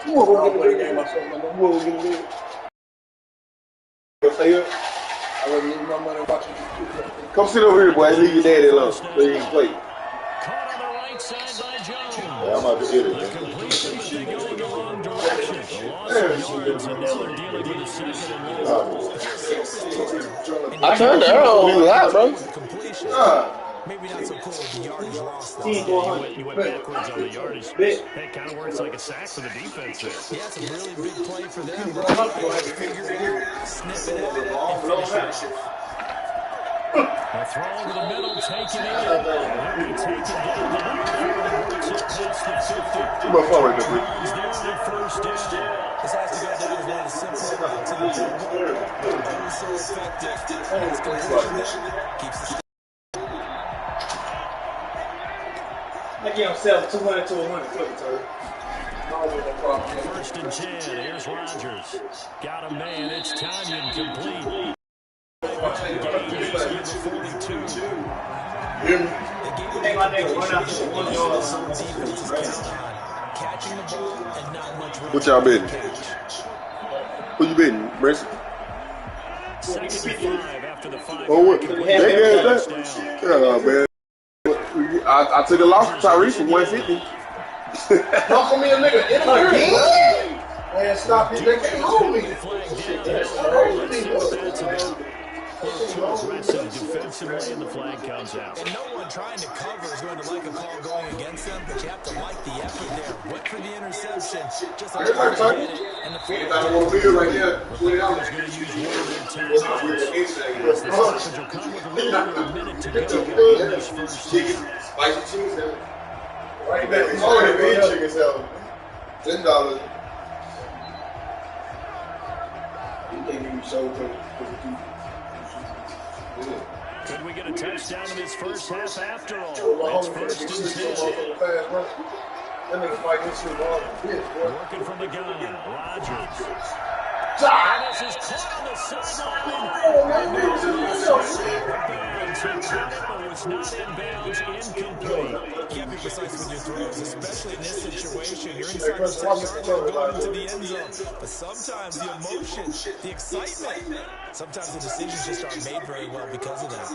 You want to go get the game myself, man. You want to get the game. Stay up. I wasn't losing my money watching you. Come sit over here, boy. Leave your daddy alone so you can play. Caught on the right side by Jones. Yeah, I'm about to get it, man. Completion, but they go in the wrong direction. A loss of yards, and now they're dealing with a second and long. I turned it on. You hot, bro. Maybe not so cool with the yardage loss. You went backwards on the yardage. That kind of works like a sack for the defense there. Yeah, it's a really big play for them. Figure it out, snip it out, and finish it off. A throw over the middle, taken in. He'll be taken down. Works it past the 50. Too much fun right there, bro. He's there on first down. This has to go down as one of the simple to the so effective. It's completion. Keeps the I give him 200 to 100. First and 10. Here's Rodgers. Got a man. It's Tanyan complete. Gains to the 42. What y'all betting? Who you betting, Branson? Second and 5 after the 5. Oh, what? Yeah, man. I took a loss from Tyrese for 150. Don't call me a nigga. Again? Man, stop it. They can't hold me. Too aggressive defensively, and the flag comes out. And no one trying to cover is going to like a call going against them, but you have to like the effort there. Went for the interception, just like and the flag right here. Is going to use one of their timeouts. The Sausage will come with a little over a minute to go in this first half. Spicy cheese, right back. It's already been chicken salad. $10. You think you sold for Could we get a touchdown in this first half after all? It's first and 10. Working from the gun, Rodgers. And this is caught on the sideline. But was not in bounds, incomplete. You can't be precise with your throws, especially in this situation. You're inside the 6-yard line going into the end zone. But sometimes the emotion, the excitement, sometimes the decisions just aren't made very well because of that.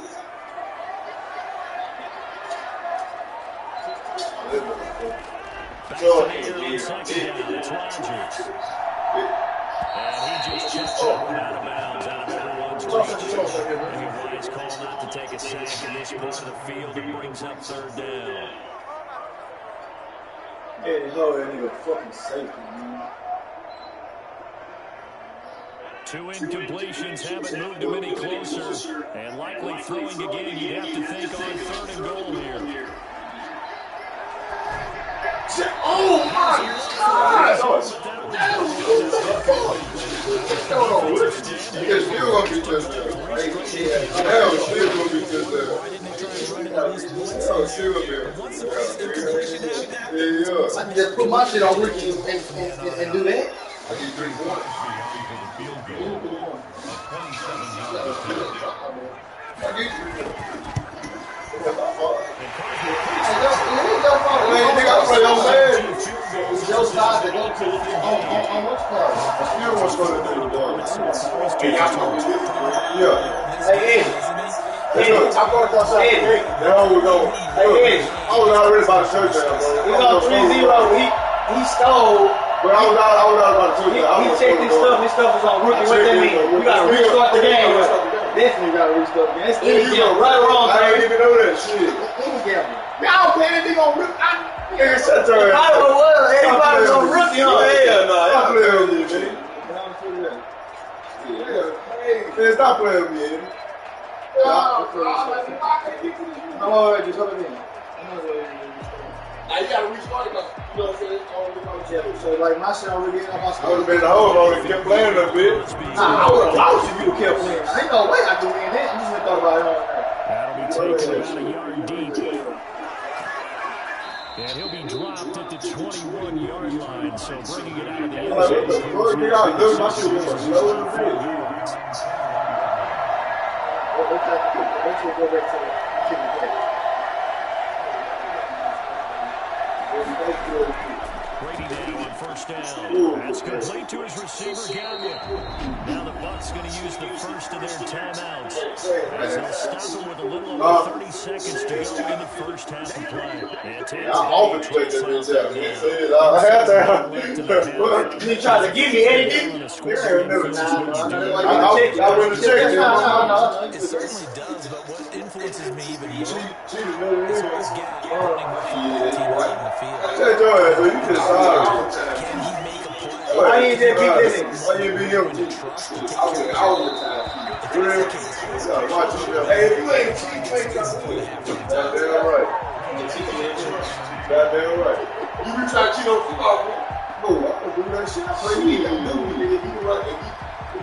Back to the air on second down. It's Rodgers. And he just chipped that one out of bounds, out of everyone's reach. And a wise call not to take a sack in this part of the field. It brings up third down. Yeah, this whole nigga fucking safety, man. 2 incompletions haven't moved him any closer. And likely throwing again, you'd have to think on third and goal here. Oh my God! It's still gonna be just there. Hell, it's still gonna be just there. Oh, still gonna be. Yeah. I can just put my shit on Ricky and do that. I need 3 points. It's your side to go to on which part? I still want to go to the dog. Yeah. Hey, Eddie, I brought us up. Eddie. There we go. Hey, Eddie. I was already about to church there, bro. We got 3-0. He stole. But I was about to church there. He checked his stuff. His stuff was on rookie. What that mean? You got to restart the game. Definitely got to restart the game. It's easy. Right or wrong, I didn't even know that shit. Y'all playing nigga on rookie. Yeah, shut your ass. I don't know what. Everybody's on rookie, huh? Hell no. Y'all playing with me, man. Man, stop playing with me, Eddie. I'm already just over here. Now you gotta restart it, because you know what I'm saying? So like my shit already getting up. I would have been the whole on and kept playing a bit. Nah, I would have lost if you kept playing. Ain't no way I could win that. I'm just gonna talk about it all night. That'll be taken about a yard deep. And he'll be dropped at the 21-yard line, so bringing it out of the end Brady now on first first down. That's complete to his receiver, Godwin. Now the Bucs going to use the first of their timeouts as they'll stop it with a little over 30 seconds to go in the first half of play. And Tampa You tried to give me Eddie, didn't you? It certainly does, but what influences me even more is who's got running with the team out in the field. Can he make a play? Why you just keep this? Why you be here? Trust to take care of it. Hey, if you ain't cheap, make something. Goddamn right. Goddamn right. You be trying to cheat on football, bro. No, I don't do that shit. I play me. If you can run, if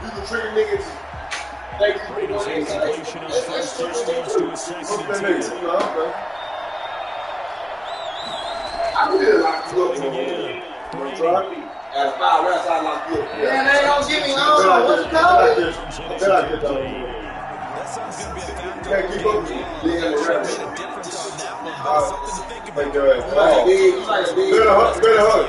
you can trigger niggas, thank you. Brady's execution on first down leads to a second and 10. I feel like you up, Brady. At 5 rounds, I lock you up. Man, they don't give me long. What's the call? That sounds going to be a factor. Can't keep up. Made a difference on that one, but something to think about. You better hug.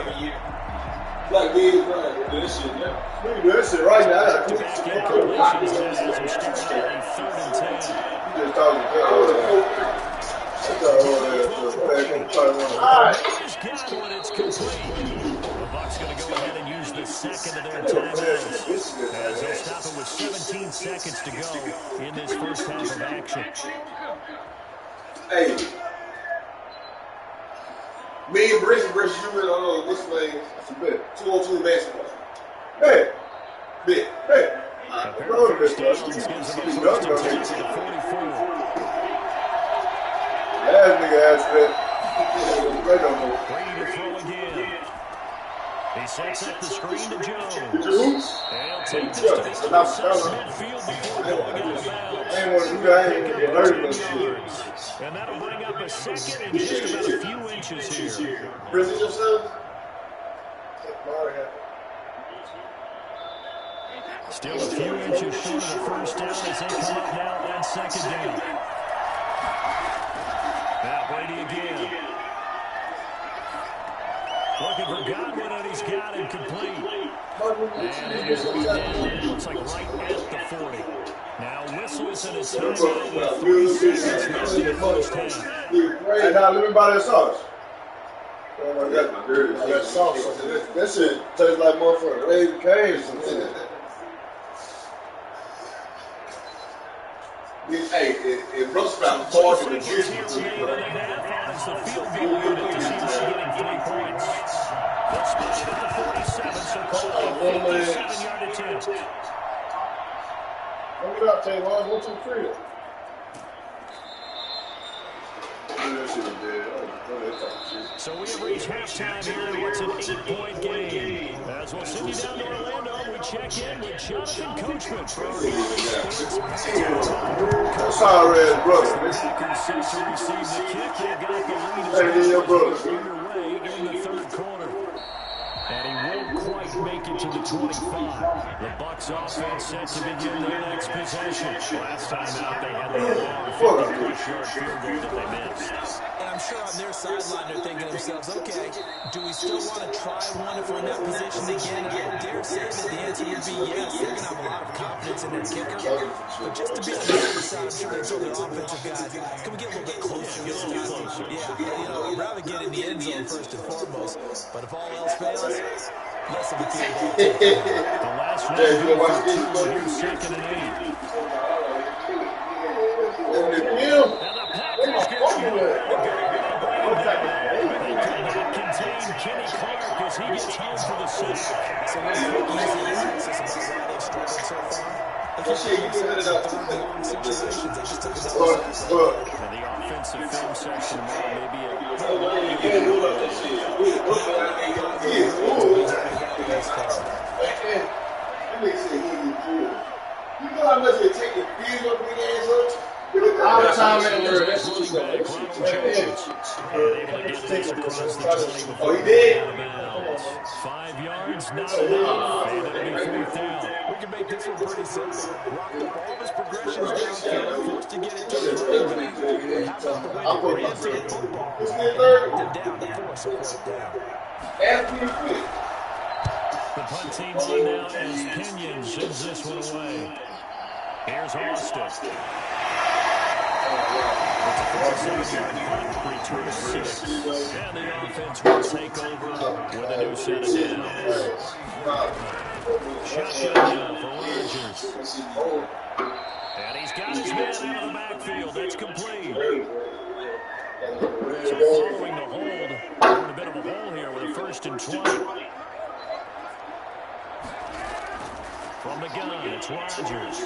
Like big, do this shit, man. We do that shit right now. I got Back in completions as we start on 3rd and 10. You just talking to Alright. Here's Godwin, it's complete. The Bucs going to go ahead and use the second of their timeouts as they'll stop it with 17 seconds to go in this first half of action. Hey. Me and Brisson versus you in what's the name? 2-on-2 basketball. Hey. Bet. Hey. First downs gives them a first and 10 to the 44. Last nigga asked that. Brady to throw again. He sets up the screen to Jones. And he'll take this to the midfield before going out of bounds. And that'll bring up a second and just about a few inches here. Present yourself. Still a few inches short of the first down as they come up now on second down. Now Brady again. Looking for Godwin, and he's got it complete. And it is down, looks like right at the 40. Now whistles and it's timeout with 3 seconds left in the first half. Hey, now let me buy that sauce. Oh my God, that sauce. That shit tastes like motherfucking Raising Cane's or something. Hey, if Russell found target the Seconds here remain in the half as the field goal unit to see them getting 3 points. They'll spot it at the 47, so call it a 57-yard attempt. Hold it up, Taylor. 1, 2, 3. So we have reached halftime here in what's an 8-point game. As we'll send you down to Orlando, we check in with Jonathan Coachman for our Sorry, brother. Packers set to receive the kick. They got the lead Hey, your brother. underway in the third quarter. And he won't quite make it to the 25. The Bucs offense set to begin their next possession. Last time out, they had the long 50-plus-yard field goal that they missed. And I'm sure on their sideline they're thinking to themselves, okay, do we still want to try one if we're in that position again? I would dare say that the answer would be yes. They're going to have a lot of confidence in their kicker. But just to be on the safe side, I'm sure they told their offensive guys, can we get a little bit closer? Yeah, I'd rather get in the end zone first and foremost. But if all else fails, less of a team ball. The last one for 2, here's second and 8. And the Packers get they could not contain Kenny Clark as he gets home for the sack. So what's the easy analysis about why they've struggled so far? They keep finding themselves in third and long situations. They just took another step. And the offensive film section maybe a You know how much it take to build your big ass up? All the time in the world. Oh, he did? 5 yards, not enough. And it'll be 4th down. We can make this one pretty simple. Rocked up all of his progressions downfield, forced to get it to his running back. How about the way they ran to the football? Knocked him down to force a 4th down. That's pretty quick. punt team on now as Pinion sends this one away. Here's Austin. It's a 47-yard punt, return 6. And the offense will take over with a new set of downs. Shotgun now for Rodgers. And he's got his man out of the backfield. That's complete. So following the hold, we're in a bit of a hole here with a 1st and 20. From the gun, it's Rodgers.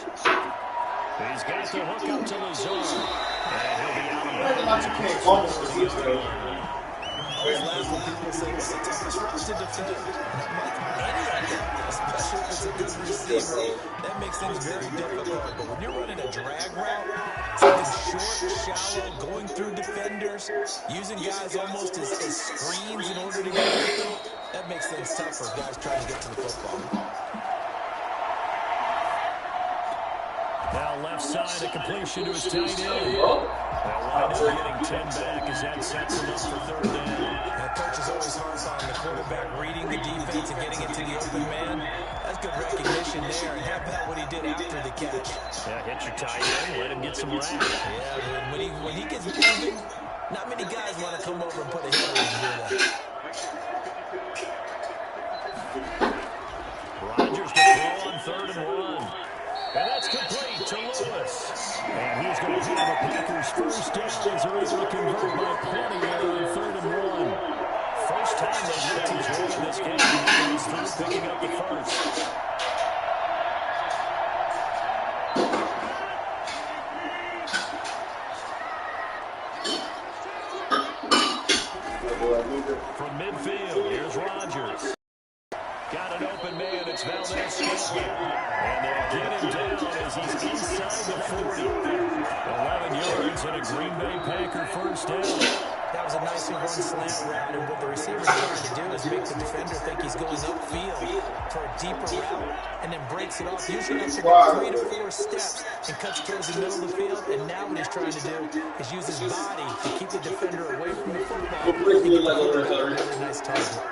He's got the hook up to Lazard. And he'll be out of bounds. Always laugh when people say it's the toughest route to defend. Especially if it's a good receiver, that makes things very difficult. But when you're running a drag route, something short, shallow, going through defenders, using guys almost as screens in order to get open, that makes things tough for guys trying to get to the football. Now left side, a completion to his tight end. Now getting 10 back as that sets him up for 3rd down. That coach is always hard on the quarterback reading the defense and getting it to the open man. That's good recognition there. And how about what he did after the catch? Yeah, hit your tight end, let him get some rap. Yeah, when he gets moving, not many guys want to come over and put a hit on him and do that. Rodgers to throw on 3rd and 1. And that's complete to Lewis. And he's going to have a Packers first down as they're able to convert by plenty on 3rd and 1. First time they've looked each other in this game. He's through picking up the first. From midfield, here's Rodgers. Got an open man, it's Valdez. And they'll get him down as he's inside the 40. 11 yards and a Green Bay Packer first down. That was a nicely run slant route, and what the receiver's trying to do is make the defender think he's going upfield for a deeper route, and then breaks it off, usually after 3 to 4 steps, and cuts towards the middle of the field. And now what he's trying to do is use his body to keep the defender away from the football. Another nice target.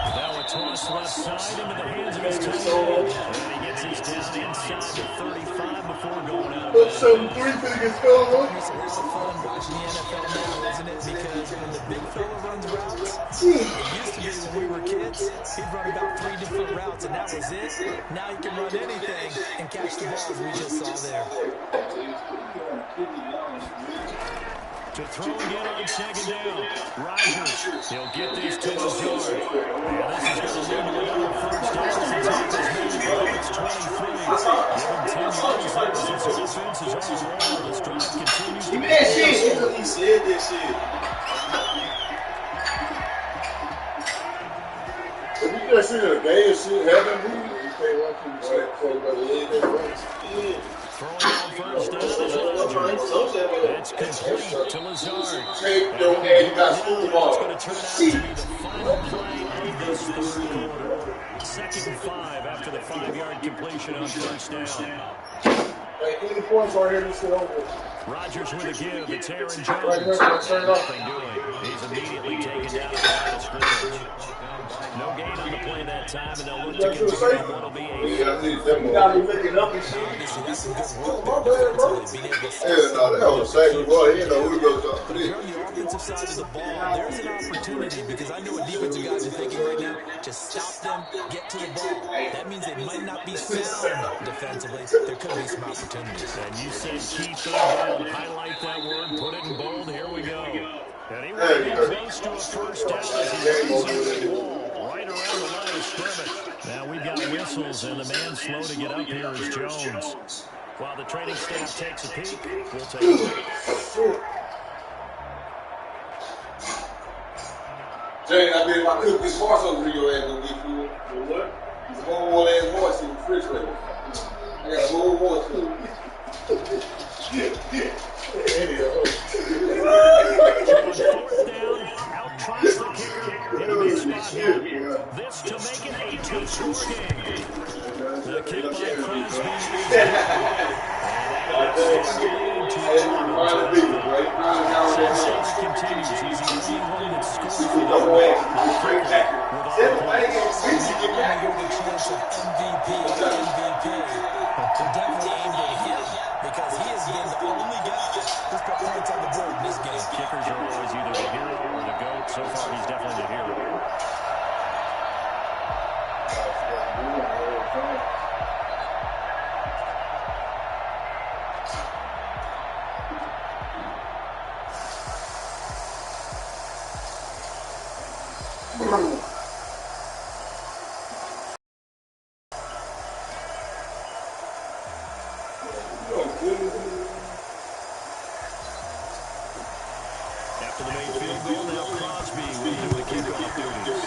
Now a toss left side into the hands of his tight end. And he gets his down inside the 35 before going out. It's a lot of fun watching the NFL now, isn't it? Because when the big fella runs routes, it used to be when we were kids, he'd run about 3 different routes, and that was it. Now he can run anything and catch the ball, as we just saw there. To throw again on 2nd down. Rodgers, he'll get these to Lazard. And this is going to lead to another first down as he tackles him. It's 23. Give him 10 yards there as his offense is on the roll. This drive continues to be. He said that shit. If you just see the game shit happen, you can't watch him say, Throwing on first down is Rodgers. That's complete to Lazard. Take your head, you got school ball. It's going to turn out to be the final play of this 3rd quarter. 2nd and 5 after the 5-yard completion on first down. Hey, 80 points right here, this shit over. Rodgers with a give. It's Aaron Jones. Nothing doing. He's immediately taken down at the line of scrimmage. No gain on the play that time, and they'll look to convert on what'll be a. You got me looking up and shit. That's some good work there defensively, being able to That was a second boy. You know, we go to But if you're on the offensive side of the ball, there's an opportunity, because I know what defensive guys are thinking right now. Just stop them, get to the ball. That means they might not be sound defensively. There could be some opportunities. And you said key third down. Highlight that word, put it in bold. Here we go. And he will be close to a first down as he runs into the wall right around the line of scrimmage. Now we've got whistles, and the man slow to get up here is Jones. While the training staff takes a peek, we'll take a look. Jay, I mean, if I cook this horse over your ass, gonna get you. What? It's a whole ass horse in the refrigerator. I got a whole horse too. Out tries the kicker in a big spot here. This to make it a 2-score game. The kick by Crosby. And that extends the lead to continues. He's the only one that scored for the with chance of MVP. Definitely aimed at him because he has been the only guy who's put points on the board in this game. Kickers are always either the hero or the GOAT. So far, he's definitely the hero. After the main field goal, now Crosby will do the kickoff duties.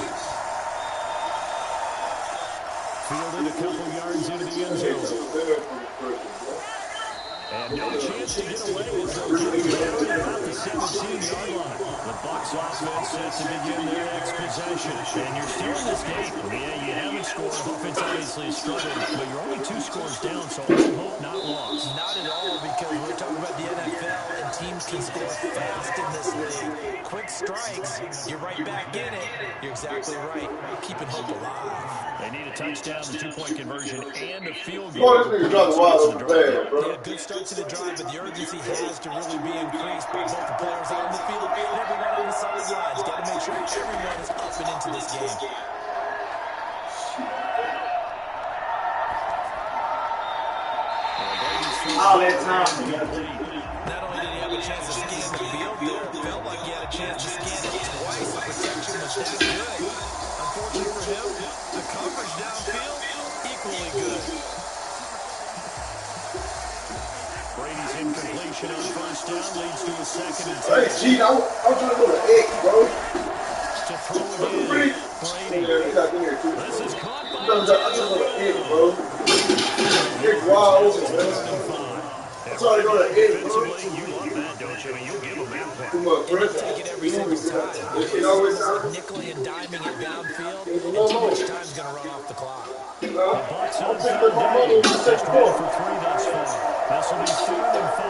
Fielded a couple yards into the end zone. And no chance to get away as they'll get it down at about the 17-yard line. The Bucs offense set to begin their next possession. And you're still in this game. Yeah, you haven't scored. Offense obviously is struggling, but you're only 2 scores down, so all hope not lost. Not at all, because we're talking about the NFL, and teams can score fast in this league. Quick strikes, you're right back in it. You're exactly right. Keeping hope alive. They need a touchdown, the 2-point conversion, and a field goal. Boy, this nigga dropped the wild over there, bro. Yeah, good start to the drive, but the urgency has to really be increased by both the players on the field and everyone on the sidelines. Got to make sure everyone is up and into this game. All that time. Not only did he have a chance to scan the field there, it felt like he had a chance to scan it twice. The protection was that good. Unfortunately for him, the coverage downfield, equally good. Brady's incompletion on first down leads to a 2nd and 10. Hey, G, I'm trying to go to X, bro. To throw it in, Brady. This is caught by I'm trying to go to X, bro. It's wide open, man. I'm trying to go to X, bro. You love that, don't you? I mean, you'll give him that one. Too much pressure. Take it every single time. It always sounds Nickeling and diming it downfield, and too much time's going to run off the clock. Bucs on third down. Just 1 for 3 thus far. This will be 3rd and 5.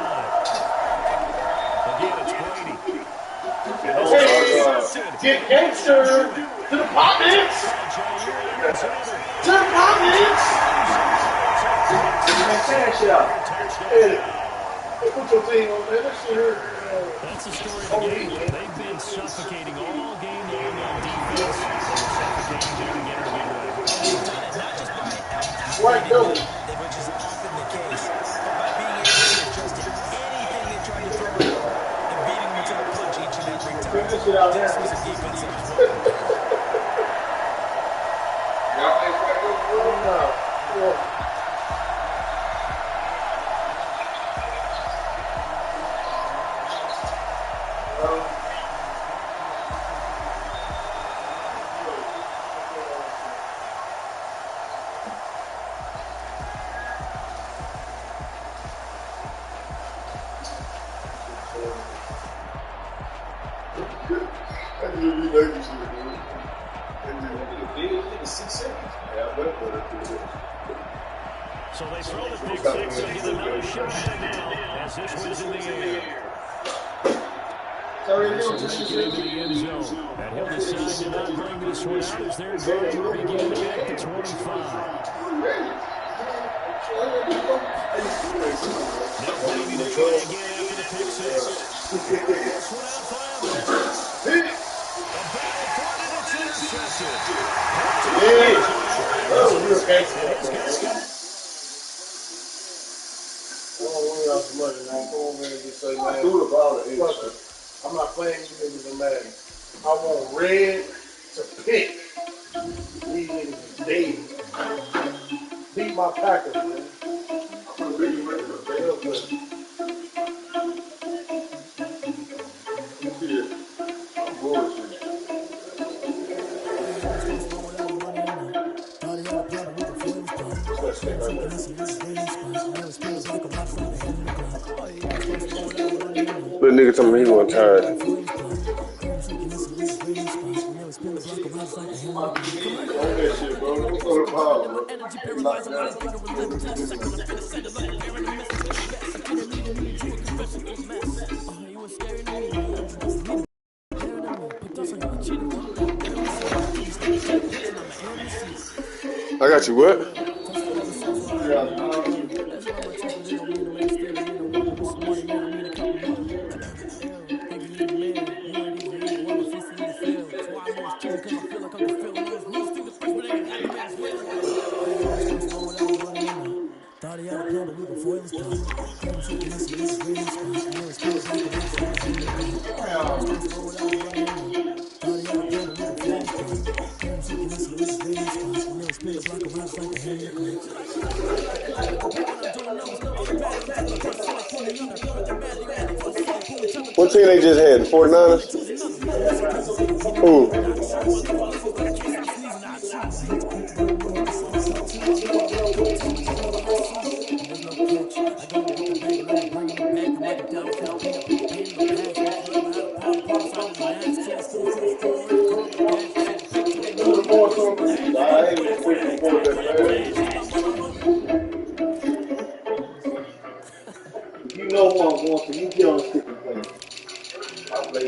Again, it's Brady. Get gangster to the pockets. To the pockets. Man, tear that shit out. Hey, put your thing on there. That shit hurt. That's the story of the game. They've been suffocating all game long on defense. They're suffocating there to get her to get away. Not just by out White double. which is often the case, but by being able to adjust to anything they try to throw at and beating them to the punch each and every time. Bring this shit out This there. was a defense that was well prepared. Y'all play white double? No. So they throw the pick six and get another shot at now as this one's in the air. Into the end zone. And he'll decide to not bring this one out as they're going to begin at the 25. Now Brady to try again after the pick six. This one out finally. A battle for it, and it's intercepted. I'm not playing you niggas in Madden. I want red to pick. These niggas is dead. Beat my Packers, man. I'm gonna beat you ready for real good. I'm bullshit. Little nigga told me he wasn't tired. That shit, bro. Don't go to power, bro. Lock down. I got you what? Thought he had a plan, but we gon' foil his plot. Told him something else, and he was ready to spot. Now his car black around just like the hand of God. Starts to roll out and run him out. Thought he had a plan, but we gon' foil his plot. Told him something else, and he was ready to spot. Now his spin the block around just like the hand of God. What team they just had? The 49ers? Who? You know who I'm going to. You get on the stick and play. I play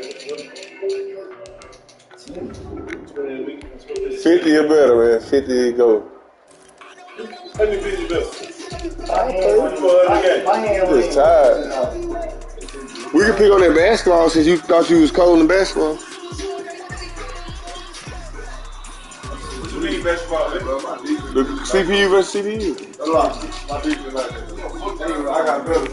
50 or better, man. 50 go. How many 50 better? Just tired. We can pick on that basketball since you thought you was cold in basketball. What you mean basketball? The CPU versus CPU. A lot. My defense like that. Anyway, I got better.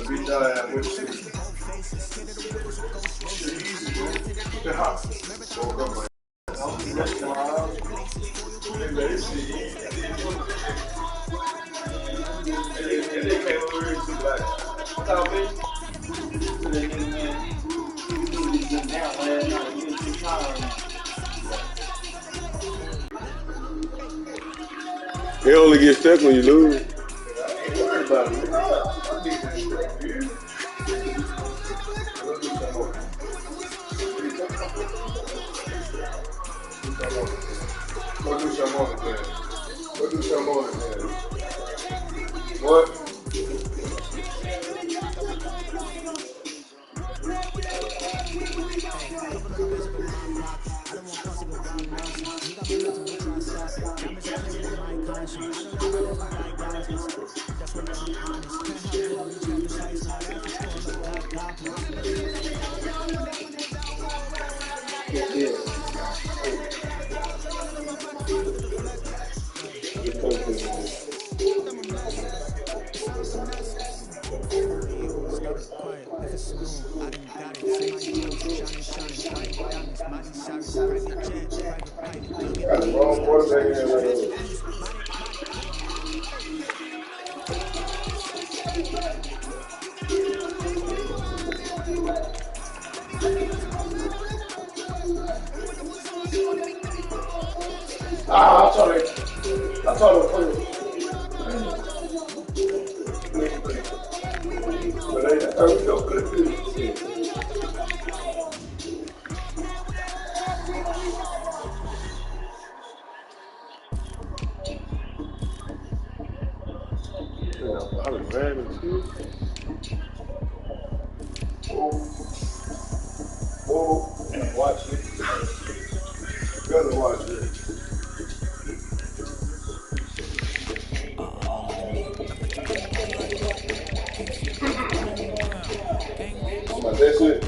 Beat your ass with shit. Shit easy, man. Woke up like, this shit easy. And they came over here to like, what's up, bitch? It only gets stuck when you lose. Go do some more than that. Go do some more than that. What? Got the wrong quarterback in there. I told him to play. But they no good business. I was Madden too. Whoa, watch it. You gotta watch it. That's it.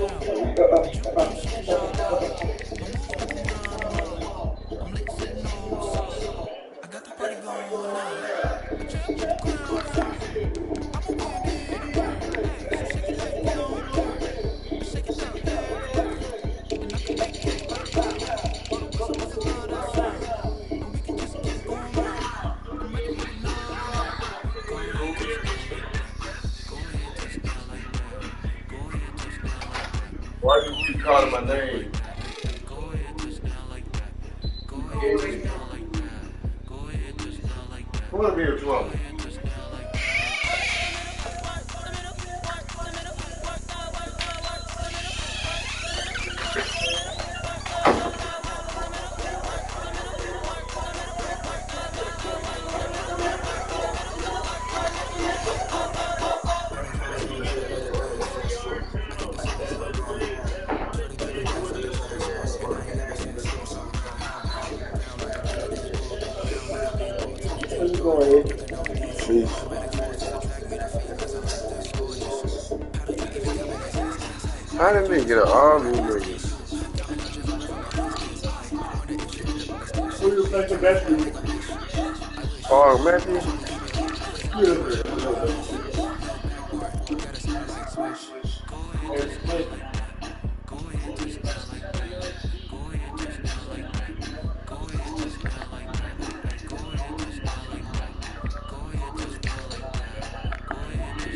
Why do you keep calling my name? Come on here, Trump. How did they get all these niggas? Who you think the best is? Paul Matthews?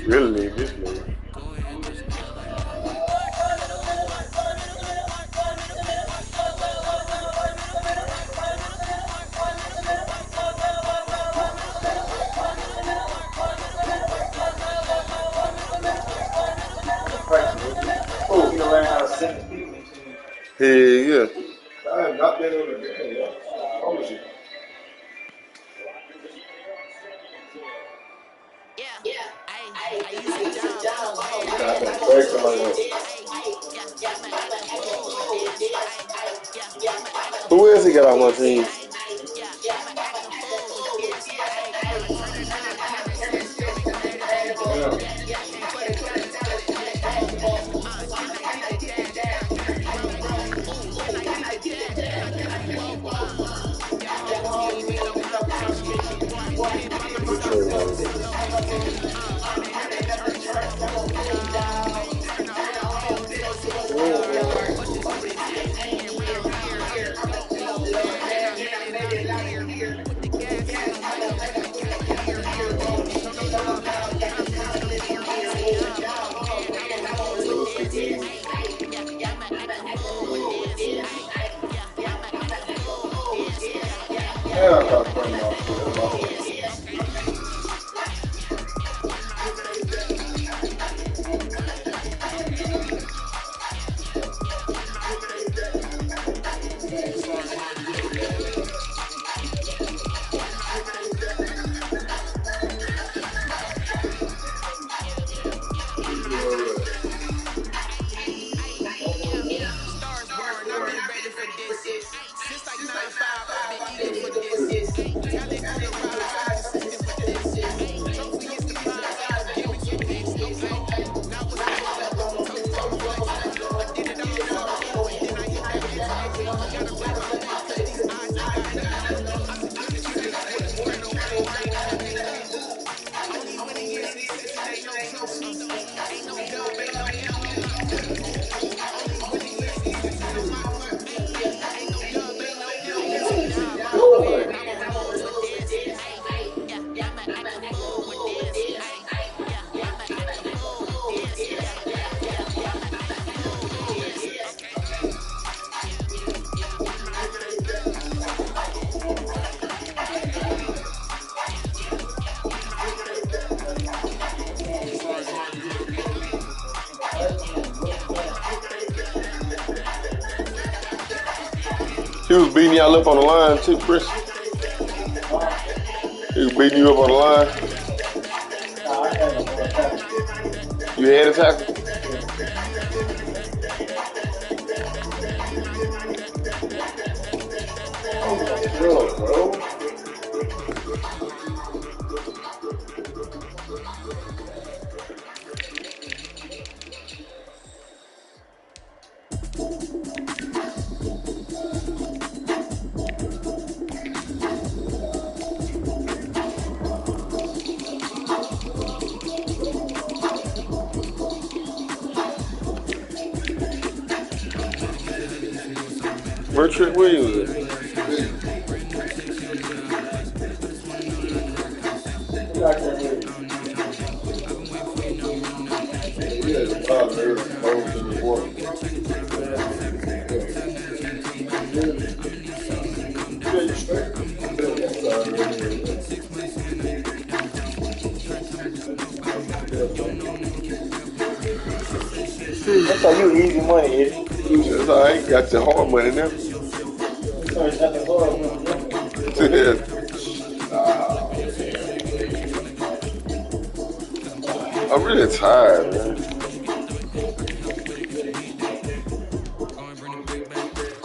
Really need this nigga. Oh, you know, learn how to send people. Hey, yeah. I have not been able to get it. I promise you. Who else he got on my team? Yeah, I got to bring my He was beating y'all up on the line too, Chris. He was beating you up on the line. You had a tackle? Good, bro. Where Trick Williams at? That's how you easy money, Eddie. That's all right. Got your hard money now. I'm really tired, man.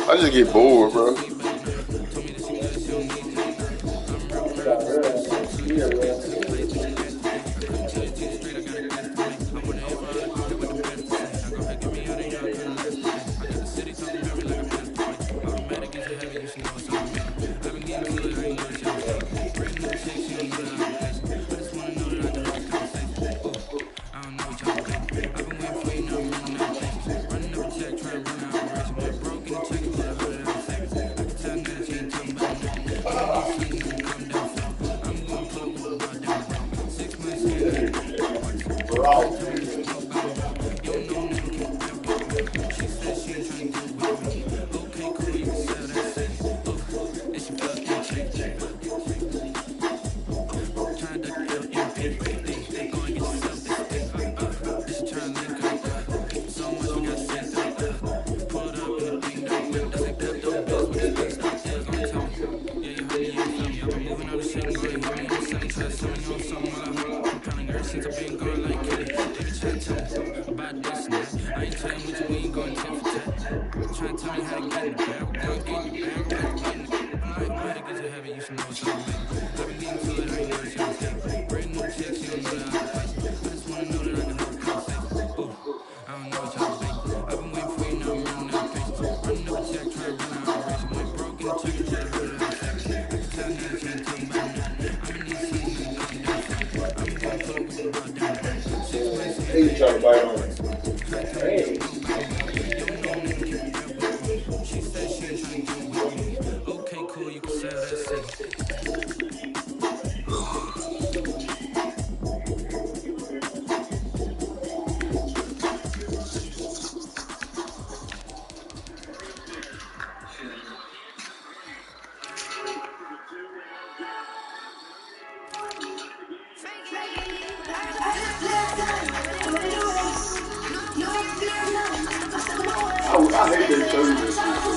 I just get bored, bro. chasing that. I ain't chatting with you, we ain't going tit for tat. Trying to tell me how to get in the bag. Without getting the bag, I'm never getting it. My niggas in heaven, you should know it's automatic. I've been getting to it, I ain't never trying to stop. Brand new checks, you don't know that I replace it. I just wanna know that I can hold a conversation. Ooh, I don't know what y'all debating. I've been waiting for you, now I'm running out of patience. Running up a check, trying to run an operation. Went broke in the check until I heard it out of seconds. I can tell now that you ain't talking about nothing. I'ma need something to calm down for me. I'm gonna pull up with the ball down the brain. 6 months in, He trying to bite on it. trying to tell me you don't know about me. You don't know I'm gonna keep it real with me. She said she ain't trying to deal with me. Okay, cool, you can sell that city. I hate they show you this shit.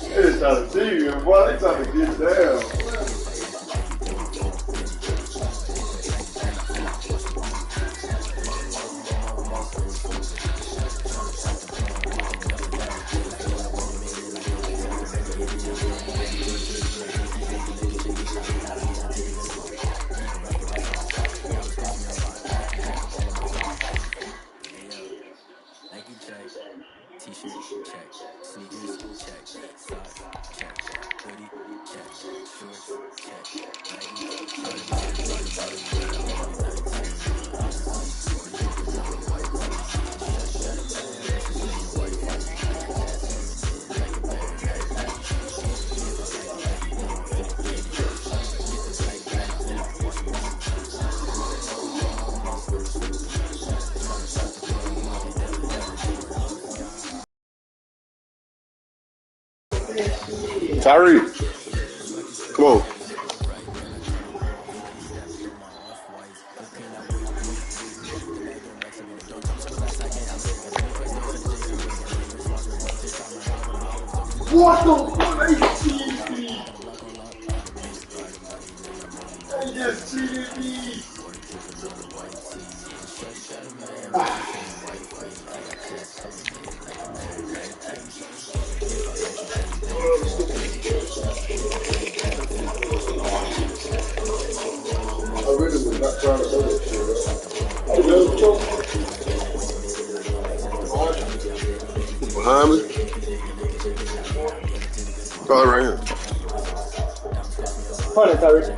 They just trying to see you, boy. They trying to get down. Tyree, come on. What the fuck? They cheated me. They just cheated me. I really was not trying to go that shit. Behind me? Start right here. Funny, Tyrese.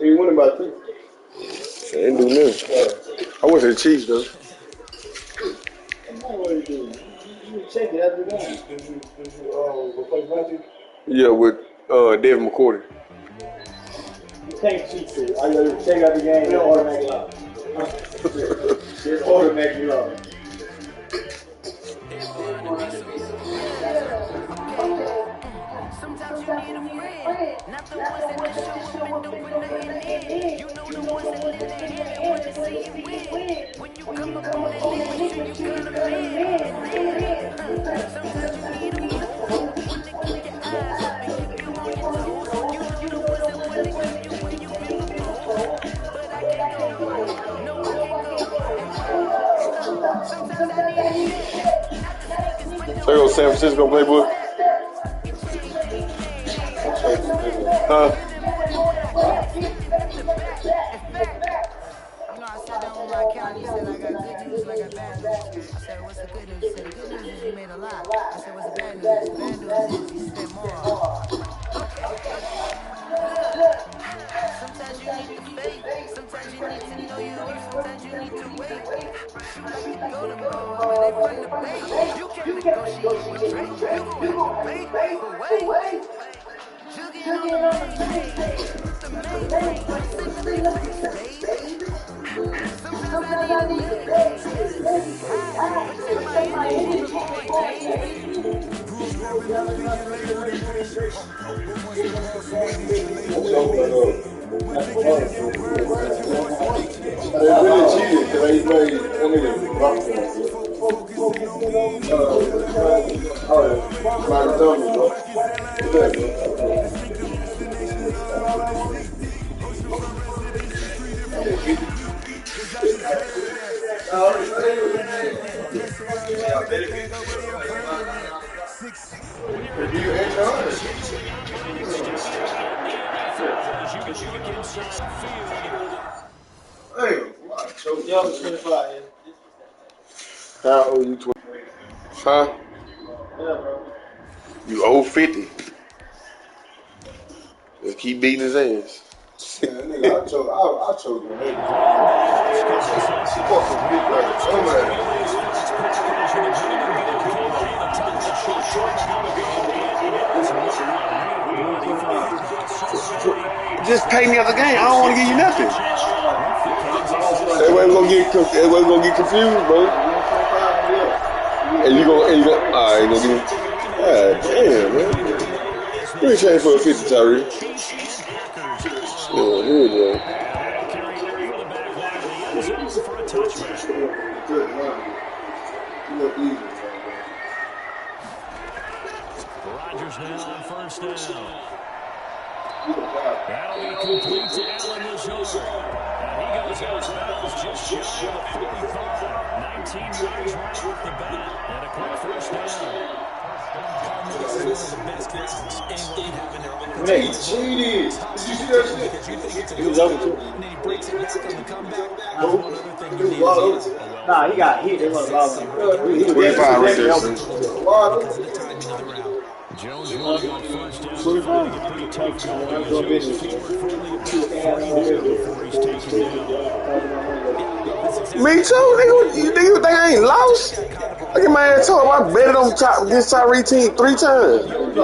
He won about 3. They didn't do nothing. I went to the Chiefs though. What do you do? You check it after the game. Did you replace Matthew? Yeah, with Devin McCourty. You can't cheat it. I gotta check out the game and automatically out. Just automatically out. Sometimes you need a friend, not the ones that just show up and don't put nothing in. You know the ones that lend their hand and want to see you win. When you come up on that list, make sure you got a man. Sometimes you need a fool, one that keep your eyes up and keep you on your toes. You know the ones that will ignore you when you feel the most. But I can't go, no I can't go. Sometimes I need a check, not the sneakers but the They go San Francisco playbook. Huh? You know, I sat down with my accountant, he said, I got good news and I got bad news. I said, what's the good news? He said, the good news is you made a lot. I said, what's the bad news? The bad news is you spent more on it. Okay. Look, sometimes you need the faith. Sometimes you need to know your worth. Sometimes you need to wait. You like to go to mode where they run the bait. You can't negotiate with Drake. You gon' have to pay. But wait. Jugging on the main thing. The main thing. Don't say nothing for the stage. Sometimes I need a minute. High, but take my energy before it They really cheated because they played that nigga rock Y'all was 25, yeah. How old you 20? Huh? Yeah, bro. You owe 50. Just keep beating his ass. Yeah, nigga, I chose the nigga. Fucking big brother. Just pay me other game. I don't want to give you nothing. That way we're gonna get confused, bro. And you gonna alright, gonna get God damn, man. We ain't change for a 50, Tyree. Yeah, here we go. Rodgers now on first down. That'll be complete to Allen Lazard. And he goes out of bounds just shy of the 45. 19 yards right off the bat. And a quick first down. This is one of the best things anyone have in their offense. Hey, cheated. Did you see that shit? Because you think it's a He was good over too. and then he breaks it back on the comeback. That's one other thing you need is Nah, he got hit. They wasn't allowing him. He was 25 right there, son. the timing of the route. Jones running on first down. It's finding it pretty tough going as he's forward for only about 3 yards before he's taken down. Me too, nigga. You think I ain't lost? Look at my ass told him I betted on this Tyree team 3 times. To stand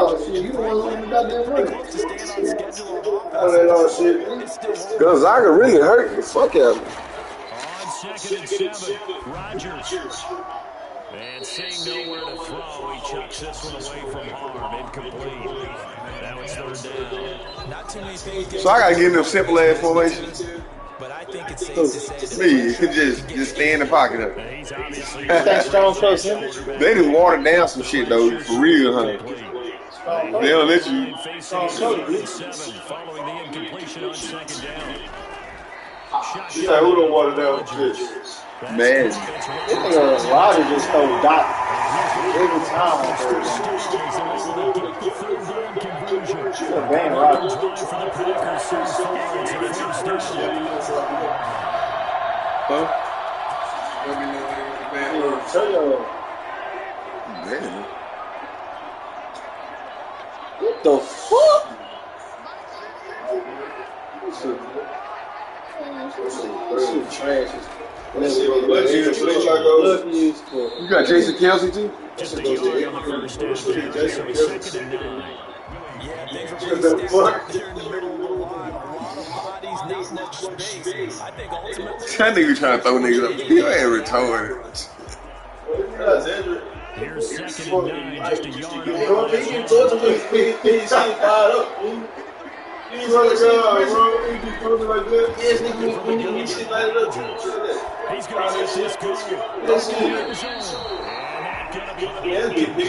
on schedule on offense. Gonzaga really hurt the fuck out of me. On 2nd and 7, Rodgers. And seeing nowhere to throw, he chucks this one away from harm. Incomplete. Now it's 3rd down. Not too many things. So I gotta give them simple ass formation. But I think it's safe to say Me, you could just stay in the pocket of it. He's obviously That's strong close him. They just watered down some shit though, for real, huh? They don't let you. facing 7 following the incompletion on 2nd down. Yeah, who don't water down shit? Man. This nigga Rodgers just throw dot every time on third down. Van Rodgers. Huh? Show your Man. the fuck? This shit trash. You got Jason Kelsey too? Just a yard on the first down carry, so it's 2nd and 9. Yeah, things are pretty stacked up there in the middle of the line. A lot of bodies, not much space. I think ultimately... That nigga trying to throw niggas up. You ain't retarded. Here's 2nd and 9, just a yard on the He's on the ground, bro. He just throws it like that. He's going to get this goal. Let's see it. And that's going to be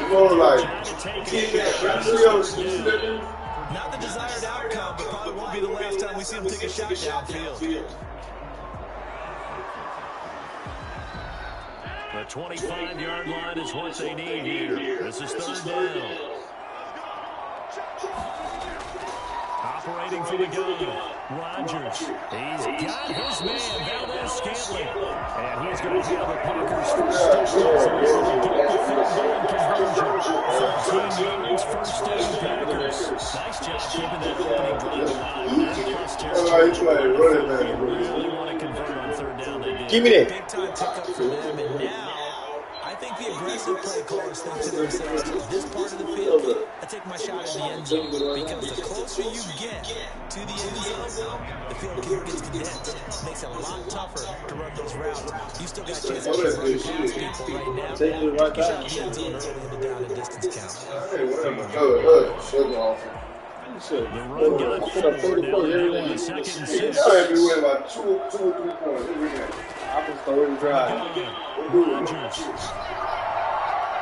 More like, Not the desired outcome, but probably won't be the last time we see him take a shot downfield. The 25-yard line is what they need here. This is 3rd down. Operating for the gun, Rodgers. He's got his man, Valdez-Scantling. And he's going to have the Packers first down. So he's going to get the field goal conversion. 13 yards, first down Packers. Nice job keeping that opening drive alive. Plus territory. You really want to convert on 3rd down. They did. Give me that. Big time pickup for them, and now I think the aggressive play callers think to themselves, this part of the field, I take my shot at the end zone, because the closer you get to the end zone, the field gets condensed. It makes it a lot tougher to run those routes. You still got chances to run past people right now. Get your shot at the end zone early in the down and distance count. The run got forward now on 2nd and 6. everywhere about 2 or 3 points every game. I was throwing drive. Rodgers.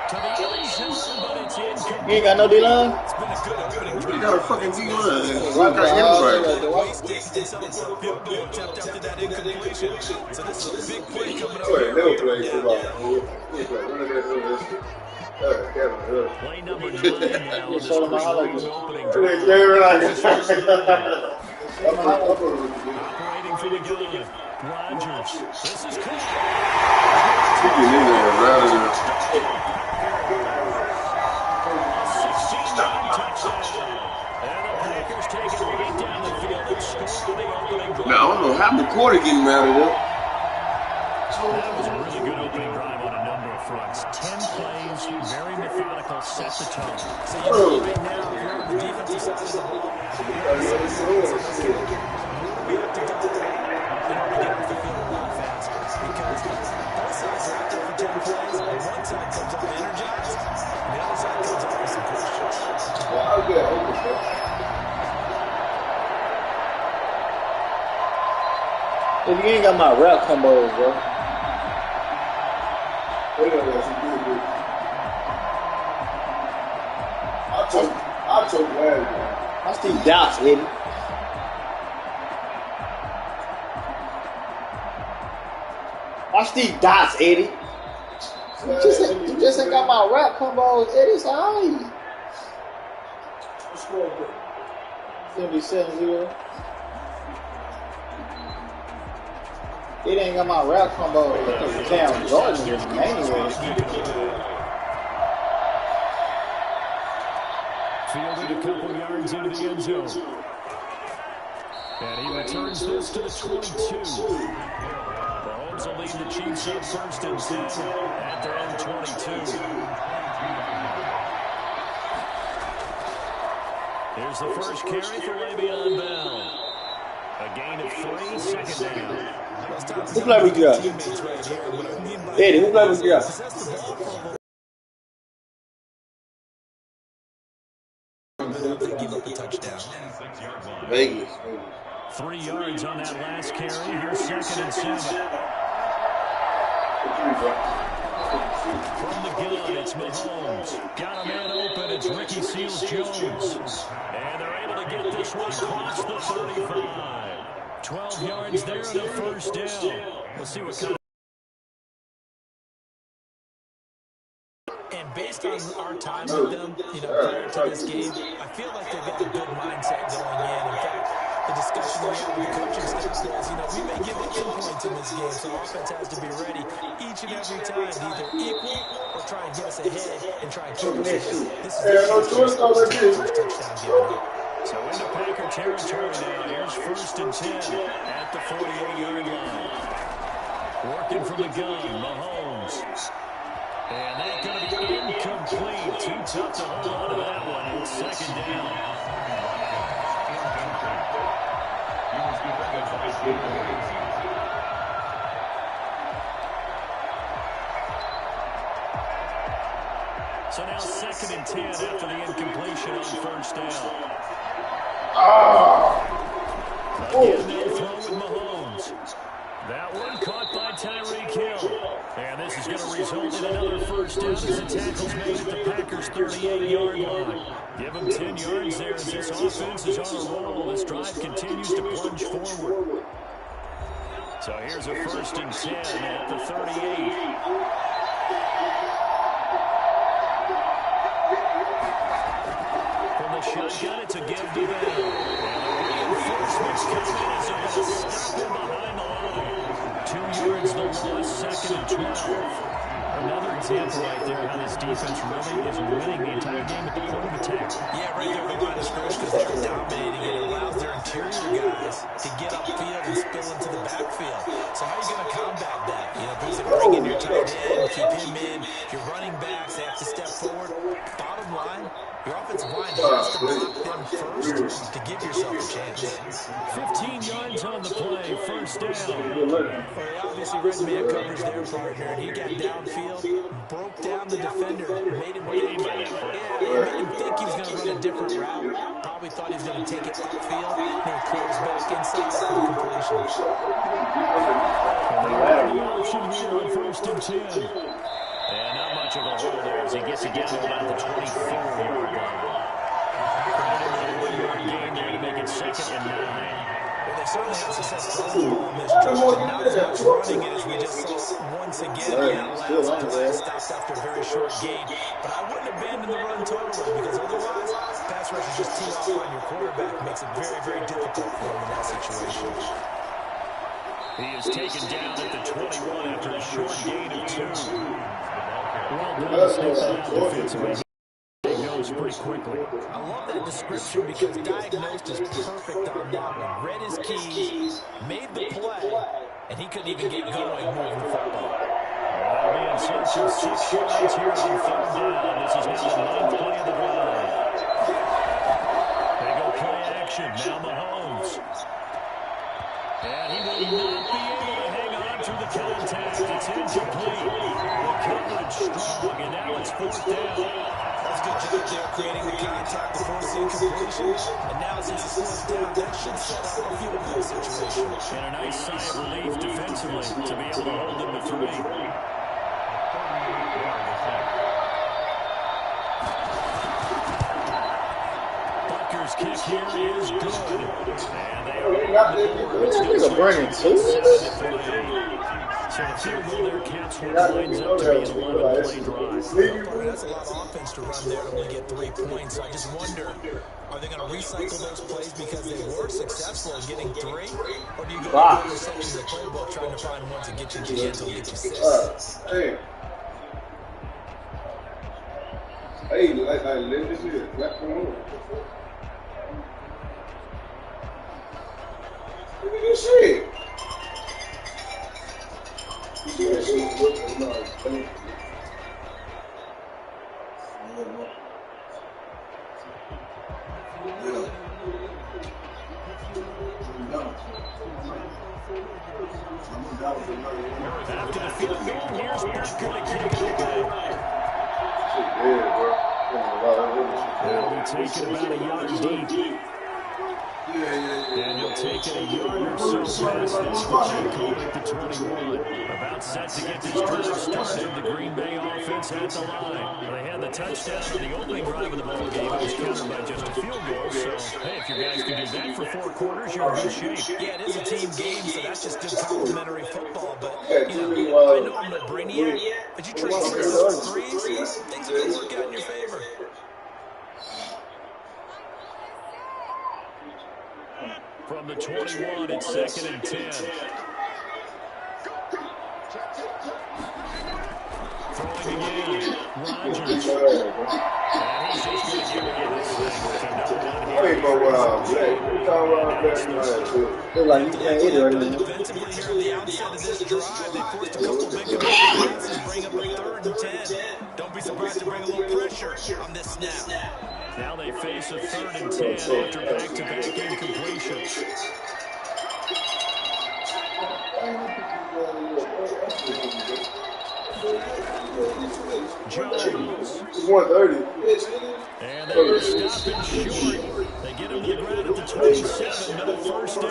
To the end zone, but it's incomplete. You ain't got no D-line? It's been a good opening You drive. got a fucking D-line. Right Everybody. Wasted and settled for a field goal attempt after that incompletion. So this is a big play coming up. Never played football. Play number 9 now. This Show them how I like opening it. drive. Operating for the gun. Rodgers. This is caught. 16-yard touchdown. And the Packers take it right down the field and score the opening drive. Now, I don't know how the quarter getting out of there. That was a really good opening drive on a number of fronts. 10 plays, very methodical, set the tone. So you know right now, if you're on the defensive side of the ball, we have to double down in order to get off the field a lot faster. Because both sides are out there for 10 plays, and one side comes off energized, and the other side comes off with some questions. If you ain't got my route combos, bro. I took glad, man. I see dots, Eddie. Watch these dots, Eddie. You just ain't got my rap combos, Eddie. It's alright. 77-0. It ain't got my rap combos. Cam Jordan is anyway. Fielded a couple yards into the end zone. And he returns this to the 22. Mahomes will lead the Chiefs up first and 10 at their own 22. Here's the first carry for Le'Veon Bell. A gain of 3, second down. Who play we got? Eddie, who play we got? Give up a touchdown. Vegas. 3 yards on that last carry. Here's second and 7. From the gun, it's Mahomes. Got a man open. It's Ricky Seals-Jones. And they're able to get this one across the 35. 12 yards there and a first down. We'll see what kind of... And based on our time with them, prior to this game, I feel like they've got a good mindset going in. In fact, the discussion that we had with the coaching staff was, we may give up some points in this game, so offense has to be ready each and every time to either equal or try and get us ahead and try and keep us ahead. This is the first touchdown given up. So into Packer territory now. Here's 1st and 10 at the 48-yard line. Working from the gun, Mahomes. And that's going to be incomplete. Too tough to hold on to that one. It's 2nd down. So now 2nd and 10 after the incompletion on 1st down. Again, they'll throw with Mahomes. That one caught by Tyreek Hill. And this is going to result in another 1st down as the tackle's made at the Packers' 38-yard line. Give them 10 yards there as this offense is on a roll. This drive continues to plunge forward. So here's a 1st and 10 at the 38. From the shotgun, it's a give to them. And the reinforcements come in as they're going to stop him behind the line. 2 yards the loss, 2nd and 12. Another example right there how this defense really is winning the entire game at the point of attack. Yeah, right there on the line of scrimmage because they're dominating it. It allows their interior guys to get upfield and spill into the backfield. So how are you going to combat that? These are bring in your tight end, keep him in. Your running backs, they have to step forward. Bottom line, your offensive line has to block them first to give yourself a chance. 15 yards on the play, 1st down. Well, he obviously read man coverage their partner, and he got downfield, broke down the defender, made him think, made him think he was going to run a different route. Probably thought he was going to take it upfield, and he closed back inside for the completion. And they ran the option here on 1st and 10. And not much of a hole there as he gets it down to about the 24-yard line. Credit him with a 1-yard gain there to make it 2nd and 9. Well, they certainly have success throwing the ball in this drive. Not as much running it as we just saw once again. That last play stopped after a very short gain. But I wouldn't abandon the run totally because otherwise, pass rush is just tee off on your quarterback. It makes it very, very difficult for him in that situation. He is taken down at the 21 after a short gain of 2. Well done to step that out defensively. Diagnosed pretty quickly. I love that description because diagnosed is perfect on that one. Read his keys, made the play, and he couldn't even get going moving the football. That'll be in search of 6 yards here on 3rd down. This is now the 9th play of the drive. They go play action. Now Mahomes. And he will not be able to hang on through the contact. It's incomplete. The coverage strong, and now it's 4th down. That's a good job there creating the contact to force the incompletion. And now since it's 4th down, that should set up a field goal situation. And a nice sigh of relief defensively to be able to hold them to 3. Butker's kick here is good. And they are still bringing 2. So the field goal there counts when it lines up to be an 11-play drive. That's a lot of offense to run there to only get 3 points. So I just wonder, are they going to recycle those plays because they were successful in getting 3? Or do you go to other sections of the playbook trying to find one to get you to the end to get you 6? Hey, like let this here. Come on. Look at this shit. After the field goal, here's Butker to kick it away. They'll be taking about a yard deep. And he'll take it a yard or so past this play at the 21. About set to get this drive started. The Green Bay offense at the line. They had the touchdown on the opening drive of the ball game. It was countered by just a field goal. So, hey, if you guys can do that for 4 quarters, you're in good shape. Yeah, it is a team game, so that's just good complimentary football. But, I know I'm no brainiac, but you trade 6 threes, things are going to work out in your favor. From the 21, it's 2nd and 10. Throwing again, Rodgers. And he's just going to get rid of this thing with a no run here. Defensively here on the outset of this drive, they forced a couple big passes, bring up a 3rd and 10. Don't be surprised to bring a little pressure on this snap. Now they face a 3rd and 10 after back-to-back incompletions. Jones. 130. And they're stopping short. They get him to the ground at the 27. No first down. A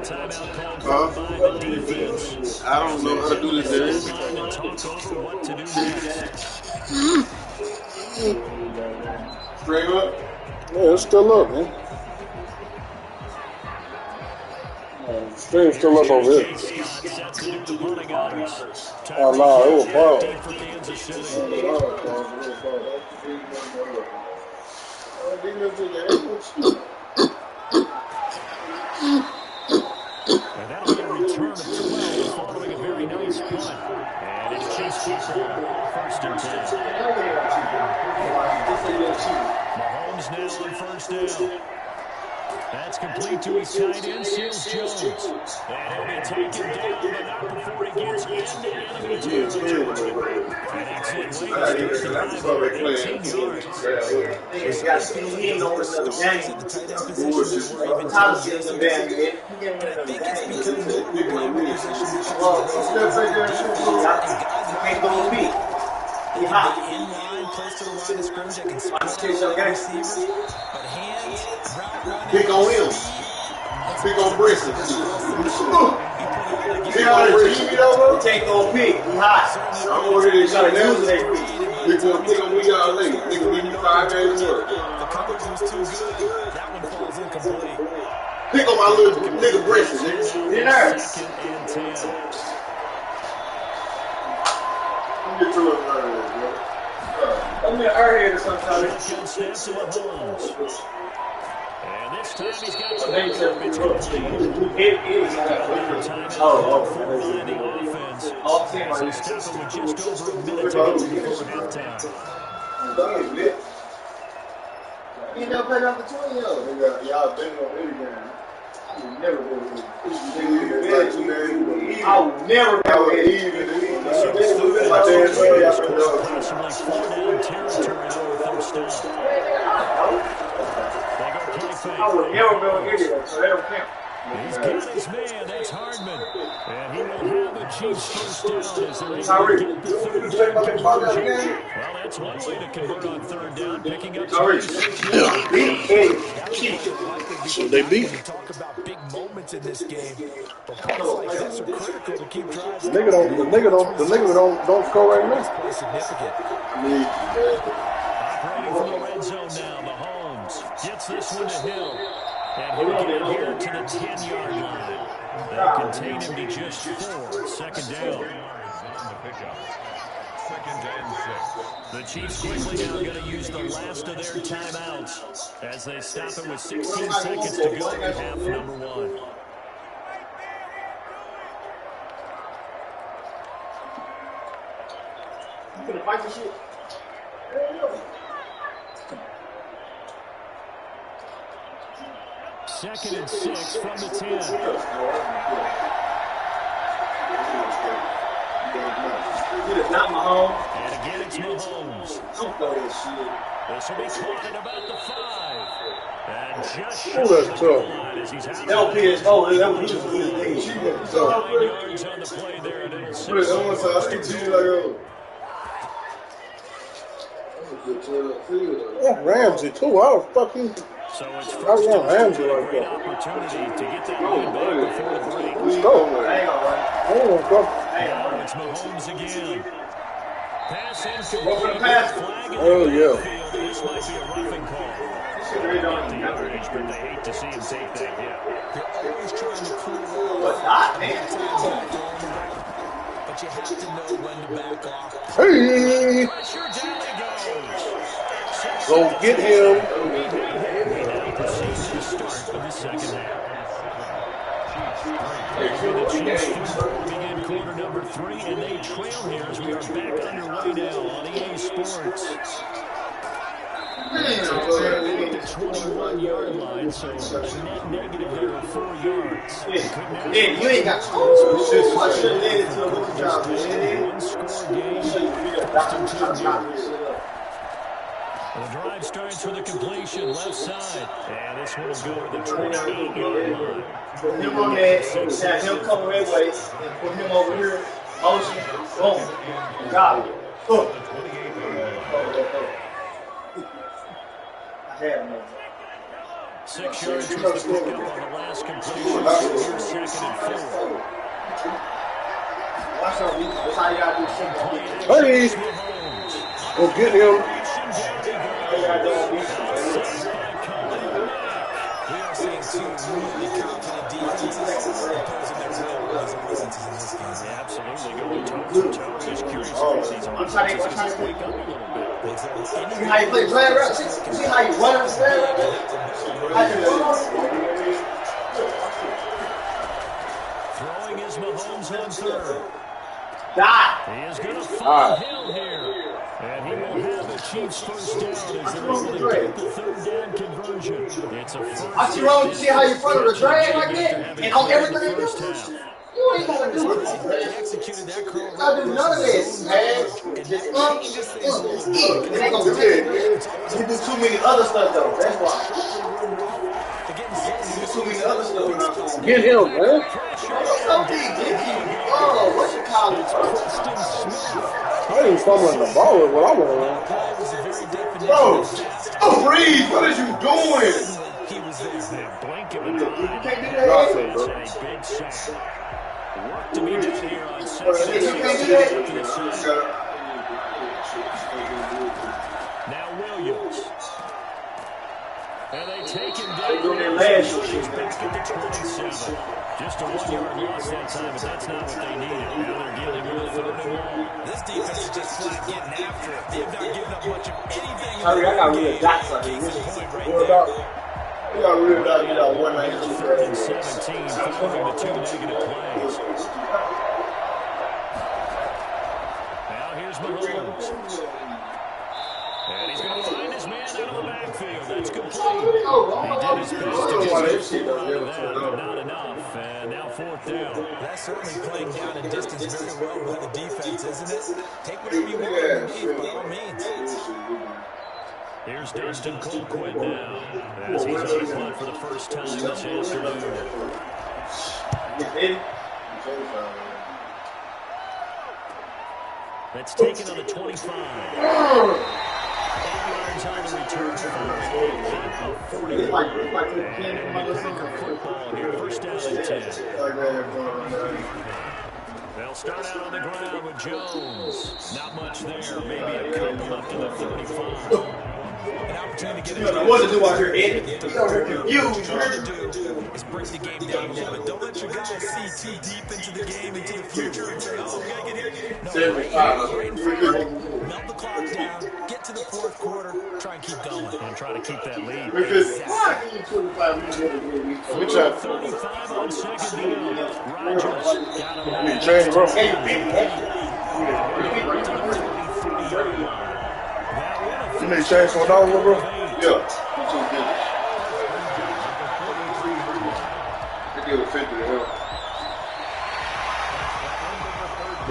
timeout called for by the defense. I don't know how to do this. And talk over what to do next. Straight up? Yeah, it's still up, man. Stream's still up over here. Oh, no, it was ball. And that'll be a return of 12 following a very nice punt. And it's Chiefs football, 1st and 10. Mahomes now on 1st down. That's complete to his tight end, Seals Jones. And he'll be taken down, but not before he gets into enemy territory. An excellent way to start the drive, 18 yards. He's got to see him over the game. The tight end position is where even teams get some games. And I think it's becoming the primary position we should be in line, close to the line of scrimmage, I can spot out receivers, but hands, route running, Pick on him. Pick on Brisson. Pick on Brisson. Take on pick. He hot. I'm over here shot now. Use it. Pick on me all day. Nigga, give me 5 days of work. The coverage was too good. That one falls incomplete. Pick on my little nigga Brisson, nigga. In there. 2nd and 10. Get to it, bro. I'm in the airhead or something. Shotgun snap to Mahomes. And this time he's got the ball. It's complete. Timeout for the offense. As they stop him with just over a minute to go before halftime. You never played off the 20, yo. Y'all been on any game. I would never go with it. I would never go with it. Possibly 4-down territory now with 3rd down. They go play fake. I would never go with it, so they don't count. He's got his man, that's Hardman. And he will have the Chiefs 1st down as they're able to get the 3rd down conversion. Well, that's one way to convert on 3rd down, picking up 26 yards. So they beat. We talk about big moments in this game, but points like this are critical to keep drives. The nigga don't score right now. Play significant. Operating from the red zone now, Mahomes gets this one to Hill. And he'll get here to the 10-yard line. They contain him to just 4. 2nd down. The Chiefs quickly now going to use the last of their timeouts as they stop it with 16 seconds to go in half number 1. You gonna fight this shit? Second and 6 from the 10. Not Mahomes. And again, it's Mahomes. Don't throw this shit. This will be caught at about the 5. And just Oh, that's tough. as he's out. That was PS4. That was his thing. 9 yards on the play there. And it'll 6. Ramsey too. I was fucking. So it's I first want and Ramsey great like that. opportunity to get that lead back before the break. Let's go. Hang on, right? I don't want to go. Now it's Mahomes again. Pass Open pass. flag in Oh, the yeah. backfield. This might be a roughing call. Not the average, but they hate to see him take that hit. You're always trying to cool But off. not, man. But you have to know when to back off. Hey, Pressure down he goes. go get him. We have we proceed to the start of the second half. The Chiefs football begin quarter number 3, and they trail here as we are back underway now on EA Sports. At the 21-yard line, so a net negative there of 4 yards. Yeah, you ain't got shit. I should have landed to a good job, man. One-score game, first and 10 yards. The drive starts with a completion, left side. And this one will go to the 28-yard line. Put him on there, have him come that way, and put him over here. Motion, boom. Got it. I had him over. 6 yards was the pickup on the last completion. Here's second and 4. Watch out, that's how you gotta do something. Hey! Go get him. We are seeing two really confident defenses opposing their real offenses in this game. Absolutely going toe-to-toe. Just curious if these offenses just wake up a little bit. See how you play play around? See how you run up the play around? Throwing is Mahomes on third. He is going to follow Hill here. And he will have the Chiefs first down as they're able to get the third down conversion. It's a first I see wrong to see how you front of the drag like that and on everything you do. You ain't gotta do it. Executed that curl. I do none of this, man. It ain't gonna do it. You do too many other stuff though. That's why. You do too many other stuff. Get him, man. Oh, what's your college? I ain't fumbling the ball with what I want to run. Bro, breathe. What is you doing? He was there. Blink of an eye. You can't do It's that. a big sack. Work to be done here on second and 6. Now Williams. And they take him down. He's back at the 27. Just a 1-yard loss that time, but that's not what they needed. Now they're dealing with a third and long. This defense is just flat getting after it. They've not given up much of anything. I got real dots on Case in here. point right What there. about? We got real dots. You got 192. Third and 17, following the 2 negative plays. Now here's Mahomes. And he's going to find his man out of the backfield. That's complete. He did his best to get some score out of that, but not enough. And now fourth down. That's certainly playing down in distance very well with the defense, isn't it? Take whatever you want underneath, by all means. Here's Dustin Colquitt now, as he's on the punt for the first time this afternoon. That's taken on the 25. 8 yards on the return for a 40. Football here, first down and 10. They'll start out on the ground with Jones. Not much there, maybe a couple up to the 35. An opportunity to get You know what to do out here, Eddie. You over here confused. is break the game down a little bit. Don't let your guys see too deep into the game, into the future, and say, oh, we got to get here. No, right in front of it. Melt the clock down, get to the fourth quarter, try and keep going. And try to keep that lead. We try. 35 on second down. Rodgers got him. We change the room. You need to change $1, bro? Yeah. They give it 50 to him.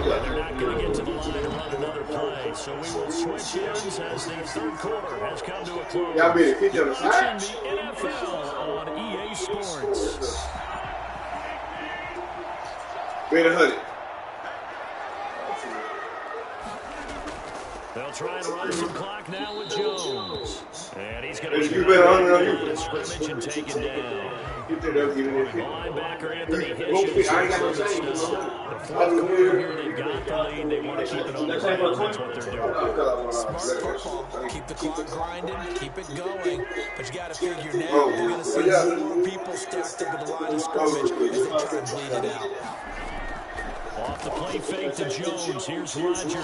They're not going to get to the line and run another play, so we will switch ends as the third quarter has come to a close. Y'all better kick on the Watching side. the NFL on EA Sports. Better 100. They'll try and run some clock now with Jones. And he's going to You better 100 on you. scrimmage and take it down. You think they'll give it a kick? Linebacker Anthony Hitchens. I ain't got no change. The fourth quarter here, they've got the lead. They want to keep it on the ground. That's what they're doing. Smart football. Keep the clock grinding, keep it going. But you got to figure now you're going to see more people stacked up at the line of scrimmage as they try and bleed it out. Off the play fake to Jones. Here's Rodgers. He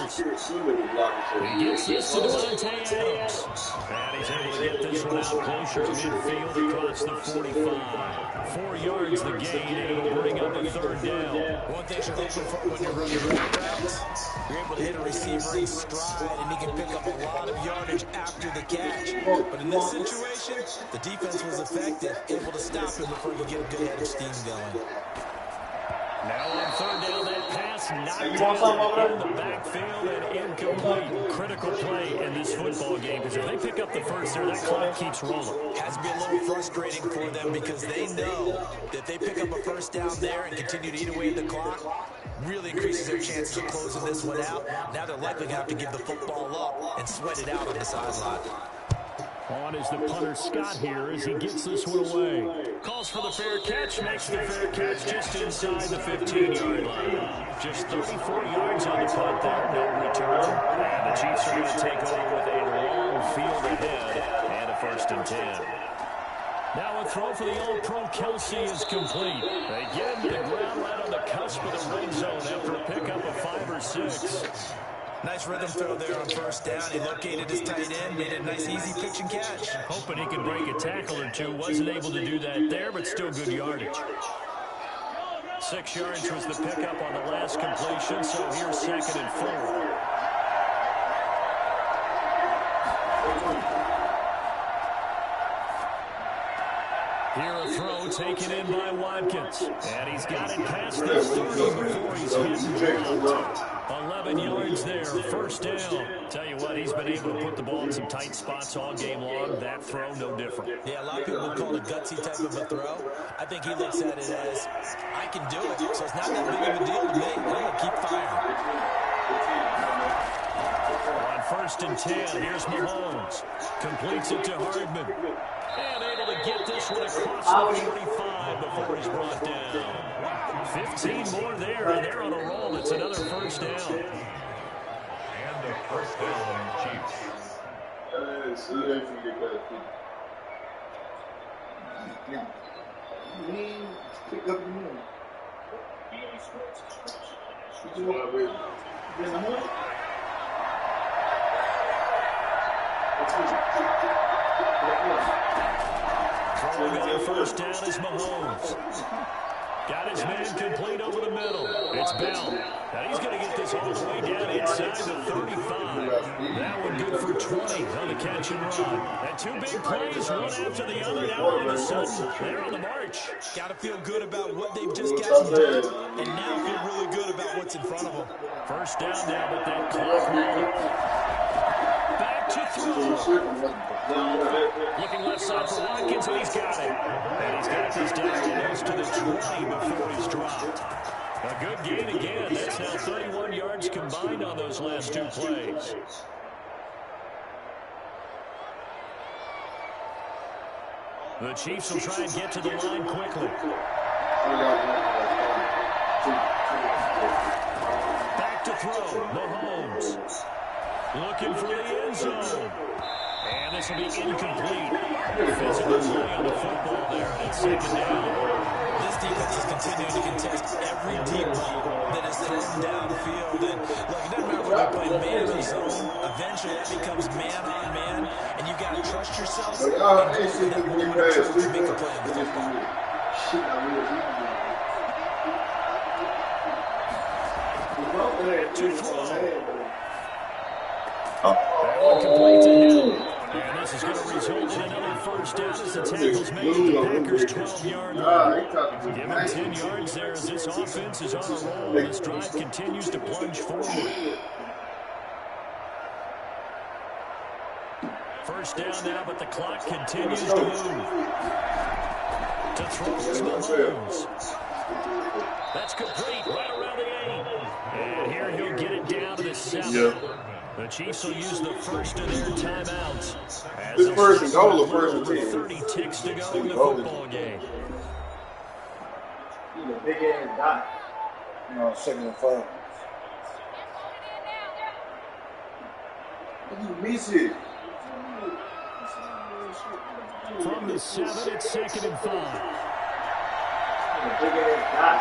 gets this to Devontae Adams. And he's able to to get this one out closer to midfield across the 45. 4 yards the gain, and it'll bring up a third down. One thing you're hoping for when you're running route routes, you're able to hit a receiver in stride, and he can pick up a lot of yardage after the catch. But in this situation, the defense was effective, able to stop him before he could get a good head of steam going. Now on third down, that pass knocked down in the backfield and incomplete. Critical play in this football game, because if they pick up the first there, that clock keeps rolling. Has to be a little frustrating for them because they know that they pick up a first down there and continue to eat away at the clock, really increases their chances of closing this one out. Now they're likely going to have to give the football up and sweat it out on the sideline. On is the punter Scott here as he gets this one away. Calls for the fair catch, makes the fair catch just inside the 15-yard line. Just 34 yards on the punt there, no return. And the Chiefs are going to take over with a long field ahead and a 1st and 10. Now a throw for the All-Pro Kelsey is complete. They get him to the ground right on the cusp of the red zone after a pickup of 5 or 6. Nice rhythm throw there on first down. He located his tight end, made it a nice, easy pitch and catch. Hoping he could break a tackle or two. Wasn't able to do that there, but still good yardage. 6 yards was the pickup on the last completion, so here's 2nd and 4. Here a throw taken in by Watkins. And he's got it past the 30 before he's hit and dropped. 11 yards there, 1st down. Tell you what, he's been able to put the ball in some tight spots all game long. That throw, no different. Yeah, a lot of people would call it a gutsy type of a throw. I think he looks at it as, I can do it, so it's not that big of a deal to me. I'm going to keep firing. On 1st and 10, here's Mahomes. Completes it to Hardman. And able to get this one across the 45 before he's brought down. 15 more there, and they're on a roll. It's another 1st down. And a 1st down, Chiefs. Throwing on 1st down is Mahomes. Got his man complete over the middle. It's Bell. Now he's going to get this all the way down inside the 35. That one good for 20 on the catch and run. And 2 big plays, one after the other. Now all of a sudden, they're on the march. Got to feel good about what they've just gotten done, and now feel really good about what's in front of them. 1st down now, but that clock rolling. Back to throw. Looking left side for Watkins, and he's got it. And he's got this down almost to the 20 before he's dropped. A good gain again. That's now 31 yards combined on those last 2 plays. The Chiefs will try and get to the line quickly. Back to throw. Mahomes. Looking for the end zone. And this will be incomplete. Physical play on the football there. And it's 2nd down. This defense is continuing to contest every deep ball that is thrown downfield. And look, it doesn't matter whether you're playing man or zone. Eventually, that becomes man on man, and you got to trust yourself and go for that moment of truth to make a play on the football. To throw. Complete to him. And this is going to result in another 1st down as the tackle's made at the Packers' 12-yard line. Give him 10 yards there as this offense is on a roll. This drive continues to plunge forward. 1st down now, but the clock continues to move. To throw is Mahomes. That's complete right around the 8. And here he'll get it down to the 7. The Chiefs will use the first of their timeouts. This 1st and goal or 1st and 10? 30 ticks to go in the football game. Big ass dot. No, 2nd and 5. Did you miss it? From the 7, it's 2nd and 5. Big ass dot.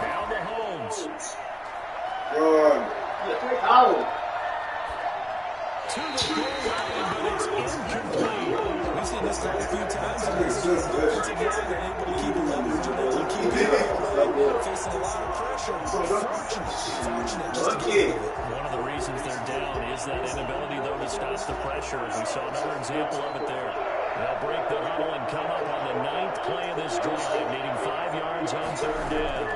Now Mahomes. Run. Out. to the goal line, but it's incomplete. We've seen this call a few times in this game. The offensive line are able to keep leverage and able to keep the ball playing, facing a lot of pressure. Fortunate just to get out of it. One of the reasons they're down is that inability, though, to stop the pressure. We saw another example of it there. They'll break the huddle and come up on the 9th play of this drive, needing 5 yards on 3rd down.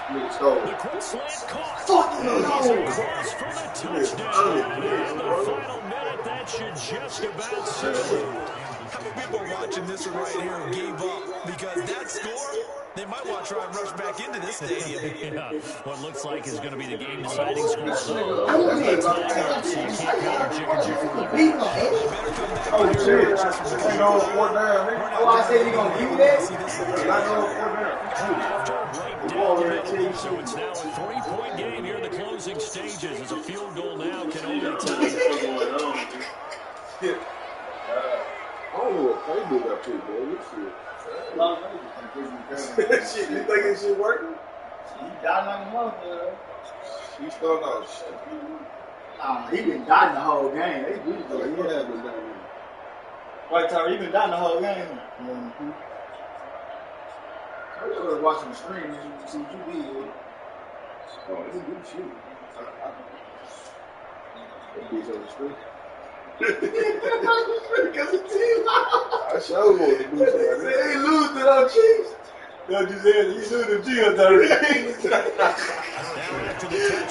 The quick slant caught. Across for the touchdown. In the final minute, that should just about settle it. How many people watching this one right here gave up because that score? They might want to try and rush back into this stadium. Yeah, what looks like is going to be the game-deciding score, though. There's no timeout, so you can't count your chicken before They better come back in here. Oh, I said you gonna give me that? So it's now a 3-point game here in the closing stages as a field goal now can only tie it. I don't know what Facebook got to, bro. This shit. You think this shit working? He died like a motherfucker. He started out shit. He been dying the whole game. They do He it. had been down there. Right, Tyler, he been dying the whole game. Mm-hmm. I was watching the stream and see what you did. Oh, it's a good shoot. That bitch on the street. Because the team. I sure want to do something. They lose to those Chiefs. What you said? You lose to Chiefs 30.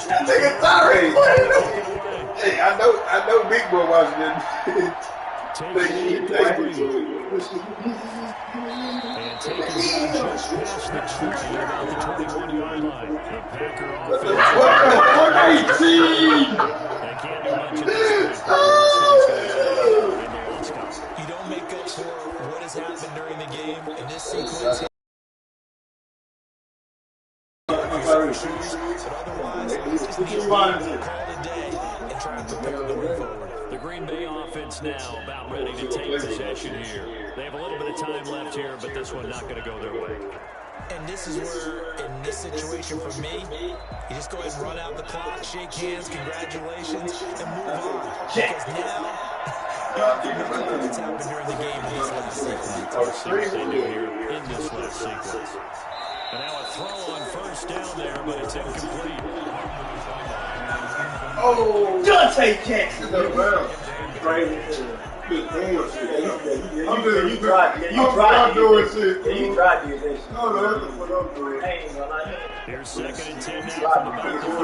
That nigga sorry. Hey, I know Big Boy watching it. And taking just past the 20, about the 21-yard line. The Packer offense. They can't do much at this point. You don't make up for what has happened during the game in this sequence. But otherwise, just be call today and try and prepare going forward. The Green Bay offense now about ready to take possession here. They have a little bit of time left here, but this one not going to go their way. And this is where, in this situation for me, you just go ahead and run out the clock, shake hands, congratulations, and move on. Because now, what's happened during the game in this last sequence. Let's see what they do here in this last sequence. And now a throw on 1st down there, but it's incomplete. Oh, Dante Jackson. Crazy. You tried to do this. No, Here's 2nd and 10 now from about the 42.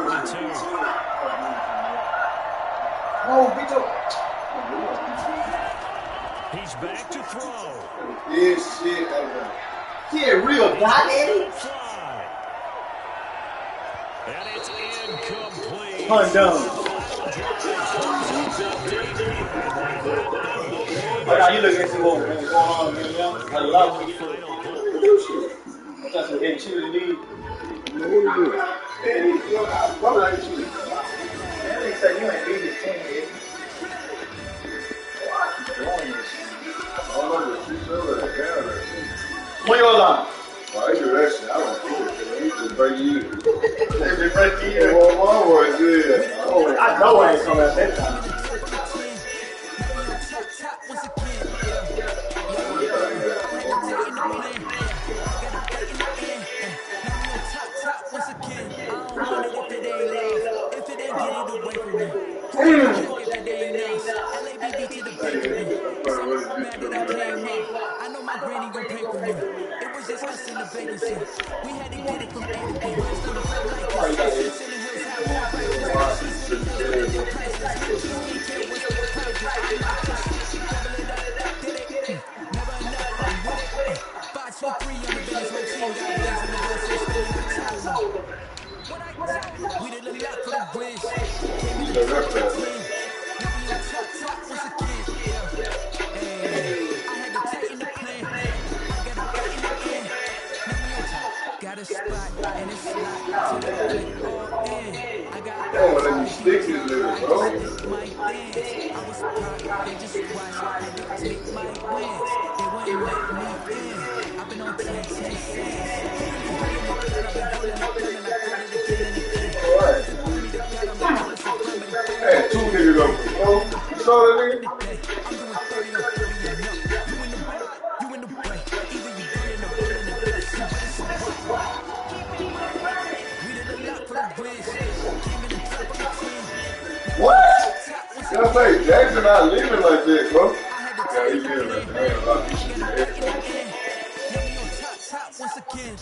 Oh, get your... He's back to throw. This shit. He a real guy, Eddie. Fly. And it's incomplete. Undone. You look at what's going on, man. I love you. That's what Eddie Cheater need. What do you do? Why ain't you? They say you ain't beat his team, Eddie. Where you line? Well, I do that shit. I don't do it. He just break even. They been breaking you. Well, my boy did. Oh, I know I ain't coming at that time. I know my granny gon' pay for me. It was just us in the vacancy. We had to get it from A to B. Still it felt like us. In the hills, had more breakfast. In the hills, more priceless. Skincare was the project. I'm not just double it up. Did it? Never enough. I'm with it. 5, 2, 3 on the business. Whole team got things in the door. So still in the tower. What I tell we did a lot for the bridge. Came in the top 10. Now we on top once again. Got a spot and it's locked to the click all in. I got let me stick his little bro. my dance. I was proud, they just watch. I had to take my wins. They wouldn't let me in. I've been on 10 since. I've been holding it down and I fought it again and again. Want me to get on my horse and run, but saw that nigga? I'm doing 30 on 30 and up. You in the blood, you in the way. Either you burning or burning the blessing, but it's alright. We did a lot for the Grizz. Came in the top of the 10. What? I say Jackson not leaving like that, bro. Yeah, he leaving like that. Once again.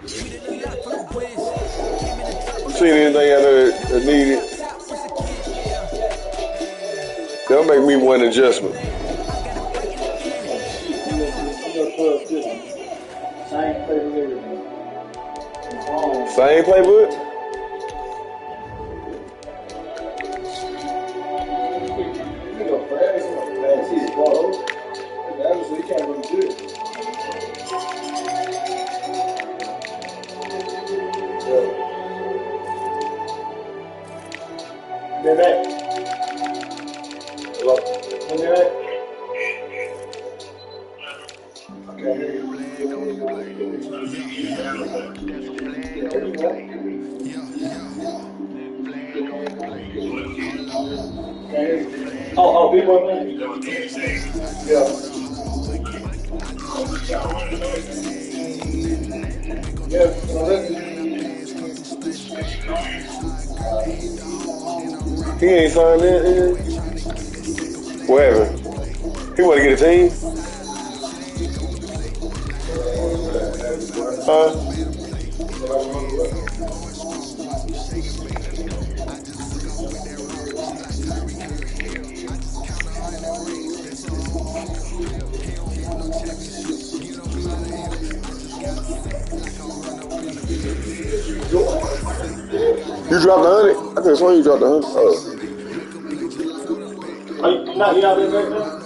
We did a lot for the Grizz. Came in the top of the 10. Seen anything out there that needed? That'll make me one adjustment. Same playbook? Hello? Oh, B-boy man. Yeah. He ain't signed that. Whatever. He want to get a team? Huh? You dropped 100? I could have sworn you dropped 100. Oh. You're not there right now?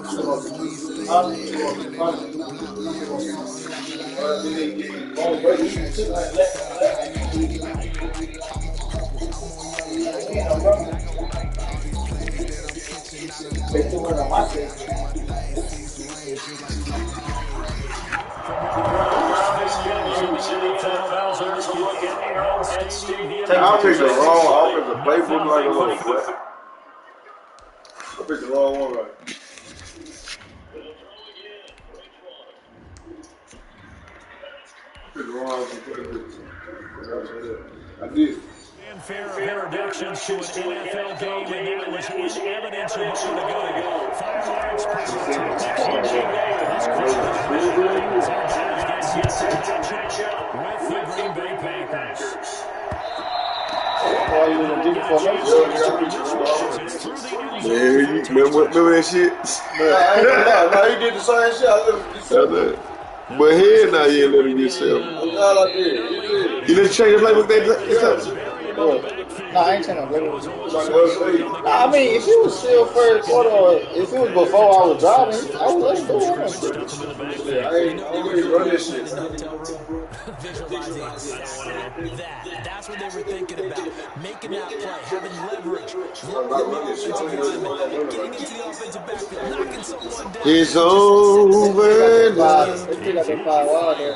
I'll pick the wrong offensive playbook like a little boy. I picked the wrong one right. I picked the wrong offensive playbook. I did. Fair introductions to an NFL game, and that was in evidence a moment ago. Fireworks with the Green Bay Packers. Yeah, remember that shit? No, he did the same shit. But here now you ain't let him get set. I did. You didn't change the playbook that time? No, I ain't saying no playbook. I mean, if it was still first quarter, or if it was before I was driving, I was letting go on. I ain't really run this shit. That's what they were thinking about. Making that play, having leverage, getting into the offensive backfield, knocking someone down. It's over now. They still got that 5 wide there.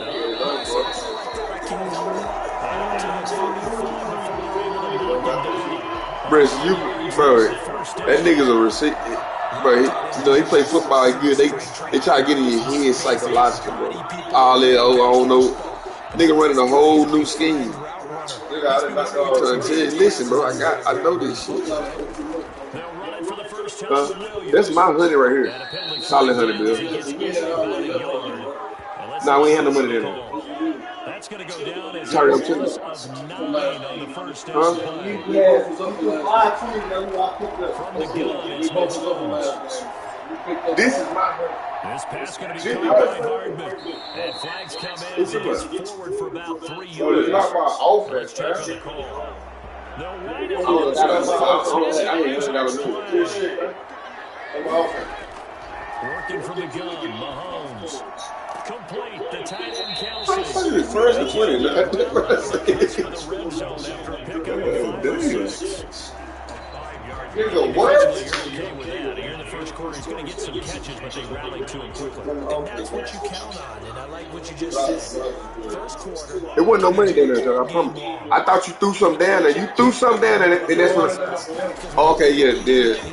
Bro, that nigga's a receiver. Bro, he play football good. They try to get in your head psychologically, bro. All that, I don't know. Nigga running a whole new scheme. Listen, bro, I know this shit. That's my honey right here. Solid honey, Bill. Nah, we ain't have no money there. That's going to go down as Sorry, I'm a chilling. of 9 on the first down. Huh? From the gun, it's Mahomes. This is my This pass going to be caught by Hardman. And flags come in as he gets forward for about 3 yards. It's not my offense, Check man. on the call. They'll write it working from the gun, Mahomes. Complete the tight end Kelsey. First and 20. For the red zone after a pickup of 5 or 6. Nigga, what? You're okay with that. You're in the first first quarter. He's going to get some catches, but they rallied to him quickly. And that's what you count on, and I like what you just said. First quarter. It wasn't no money down there, John. I promise. I thought you threw something down there. You threw something down there, and that's what. Oh, okay, yeah.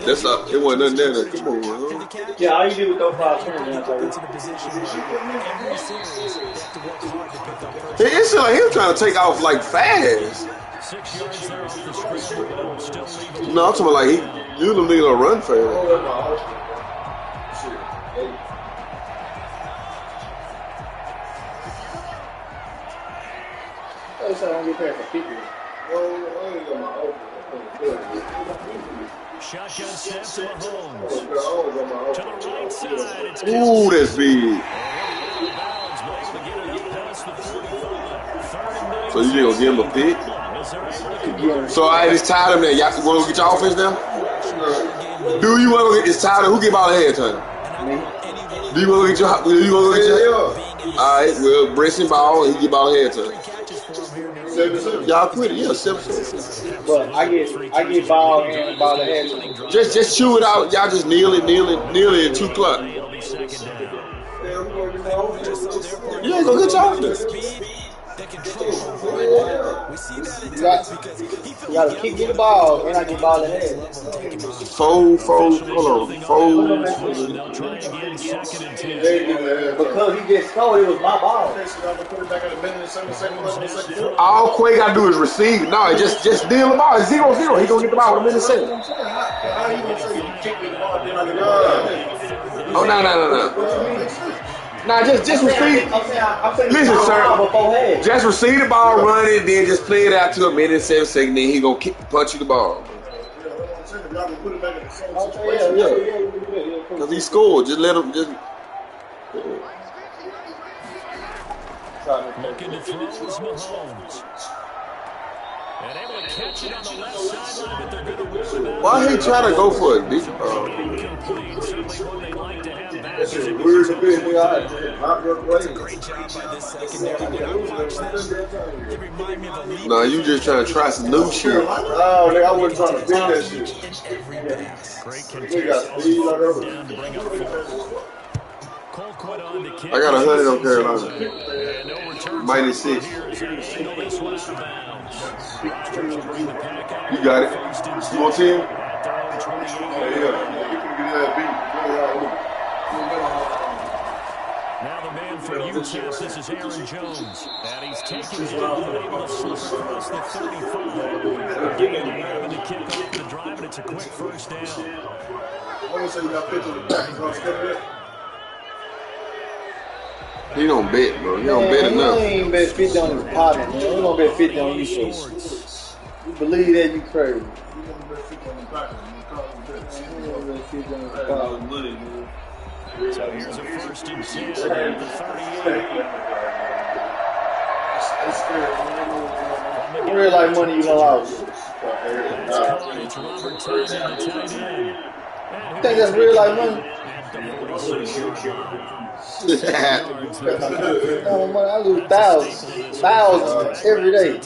That's up. It wasn't nothing down there. Come on, man. Yeah, all you do is throw 5 turns. It's in a position where every series they have to work hard to pick up first. It's like he was trying to take off like fast. 6 yards there off the scramble, but it'll still leave him. No, I'm talking about like you don't need to run fast. I don't get paid for people. Shotgun snap to Mahomes. To the right side. It's Ooh, that's big. So you just gonna give him a pick? So I just tied him there. Y'all want to get your offense now? Do you want to get this tied? Who get ball ahead time? Do you want to get your? All right, well, Bresson ball and he get ball ahead time. Y'all quit it, yeah, 7-7. But I get ball and ball ahead. Just chew it out. Y'all just kneel it at 2 o'clock. Yeah, go get your offense. You got to keep getting the ball and I get ball ahead. Fold. Hold on. Fold. Because he just scored, it was my ball. All Quay got to do is receive. No, just deal the ball. It's 0-0. He going to get the ball with a minute 7. Oh, no. Nah, just receive. Listen, sir. Just receive the ball, run it, then just play it out to a minute 7 seconds. Then he gonna punch you the ball. Cause he scored. Just let him. Just. Looking to throw is Mahomes. And able to catch it on the left sideline, but they're going to rule him out. Why he trying to go for it? Incomplete. Certainly one they like to have back. That's a great job by this secondary. When I watch them, they remind me of a league. Nah, you just trying to try some new shit. Oh, nigga, I wasn't trying to fit that shit. Great contest. Down to bring up 4. Colquitt on to kick. I got 100 on Carolina. And no return. -6. You got it. You want 10? Yeah, you can get that beat. Now the man from UTEP, this is Aaron Jones. And he's taken down and able to slip across the 35. Giving him 11 to kick off the drive, and it's a quick first down. I want to say you got 50 of the Packers. He don't bet, bro. He don't bet enough. You ain't bet 50 on his partner, man. You don't bet 50 on you, folks. You believe that, you crazy. You gonna bet 50 on the Packers. You don't bet 50 on his partner. So here's a 1st and 10 at the 38. Real life money you don't lose. It's Robert Tonyan, the tight end. You think that's real life money? Oh, man, I lose thousands every day.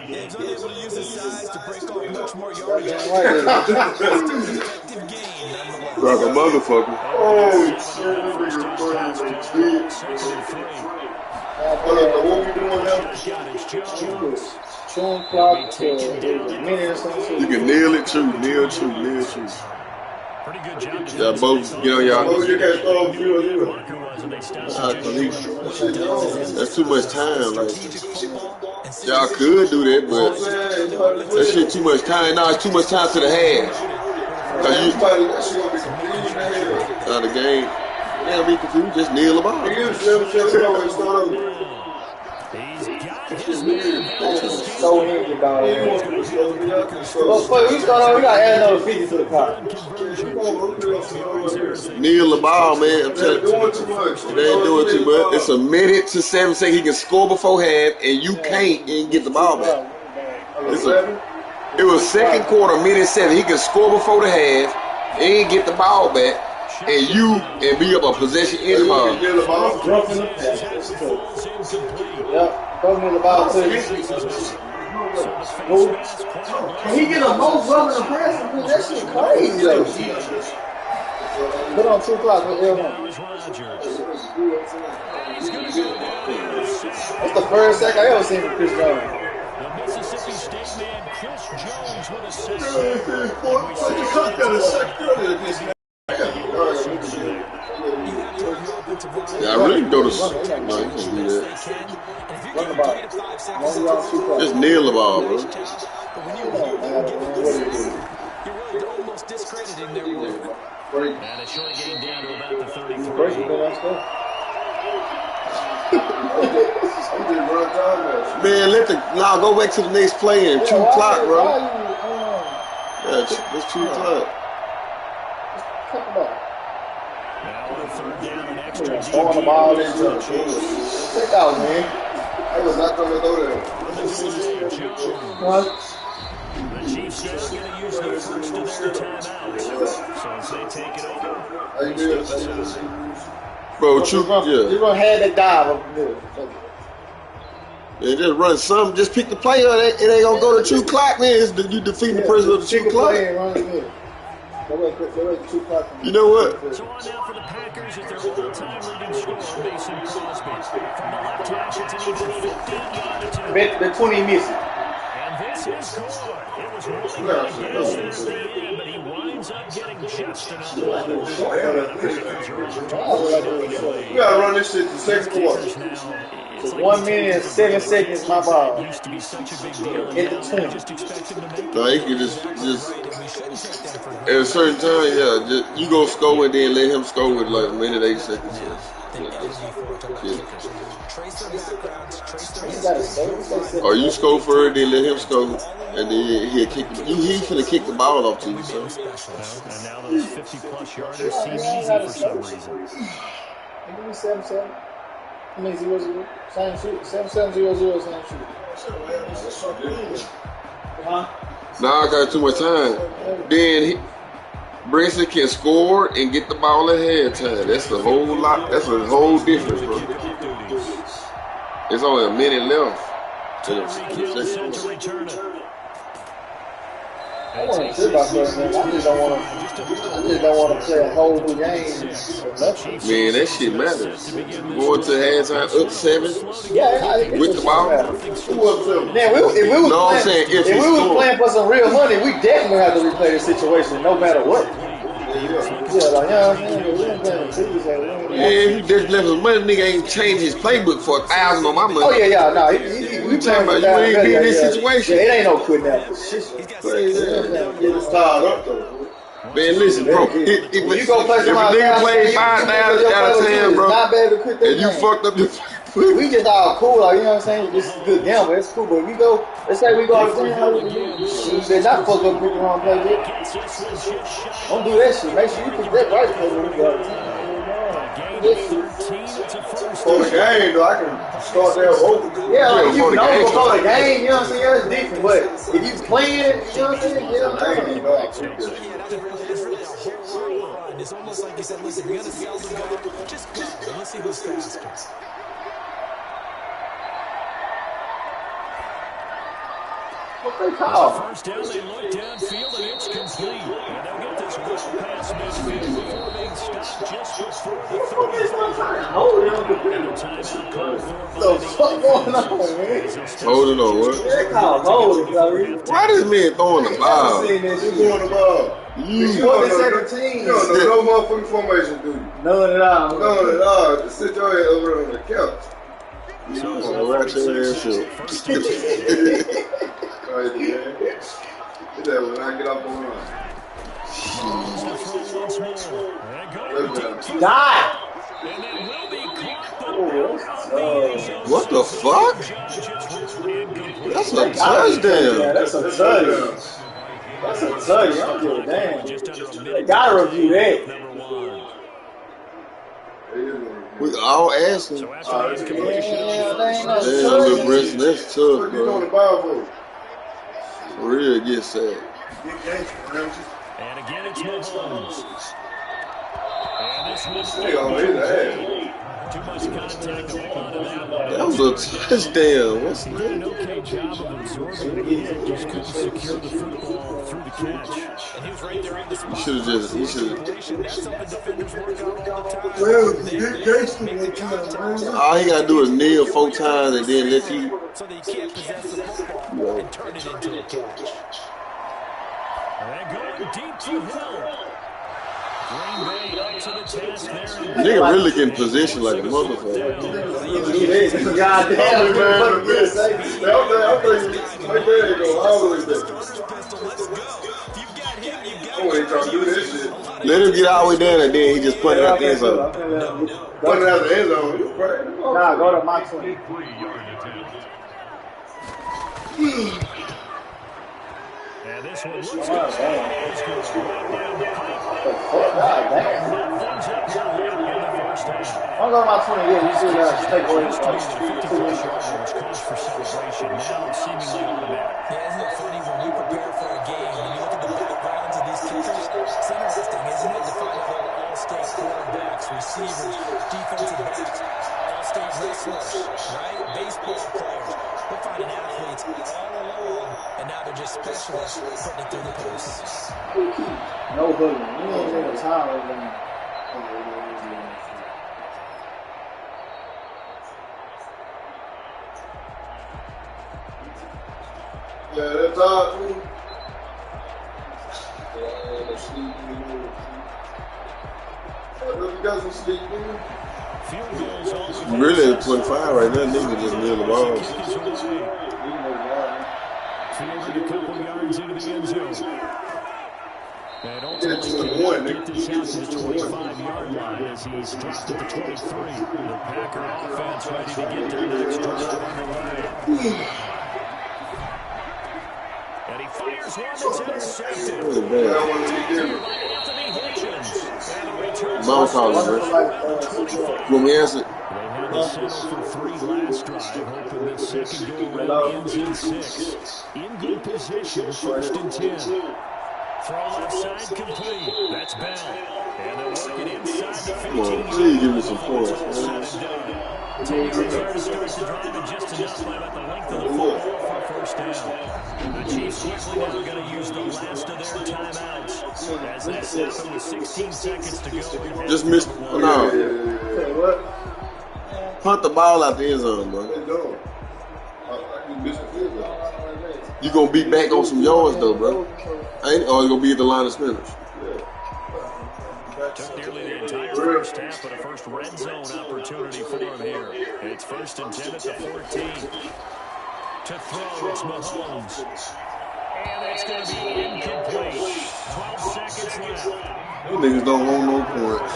He's unable to use his size to break off much more yardage. Like a motherfucker. Oh, shit. What we doing now? Chewing clock to a minute or something. You can kneel it too. Kneel too. Pretty good job. Yeah, both get on y'all. That's too much time. Like, y'all could do that, but that shit too much time. No, it's too much time to the half. The game. Yeah, be confused. Just kneel the ball. So easy, dog. Well, we start off, we got to add another 50 to the pot. Kneel the ball, man. I'm telling you. They ain't doing too much. It's a minute to 7 seconds. He can score before half, and you can't and get the ball back. It was second quarter, minute 7. He can score before the half and get the ball back, and be up a possession in the ball. Yep. Throw me the ball too. Can he get a most run in the press? That shit crazy though. Put on 2 o'clock with L1. Now is Rodgers. He's going to go down there with sack. That's the first sack I ever seen from Chris Jones. The Mississippi State man, Chris Jones, with a sack. Yeah, I really go to. No, you can't do that. Run the ball. Just nail the ball, bro. But when you you're really almost discrediting their work. And a short game down to about the 33. Man, now go back to the next play and 2 o'clock, bro. Yeah, it's 2 o'clock. Now on 3rd down and extra. Throwing the ball into the take out, man. I was not going to go there. The Chiefs now going to use the first of their timeouts. So as they take it over, Bro, You're going to have that dive up there. Yeah, just run some. Just pick the player. It ain't going to go to 2 o'clock, man. You defeat the person of the 2 o'clock. You know what? so on now for the Packers at their all-time leading scorer, Mason Crosby. From the left hash, it's an even 15-yard attempt. The 20 missing. And this is score. It was really good at the end, but he winds up getting just enough level. We got to run this shit to 2nd quarter. 1 minute and 7 seconds, my ball. Used to be such a big deal. Hit the 20. Just expect him to make No, he can just at a certain time, you go score and then let him score with like a minute, 8 seconds. Or you score first, then let him score, and then he'll kick. He finna kick the ball off to you, so. And now those 50-plus yarders seem easy for some reason. 7-7. I mean 0-0. Same shoot. 7-7-0-0. Same shoot. Huh? Now I got too much time. Then Brinson can score and get the ball at halftime. That's a whole lot. That's a whole difference, bro. It's only a minute left. I want to trip out there, man. I just don't want to play a whole new game. Man, that shit matters. Going to halftime up 7 Yeah, with the ball. Man, if we was playing for some real money, we definitely have to replay the situation, no matter what. Yeah, like, you know what I'm saying? We ain't playing the Chiefs, Yeah, if you just left his money, nigga ain't changed his playbook for $1,000 on my money. Oh yeah, no. We talking about you ain't be in this situation. Yeah, it ain't no quitting out. Man, listen, bro. If You go play a nigga played 5,000 out of 10, bro, not be able to quit that and you game. fucked up your We just all cool, like, you know what I'm saying? This is a good gamble, it's cool. But if we go, let's say we go out of town, you better not fuck up with the wrong play. Don't do that shit. Make sure you pick that right play when we go out of town. For the game, though, I can start there over. Yeah, like, you know before the game, you know what I'm saying? That's different. But if you playing it, you know what I'm saying? It's almost like you said, listen, you're going to sell the go, just go. Let's see who's faster. What they call? First down, they look downfield, and it's complete. And they'll get this well past midfield before being stopped just before the 35. What's going on, man? Holding on, what? They call holding, brother. Why this man throwing the ball? You throwing the ball. You don't know no motherfucking formation, do you? None at all. None at all. Just sit your head over on the couch. You know, right your ass up. Right, man. Get that when I get up on Die! What the fuck? That's a touchdown. Yeah, that's a touchdown. That's a touchdown. I don't give a damn. They gotta review that. We all asking. So after the incompletion, Damn, little Brinson, that's tough, bro. For real, get sad. and again it's Mahomes. And this one's Too much contact to hold on to that one. That was a touchdown. What's He did an okay job of absorbing the hit. Just couldn't secure the football through the catch. And he was right there on the spot. He should have just. That's something defenders work out all the time. Well, All he gotta do is kneel 4 times and then let you. So that you can't possess the football and turn it into a catch. They're going deep to Hill. Green Bay up to the task there. Nigga really getting positioned like a motherfucker. Goddamn, man. I'm thinking, my dad go all the way back. I wasn't trying to do this shit. Let him get all the way down and then he just put it out the end zone. Put it out the end zone. You crazy? Nah, go to my 20. And this one looks good. God damn. Nothing's up here late in the first half. I'm going to my 20. Yeah, you see that take away. Just told you that 50-plus yarder was cause for celebration. Now seemingly automatic. Yeah, isn't it funny when we prepare for a game, when you look at the backgrounds of these kickers, it's interesting, isn't it, to find out they're all-state quarterbacks, receivers, defensive backs, all-state wrestlers, right? Baseball players. We're finding athletes all along, and now they're just specialists putting it through the posts. No hoodie. We ain't in the time right now. Yeah, that's all. You got some sleep, nigga. Field goals all the way. Really at 25 right now, nigga just kneel the balls. Fielded a couple yards into the end zone. And ultimately, get this out to the 25-yard line as he's dropped at the 23. The Packer offense ready to get their next drive underway. And he fires one that's intercepted. Look at that. Anthony Hitchens. And a return. Ball calling, bro. You want me to answer it? They had the settle for 3 last drive, hoping this second go-around ends in 6. In good position, 1st and 10. Throw left side complete. That's Bell. And they'll work it inside the 15. Come on, please give me some points, man. 10 yards there to start the drive and just enough by about the length of the football for a first down. The Chiefs quickly now going to use the last of their timeouts. As they set with 16 seconds to go. Just missed. No. Punt the ball out the end zone, bro. You gonna be back on some yards though, bro. Ain't or you gonna be at the line of scrimmage? Took nearly the entire first half, but a first red zone opportunity for him here. It's 1st and 10 at the 14. To throw, it's Mahomes. And it's going to be incomplete. 12 seconds left. These niggas don't want no points.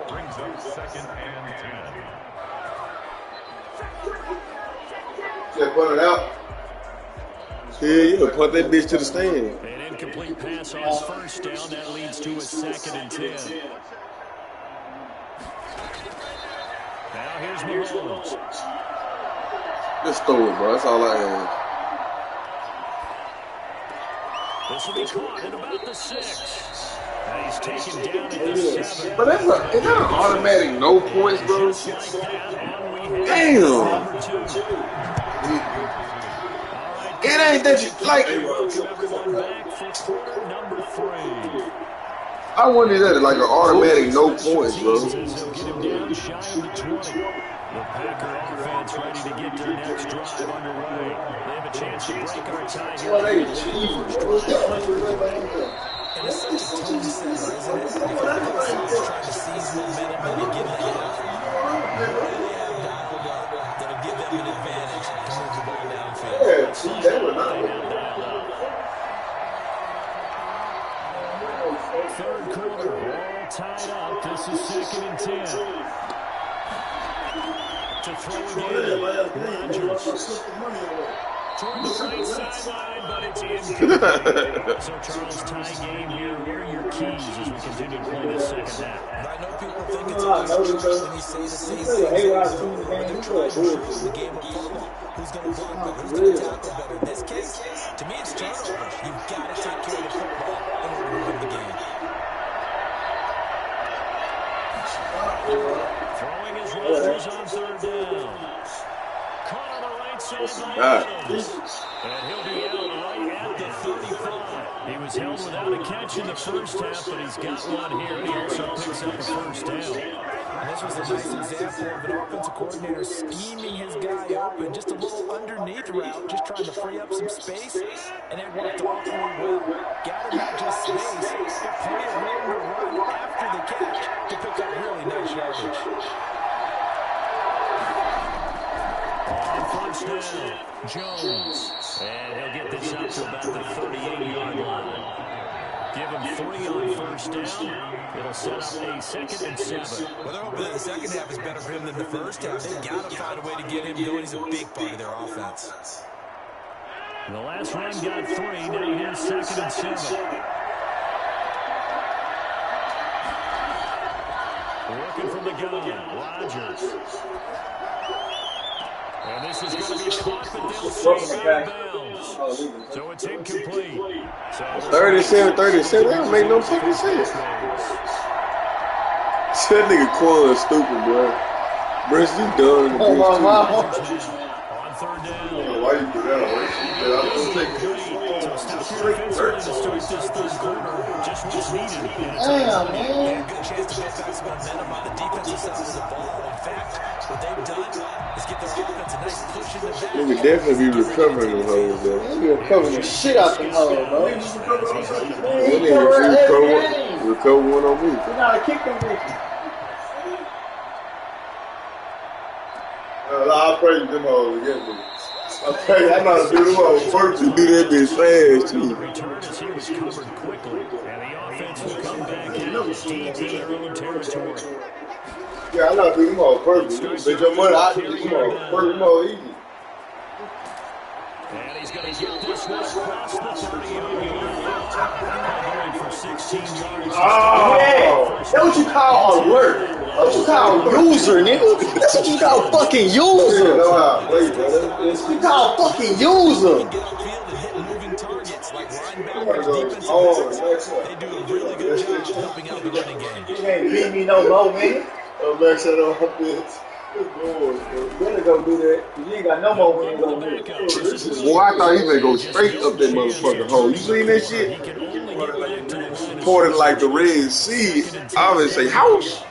Brings up 2nd and 10. Yeah, put it out. Yeah, punt that bitch to the stand. An incomplete pass on his first down. That leads to a 2nd and 10. Now here's Mahomes. Just throw it, bro. That's all I have. This will be caught at about the 6. And he's taken down at the 7. But is that an automatic no points, bro? Damn. It ain't that you like. I wanted that like an automatic no points, bro. The Packer offense ready to get their next drive underway. They have a chance to break our tie here. And it's such a tone setter, isn't it? If you're trying to seize momentum and you get ahead, you really have that'll give them an advantage to move the ball downfield. Yeah, see, that would not be. Third quarter, all tied up. This is 2nd and 10. To throw again, Rodgers. Toward the right sideline, but it's incomplete. So Charles, tie game here. Where are your keys as we continue to play this second half? I know people think it's always true when you say the same thing. But they're trying to improve the game of football. Who's going to block better? Who's going to tackle better? In this case, to me, it's turnovers. You've got to take care of the football in order to win the game. Throwing Reynolds. And he'll be out right at the 35. He was held without a catch in the first half, but he's got one here, and he also picks up a first down. And this was a nice example of an offensive coordinator scheming his guy open, just a little underneath route, just trying to free up some space, and it worked awfully well. Got him not just space, but plenty of room to run after the catch to pick up really nice yardage. On first down, Jones. And he'll get this up to about the 38-yard line. Give him 3 on first down. It'll set up a 2nd and 7. Well, they're hoping that the second half is better for him than the first half. They've got to find a way to get him going. He's a big part of their offense. The last run got 3. Now here's 2nd and 7. Working from the gun, Rodgers. And this is going to be caught, but they'll say out of bounds. So it's incomplete. 37. That don't make no fucking sense. That nigga Quan is stupid, bro. Bruce, you done in the bitch, On third down. Why you do that? So stop your offense early to start this third quarter. Just what's needed. Damn, man. Good chance to get back some momentum on the defensive side of the ball. In fact, what they've done is get their offense a nice push in the back. Nigga definitely be recovering them hoes, though. They be recovering the shit out them hoes, bro. That nigga recover one on me. You know how to kick them bitches. I'll pray you them hoes again, nigga. I know how to do them hoes first. You do that bitch fast, too. The return as he was covered quickly. And the offense will come back in deep in their own territory. Yeah, I know how to do them hoes first. Bitch, your money, I do them hoes first. Them hoes easy. And he's going to get this one across the 30-yard line. Going for 16 yards. Oh, that's what you call alert. That's what you call user, nigga. That's what you call fucking user. You call fucking user. Get upfield and hit moving targets like linebackers, defensive backs. They do a really good job of helping out the running game. You can't beat me no more, man. Oh, man, shut up, bitch. You better go do that. You ain't got no more when you go do it. Boy, I thought he was going to go straight up that motherfucking hole. You seen that shit? Ported like the Red Sea. I would say, house.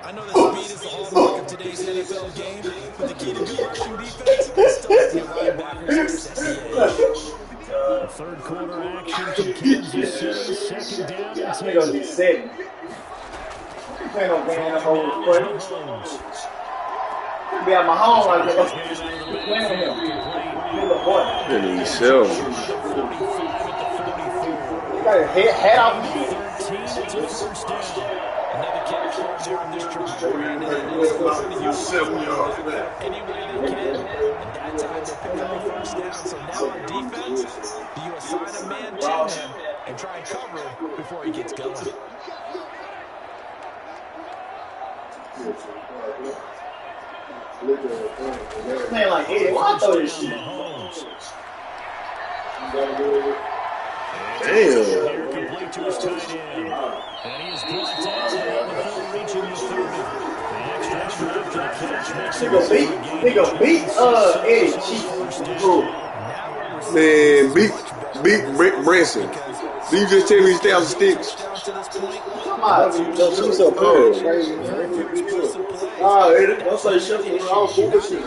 I know that speed is the hallmark of today's NFL game, but the key to good rushing defense is still to get linebackers set the edge. Third quarter action to Kansas City. 2nd down and 10. They gonna be setting. You ain't no game in the whole play. Be at my home like that. Playing him. Little boy. And himself. You got your head off. 13, it's a first down. Another catch for him there on this drive. And it's listen to you any way they can. And that time they pick up a first down. So now on defense, do you assign a man to him and try and cover him before he gets going? Man, like, hey, why I throw this shit? Damn. Complete to his tight end. And he is brought down before reaching the 30. The extra effort after the catch makes it Nigga beat Eddie Chief. Man, beat Branson. Did you just tell me he stay on the sticks? Come on, she's so crazy, man. Don't say shit for all bullshit.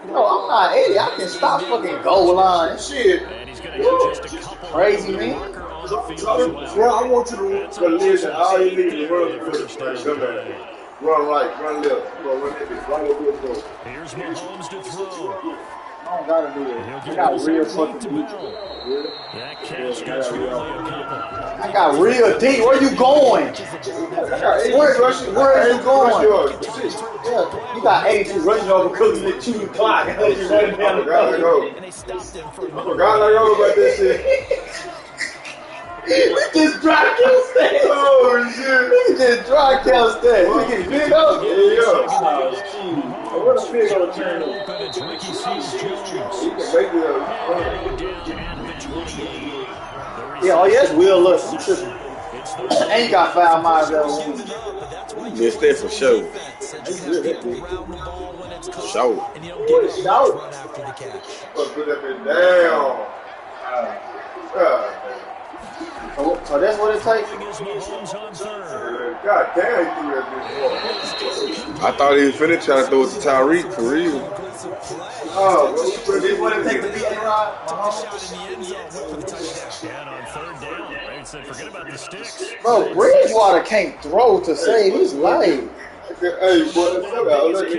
No, I'm not Eddie. I can stop fucking goal line. Shit. And he's going to get just a couple. Crazy, man. Bro, I want you to listen. All you need is run first. Run right, run left. Run that bitch. Run over the floor. Here's Mahomes to throw. I don't gotta do that. I got real fucking deep. That catch gets really a couple. I got real deep. Where you going? Where are you going? Yeah, you got 82 rushing over because of the 2 o'clock. And you running down the road. And they stopped him for a minute. Forgot I know about that shit. We just dry kill stats. Oh, shit. We just dry kill stats. We get big up. Yeah. Oh, jeez. What a big old turn. But it's Ricky Seals Jones. You can make it up. Down at the 28. Yeah, oh, yes, Will Lewis. It And you got 5 miles that Missed that for sure. Sure. And you don't give up much run after the catch. Put that bitch down. So that's what it takes. God damn, he threw that bitch. I thought he was finna try to throw it to Tyreek for real. Oh, this is what it takes to beat A-Rod. And on third down, they said forget about the sticks. Bro, Bridgewater can't throw to save his life. Hey, boy, let's go out. Look at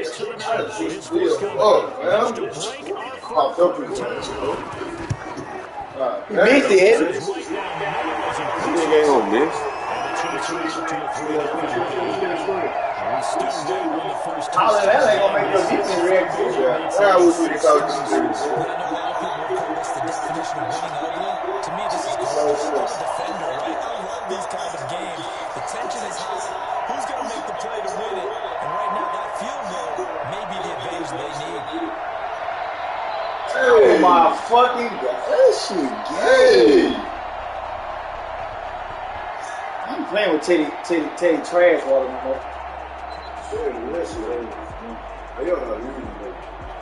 He missed it. He ain't gonna miss. All of that ain't gonna make no defense react to it. I wish we could talk to this. To me, this is called a defender, right? I love these kind of games. The tension is high. Who's going to make the play to win it? And right now, that field goal may be the advantage they need. Oh my fucking god. That shit gay. I'm playing with Teddy Trashwater no more.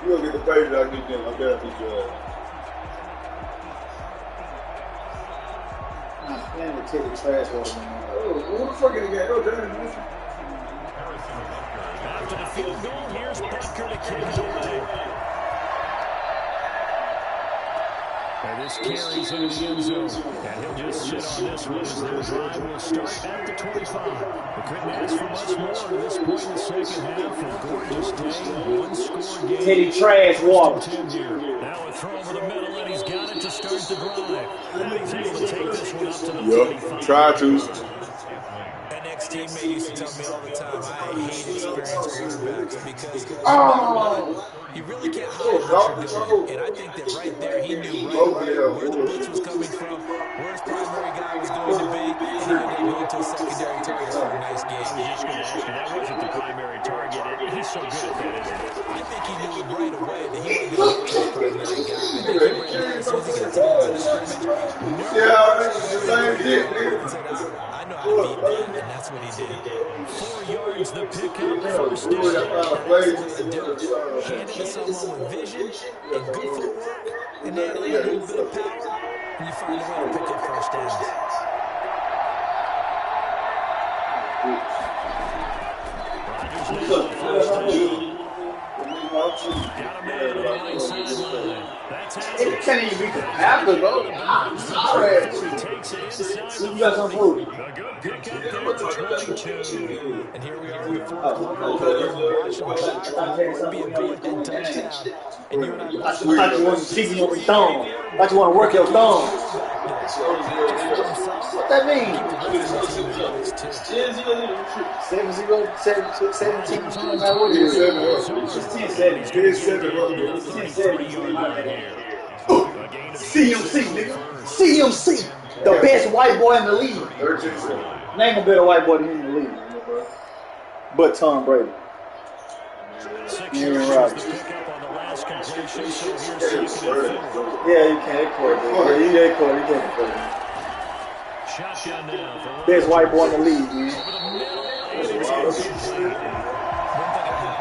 You gonna get the page that I get them. I gotta beat your ass. I'm playing with Teddy Trashwater no more. Oh, who the fuck is the guy? Oh, damn. After the field goal, here's Butker to kick it away. And this carries into the end zone. And he'll just sit on this one as their drive will start at the 25. We couldn't ask for much more at this point in the second half. A gorgeous day, one-score game. Teddy Trashwater. Now a throw over the middle, and he's got it to start the drive. And he's able to take this one up to the 25. Try to. That next teammate used to tell me all the time, I hate experienced quarterbacks because you really can't hide what you're doing. And I think that right there, he knew right away where the blitz was coming from, where his primary guy was going to be, and he ended up going to a secondary target for a nice game. I was just going to ask you, that wasn't the primary target. He's so good at that, isn't he? I think he knew right away that he wasn't going to get his primary guy. I think he realized as soon as he got to the line of scrimmage, I know how to beat that, and that's what he did. 4 yards the pickup, first down. Hand it to someone with vision and good footwork, and then a little bit of power, and you find a way to pick up first downs. Got a man on the right sideline. That's It it. can't even be Packers, bro. I'm sorry. Takes it inside. You got some food. A good pickup there at the 22. And here we are in the fourth quarter. Watching the back be a big touchdown. And you and I I thought you wanted to see me on your thumb. I thought you want to work your thumb. What that mean? 7-0, 17. What is it? It's 10-7. It's 10-7. CMC, nigga. CMC. The best white boy in the league. Name a better white boy than him in the league. But Tom Brady. 6 Aaron yards Rodgers. the pickup on the last completion. So here's second and 4. Yeah, you can't court it. Yeah, you can't court it. You can't court it. Shotgun now for Best white boy in the league, man.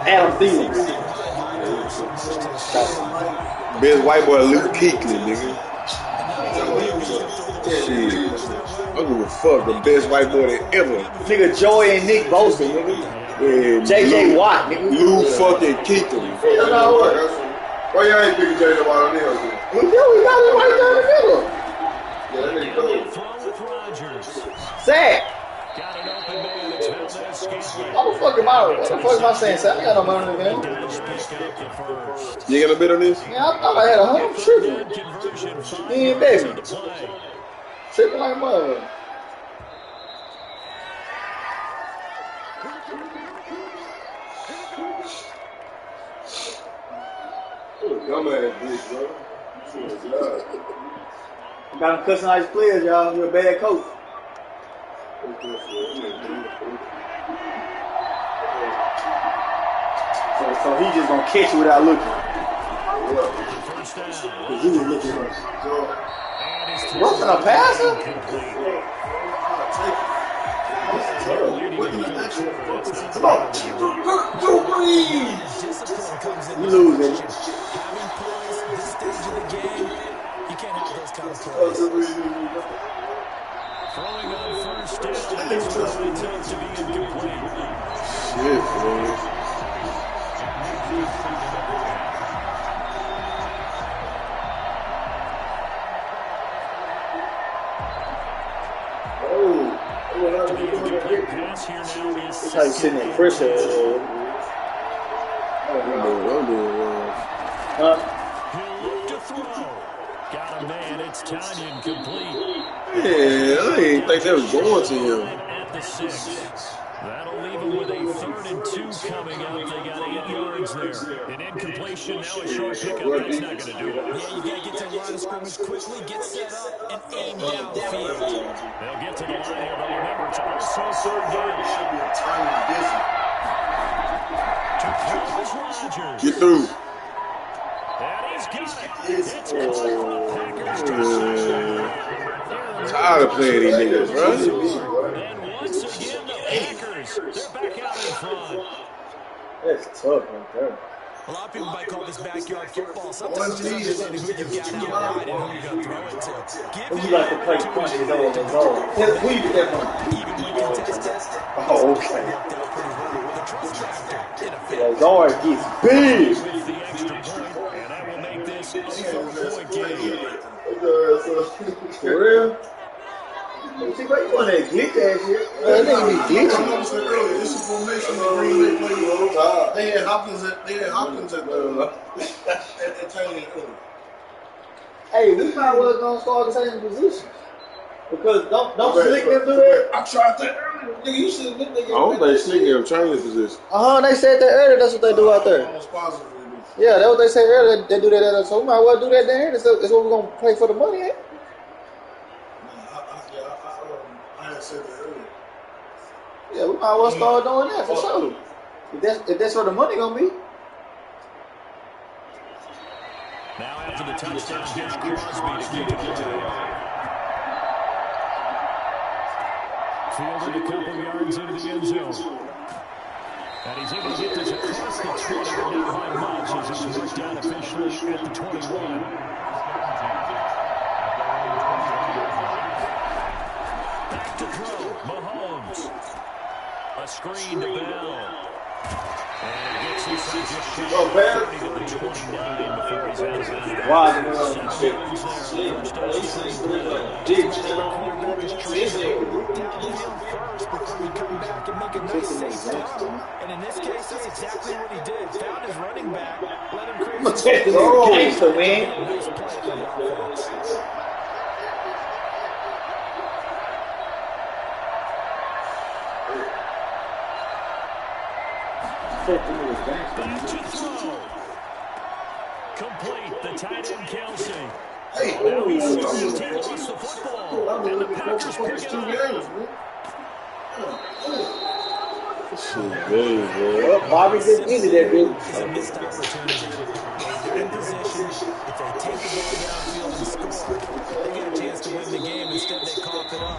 Adam Thielen. Best white boy Luke Kuechly, nigga. Shit. I don't give a fuck. The best white boy that ever. Nigga Joey and Nick Bosa, nigga. And J.J. Watt, nigga. Luke fucking Kuechly. Why y'all ain't picking J.J. Watt on there? We got him right there in the middle. Yeah, that nigga cool. throw with Rodgers. Sack. Got an open man. It's Valdez-Scantling. What the fuck am I saying? Sack? I got no money in the game. Does pick up the first. You ain't got a bit on this? Man, I thought I had 100 tripping. Conversion. 5 He ain't baby. to play. Tripping like mother. Dumbass bitch, bro. Got him cussing out his players, y'all. You're a bad coach. So he just gonna catch you without looking. First down. Cause you was looking. And his Roughing a passer? incomplete. Come on. Two threes. Discipline comes into You losing. question. Having points this stage of the game, you can't have those kind of plays. Throwing on first down. That's going to be tough to be incomplete. Shit, man. To be incomplete pass here now is That's how you sitting in pressure. I'm doing wrong. Huh? he'll look to throw. Got a man. It's Tanya incomplete. Yeah, I didn't think that was going to him. At the 6. That'll leave him with a 3rd and 2 coming up. They got 8 yards there. An incompletion, now a short pickup. That's not going to do it. Yeah, you got to get to the line of scrimmage quickly, get set up, and aim downfield. They'll get to the line here, but remember, it's also 3rd down. To Rogers. Get through. And he's got it. It's caught for the Packers to Tired of playing these niggas, bro. And once again, the Packers, they're back out in front. That's tough right there. A lot of people might call this backyard football. Sometimes it's understanding who you've got outside and who you're going to throw it to. Give Would you like to play punches on his own? Who you get that from? even when contested. Oh, okay. Worked out pretty well with the trust factor. In effect. Yeah, Zard gets big. With the extra point, and that will make this a 4-point game. For real? See, why you want that glitch ass shit? That nigga be glitching. This is formation that Green Bay played. They had Hopkins at tight end. Hey, we might well gonna start the same position. Because don't Slick them do that? I tried that earlier. Nigga, you should have been I don't think Slick them training position. They said that earlier. That's what they do out there. Almost positive. Yeah, that's what they said earlier. They do that at us. So we might well do that there. That's what we're gonna play for the money at. I had said that earlier. Yeah, we might well start doing that for sure. If that's where the money gonna be. Now after the touchdown, here's Crosby to kick it away. Fielded a couple yards into the end zone. And he's able to get this across the 20, but not by much as he's worked out officially at the 21. Back to throw, Mahomes. A screen to Bell. And he gets inside just shy of 30 to the 29 before he's out of And in this case, that's exactly what he did. Found his running back, let him create I'm gonna take this gangster, man. nice play for the offense. Back to throw. Complete. The tight end, Kelsey. Now he lost the football. And the Packers pick it up. Well, Bobby just ended that bitch. It's a missed opportunity. They're in position. If they take the ball downfield and score, they get a chance to win the game. Instead, they cough it up.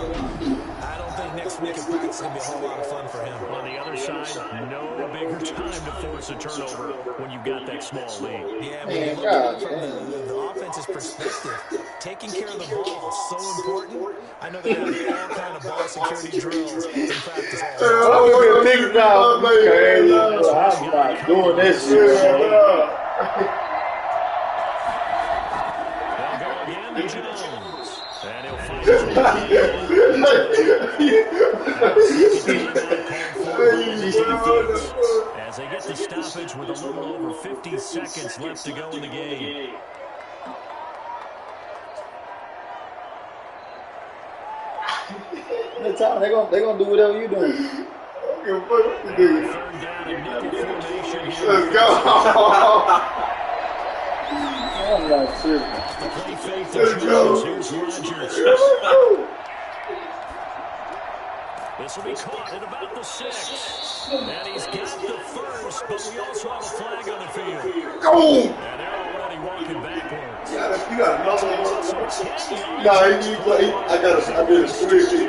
I don't think next week in practice is going to be a whole lot of fun for him. On the other side, no bigger time to force a turnover when you've got that small lead. Yeah, when you look at it from the offense's perspective, taking care of the ball is so important. I know they have all kind of ball security drills in practice. I'm gonna get niggas now. I'm not doing this shit, man. They'll go again to Jones. And he'll find his as they get the stoppage with a little over 50 seconds left to go in the game. Next time they gonna do whatever you doing. Third down and nickel formation here. Let's go. I'm not tripping. The play fake to Jones. Here's Rodgers. This will be caught at about the 6. And he's got the first, but we also have a flag on the field. Go. And they're already walking backwards. You got another one. So 10 yards. Nah, I did a switch. You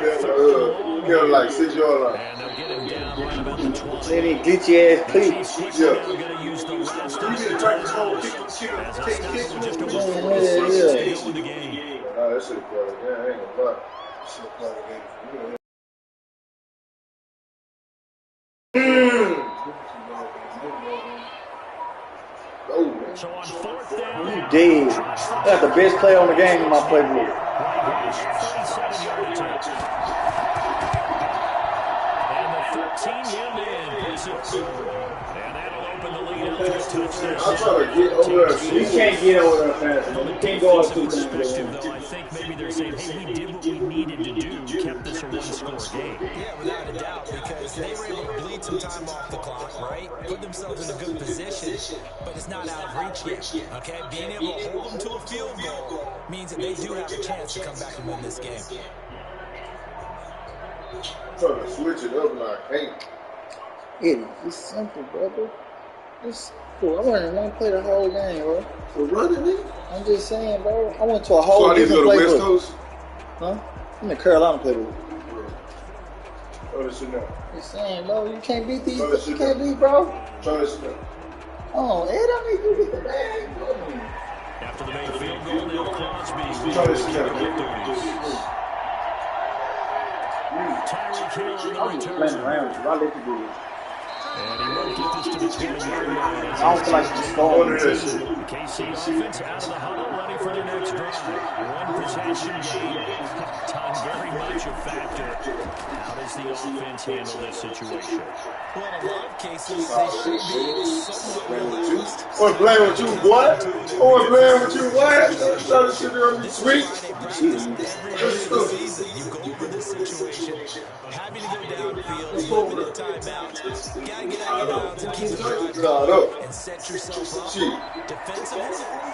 got like 6 yards. And they'll get him down Any glitchy ass cleats. Yeah. Going to use the last of the timeouts as it's stopped with just over 40 seconds to go in the game. Nah, that shit play. Yeah, I ain't gonna lie. That shit play the game for me. So on fourth down, you dead. That's the best play on the game in my playbook. 37-yard attempt. And the 13-year man puts it through. And that'll open the lead up to a touchdown. I'm trying to get over there. You can't get over there fast. You can't go up too fast. Though I think maybe they're saying, hey, we did what we needed to do, kept this a one-score game. Yeah, without a doubt, because they were able to bleed some time off the clock, right? Put themselves in a good position, but it's not out of reach yet, okay? Being able to hold them to a field goal means that they do have a chance to come back and win this game. I'm trying to switch it up and I can't. It's simple, brother. It's cool. I went and play the whole game, bro. For running, nigga? I'm just saying, bro. I went to a whole different So I need to go to West playbook. Coast? Huh? I'm in Carolina playbook. Try this shit now. Just saying, bro. You can't beat these. Try this You shit can't now. beat, bro. Try this shit now. Oh, Ed, I need you to get the bag, bro. After the main field goal, now Crosby Try this shit now. Tyreek Hill on the I'm just playing return. around with you. I'll let you do this. And he won't get this to the 20-yard line. I don't feel like just going Under that shit. The KC offense out of the huddle, ready for their next drive. One possession game. Done very much a factor. How does the offense handle this situation? Well, in a lot of cases, they should be somewhat relaxed. I want to play with you, boy. I want to play with you, boy. Try to sit there and be sweet. Every day of the season, you go over this situation, having to go downfield, limited timeouts, gotta get out of bounds and keep the drive going and set yourself up. Defensively,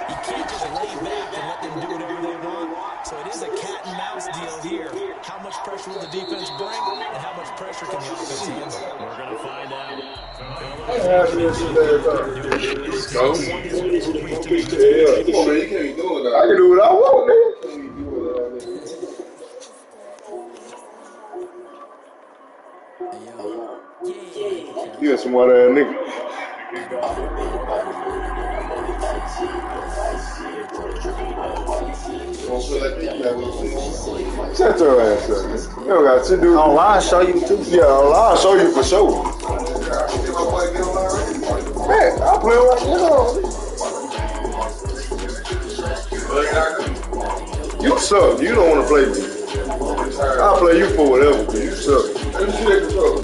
you can't just lay back and let them do whatever they want. So it is a cat and mouse deal here. How much pressure will the defense bring, and how much pressure can the offense handle? We're going to find out. Let's go. Yeah, come on, man. You can't do it. I can do what I want, man. You some white ass nigga. Shut your ass up, man. You don't got shit to do. Online show you too. Yeah, I'll show you for sure. Man, I'll play right now. You suck. You don't want to play me. I'll play you for whatever, but you suck. Let me see that control.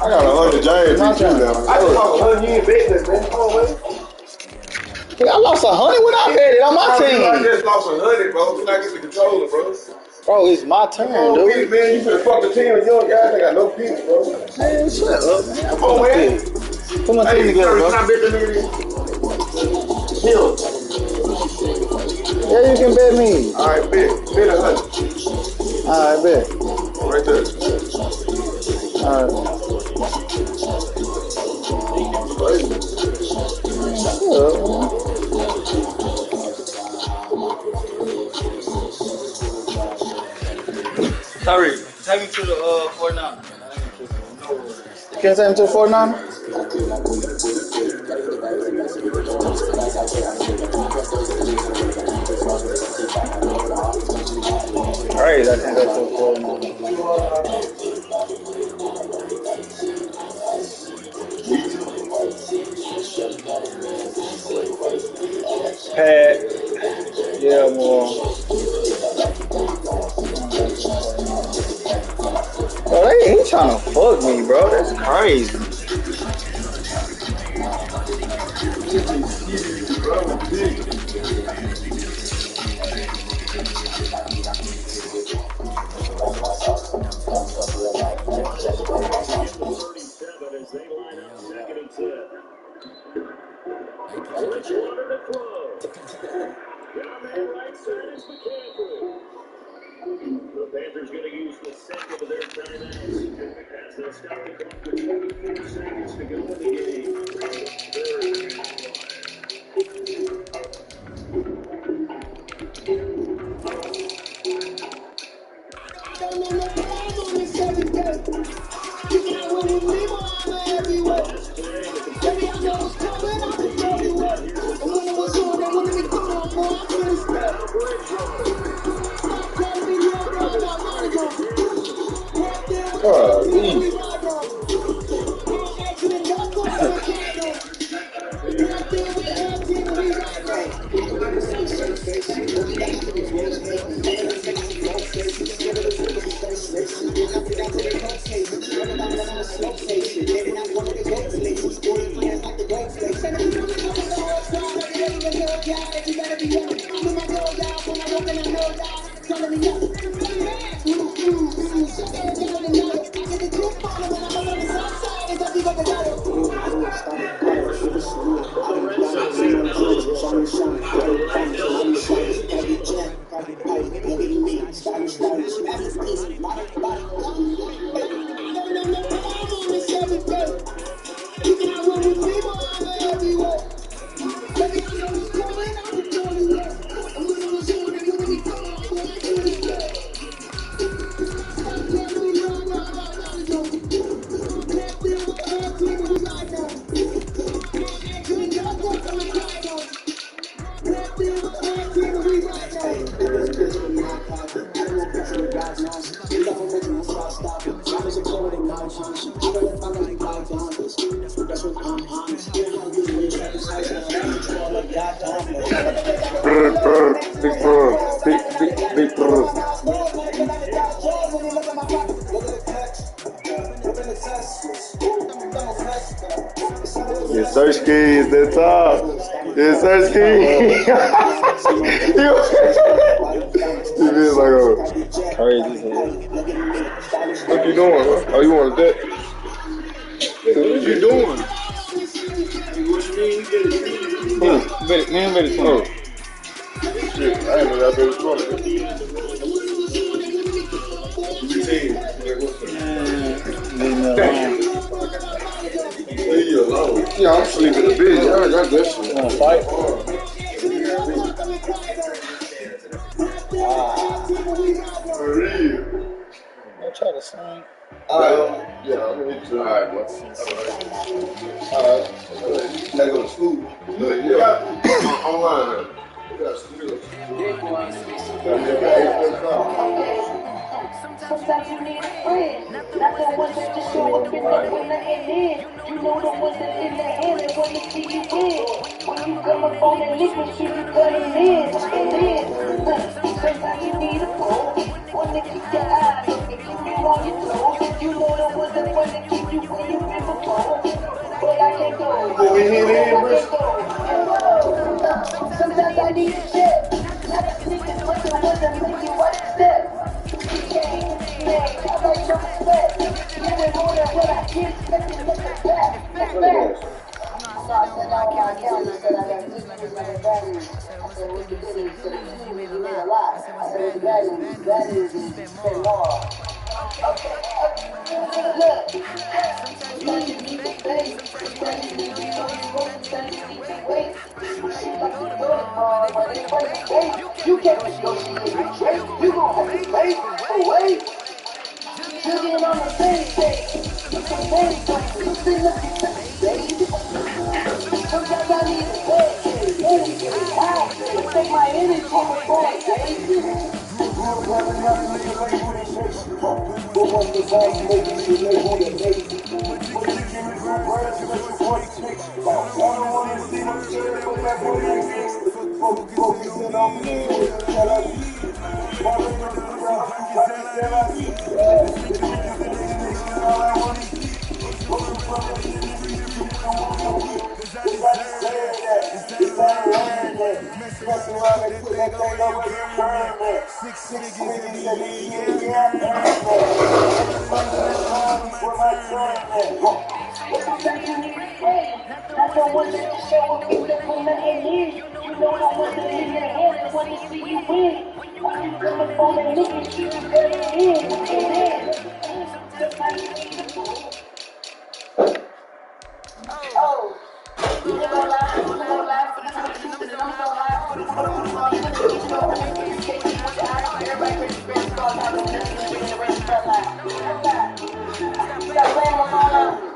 I got 100 James beat you now. I just lost 100. You ain't bet that, man. Come on, man. I lost 100 when I bet it on my team. I just lost 100, bro. You're not getting the controller, bro. Bro, it's my turn, Oh, dude. man, you finna fuck the team with young guys. They got no peace, bro. Man, shut up, man. Come on, man. Put my team together, bro. Can I bet the nigga? Yeah, you can bet me. All right, bet 100. All right, bet. Right there. All right. Shut up, man. Sorry, take me to the 49. Can you take me to the 49? Alright, I can go to the 49. Pat. Yeah, more. Bro, he trying to fuck me, bro. That's crazy. The Panthers going to use the second of their timeouts as they stop the clock with 24 seconds to go in the game. Big bro. Big bro. Yes, sir, ski is that top. Yes, sir, ski. You feel like Crazy. what you doing? Oh, you want that? What you doing? Man, ready to Oh, shit. I ain't know y'all better try it. Leave you alone. Yeah, I'm sleeping a bit. Y'all got that shit. You wanna fight? For real. I'll try to sing. Alright. Yeah, I'm gonna hit you. Alright, bro. Alright. Gotta go to school. Look, you got online. You got school. Sometimes you need a friend, not the ones that just show up in the when nothing is. You know the ones that in the hand and want to see you win. When you come up on that liquid shit, you cut it in. Sometimes you need a phone, one to keep your eyes open, keep you on your toes. You know the ones that want to keep you when you in the phone. But I can't go. Sometimes I need a check. Not a nigga, but the ones that make you watch the step. You can't negotiate with Drake. You gon' have to wait. Children on the same page. Sometimes I need a break. Take my energy before I Not the ones that just show up in the when nothing is. You know the ones that in their hand and want to see you win. When you come up on that nigga, you cut it in. Sometimes you need a fool. Oh, you live on life, you live on life, for the truth, and I'm so high. You can't see what the eyes, everybody crazy, friends, call out, and then you bring the rest of your life. Stop playing my phone.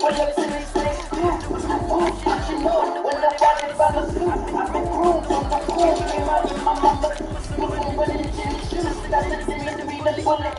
When you're sitting next to you, you know, when I'm watching by the blue, I've been groomed from the school, came out with my mama, when it's in the shoes, that's the thing to be the bullet.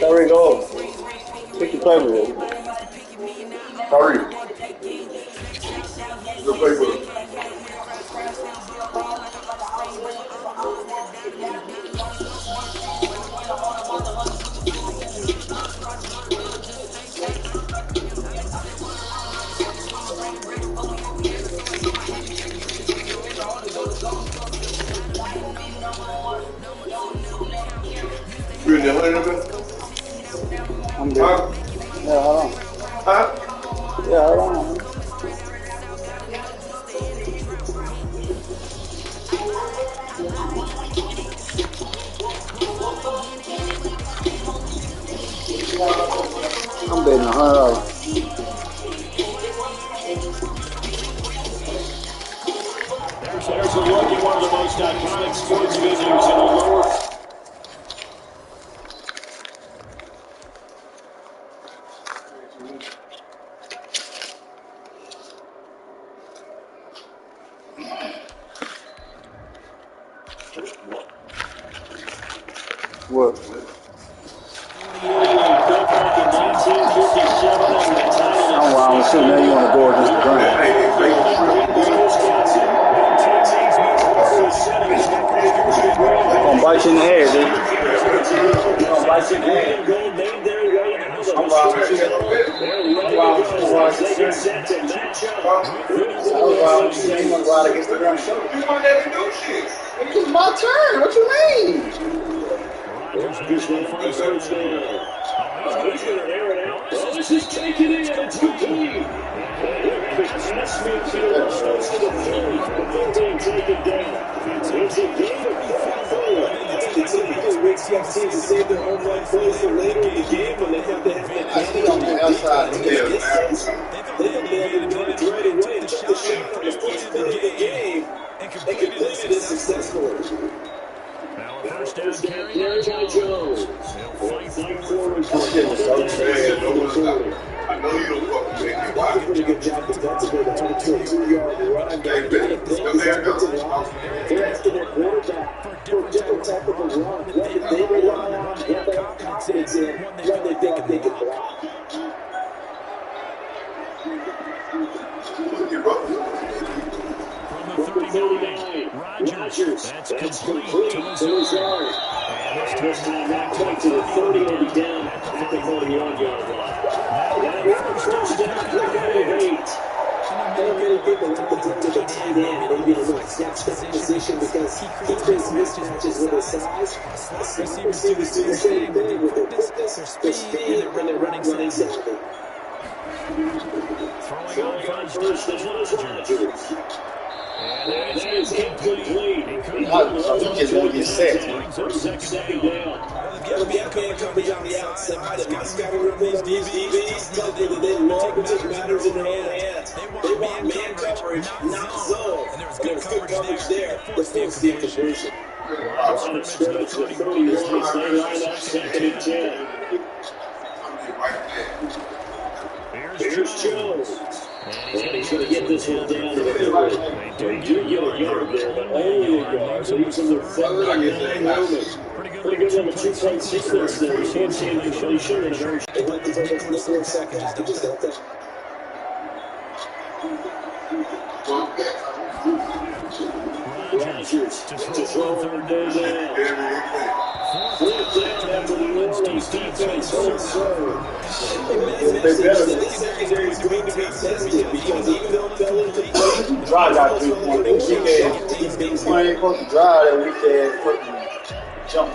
Sorry, go. Pick your play with it. Sorry. Good play with him. You in the 100 of it? I'm good. Huh? Yeah, hold on. Huh? Yeah, hold on. I'm betting $100. There's a look at one of the most iconic sports venues in the world. What? Oh, wow, I'm assuming now you want to go against the grain. Gonna bite you in the head, dude. Gonna bite you in the head. I'm wrong. I'm wrong. You ain't gonna go out against the grain. You want to do shit. It's my turn. What you mean? He's going to air it out. This is taken in. It's complete. Finesse midfielder starts to the third. They're being taken down. It's a game of It's typical Rick Scott teams to save their home run plays for later in the game when they have to have that I on the outside. they have the advantage right away and took the shot on the first play of the game. 2-yard run back. They're asking their quarterback for a different type of a run. One that they rely on, one they have confidence in, one they feel like they can block. From the 39, Rodgers. That's complete to Lazard. And this time back to the 30 will be down at the 31-yard line. That'll be first down for 8. Many people like to the tight end, maybe in a little step position because he creates mismatches with his size. Slot receivers do the same thing with their quickness, their speed, and their running savvy. Throwing on first down is Rodgers. And that is incomplete. He just won't get set. Second down. There'll be echoing coverage on the outside. It's got to run these DBs. Tell them that they love to take matters in their own hands. They want man coverage, not zone. And there's good coverage there. They force the conversion. Scrimmage to 31. They line up second and 10. Here's Jones. And he's going to get this one down to the field. They do get a yard there, but only a yard. So he's in the third and 9 moment. Pretty good little two-play sequence there. Forcing completion and a very they like to take it from the 4 seconds. They just got that. Rodgers to throw on third down. Fourth down after the Orleans defense holds serve. This secondary is going to be tested because even though fell incomplete, Drive got 3 points. He's supposed to drive that weekend. Jump.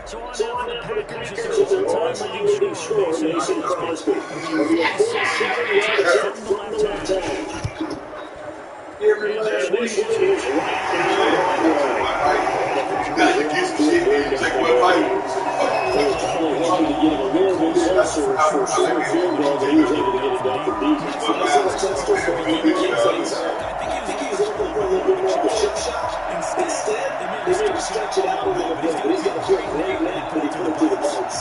So on now for the Packers is their all-time leading scorer, Mason Crosby. From the left tackle. And this one is right Instead, they may stretch it out a little bit, but he's got a great leg when he put it through the bones.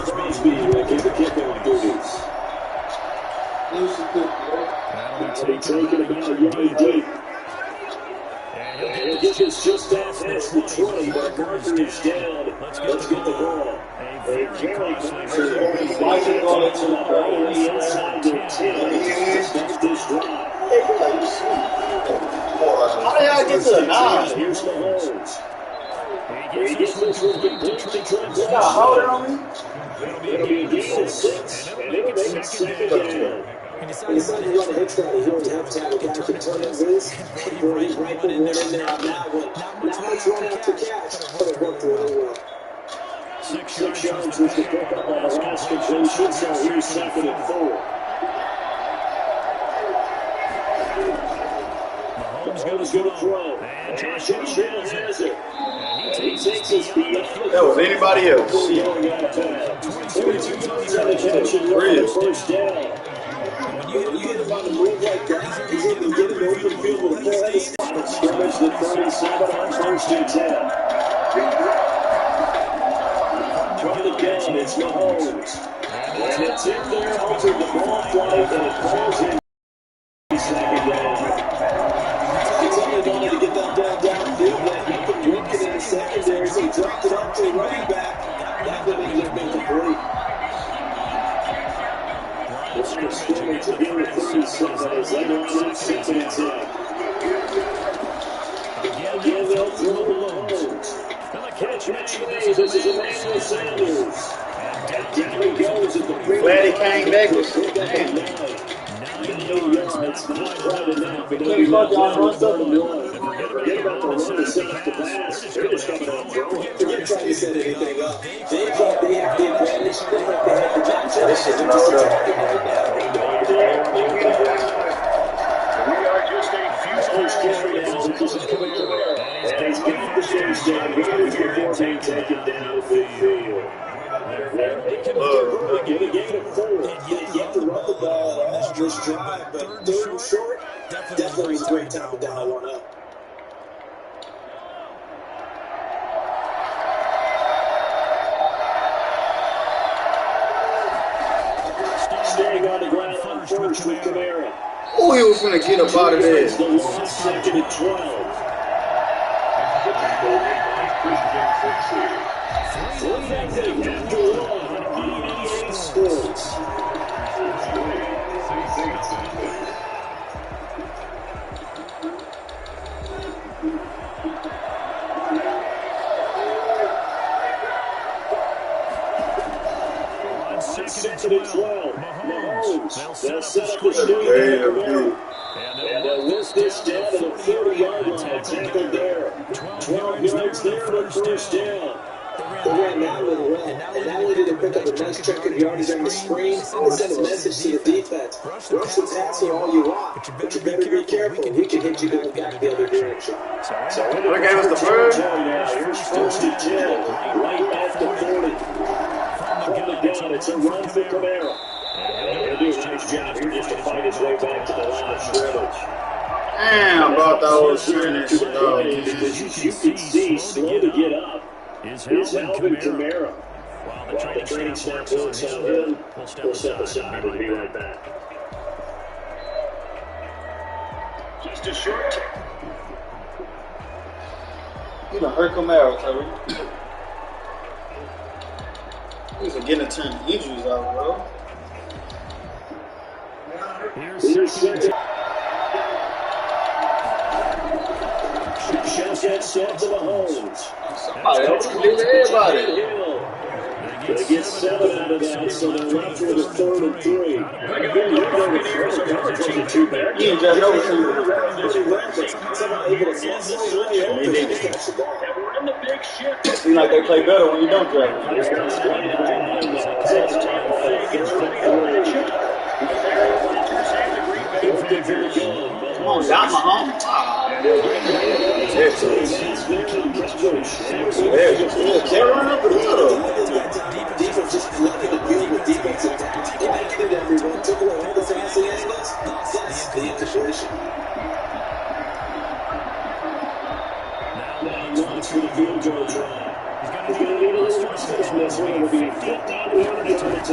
Crosby will get the kickoff duties. That'll be taken about a yard deep. And he'll get this just off the 20. Barker is down. Let's get the ball. A very costly Washington going to the inside the 10. Stop this drive. How the hell get to the 9? Here's Mahomes. He gets this one complete to Trent. You got holding on me? It'll be a gain of 6, and it'll make it second down. He decided to run a hitch route. He hoped to have time to catch and turn his loose. Brody rifled one in there on that one. Not much run out to catch, but it worked really well. 6 yards was the pick up on the last completion, so here's second and 4. Mahomes going to throw. And Josh Allen has it. And he takes it beyond the That was anybody else. 22 yards on the catch and run for first down. When you hit him on the move like that, he's going to get an open field with a full head of steam. Scrimmage the 37 on first and 10. From the gun, it's Mahomes. And it's in there, altered the ball flight, and it falls in. Second down. It's only going to get that ball downfield, but he could work it in the secondary, so he dropped it up to the running back. That would have been complete. Line of scrimmage again with 37 as they line up second and 10. Again, they'll throw the Mahomes. And the catch made. This is Emmanuel Sanders. Down he goes at the Glad he came back. 9 yards. Not quite enough. But they'll be left down on 31. Forget about the run to set up the pass. They're just coming out throwing. Forget trying to set anything up. They thought they had the advantage. They thought they had the matchup. This shit's They're loud just up. attacking right now. down gainers before being taken down midfield. They're able to get a gain of 4. They yet to run the ball on this drive, but third and short, definitely was a great time to dial one up. Staying on the ground on first with Kamara. Oh, he was going to get up out of there. The long second and 12. Sports. Second and 12. Mahomes. They'll set up the screen. And they'll work this down to the 30-yard line. Tackled there. 12 yards there for first down. They ran that little run, and not only did they pick up a nice chunk of yardage on the screen, they sent a message to the defense. Rush the passer all you want, but you better be careful. We can hit you going back the other direction. So what gave us the bird? Here's first and 10, right at the 40. From the gun, it's a run for Kamara. He'll do a nice job here just to find his way back to the line of scrimmage. Damn, about that whole shooting Because you can see, slow to get up, is Alvin Kamara. While the training staff works on him, we'll step aside and be right back. Just a short kick. You done hurt Camaro, Terry. He's getting a turn injuries out, bro. Here's second. Shotgun set to Mahomes. Somebody else can do everybody. They get 7 out of that, so they're left with a 3rd and 3. You ain't just know what you were. Seems like they play better when you don't drive. Come on, got my home. They're running up the middle. Defense just looking to use the defensive tactic. They did everyone, took away all the fancy angles. That's the integration. Now launch for the field goal drive. He's going to need a little rest in this one. It'll be 15-22.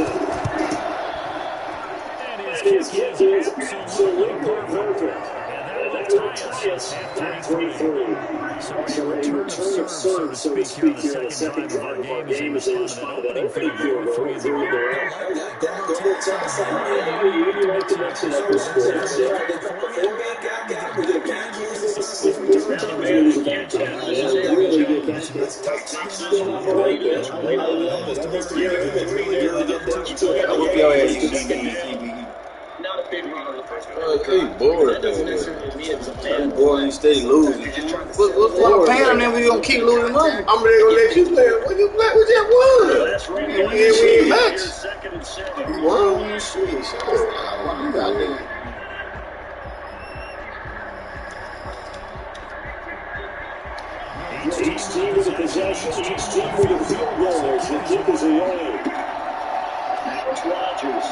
His kick is absolutely perfect. And that will tie us at 3-3. So a return of serve, so to speak, here in the second drive of our game as they respond to that opening field goal through there. You like to mix it up with sports. Really good catch. I whoop your ass, you TV. Okay, bored. That boy ain't stay losing. What's the paying them then we gonna keep losing money? I'm ready to let you play. What you play? What that was? We ain't match. You won. Each team with a possession, each team with a field goal as the kick is away. Now it's Rodgers.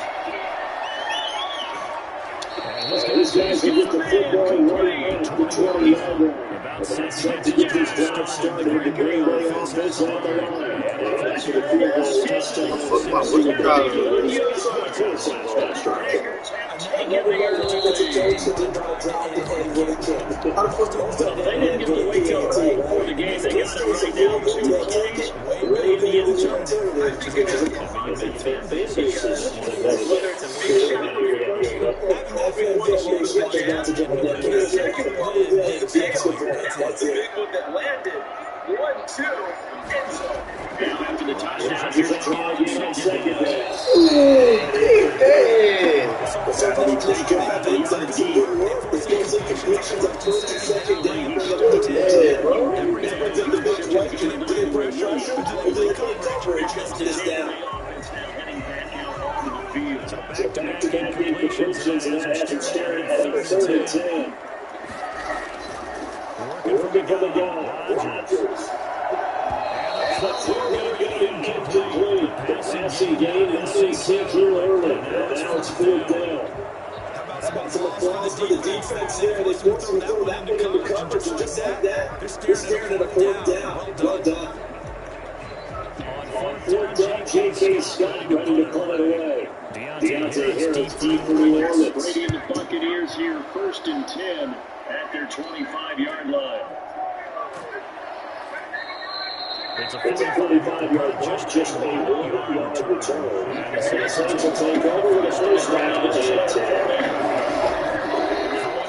These guys can get the football right at the 20-yard line. About set to get this drive started. The Green Bay offense on the line. That's for the field goal test time. I never heard of that situation to drop the head with a kick. They didn't get to wait till right before the game. They get to right down 2 plays. Ready in the end zone. That landed 1-2 end zone. Now after the touchdown, here's a try again on second down. It's not going to be taken back to the deep. This game's in completions on first and second down. Yeah, bro. That brings up the big question. Do they bring pressure or do they call coverage on this down? Back-to-back incompletions and that after staring at 3rd and 10. looking for the gun. Rodgers. The throw going to be incomplete. The passing game not in sync here early. And now it's 4th down. How about some applause for the defense there? They forced him to throw that one into coverage just like that. They're staring at a 4th down. Well done. On 4th down, J.K. Scott ready to pull it away. Deontay Harris deep for New Orleans. Brady and the Buccaneers here, 1st and 10 at their 25-yard line. It's a 45-yard punt, just a 1-yard return. And the Saints will take over with a first down at 10.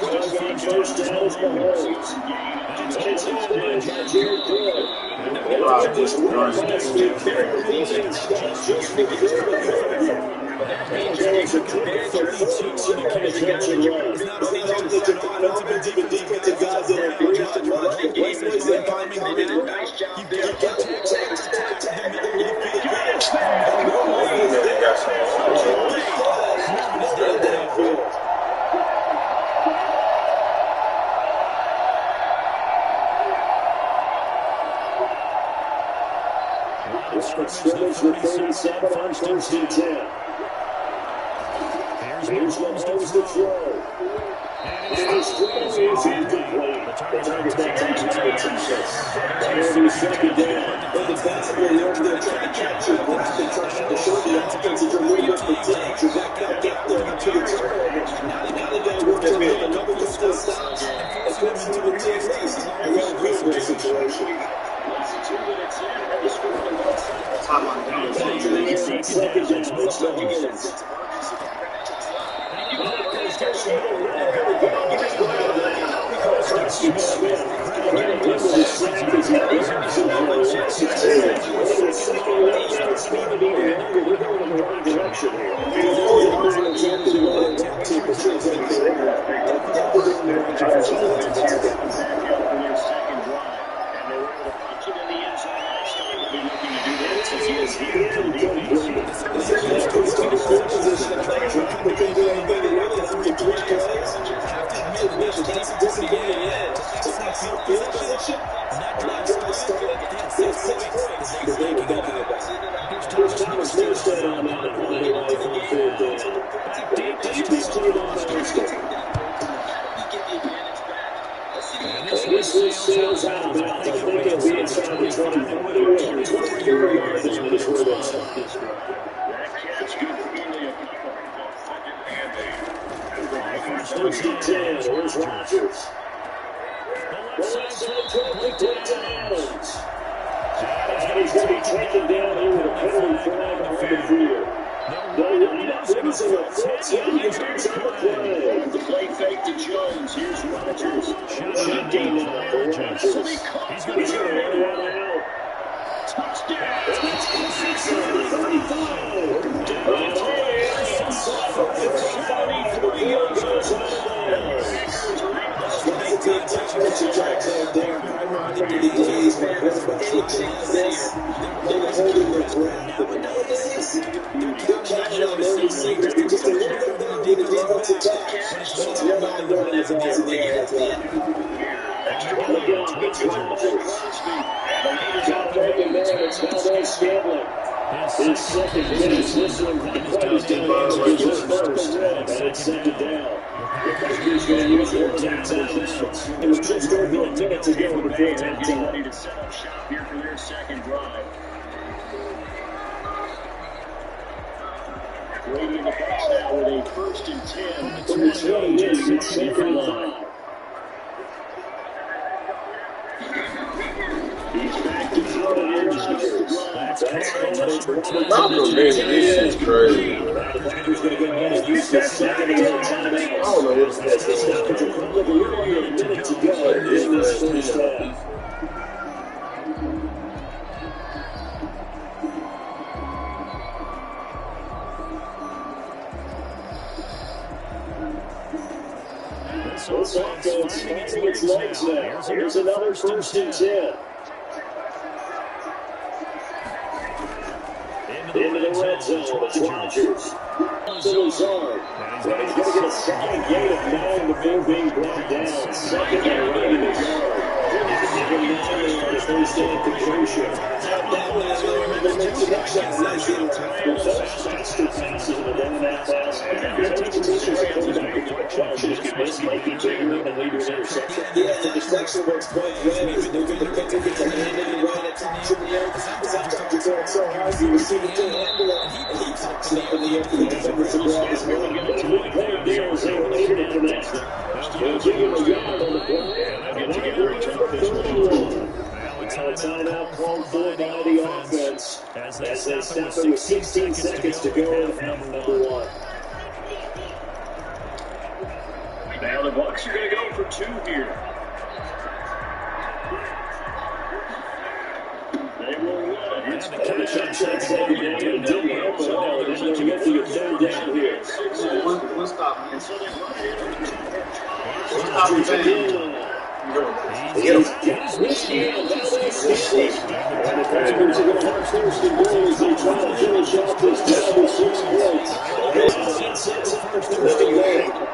On first down is Mahomes. It's handled by Jared Goff. Rodgers runs next to Carey. Just for the Carey's a target for 42 on the catch and run. But he knows that you're not offensive and defensive guys that are great job running. Great plays that timing. They did a nice job there. You got to protect the middle of the field. Scrimmage with 37 on 1st and 10. Here's Mahomes to throw. And his throw is incomplete. The target that time to defense. That'll be 2nd down. But the bats will work. They're trying to capture the block. They're trying to show the offense that you're moving to protect. You're not going to get there to the turnover. Now they got to work to make a couple of stops and force them to the TFAs. They're going to win their situation. Less than 2 minutes in, and the score on the outside. Second down, it's the Lions. Preston Smith, right into the sack as he aims it on the left side. It's going to be longer. We're going in the right direction here. Thomas Milstead on that on the 3rd down. Deep is cleared on Milstead. This one sails out of bounds. I think it'll be inside the 20. 24 yards is where that's at. That catch good for Eli First and 10. Here's Rodgers. The left side complete to Adams. And he's going to be taken down here with a penalty flag on the field. They're losing a 14 yards on the play. The play fake to Jones. Here's Rodgers. Shotgun now for Rodgers. He's going to run one out. Touchdown. It's 35. And inside for 73 yards on the ball. That's a good touch there. Right into the A's, man. That's what they look like this. They're holding their breath. But nowadays, they're counting on every secret. They're just a little bit better than the defensive back. They're not running as amazing as they have been. It's Rodgers. Got it open there. It's Valdez Scantling. His second finish. This one not quite as good as his first. And it's 2nd down. He's going to use their timeouts. It was just over a minute to go before halftime. Ready to set up shop here for their second drive. Brady in the box now with a 1st and 10. From the 20, it's 2nd and 5. He's back to throw. Here's Rodgers. That's Malcolm, man, this is crazy. He's going to go ahead and use his second and 10 timeouts. I don't know what's As they stop the drill with a little under a minute to go in this first half. This offense finding its legs now. Here's another 1st and 10. Into the red zone, it's Rodgers. To his arm. And he's going to get a second gain of 9 before being brought down. 2nd and ready to go. first down completion. That one is the next touchdown. Nice little faster passes in the run-out pass. Those positions are coming back in the questions. This might be bigger than lead interception. Yeah, the interception works both ways. Maybe the defender gets a hand in and right attacks in the air. Sometimes you're going so hard, the receiver can't handle it, and he pops it up in the air for the defender to grab as well. Good point there as they were able to connect. They'll give him a yard on the play. And they're going to return 31. Now a timeout called for by the offense as they stop it with 16 seconds to go in half number one. Now the Bucs are going to go for 2 here. They will run. It's the shot second down. It didn't help at all. They're going to get to a third down here. One stop, man. So they run One stop, man. Get him. and the Packers are going to have first and goal as they try to finish off this drive with 6 points. That sets up the first and goal.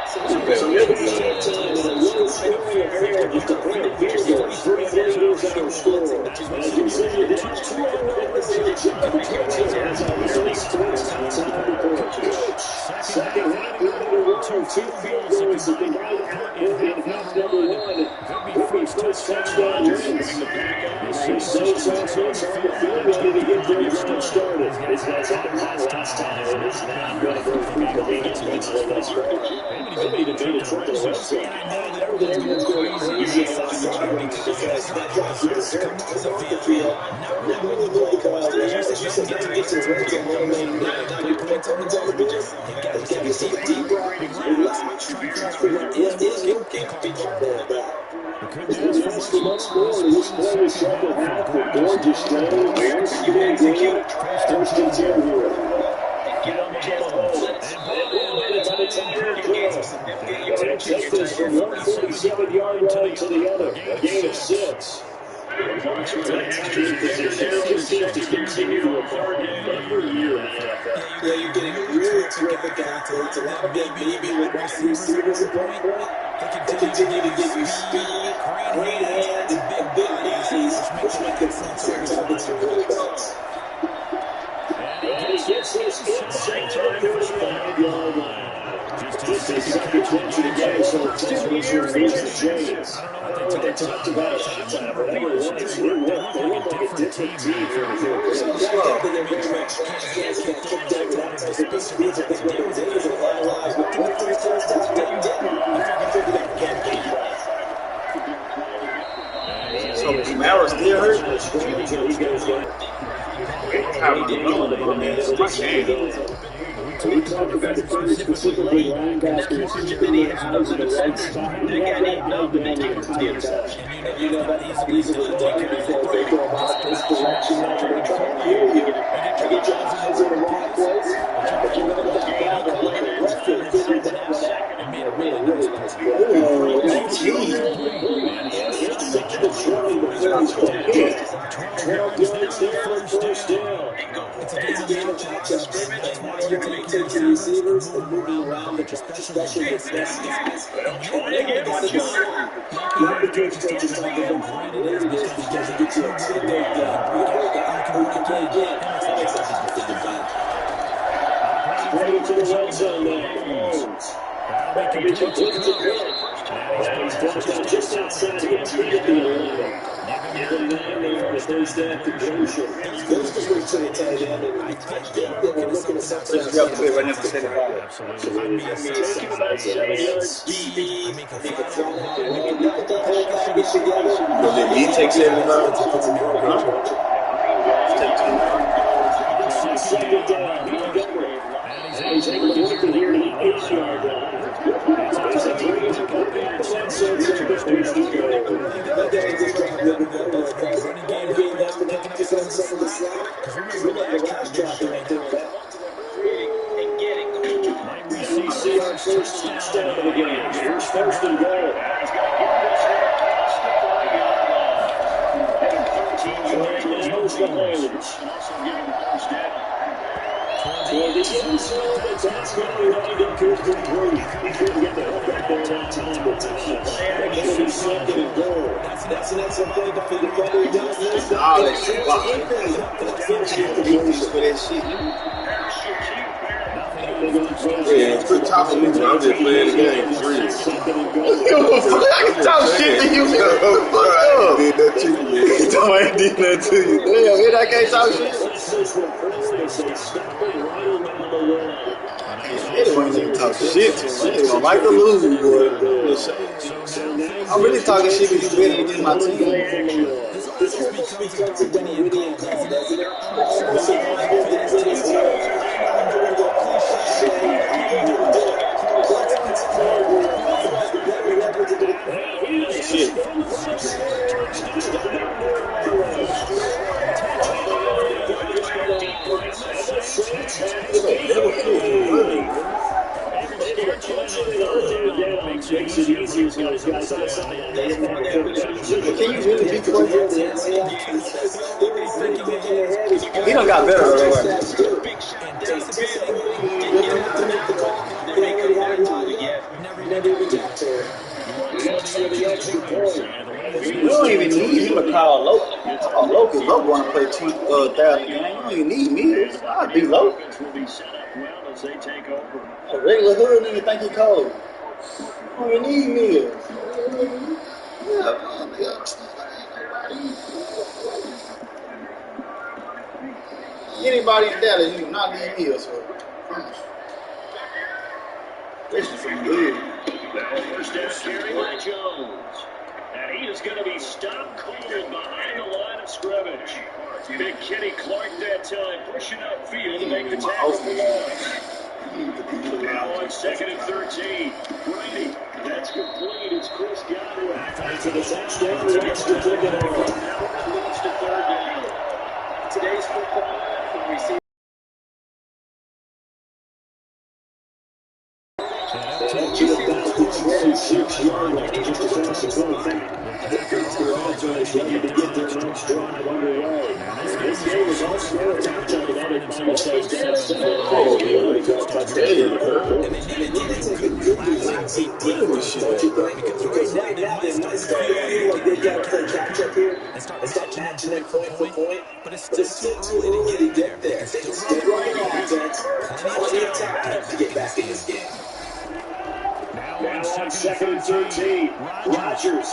So never the time in a low-scoring affair, just a point of field goal. 3 is our score. As you say, you're down 2-0 with the as our release points outside the coach. Second half, we're going to run 2 field goals to divide in half number 1. Could be first touchdown wins. The Saints offense on the field ready to get their drive started. It's that second half last time. It's not going to go through convenience when they start. They need to make it something else. Everything's going crazy outside because that drive is come off the field. Not really move the ball. As you said, get to the red zone. Now you put points on the board. You got to be deep right. Relax. Try to figure out what can't be part of that. Couldn't ask for much more in this play second half. The gorgeous thing. There's the execute. First and 10 here. Get on the Just this from 147-yard line to the other. A gain of 6. The Bucs are in extra position. 15 to continue to a third year in the NFL. Yeah, you're getting really terrific athletes. A lot of maybe with receivers at one point. They continue to give you speed, great hands, and big bodies, which make them targets are really close. And he gets this inside to the 35-yard line. Just a second attention to get us on 2 years against the Giants. I don't know what they talked about at halftime, but they look like a different team from here. So Kamara's still hurt? We talked about the first specifically linebackers and out of the Reds. They got nothing on the entire touch. And you know that's easily done because they go about this direction. They're trying to heal you. They get your eyes in the wrong place. But you know that guy that went in left foot figured that one out. And made a really nice play. Oh, that's huge. It's the 20 to 30. 12 yards there, first down. It's a game of matchups. That's why you're taking the receivers and moving around, especially against guys. They got to go. Not because it's just talking about it is because it doesn't get you a big breakout. You can play again. That makes a big difference. Running to the red zone now. Back into Cook. He's brought down just outside the 3-yard line. Give him 9 there on the first down completion. Let's just wait till they tight end. I think they were looking at something else. Right next to 35. So they're taking about 7 yards speed. Make a throw. Let the whole package together. So did he take 75? Second down, Montgomery. And he's able to work it here to the 8-yard line. It's a 3-yard back. 10 seconds to go. That guy just dropped the running game has been active on some of the slack. We got the last drop right there. We see our first touchdown of the game. Here's first and goal. Knows the holds. For the inside, the toss going right incomplete. He couldn't get the hook up there on time. It's going to be second and goal. That's an excellent play by the defender. He does this. All that shit. Wow. Defense for that shit. Yeah, quit talking to me. I'm just playing the game for real. I can talk shit to you, nigga. I did that to you, man. I ain't did nothing to you. Damn, man, I can't talk shit. Anyway, nigga talk shit to me. I don't like to lose, boy. I'm really talking shit because you better than my team. This almost becomes a Winnie call, doesn't it? So confidence takes you. I know enjoying the cliche. How you doing, Dick? Let's play. Who's the better weapon today? Shit. Makes it easier for those guys outside. Can you really be quiet? He done got better already. You don't even need him to call low. Low because Low want to play 2,000 games. You don't even need me. I'll be low. A regular hood nigga think he cold. You don't even need me. Anybody in Dallas, you do not need me. So. This is some good. First down carry by Jones. And he is going to be stopped cold behind the line of scrimmage. Big Kenny Clark that time pushing upfield to make the tackle for loss. Now on 2nd and 13. Brady. That's complete. It's Chris Godwin. To the touchdown. The extra ticket on. Now leads to 3rd down. Today's football, when we see Just about to trade 6 yards after just a pass to offense ready to get their next drive underway. This game was all scored at halftime. Now they find themselves down 7. Oh, they got a touchdown. and they needed to take a good classic deal with shit. Because right now they might start feeling like they got to play catch up here and start matching it point for point. But it's still too early to get there. They can still run the offense. Plenty of time to get back in this game. Now on 2nd and 13. Rodgers.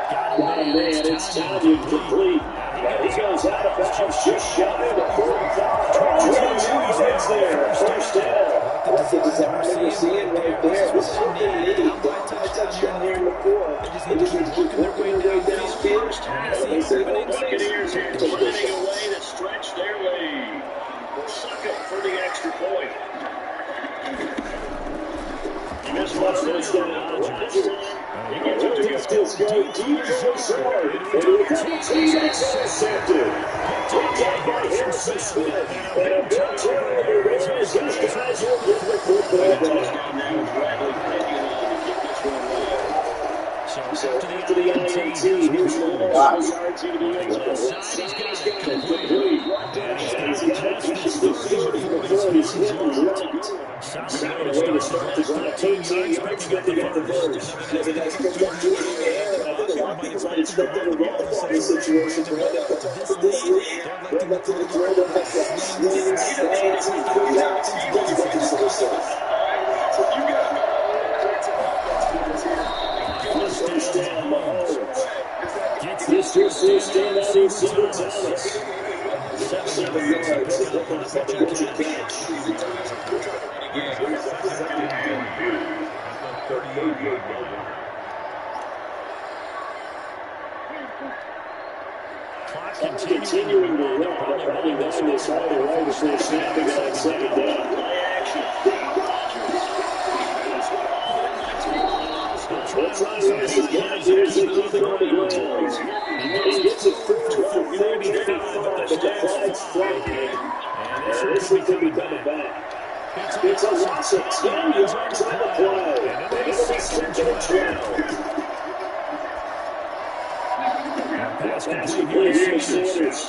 Got him, man. It's time to complete. And he goes out of bounds just shy of the 45. 22 yards there. First down. That's the design we're seeing right there. This is what they need. I touched on here before. They just need to keep working their way downfield. The Buccaneers here finding a way to stretch their lead. Suck it for the extra point. He missed one first down. He gets it to Fields going deep for the sword. And the recovery team intercepted. Picked up by Harrison Smith. And a big turnover there as these guys will get the football back. So after the INT, here's the yards into the end zone. Complete. As he catches the 30 before he's hit and dropped. Sound way to start the drive. 13 yards, picking up the first. The guys pick up in the air. I think a lot of people might expect them to run the ball in this situation, but this league, they're left to the throw. They'll have to swing, slants, and quick outs. That's what this looks like. First down, Mahomes. Gets this first down out inside Dallas. 7 yards. Catch a catch. Clock continuing to run. They're probably running this all the way before snapping it on 2nd down. Play action. That's right. This guy here is keeping on the ground. He gets it through for 35, but the flag's flying. And this one could be coming back. It's a loss of 10 yards on the play. And it'll be 2nd and 12. Pass complete here to Sanders.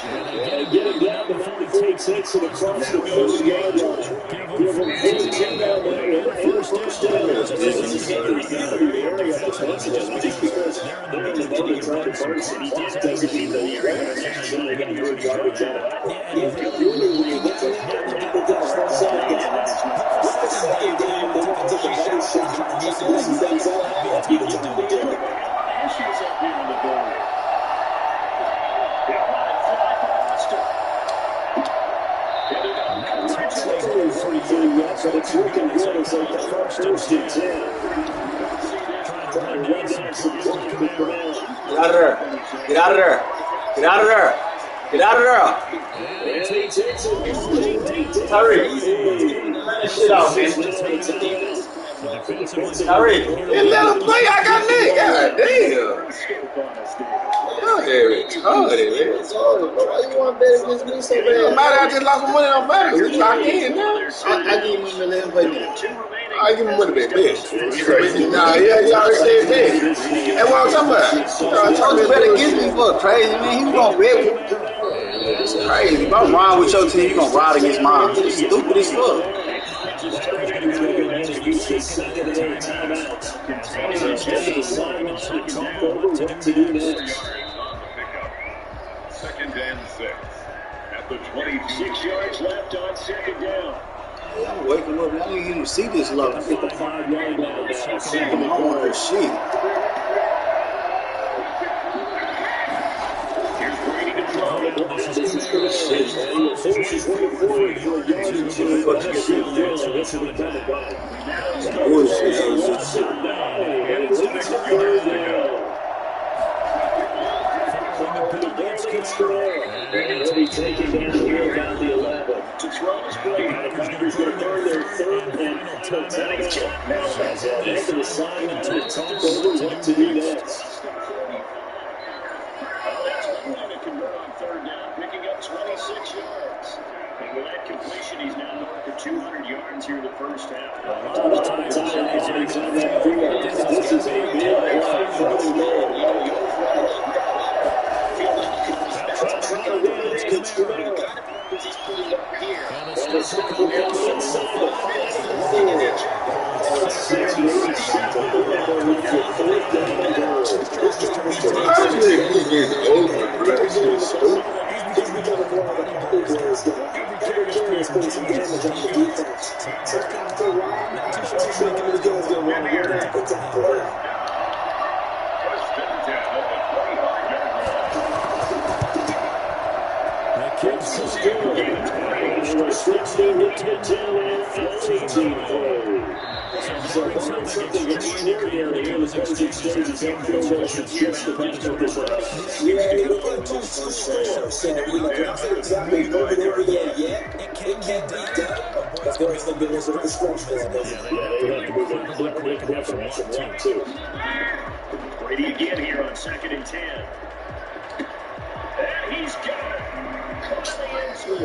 And getting down before he takes it across the 40-yard line. Give him 10 down there and a first down. This is very area. That's just because they're in the money Charlie Burson doesn't mean that you're going to necessarily get good garbage out of that. You have to really, when you're looking at it, when they got a whole second down, with the second down, they want to take a heavy shot and try to loosen things up. You got to do it. Issues up here on the board. But it's looking good as they got first and 10. Trying to run back some clock with Brown. Get out of there. Get out of there. Get out of there. Get out of there. And he takes it. Hurry. Run that shit out, man. Hurry. And let him play. I got Nick. God damn. Y'all retarded, man. Why you want to bet against me so It don't bad? matter. I just lost my money on Madden. We lock in now. I give him a little play now. I give him money back, bitch. Nah, yeah, you already said that. That's what I'm talking about. Y'all to bet against me for crazy, man. He gonna bet with me. It's crazy. If I'm riding with your team, you gonna ride against mine. It's stupid as fuck. Second and 6. At the 26 yards left on second down. Yeah, I'm waking up. I didn't even see this low. At the 5-yard line. Second and one. Shit. Here's Brady to throw. This is good. He will force his way forward for a yard or two. But you see what's in the back. Bullshit. And it's a third down. And he'll be taken down here about the 11. To throw is Brady. Packers going to burn their third and final timeout. Now that's a heck of a sign and to talk over what to do next. That's one way to convert on third down, picking up 26 yards. And with that completion, he's now north of 200 yards here in the first half. A lot of times on that field, this is a big Something extraordinary here in the first 6 stages of the Western States. The Packers with this exactly moving over there yet. It can't be done. That's going to be some business with the sports business. Brady again here on second and 10. And he's got it. They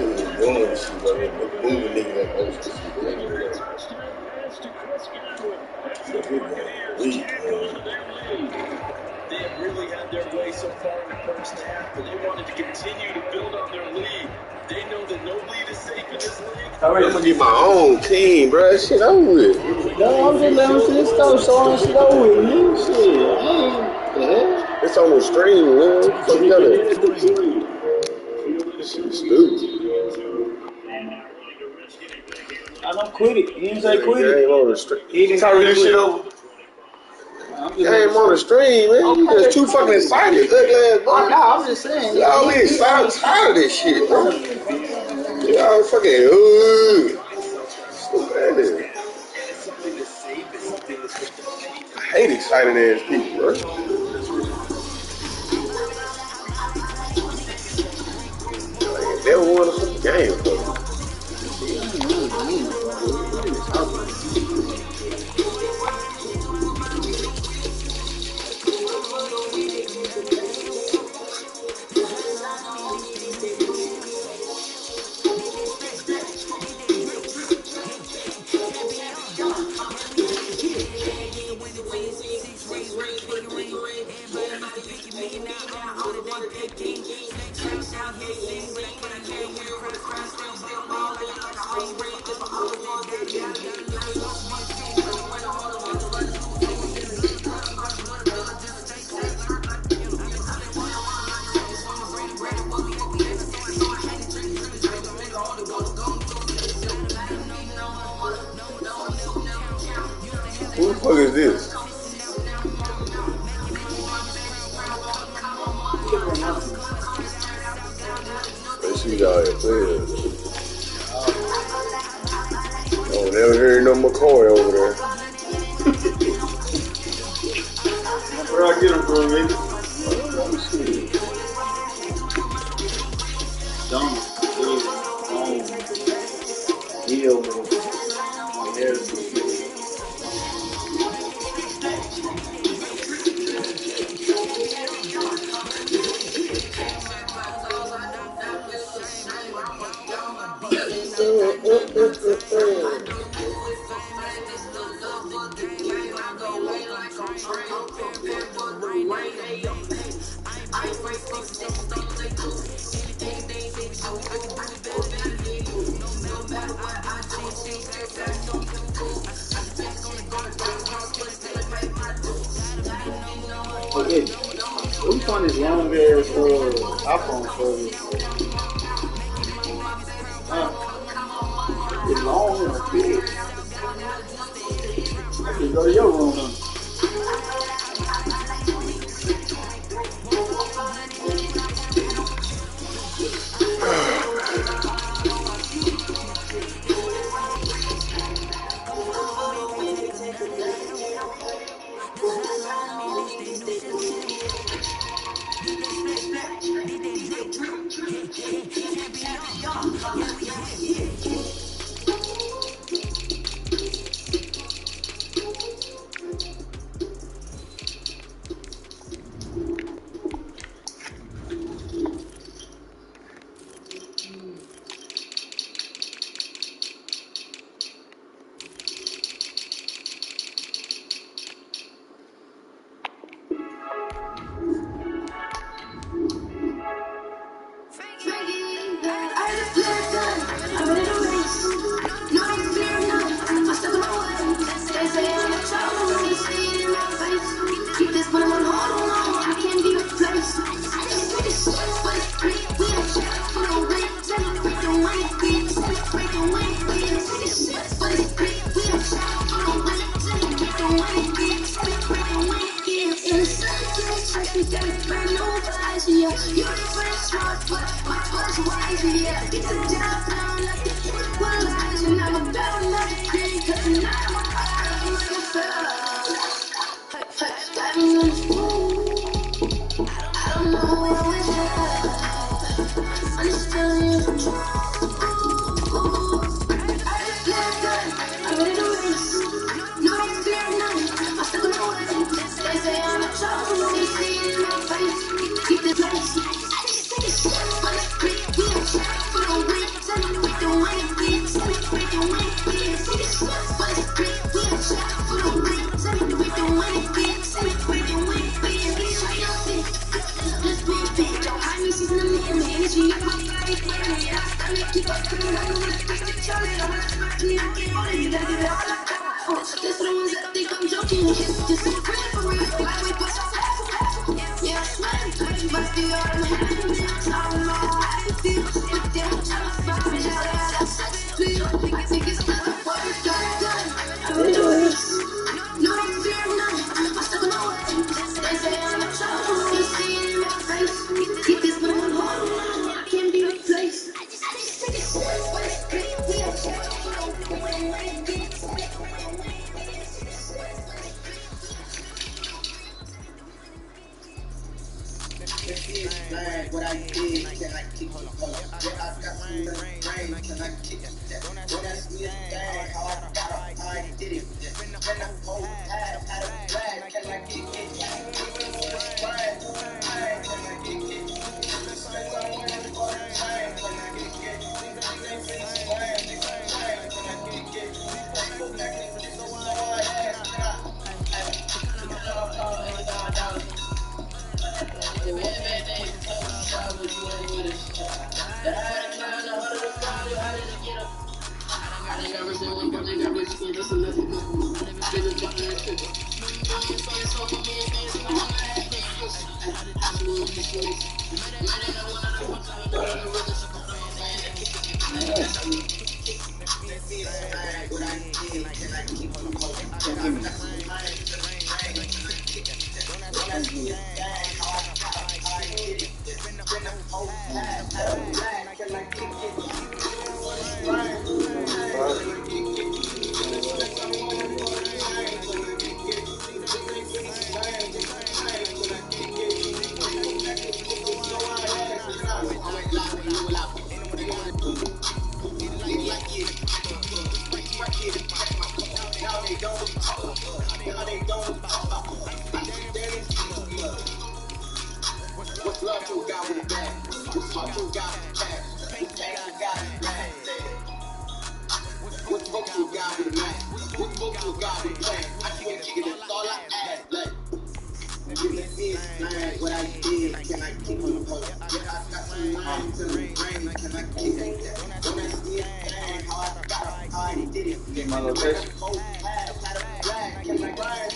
have really had their way so far in the first half, but they wanted to continue to build on their lead. They know that no lead is safe in this league. I'm gonna get my own team, bro. Shit over with. No, I'm just letting shit start showing shit over with me. Shit. It's on the stream, man. So you gotta. Shit stupid. I don't quit it. He didn't say quit it. Game on the stream. He didn't Turn this quit shit it. over. Game on the stream, man. You just too fucking excited, ugly ass boy. No, I'm just saying. Y'all be excited, tired of this shit, bro. Y'all fucking stupid ass. I hate excited ass people, bro. I ain't never won a fucking game, bro. Who the fuck is this? Let's see y'all at players. Oh, never heard no McCoy over there. Where I get him from, nigga? Let me see. Dumb. Deal, man. Okay, we find this long ass iPhone service. It's long and big. I can go to your room now. What's love to a guy with a bag? What's love to a guy with a bag? What's pain to a guy with a bag? What's hope to a guy with a man? What's hope to a guy with a plan? I can't kick it, that's all I ask. Like, if you explain what I did, can I kick you up? Yeah, I got some lines in the brain, can I kick it? Don't ask me explain how I got it, how I did it. Get my location. Can I grind?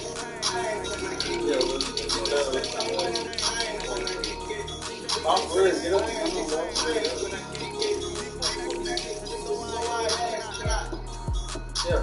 I'm first, get up. Yeah.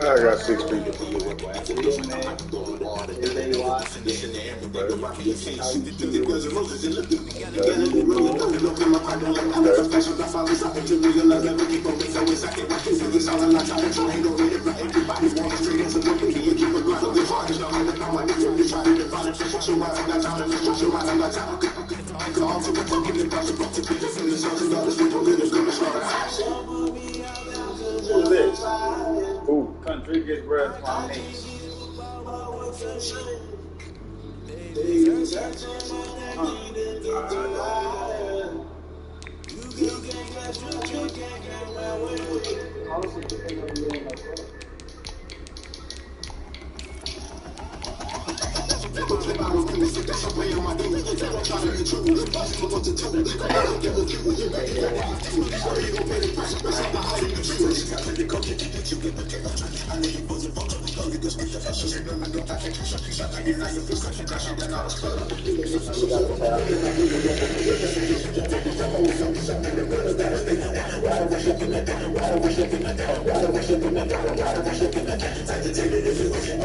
I got 6 people. Who's this? Ooh, country gets bread from me.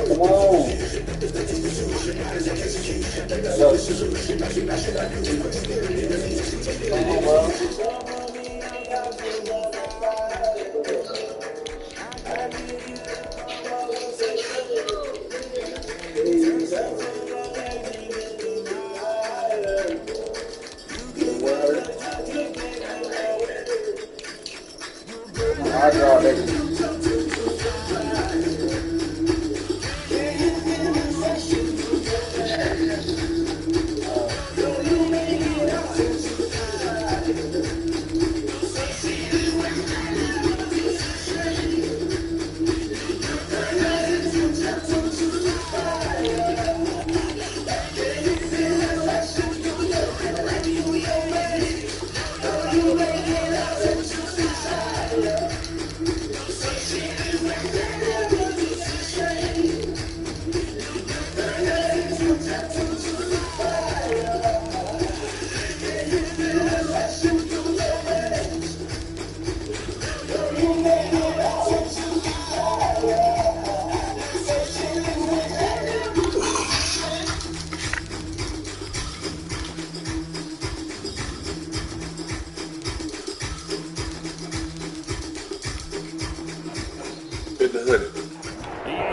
Come on. I draw that.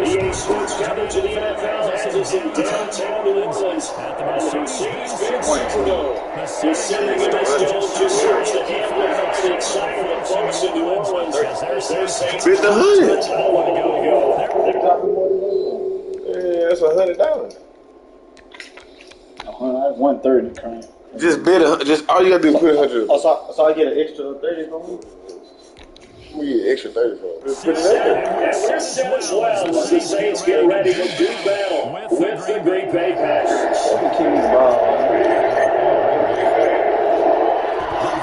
EA Sports coverage of the NFL has us in downtown New Orleans at the Mercedes-Benz Superdome. Descending in this dome to search the gambling upstate side for the folks in New Orleans as their Saints Bid the hood. Yeah, that's $100. 130, Crank. Just bid just all you gotta do is put 100. Oh, so I get an extra 30 from you? We get extra 30 for it. Just put it up there. And we're set as well as the Saints get ready to do battle with the Green Bay Packers. We keep the ball.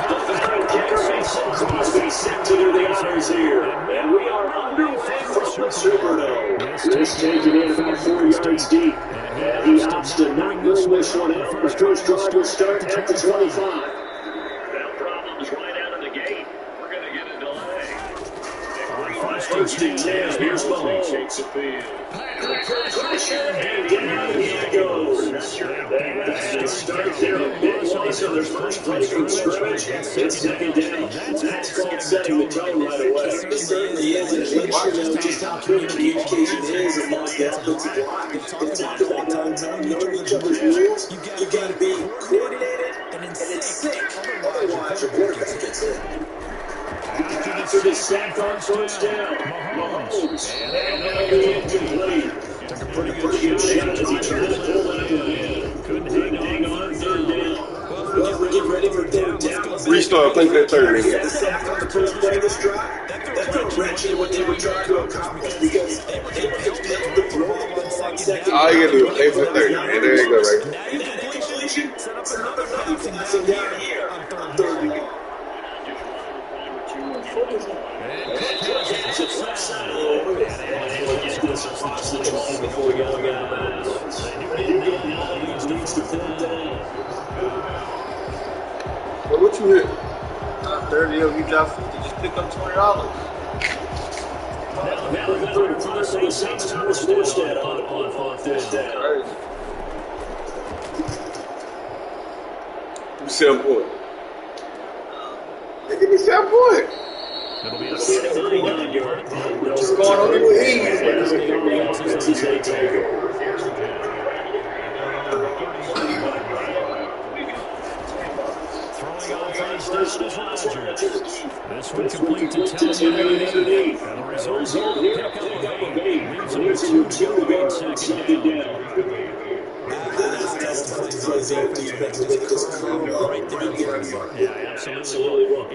The veteran kicker makes his must be set to do the honors here. And we are underway from the Superdome. This taken in about 4 yards deep. And he opts to not bring this one in. The first drive will start at the 25. Now problems right out of the gate. We're going to get a delay. First and 10, here's Mahomes. Shakes the field. Pressure, and down he goes. That starts there a bit long, so there's much play from scrimmage. It's second down. That's called setting the tone right away. It certainly is. And it makes you know just how key communication is amongst the offensive line. They talk about knowing each other's rules. You got to be coordinated and in sync. Otherwise, your quarterback gets hit. After the sack on first down, Mahomes. And that'll be incomplete. Took a Pretty good shot as he tried to pull that one in. Couldn't hang on third down. Well, get ready for third down. Restart, play for that third. The San Francisco play this drive. That threw wrench in what they were trying to accomplish because they held the throw the ball on second down. All you gotta do is play for 30. And there you go, right? And that incompletion set up another passing down here on third down. Catch it left side. And get this across the 12 before going out of bounds. They do get the ball leads to fourth down. Well, what you hit? 30 of you drop 50, just pick up $20. Now the veteran runner for the Saints, Thomas Morstead on fourth down. 7 points. They give me 7 points. It'll be a 79-yard punt. What's going on with ease? As the offense as they take over. throwing on first down is Rodgers. This one complete to Tennessee underneath. And the result here, pick up of 8. Leaves him with 2 to go on second down. That's testifying to the defense right there. Yeah, absolutely. Well,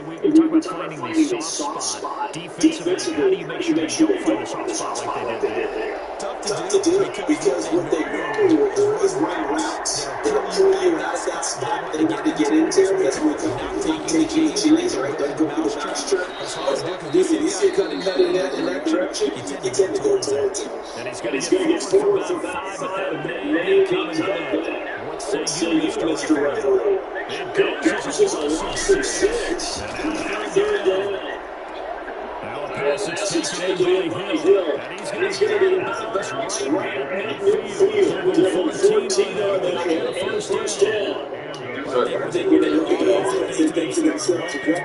we talk about finding the soft spot. Defensively, how do you make sure they don't find the soft spot like they did there? Tough to do because what they do is run routes that pull you out of that spot they get to get into. That's what we take cheese, right? Don't go through the pasture. You see it cutting in that direction, you tend to go towards it. And he's going to get forward for about 5, but that may be coming back. What say you, Mr. Referee? It goes as a loss of 6. And now third down. Now the pass is taken by Hill. And he's going to get out of bounds right at midfield. Level 14 on the first down. They get it offense. They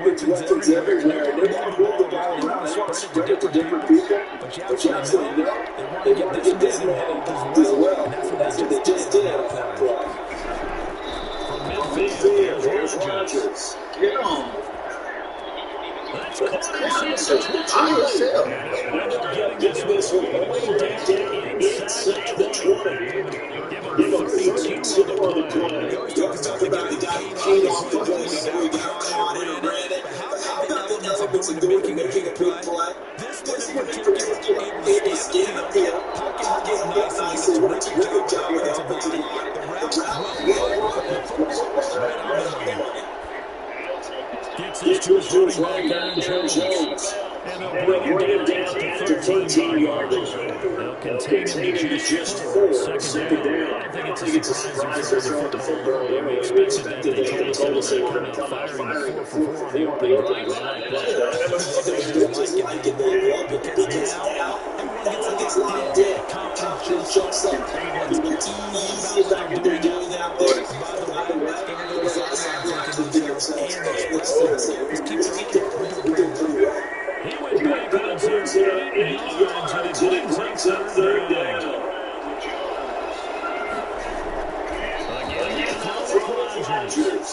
make weapons everywhere. They want to move the ball around. They want to spread it to different people. But you absolutely know they want to get this man involved as well. That's what they just did on that play. From midfield, Here's Rodgers. Get on. that's Get this one all the way down inside the 20. Give him 32 on the play. Talk about the guy who came off the play, so he got caught and ran it. How about the elements of making a big play? This one in particular, it is getting uphill. Getting nice and it's a good job with the offensive line. Gets this to his running back, Aaron Jones. And they'll bring him down to 13 yards. They'll contain him to just 4. Second down. I don't think it's a surprise they're throwing the football early. We expected that. They told us they were going to come out firing 4 for 4 on the opening drive. They like that. Because now everyone gets locked in. Confidence jumps up. It's easy back in there doing that. By the way, everybody was outside taking themselves and their sports fans. Keep doing He went back on 8 yards, and it brings up third down. Again, Rodgers.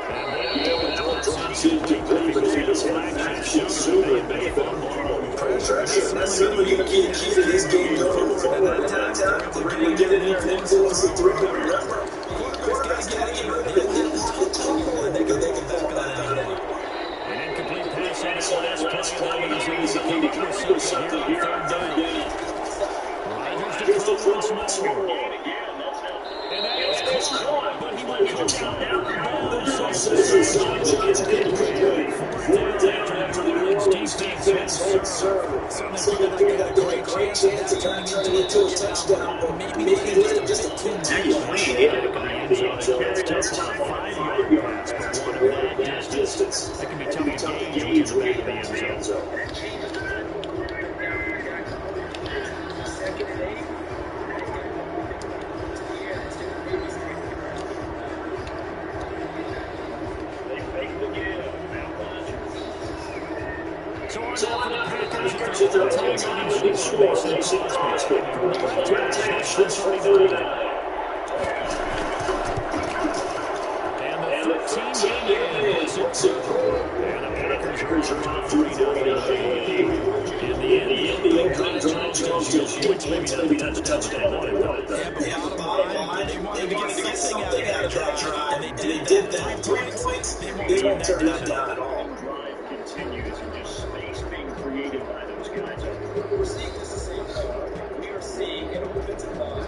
And then drops incomplete because his flagship shooter made a big fumble. That's certainly going to be the key to this game going forward. At that time, to really get in there and influence the three-point number. Quarterback's got to get rid of it. They can back that out. An incomplete pass saw that last play, and then he's able to come up with something here on third down. Rodgers to throw once more. And that is caught, but he will come down out of bounds. So the Giants get a good win. Fourth down after the New Orleans defense had served. Certainly feel like they had a great chance of kind of turning into a touchdown, but maybe did it just a too much. That's tough on a 5-yard pass, but one of that distance, that can be tough to gauge when you're in the back of the end zone. So on now for the Packers, it's their all-time leading scorer, Mason Crosby. From the left hash, that's 39. And the 13-game puts it through. And the Packers are off to a 3-0 lead. In the end, the opening drive goes to points, maybe not the touchdown they wanted, though. Yeah, but bottom line, they wanted to get something out of that drive, and they did that. 3 points, they won't turn that down at all. Drive continues and just space being created by those guys. We're seeing this the same thing. We are seeing an offensive line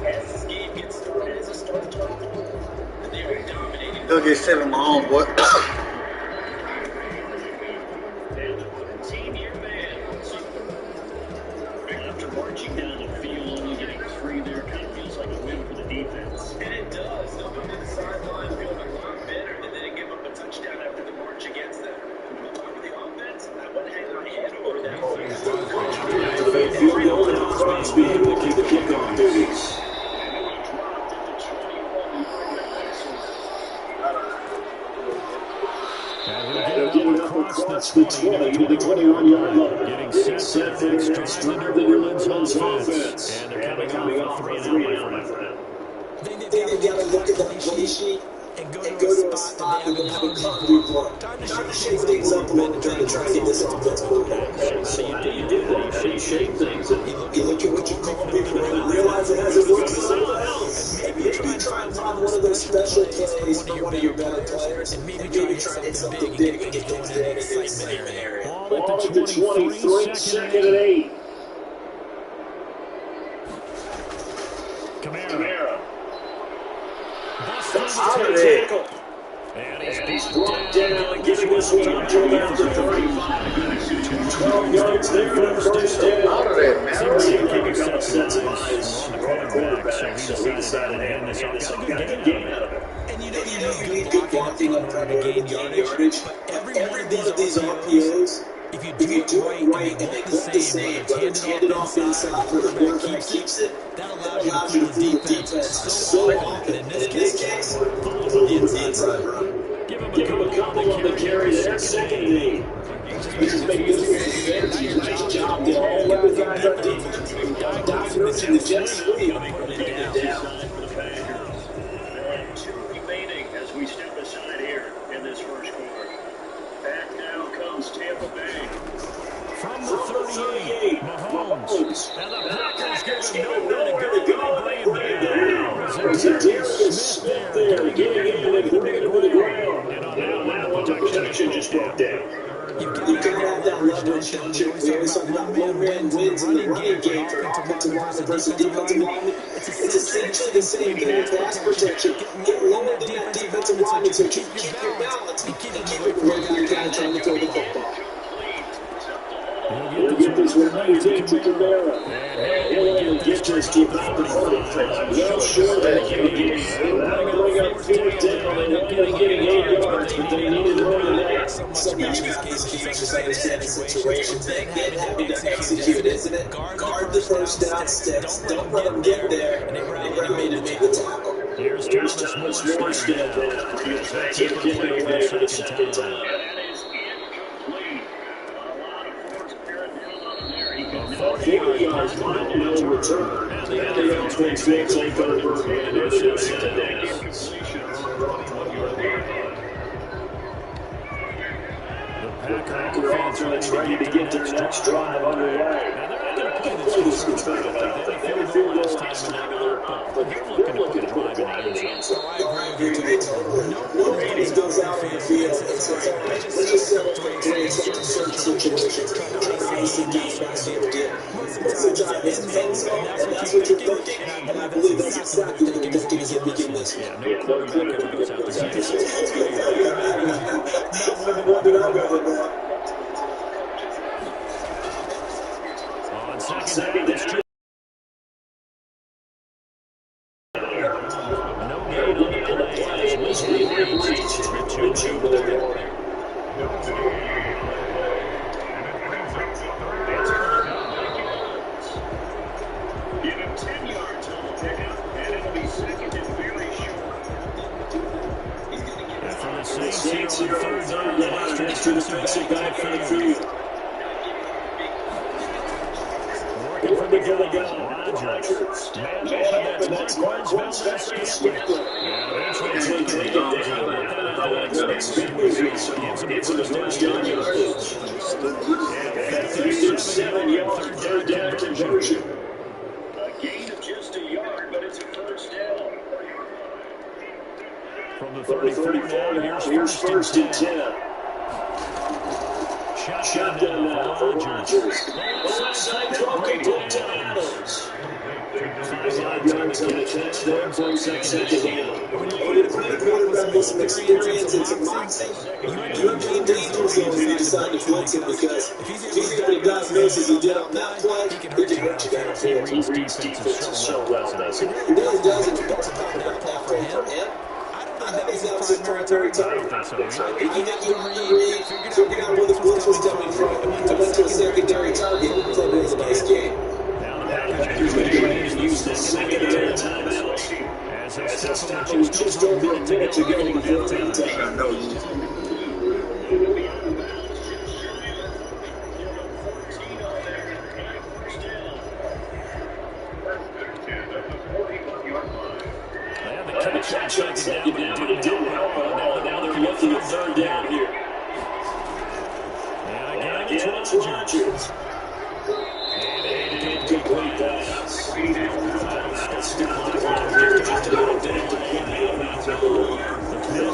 as this game gets started, as it starts to unfold, and they are dominating. Go get 7 Mahomes, boy. And the 13-year man. After marching down the field, only getting 3 there, kind of feels like a win for the defense. And it does. They'll go to the sideline feeling a lot better than they didn't give up a touchdown after the march against them. We'll talk to the offense. I wouldn't hang my head over that. To the midfield goal, and Crosby will keep the kickoff duties. And he'll get it up across the 20 to the 21-yard line. Getting set for the next drive of the New Orleans offense. And they're coming off a 3-0, my friend. They've got to look at that play sheet and go to a spot that they haven't covered before. Time to shake things up a little bit and try to get this offense moving. So how do you do that? How do you shake things up? You look at what you call people and realize it hasn't worked for someone else. Maybe you try and find one of those special plays for one of your better players, and maybe try to hit something big and get into that excitement area. Ball at the 23, second and 8. Kamara. Out of there. And He's brought down, giving this one up to about the 35. 12 yards there for the first down. Out of there, man. Seems like a couple sets of eyes on the quarterback, so he decided to hand this off. Got a good game out of it. And you need good blocking up front to gain yardage, but every one of these RPOs, if you do it right and they look the same, whether it's handed off inside or the quarterback keeps it, that allows you to fool the defense so often. And in this case, the inside run. Give him a couple on the carry there, second and 8. This is making this nice job to all of the guys on defense. Divers in the jet sweep. Putting it down. There are 2 remaining as we step aside here in this first quarter. Back now comes Tampa Bay. from the 38, Mahomes. And the Packers give him nowhere to go. They bring him down. There's a Darius Smith there getting in and bring him to the ground. And on that one, the protection just broke down. You can have that leverage, don't you? We always talk about low-man wins in the running game for offensive lineman versus defensive lineman. It's essentially the same thing with pass protection. Get lower than that defensive lineman to keep your balance and keep it away from your guy trying to throw the football. He'll get this one right to Kamara. And he'll only get this to about the 45. Well short of the game. That'll bring up 4th down. They ended up getting 8 yards, but they needed more than that. So much of this game is just understanding situation thing and having to execute, isn't it? Guard the first down sticks. Don't let them get there. And they were able to make the tackle. Here's Thomas Moore still down. He'll take it and get it away for the second time. That is incomplete. A lot of force bearing down on him there. He can 40 yards line and he'll return. And the NFL takes the third and interception. Incompletion on the 21-yard line. The Packer offense ready to get their next drive underway. Now they're not going to play this conservative. They did field goal last time in that up, but they're looking to put a drive in the end zone. I agree with you. Nobody goes out on the field and says, all right, let's just celebrate 3 certain situations, trying to ice a game, that sort of deal. Most of the time, it's the end zone, and that's what you're thinking. And I believe that's exactly what they're thinking to begin this. Yeah, no quarterback ever goes out there saying, That's great. Not one that I've ever known. On second down, it's no gain on the play as Wesley reached the 2-2 mark. Give him 10-yard total pickup, and it'll be second and very short. And for the Saints here on third down, the extra defensive back on the field. Working from the gun, Rodgers. Man open, that's Marquez Valdez-Scantling. And eventually taking the odds out of that experience we saw. Gives him the first down yards. And effective 7-yard third down conversion. A gain of just a yard, but it's a first down. From the 34 now, here's first and 10. Shotgun now for Rodgers. Left side draw, complete to Adams. 5 yards on the catch, there for second down. When you play a quarterback with some experience and some moxie, you have to be dangerous if you decide to flex him, because if he's able to diagnose as he did on that play, he can hurt you downfield. He reads defenses so well, doesn't he? It really does. It's about that play for him. I don't think that was his primary target. I don't think so. He had to read, figured out where the blitz was coming from, and went to a secondary target and played his best game. Now the Packers are going to use the secondary timeout. As they step with just over a minute to go in halftime. Catch on second down, but it didn't help. Now they're looking at third down here. And again, it's Rodgers. And a incomplete pass. The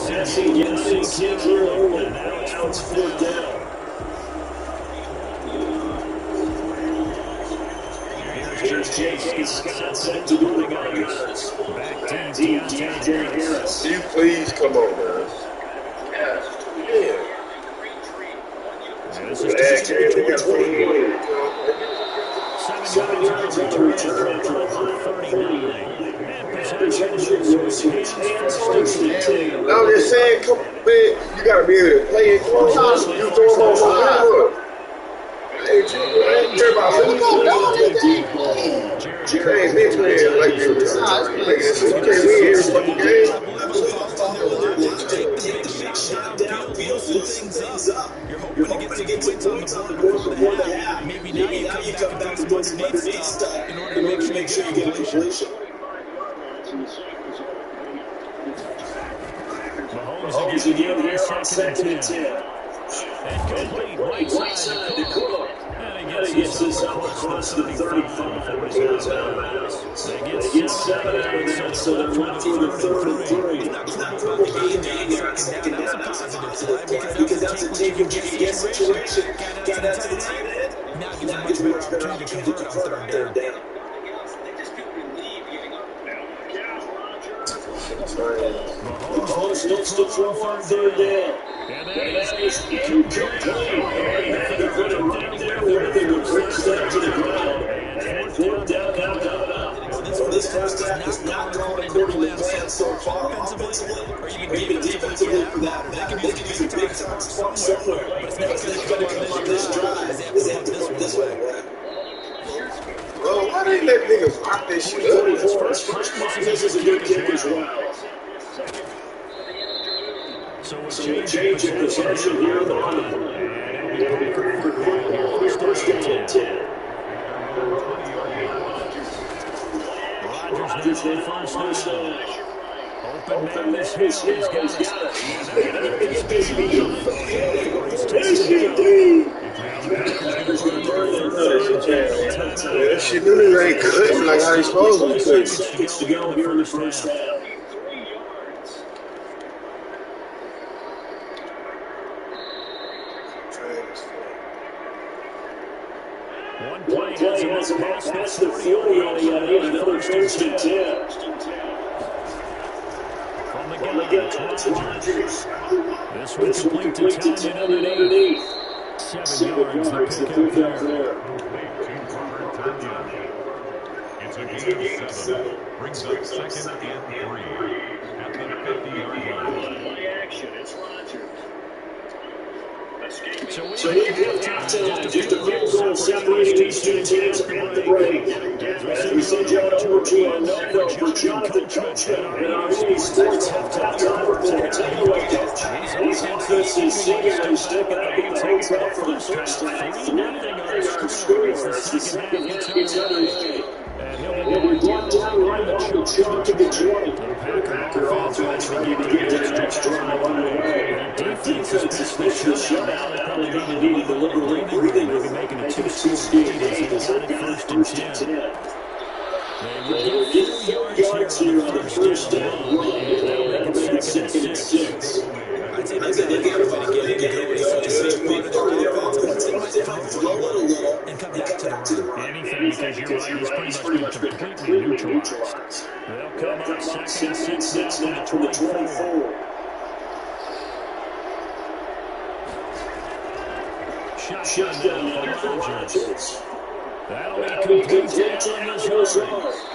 passing gets sinks through, and now it's fourth down. Here's Chase. Scott set to the guns. Back to Deontay Harris. You please come on, man. Yeah. This is 7 yards on the return after 39. And possession was his first and 10. I'm just saying, come on, man. You gotta be able to play it close. You throw them on my look. Hey, you ain't care about who you can't be playing like this. You can't win every fucking game. Take the big shot downfield, loosen things up. You're hoping to get some points on the board before the half. Maybe now you come back and do some underneath stuff in order to make sure you get a completion. Mahomes again on second and 10. And complete right side to Cook. And he gets this up across the 35 before he's out of bounds. They get 7 out of that, so they're left with a third and 3. He's not trouble getting down second down. That's a positive play, because that's a take and get situation. Got that to the tight end. Now gives him much better opportunity to convert on third down. Mahomes looks to throw on third down. And that is incomplete. They're running down there with the first step to the ground. And fourth down now coming up. This first half is not going according to plan so far offensively, or even defensively for that matter. They can use a big time spark somewhere, but it's not going to come on this drive. They have to put this way. Bro, why they let niggas lock this shit up? This is a good kick as well. So we're changing possession here on the punt. And it'll be first down and 10. Rodgers now first down. Open man is Hill. He's got it. That shit really ain't cutting like how they supposed to be cutting. Seconds to go here in the first half. One One play play has has him him up up past past the the 40 40 already on another first and 10. 10. From the From gun, the gun, it's it's Rodgers. Rodgers. This one This one complete to complete to Tanyan Tanyan underneath. underneath. 7 7 yards the yards to pick pick up up there. there. Complete to Robert Tonyan. It's a gain of 7. Brings up 2nd and 3 at the 50-yard line. Play action, it's Rodgers. So we So hit we hit halftime. halftime. Just a field goal separating these two teams at the break. As we send you on over to a no-no for Jonathan Coachman at our EA Sports halftime report. Take it away, Coach. These offenses seemingly stuck back at the hotel for the first half. 3-0 our score as the second half gets underway. And he'll be brought down right on the chalk of the 20. The Packer offense ready to get their next drive underway. Their defense has pitched the shutout. Now they probably need to deliver a little breathing room, maybe make it a two-score lead as they've got it first and 10. They will get 4 yards here on the first down run, and that'll make it 2nd and 6. I'd say they got a way to get it and go. It's such a big part of their offense. They might throw it a little and come back to the run. Anything, because you're right, he's pretty much been completely neutralized. They'll come up 2nd and 6 now from the 24. Shotgun now for Rodgers. That'll be complete to Lazard.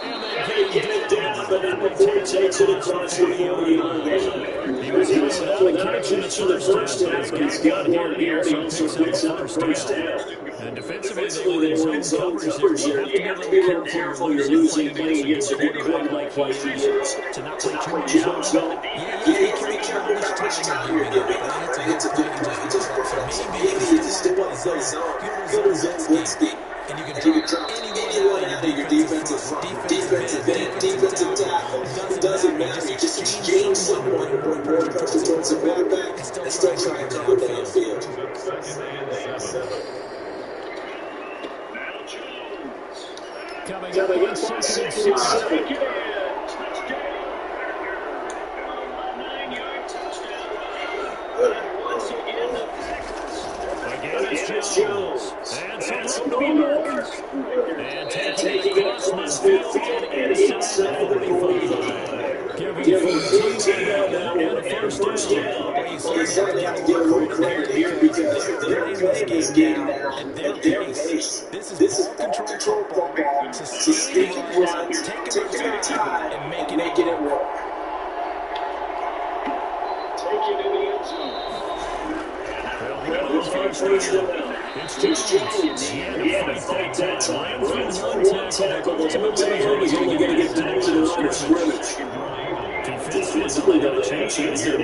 And they get it down, but before he takes it across the 40-yard line. He was held without a catch in the first half, but he's got one here, and he also picks up a first down. And defensively, they went zone coverage here. You have to be a little careful when you're losing playing against a quarterback like he is to not play too much zone. Yeah, you have to be careful how much time you're giving up. That's a good point. So maybe if you still want to play zone, go to zone blitz scheme. And you can drop anyone out of your defensive front, defensive end, defensive tackle. It doesn't matter. You just exchange someone and bring more pressure towards the quarterback and still try and cover downfield. 2nd and 7. Coming up on 2nd and 7. Again, it's Jones. And some room to work. And taking it across midfield and inside the 45. Giving 14 now and a first down. You certainly have to give a little credit here because they're playing this game now at their pace. This is ball control football, sustained runs, taking their time, and making it work. Take it in the end zone. It's Jones. He had to fight that time. Runs on one tackle, but ultimately he's only going to get back to the line of scrimmage. Defensively, got a chance here for the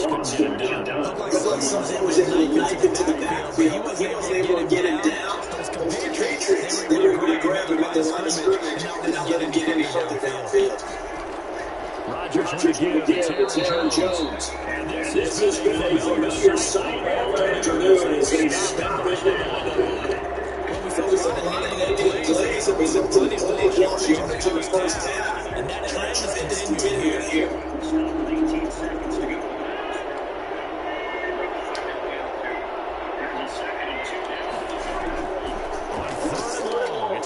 loss. Couldn't get it down. Looked like something was able to knife into the backfield. He was able to get it down. But his compatriots, they were able to grab him at the line of scrimmage and not let him get any further downfield. Rodgers would again to Aaron Jones. And this has been a familiar sight all afternoon as they stop it now. We saw a lot of negative plays. There was plenty of ball watching in the first half. And that trend is continuing here.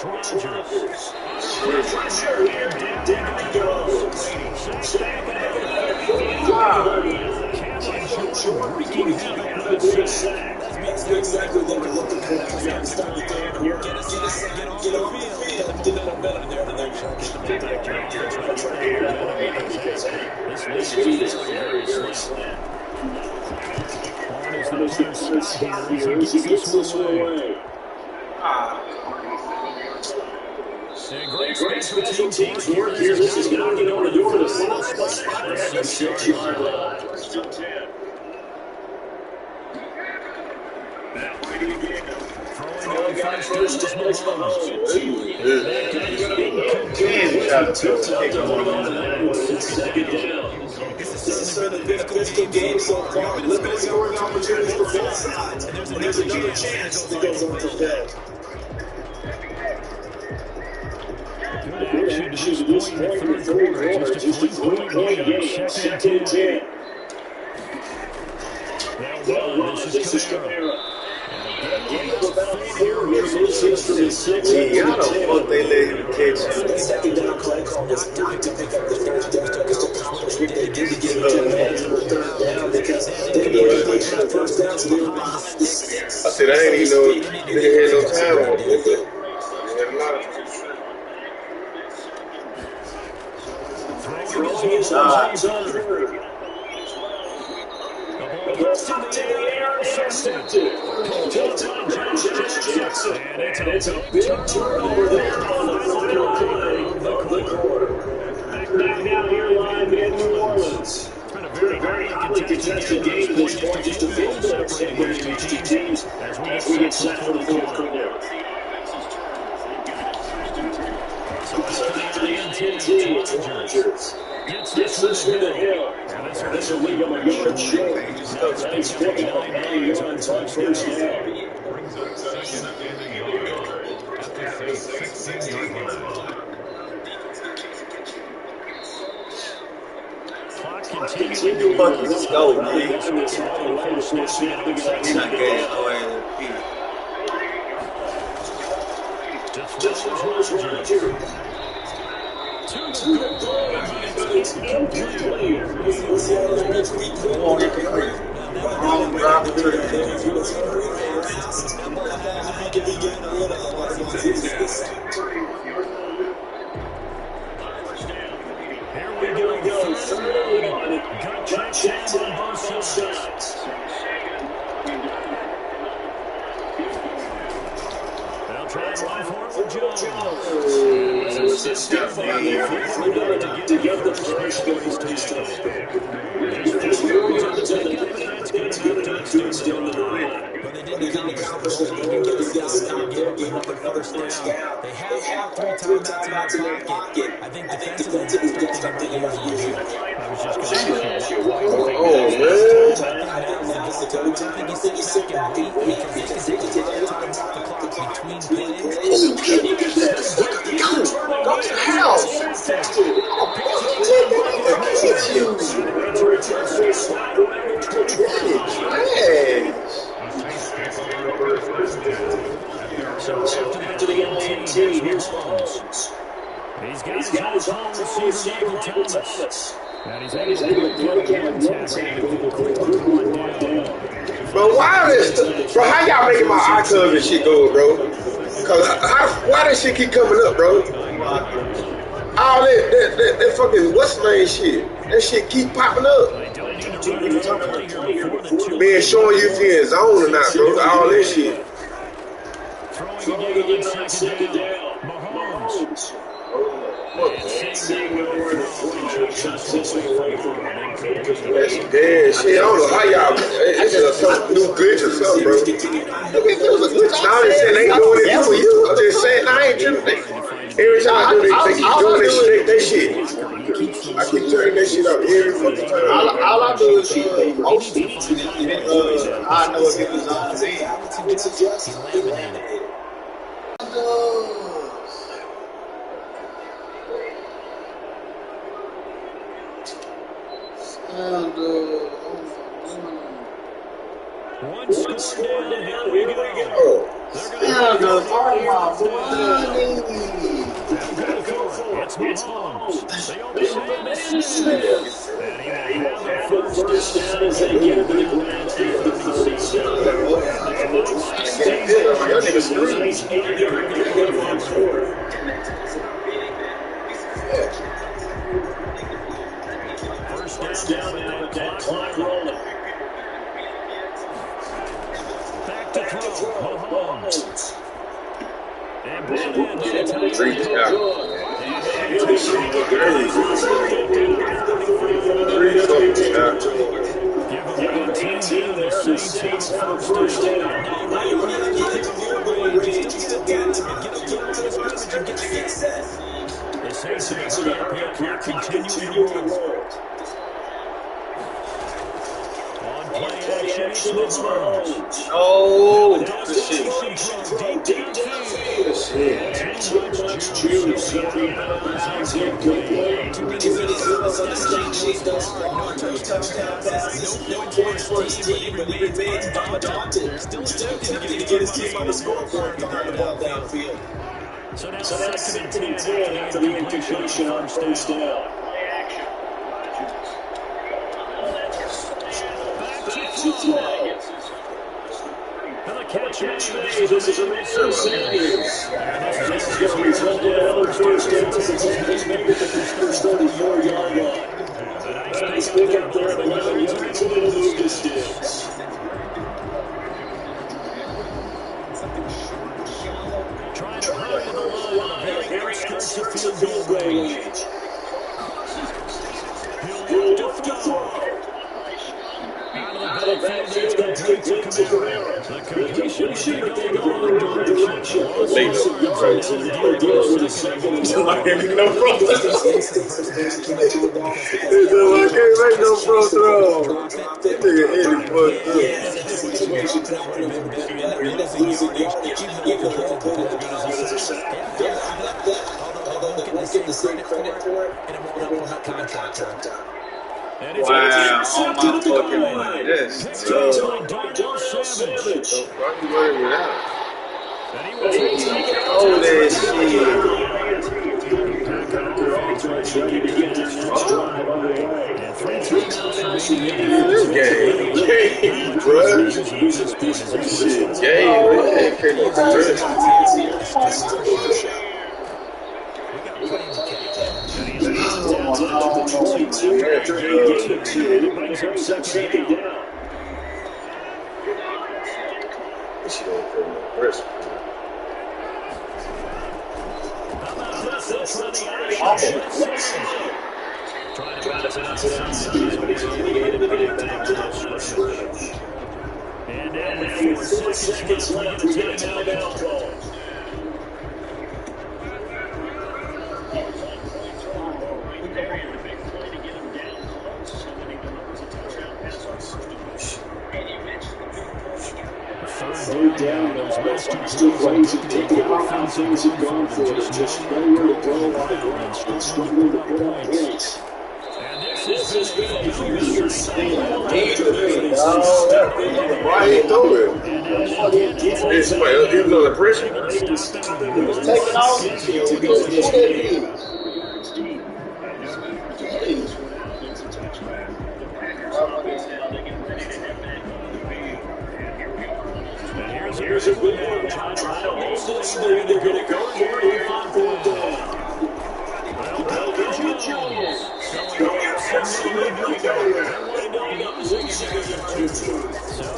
It's Rodgers. Under pressure here, and down he goes. Wreaking havoc with a sack. That's exactly what we're looking for. He's got to start the game here. Get off the field. Get a better there than that's right here. Because this lead is very, very slim. As the punter Scott here as he gets this one away. Great special teams work here. This is knocking on the door to the final spot at the 6-yard line. First and 10. Throwing on first down is Mahomes. Second down. This has been a physical game so far. Limited scoring opportunities for both sides. And there's another chance that goes on to bed. Good action to this point in the third quarter. Just a 3-point game. 2nd and 10. They'll run. This is Kamara. 4 near misses from the 6. Gee, how the fuck they let him catch him? Second down play call is not to pick up the first down just to accomplish what they did. They didn't get it on third down because they didn't get that first down, so they were behind the sticks. I said, I ain't even know nigga had no time on it. He had a lot of time. Throwing his hands on third. The ball gets to the air, intercepted. Picked up by Josh Jackson. And it's a big turnover there on the final play of the quarter. Back down here live in New Orleans. It's been a very highly contested game at this point. Just a field goal separating these two teams as we get set for the fourth quarter. So after the INT, Rogers gets this to the hill. And this will leave him a yard short. That's 29 yards on first down. Brings up second and a yard at the 16-yard line. Clock continuing to Fuck, let's go, man. Just throws Rogers. To the goal line, but it's incomplete. Here we go, third and one. Gut checks on both sides. They'll try and run for it with Jones. It's a step on there to get the first touchdown. Just 4 yards on the ticket, but that's good enough to extend the lead. But they didn't accomplish what they needed to get out there, give up another first down. They have all 3 timeouts in their pocket. I think defensively, that's what they can really use them here. I was just going to ask you, why do you think Oh, man. I don't think you sit back and wait because they can take a lot of time off the clock between plays. Go to hell. so after the INT, here's Mahomes. He's got his home receiver, Michael Thomas. And he's able to get one tackle and quickly run down. Bro, why this? Bro, how y'all making my icons and shit go, bro? Cause why this shit keep coming up, bro? All that fucking what's the name shit? That shit keep popping up. Man, showing you if you're in zone or not, bro. All that shit. Throwing again on second down. Mahomes. That's dead shit. I don't know how y'all. It's just some new glitch or something, bro. Now they saying they doing it for you. I'm just saying I ain't tripping. Every time I do this, they keep doing that shit. I keep turning that shit up every fucking time. All I do is post it. I know if it was on scene. It's just eliminated. One score down, here we go. It's Mahomes. They oversee the snap. And he will have the first down as they get to the ground. First down with that clock rolling. Back to throw, Mahomes. And brought in by the tight end. Give him 18 down, the Saints have first down. The Saints have up here, clock continuing to roll. On play action, it's Mahomes. Oh, Good shit. Deep downfield. Too much juice. Too many minutes. No points for his team, but he remains undaunted. Still attempting to get get his team on the scoreboard, throwing the ball downfield. So now So that's second and 10 after the incompletion on first down. Back to throw. And the catch made. This is Emmanuel Sanders. And this is going to result in another first down as the Texans make it the first 34-yard line. Nice pick up there at 11 yards into the move distance. Trying to hurry the line on the very outskirts of field goal range. He'll look to throw. Out of the backfield, it's complete to Kamara. The completion would be going the wrong direction. Lost some yards and now they're dealing with a second and 2. I can't make no front throw. I can't make no front throw. That nigga hit it fucked up. Get the same credit for it, and it won't up on that contract. Wow, on my fucking money. That's tough. Why you worried with that? Oh, that shit. Ready to get this next drive underway. This game, bro. Shit, Second down. She don't put no pressure. And now with 4 seconds left, we get a timeout call. Third down, those last two plays have taken offenses have gone for it. Just nowhere to go on the ground and struggling to put up points. This has been a really Why he threw it? It's like, he was under pressure. He was taking off. Who that is? Here's a good one. Trying to hold this lead. They're going to go for it on fourth down. Well, Jones going absolutely nowhere.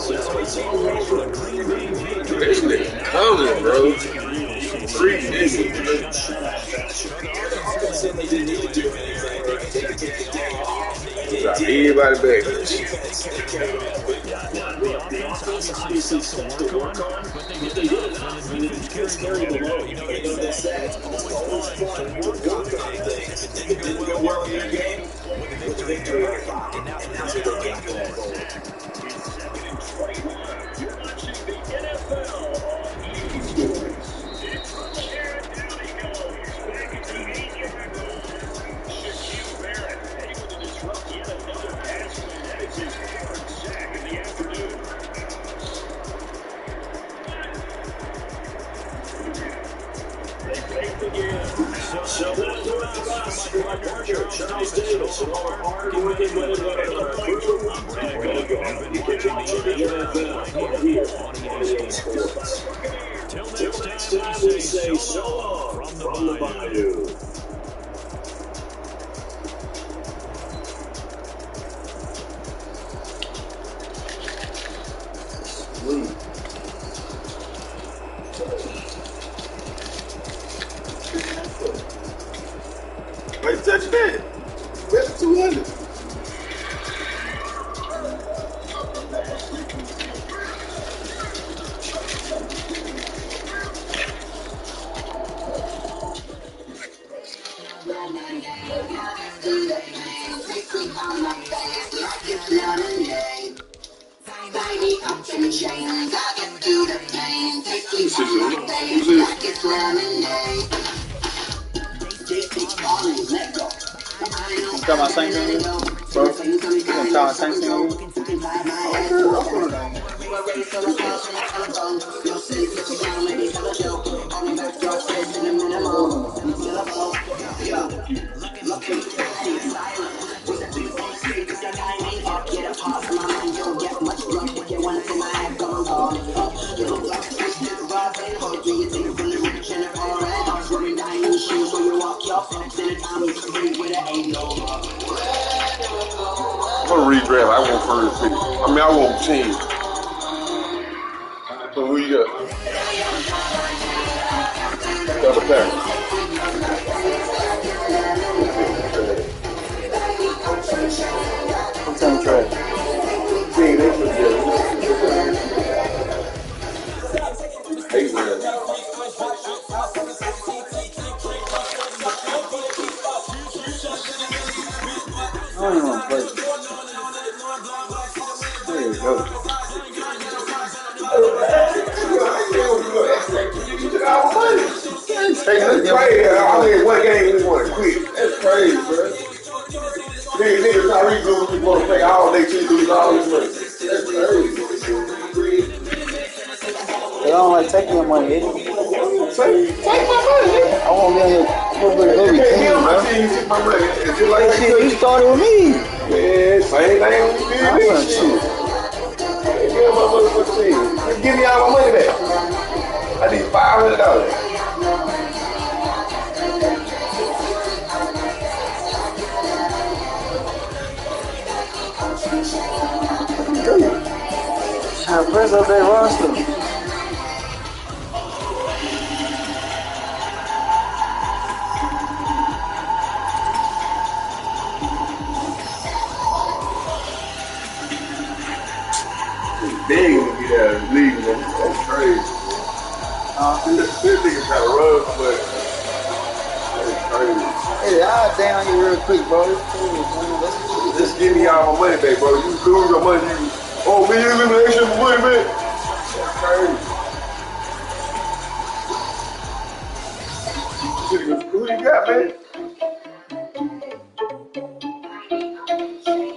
So it's all over the Green Bay victory. This nigga coming, bro. 3 niggas. They didn't need to do anything. Got everybody back. The offense obviously stuff to work on, but they did enough when the defense carried the load. You know that's that. It's always fun to work on things. If it didn't go well in your game, with the victory, and now it's a good game forward. You're watching the NFL on eSports. Down he goes. Back into the 8-yard line. Shaquille Barrett able to disrupt yet another pass play. That is his 3rd sack of the afternoon. They fake again. So that's what the boss for my partner, Charles Davis, and all the hard work and whether another crew. I'm going to go. You can watch it in the NFL right here on EA Sports. Till next time, we say so long from the Bayou. Why you touching that? That's 200. You talking about Saints in here? Bro, you talking about Saints in here? I'm gonna redraft. I want first pick. I mean, I want team. So who you got? Got the Packers. I'm telling you, trash. Team, they should get hate man. I don't even want to play. There you go. That's crazy. I mean, one game we want to quit. That's crazy, bro. Niggas not redoing what we want to play all day till lose all this money. That's crazy. They don't like taking your money, Eddie. Take my money, nigga. I won't be on your go be clean, bro. That shit you started with me. Yeah, same thing we did this shit. Give my motherfucking team. Give me all my money back. I need $500. Trying to press up that roster. Big to be there leaving them. That's crazy. This nigga trying to run, but that's crazy. Hey, I'll down you real quick, bro. It's cool, man. Just give me all my money back, bro. You lose your money, you me elimination for money, man. That's crazy. Who you got, man?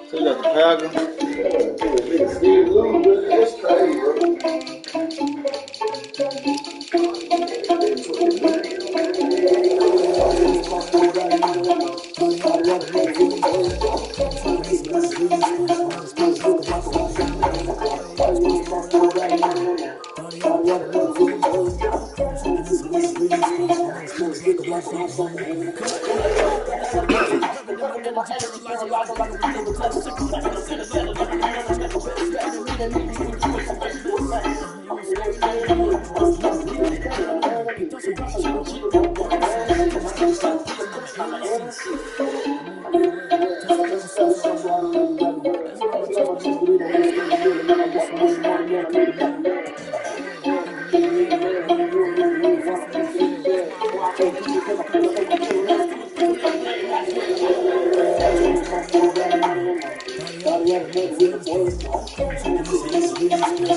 So you got the Packers. Nigga still lose, man. That's crazy, bro.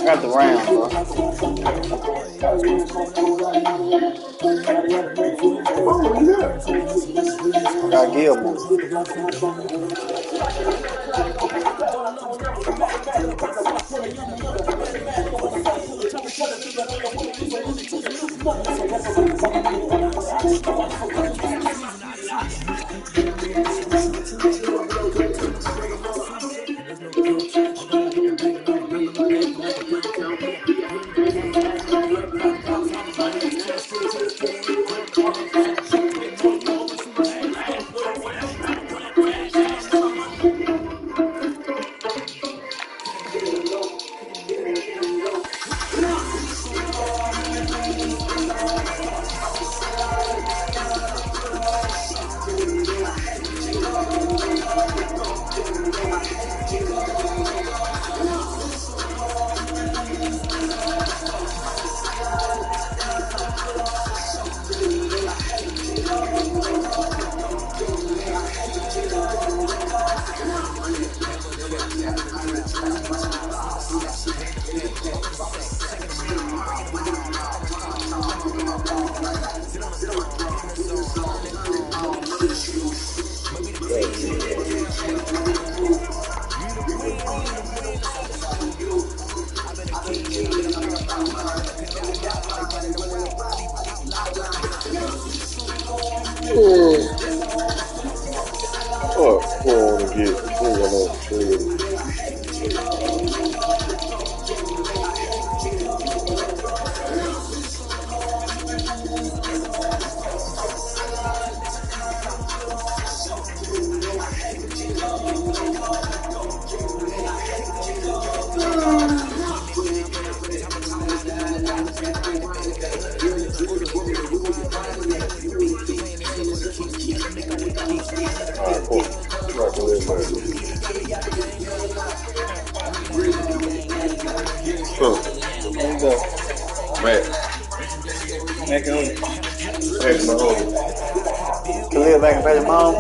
Got the Rams, bro. Got Gilmore. All right, cool. Right, go ahead, man. Huh. There you go. Matt. Back home. Back my home. Khalil back and pay your mom.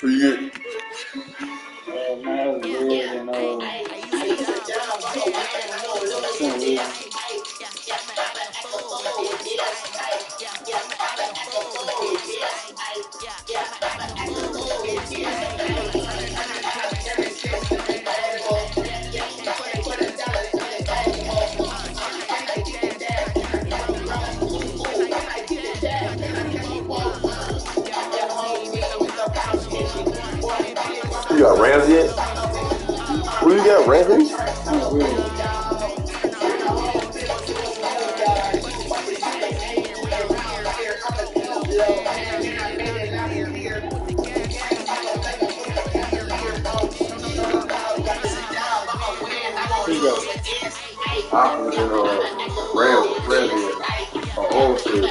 Who you get? Man, that was weird and some weird. You got Ramsey yet? Who you got, Ramsey? Here you go. Hopkins and Ramsey. Oh shit.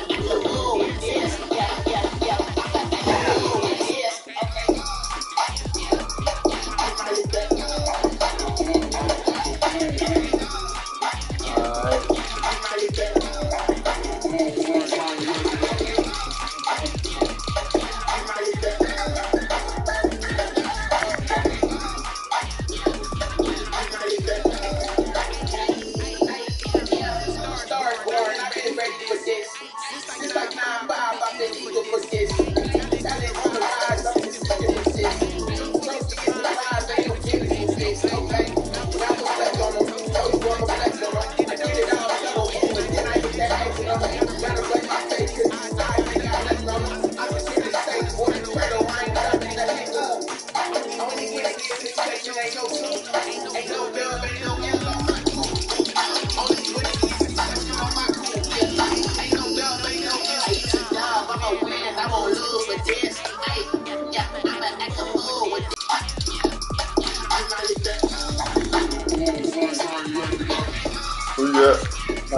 Who you got?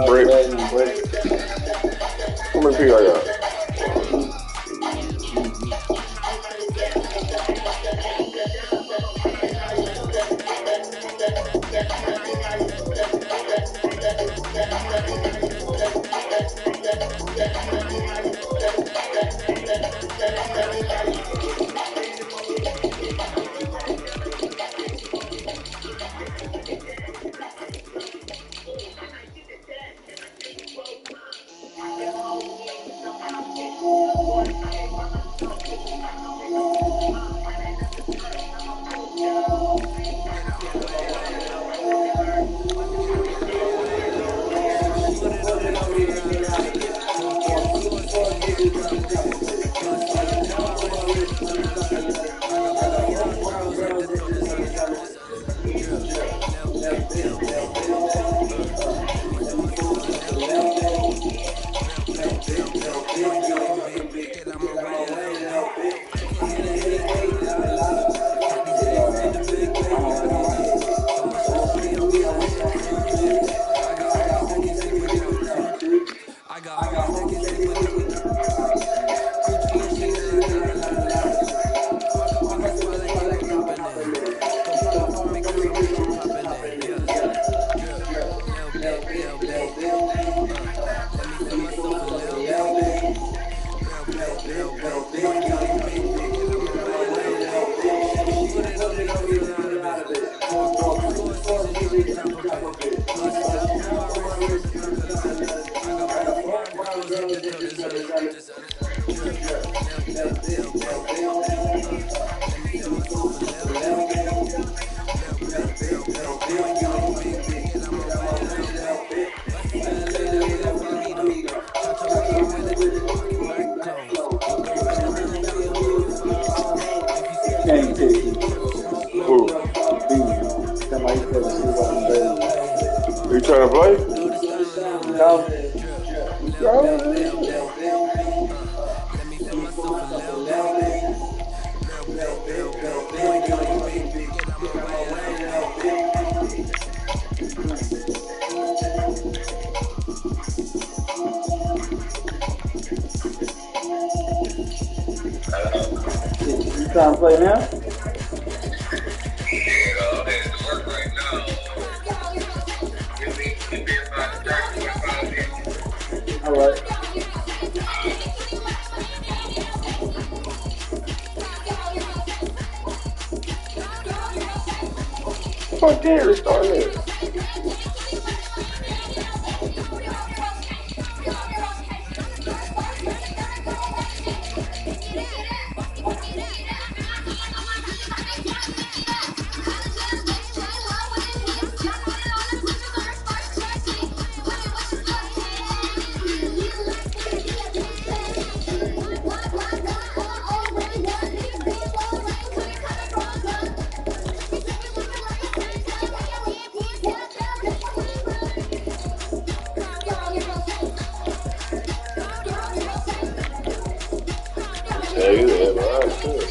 Brett. How many people I got? boy. Do the styling on me. No. Drip. Lil' babe, lil' babe. Let me feel myself a lil' babe. Lil' babe, lil' babe. You ain't talking big. Get out my way, lil' babe. You trying to play now? All right. Fuck Gary started it. Yeah, you have a lot of shit.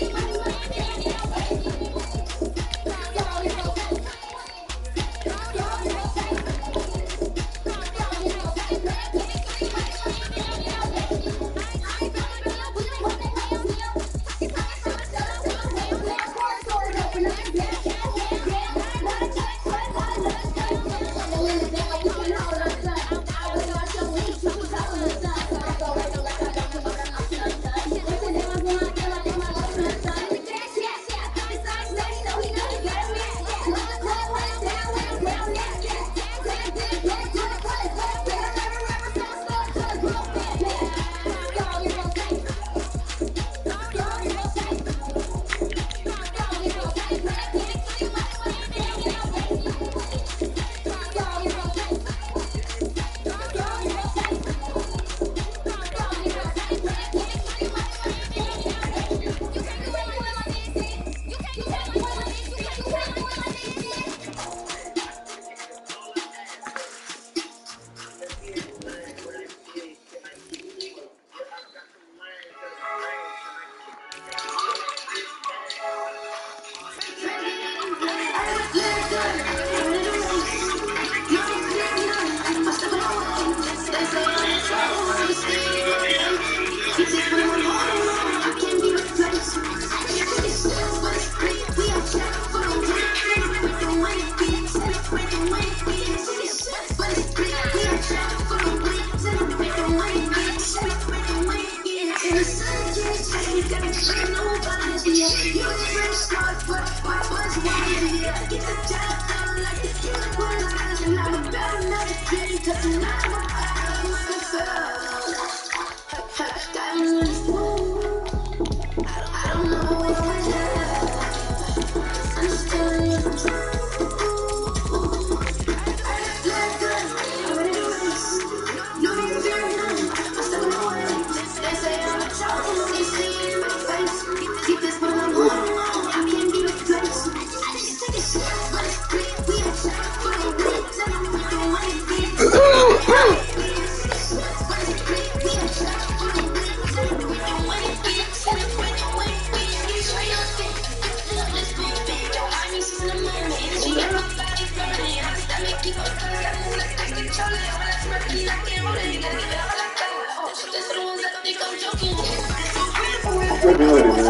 Tripping with it, man.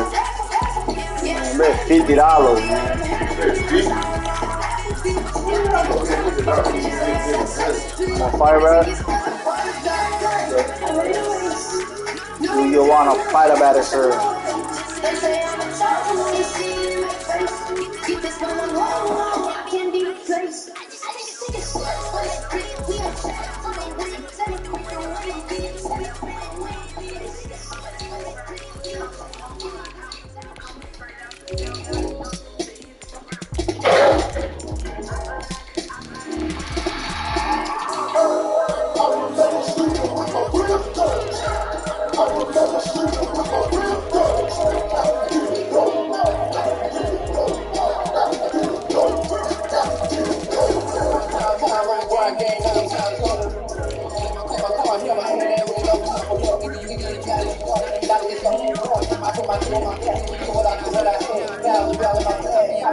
Man, that's $50, man. On Fire Rap? Do you want to fight about it, sir?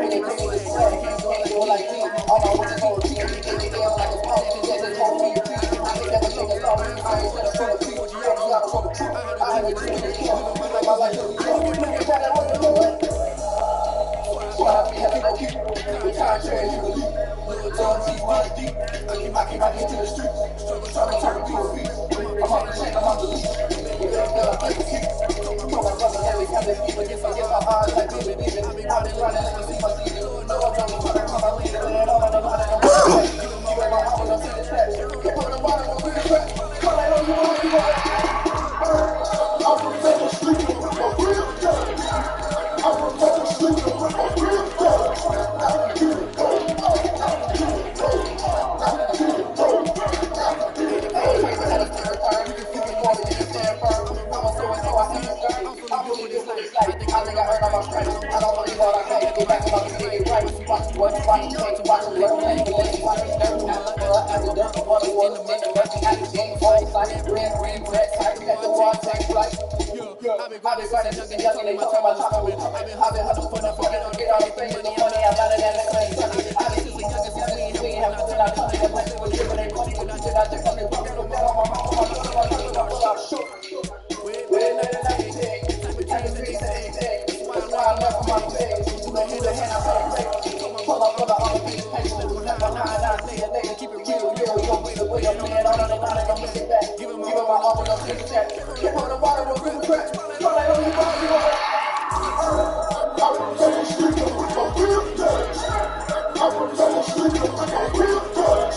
be the king of the swag. Can't do it like me. All my women know it's me. They feel like a punk. Yeah, they told me. I can never take a thought. I ain't set up for the beat. Set up for the truth. I had a dream to kill. Living my life to the kill. Nigga, try that what you do. Why I be having no keep. The time change, you believe. Loyalty runs deep. I keep my head to the street. Struggle trying to turn people's feet. I'm on the chain, I'm on the leash. We live the life of keep. Told my brother that we have to keep. But if I get my eyes like baby, baby. I've been running, let me see my season. No, I'm trying to come out leader. Land all on the line and I'm going to give it my hours, I'm seeing the stats. You put the water on the track. Come on, you want to go. I'm from the street with my real gun. I'm from the street with my real gun. I think I earned all my stripes. I don't believe all I can't go back about to get it right. Watch what you watch, change, watch what you think, watch that room, after that, what it was, at the game, all sight, red, sight, at the water, tank, flight. I've been grinding since young, and they talking about time. I've been hustling for nothing, get all the things, the money, I'm not in that same time. I've been since young, since we have nothing, I come in and play with you, and they money, and I just come and pop it on my mouth, we're not in that thing, type of things, that's why I left my face, who the hand I play, pull up for the other piece, patient, never hide, I say it later, keep it real, the way I'm playing, all of the line, don't miss it back, give it my all, don't take it back, keep on the water, don't give it crack, come like on you, I'm from the street with my real thugs, I'm from the street with my real thugs,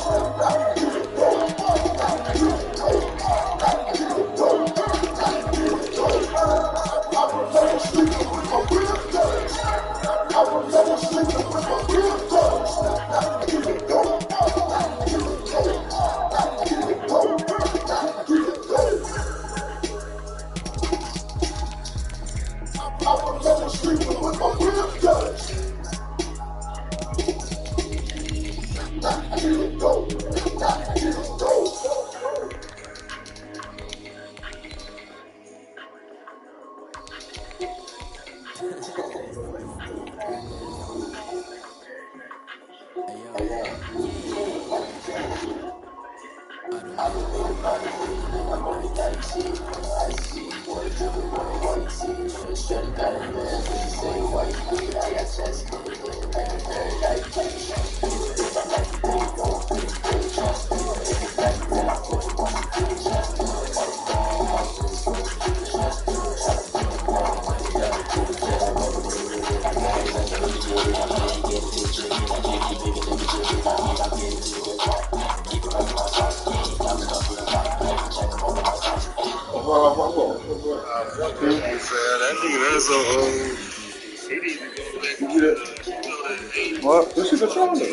What? This is a shoulder.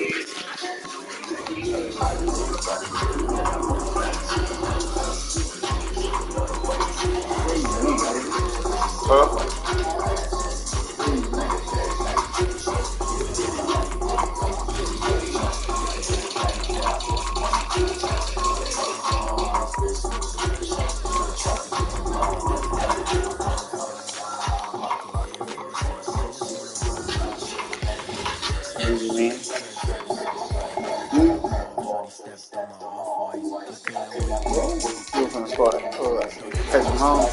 Huh? Patrick Mahomes.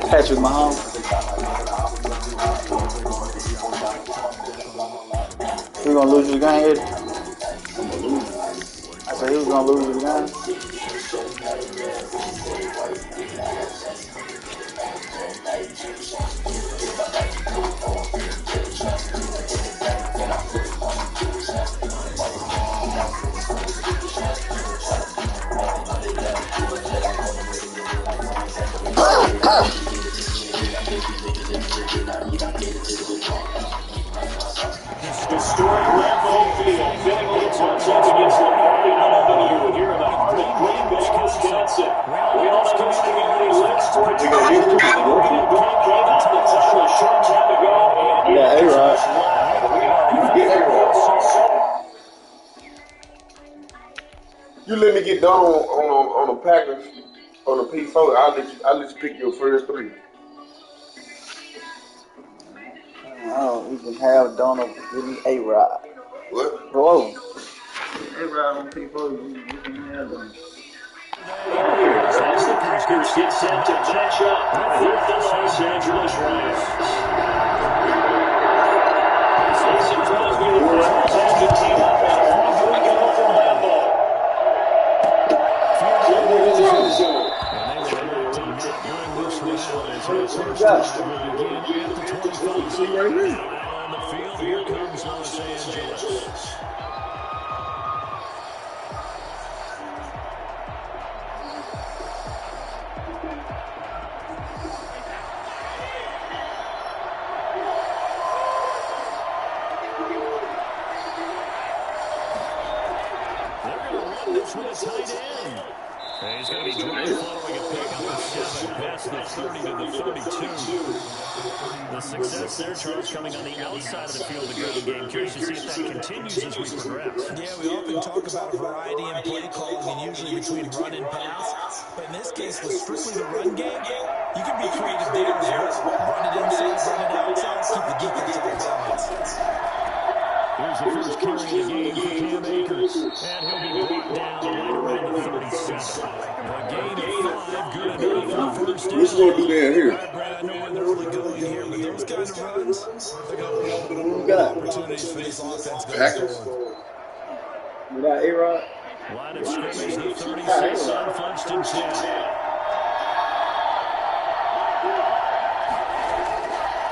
Patrick Mahomes. He gonna lose the game, Eddie? I said he was gonna lose the game. Historic Lambeau Field, fitting with its once against the Hardy Home here in the heart of Green Bay, Wisconsin. We all know it's going to be late sports. Short time to go. Yeah, A-Rod. You let me get done on the Packers on the P4. I'll let you pick your first three. Oh, we can have Donald give me A-Rod. What? Whoa. A-Rod on people, you can have them. As the Packers get set to match up with the Los Angeles Rams. This is Crosby, the Rams have to team up on 3rd and goal from Lambeau. Field goal in the zone. And they will elect to not bring this one out as their first drive will begin at the 25. Now on the field, here comes Los Angeles. This one a tight end. And he's going to be dropped following a pickup of 7 past the 30 to the 32. The success there, Charles, coming on the outside of the field of the ground game. Curious to see if that continues as we progress. Yeah, we often talk about variety in play calling and usually between run and pass. But in this case, with strictly the run game, you can be creative there as well. Run it inside, run it outside, keep the defense off balance. Here's the first carry of the game for Cam Akers. And he'll be brought down right around the 37. A gain of 5, good enough for the first down. What's going to do down here? Brad, I know where they're really going here, but those kind of runs, they're going to open up opportunities for this offense going forward. Without A-Rod? Line of scrimmage, the 36 on 1st and 10.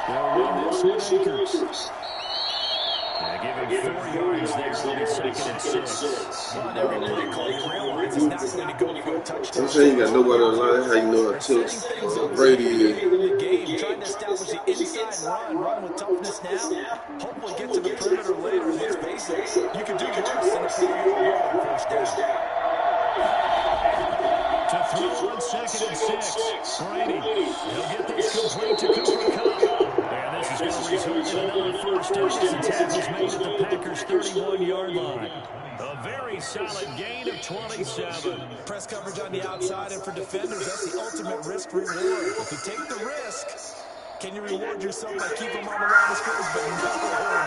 They'll run this with Akers. Give him 4 yards there. It'll be 2nd and 6. On every play call, you realize it's not going to go for a touchdown. I'm saying you got nobody on the line. How you know how tough Brady is? Trying to establish the inside run with toughness now. Hopefully get to the perimeter later. Let's face it, you can do worse than a 4-yard run on first down. To throw on 2nd and 6. Brady. He'll get this complete to Cooper Kupp. And this is going to result in another first down as the tackle's made at the Packers' 31-yard line. A very solid gain of 27. Press coverage on the outside, and for defenders, that's the ultimate risk-reward. If you take the risk, can you reward yourself by keeping them on the line of scrimmage? But no, not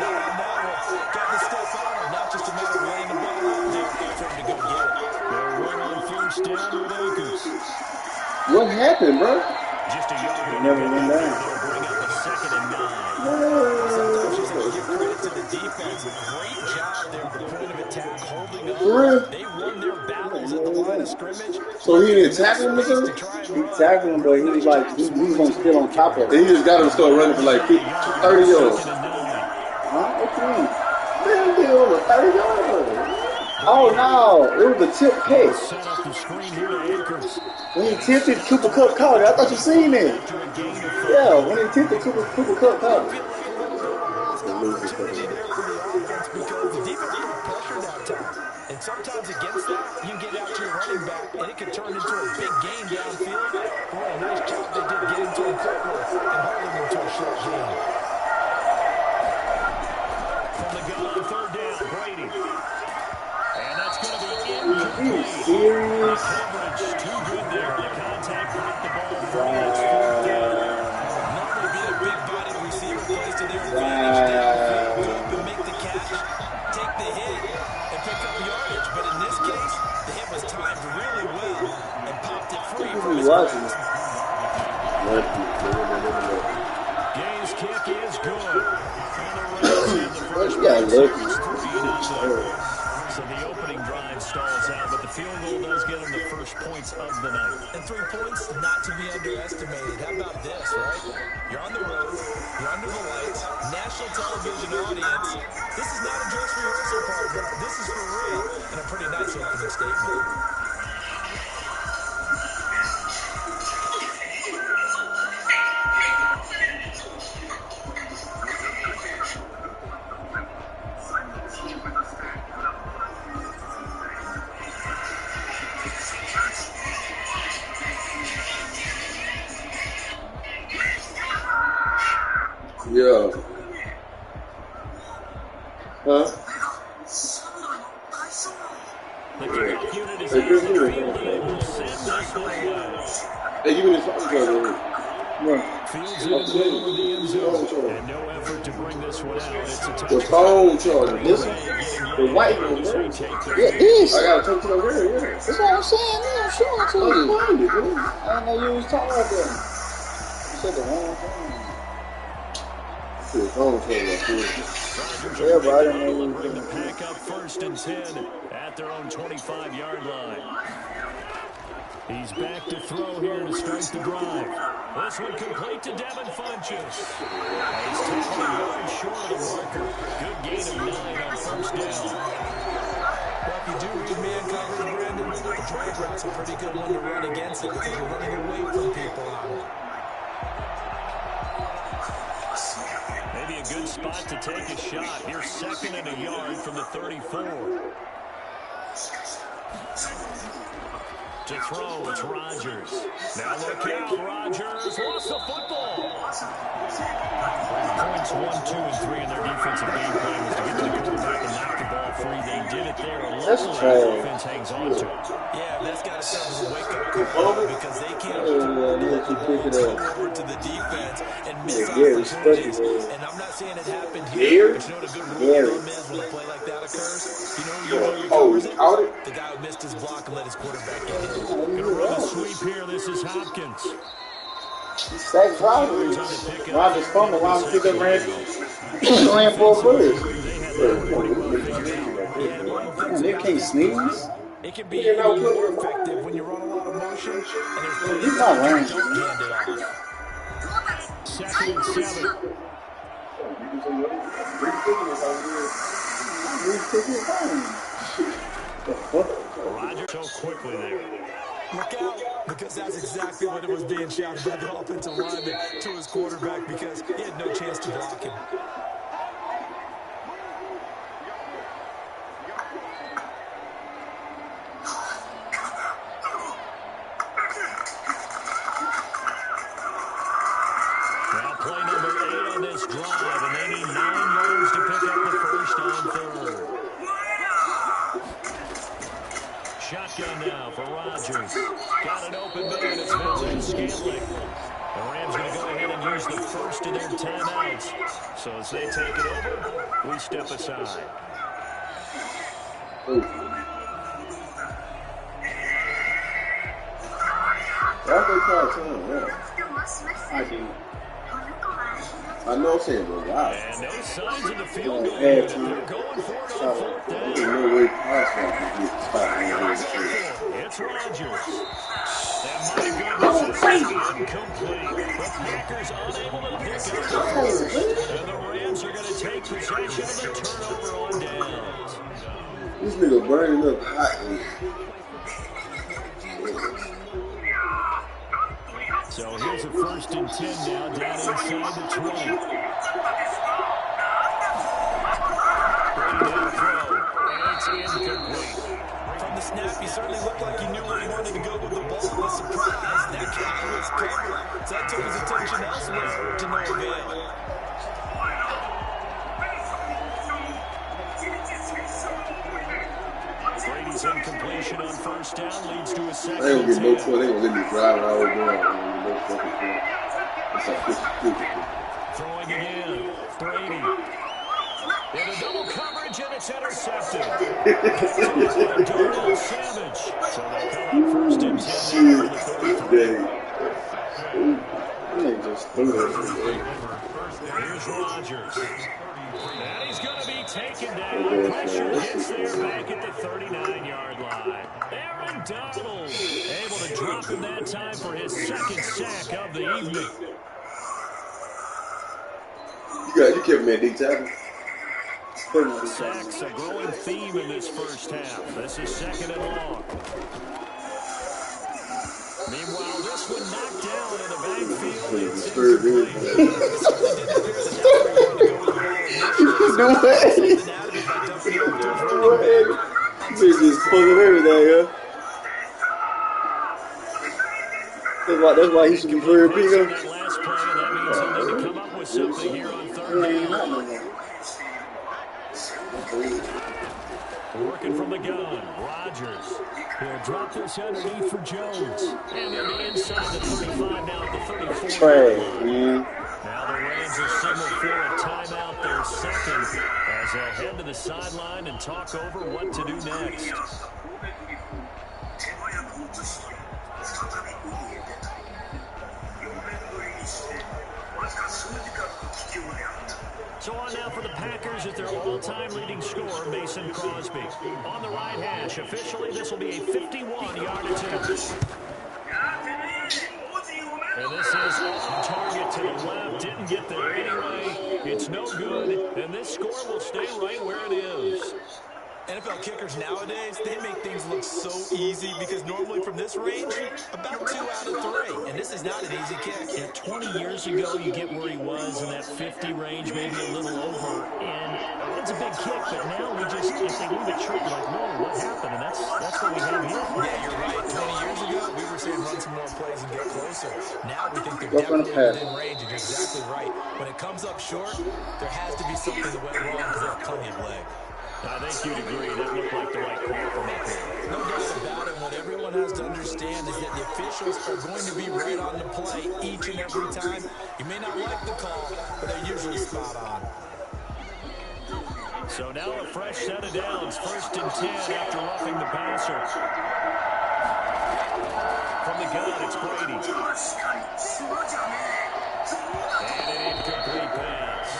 on that one. Got to step on him, not just a matter of laying the ball out there for him to go get it. They'll run on first down with Akers. What happened, bro? Just a yard. Never went down. They'll bring up a 2nd and 9. Sometimes you got to give credit to the defense. Great job there at the point of attack, holding up. They won their battles at the line of scrimmage. So he didn't tackle him or something? He tackled him, but he was like, he was on still on top of it. And he just got him to start running for like 30 yards. Huh? What you mean? Man, he did over 30 yards. Oh, no. It was a tip catch. Set up the screen here to Akers. When he tipped it, Cooper Kupp caught it. I thought you seen it. Yeah, when he tipped it, Cooper Kupp caught it. Opportunity there for the offense because the defense put pressure that time. And sometimes against that, you get out to your running back, and it could turn into a big game downfield. Boy, a nice job they did getting to him quickly and holding him to a short game. From the gun on 3rd down, Brady. And that's going to be incomplete. Are you serious? Coverage too good there. The contact brought the ball free. It's 4th down. Normally being a big body receiver plays to their advantage downfield. Go up and make the catch, take the hit, and pick up yardage. But in this case, the hit was timed really well and popped it free from his wasn't. Gay's kick is good. And the Rams have the first Yeah, look. So the opening drive stalls out, but the field goal does get them the first points of the night. And 3 points, not to be underestimated. How about this, right? You're on the road, you're under the lights, national television audience. This is not a dress rehearsal partner. This is for real, and a pretty nice opening statement. Yeah. Huh? The kickoff unit is out of the field and will send this one away. Hey, give me this phone call. Fields in the middle of the end zone, and no effort to bring this one out. It's a The phone charger. This one? The white one, bro. Yeah, this. I gotta talk to the girl, yeah. That's what I'm saying, man. I'm showing it to you. I didn't know you was talking about that. You said the wrong thing. Everybody will bring the pack up 1st and 10 at their own 25-yard line. He's back to throw here to start the drive. This one complete to Devin Funchess. He's taken a yard short of the marker. Good gain of 9 on 1st down. Well, if you do read man coverage, Brandon, the drag route's a pretty good one to run against it because you're running away from people on it. Maybe a good spot to take a shot. Here's 2nd and a yard from the 34. To throw, it's Rodgers. Now look out, Rodgers lost the football. Points 1, 2, and 3 in their defensive game plan was to get to the quarterback and knock the ball free. They did it there. That's The trash. offense hangs on to it. Yeah, that's got to serve as a wake-up call because they can't go over to the defense and miss opportunities. And I'm not saying it happened here, but you know what a good rule of thumb is when a play like that occurs? You know you covers it? The guy who missed his block and let his quarterback get hit. Gonna run a sweep here. This is Hopkins. Sack Rodgers. Rodgers fumble. Why don't you pick up Randy? Ran 4 first. They can't sneeze. It can be even more effective when you run a lot of motion and there's plenty of time to don't hand it off. 2nd and 7. Rodgers so quickly there. Look out, because that's exactly what it was being shouted by the offensive lineman to his quarterback because he had no chance to block him. Now play number 8 on this drive, and they need 9 yards to pick up the 1st on 3rd. Shotgun now for Rodgers. Got an open man. It's Scantling. The Rams going to go ahead and use the first of their timeouts. So as they take it over, we step aside. I know I'm saying, but wow. And no signs of the field goal. They're going for it on 4th down. It's Rodgers. And my goodness, this is incomplete. The Packers unable to pick up the first. And the Rams are going to take possession of the turnover on downs. This nigga burning up hot. So here's a 1st and 10 now down inside the 20. Brady now throw, and it's incomplete. From the snap, he certainly looked like he knew where he wanted to go with the ball. The surprise, that guy was covered. So that took his attention elsewhere to no avail. Brady's incompletion on 1st down leads to a 2nd. They don't get no point. They gonna let me drive all the way down. Throwing again. Brady. In a double coverage, and it's intercepted. Darnell Savage. So they'll come up 1st and 10 for the 33. Here's Rodgers. And he's going to be taken down. Pressure hits there back at the 39-yard line. Aaron Donald able to drop him that time for his 2nd sack of the evening. You kept me at deep tackle. Sacks a growing theme in this 1st half. This is 2nd and long. Meanwhile, this one knocked down in the backfield. It's incomplete. Just pulling everything, huh? That's why he should be very big. That last play, and that means he'll need to come up with something here on 3rd down. Working from the gun, Rodgers. He'll drop this underneath for Jones. And they'll be inside the 35 now at the 34. Trash, man. Now the Rams will signal for a timeout, their second, as they'll head to the sideline and talk over what to do next. So on now for the Packers is their all-time leading scorer, Mason Crosby. On the right hash, officially this will be a 51-yard attempt. And this is on target to the left. Didn't get there anyway. It's no good. And this score will stay right where it is. NFL kickers nowadays, they make things look so easy because normally from this range, about 2 out of 3. And this is not an easy kick. Yeah, 20 years ago, you get where he was in that 50 range, maybe a little over. And it's a big kick, but now we just, if they leave it short, you're like, whoa, what happened? And that's what we have here. Yeah, you're right. 20 years ago, we were saying run some more plays and get closer. Now we think they're definitely within range, and you're exactly right. When it comes up short, there has to be something that went wrong because they have plenty of leg. I think you'd agree that looked like the right call from up here. No doubt about it. What everyone has to understand is that the officials are going to be right on the play each and every time. You may not like the call, but they're usually spot on. So now a fresh set of downs, 1st and 10 after roughing the passer. From the gun, it's Brady. And an incomplete pass.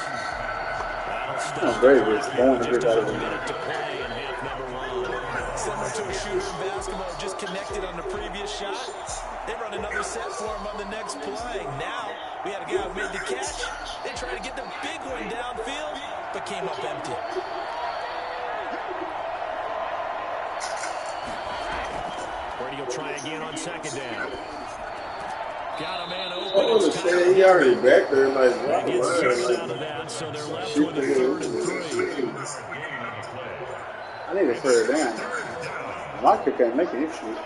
Brady was going to get out of Similar to a shooter in basketball, just connected on the previous shot. They run another set for him on the next play. Now, we had a guy who made the catch. They tried to get the big one downfield, but came up empty. Brady will try again on 2nd down. Got a man open. Oh, he already back there. Like, wow. They get 7 out of that, so they're left with a 3rd and 3. I need a 3rd down. My kick can't make it issue.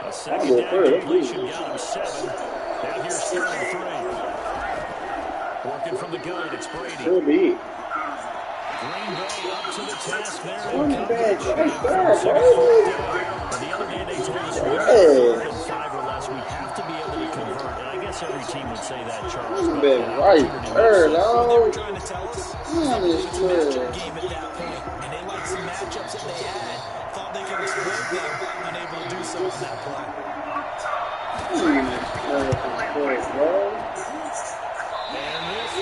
A 2nd down completion got him 7. Now here's 3rd and 3. Working from the gun, it's Brady. Should be. Green Bay up to the task there. One bad And the other day they told us we have 5 or less. We have to be able to convert. And I guess every team would say that, Charles. But right there, What they no. were trying to tell us, it's a matchup game at that point. And they liked some matchups that they had. Thought they could exploit them. Unable to do so on that play. And this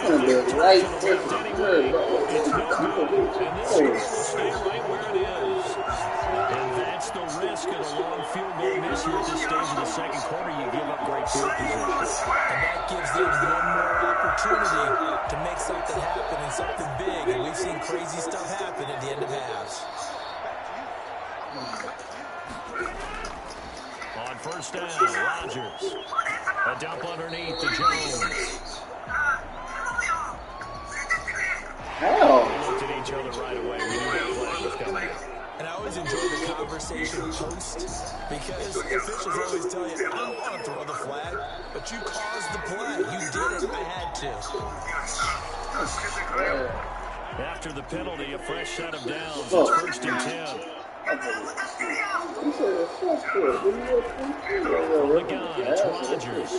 one right foot It's no good. And this score will stay right where it is. And that's the risk of a long field goal miss here at this stage of the 2nd quarter. You give up great field position. And that gives them one more opportunity to make something happen and something big. And we've seen crazy stuff happen at the end of halves. On 1st down, Rodgers. A dump underneath to Jones. Hell. They looked at each other right away. We knew that flag was coming. And I always enjoy the conversation post because officials always tell you, I don't want to throw the flag, but you caused the play. You did it. I had to. After the penalty, a fresh set of downs. It's 1st and 10. From the gun, it's Rodgers.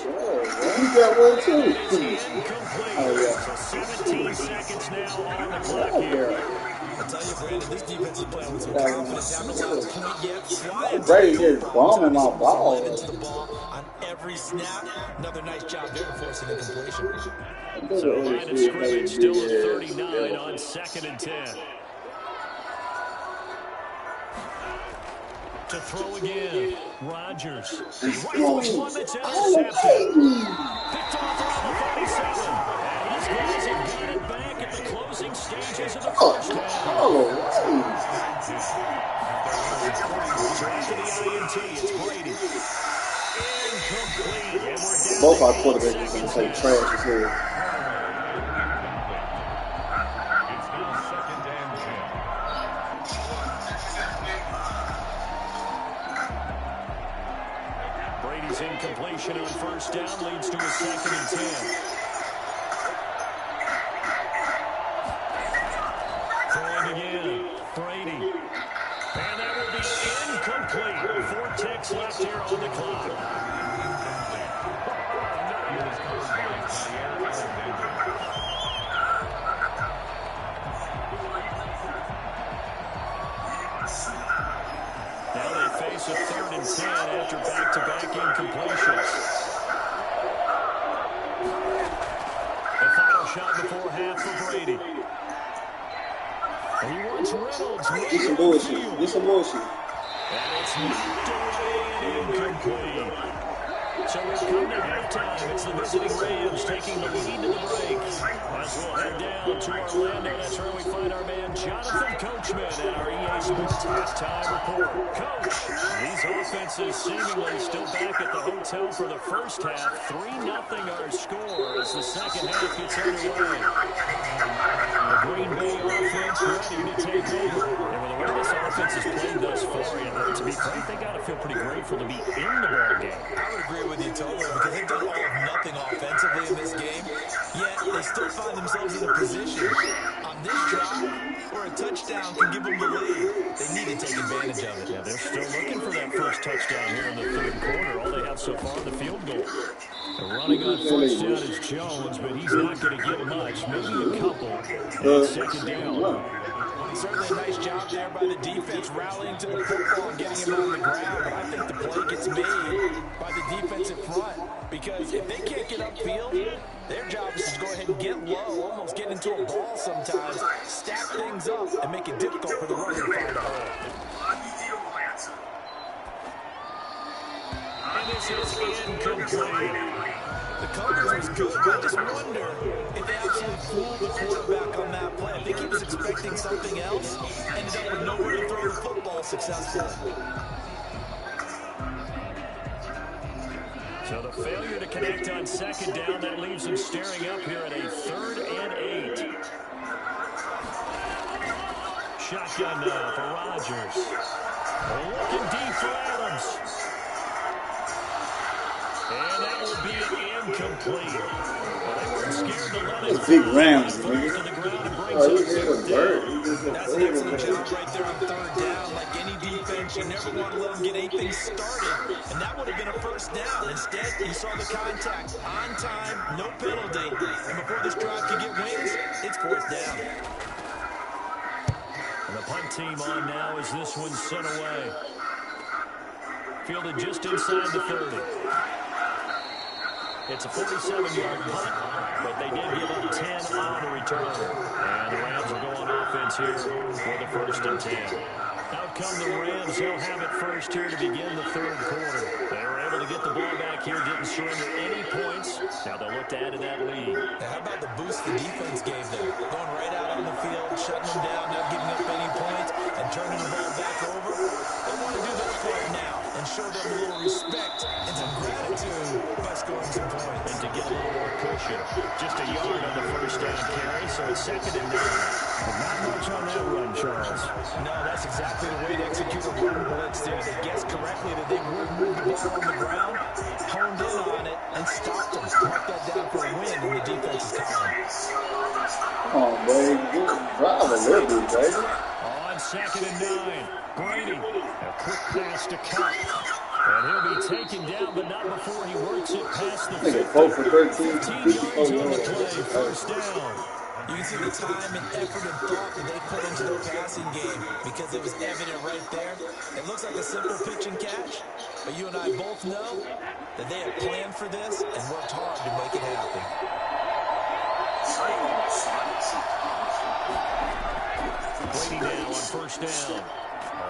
You got one too. Incomplete. So 17 seconds now on the clock here. I'll tell you, Brandon, this defense is playing with some confidence. Haven't allowed a point yet. Flying Brady just bombing my ball. Into the ball on every snap. Another nice job there to force an incompletion. So line of scrimmage still at 39 on 2nd and 10. To throw again, Rodgers. Rifles one that's intercepted. Picked off around the 47. And these guys have got it back at the closing stages of the 1st half. Straight to the INT, it's Brady. Incomplete. And we're down. Both our quarterbacks are going to play trash as hell. Incompletion on 1st down leads to a 2nd and 10. Throwing again, Brady. And that will be incomplete. 4 ticks left here on the clock. Now they face a 3rd and 10 after back-to-back incompletions. The final shot before half for Brady. And he wants Reynolds right Get some bullshit. Get some bullshit. And it's knocked away and incomplete. So we've come to halftime. It's the visiting Rams taking the lead to the break. As we'll head down to Orlando, that's where we find our man Jonathan Coachman at our EA Sports halftime report. Coach, these offenses seemingly still back at the hotel for the first half. 3-0 our score as the second half gets underway. The Green Bay offense ready to take over. And with the way this offense has played thus far, to be frank, they got to feel pretty grateful to be in the ballgame. I would agree with you totally because they've done all of nothing offensively in this game, yet they still find themselves in a position on this drive where a touchdown can give them the lead. They need to take advantage of it. Yeah, they're still looking for that first touchdown here in the 3rd quarter. All they have so far is the field goal. Running on first down is Jones, but he's not going to get much, maybe a couple. And 2nd down. Certainly a nice job there by the defense rallying to the football and getting him on the ground, but I think the play gets made by the defensive front because if they can't get upfield, their job is to go ahead and get low, almost get into a ball sometimes, stack things up, and make it difficult for the runner to find a hole. And this is incomplete. The coverage was good, but I just wonder if they absolutely fooled the quarterback on that play. I think he was expecting something else, ended up with nowhere to throw the football successfully. So the failure to connect on 2nd down, that leaves them staring up here at a 3rd and 8. Shotgun now for Rodgers. Looking deep for Adams. And that will be incomplete. Well, they weren't scared to let it Big Rams, to the ground and brings oh, up he's a bird. That's an excellent job right there on 3rd down. Like any defense, you never want to let them get anything started. And that would have been a first down. Instead, you saw the contact on time, no penalty. And before this drive could get wings, it's 4th down. And the punt team on now as this one's sent away. Fielded just inside the 30. It's a 47-yard punt, but they did give up 10 on the return. And the Rams will go on offense here for the 1st and 10. Out come the Rams. They'll have it first here to begin the 3rd quarter. They were able to get the ball back here, didn't surrender any points. Now they'll look to add to that lead. Now how about the boost the defense gave them? Going right out on the field, shutting them down, not giving up any points, and turning the ball back over. They want to do their part now and show them a little respect and some gratitude by scoring some points. And to get a little more cushion. Just a yard on the first down carry, so it's 2nd and 9. But not much on that run, Charles. No, that's exactly the way to execute a run blitz there. They guessed correctly that they would move the ball on the ground, honed in on it, and stopped them. Mark that down for a win in the defense's column. Oh, boy, drive a little bit, baby. On 2nd and 9, Brady, a quick pass to Cup. And he'll be taken down, but not before he works it past the 50. 4 for 13, 15 yards on the play, first down. You can see the time and effort and thought that they put into their passing game because it was evident right there. It looks like a simple pitch and catch, but you and I both know that they had planned for this and worked hard to make it happen. Brady now on first down.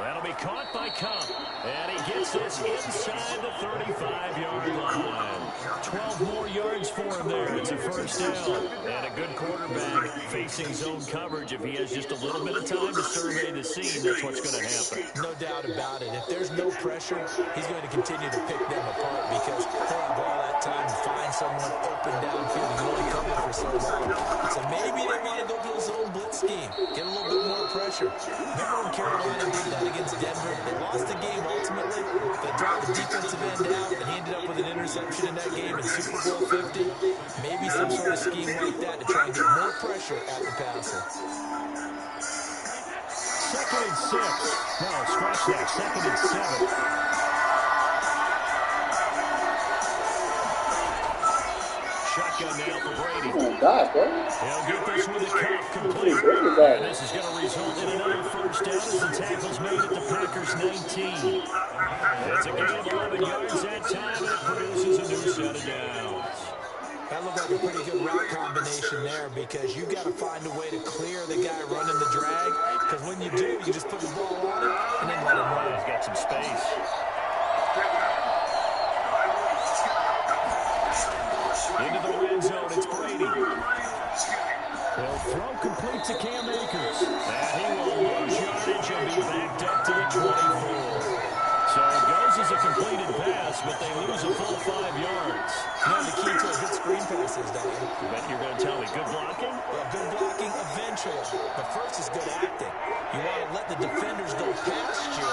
That'll be caught by Cup. And he gets this inside the 35-yard line. 12 more yards for him there. It's a first down. And a good quarterback facing zone coverage. If he has just a little bit of time to survey the scene, that's what's going to happen. No doubt about it. If there's no pressure, he's going to continue to pick them apart because he'll have all that time to find someone open downfield. He can only cover for so long. So maybe they want to go to a zone blitz scheme. Get a little bit more pressure. Remember when Carolina did that against Denver? They lost the game ultimately. They dropped the defensive end out, and he ended up with an interception in that game in Super Bowl 50. Maybe some sort of scheme like that to try and get more pressure at the passer. 2nd and 6. No, scratch that. 2nd and 7. shotgun now for Brady. Oh my God, bro. He'll get this with a cuff complete. And this is going to result in another first down as the tackle's made at the Packers' 19. It's a gain of 11 yards that time, and it produces a new set of downs. That looked like a pretty good route combination there because you got to find a way to clear the guy running the drag. Because when you do, you just put the ball on him and then let him run. He's got some space. Into the red zone, it's Brady. He'll throw complete to Cam Akers. And he will lose yardage and be backed up to the 24. So it goes as a completed pass, but they lose a full 5 yards. You know the key to a good screen pass is, don't you? I bet you're going to tell me good blocking? Well, good blocking eventually. But first is good acting. You want to let the defenders go past you,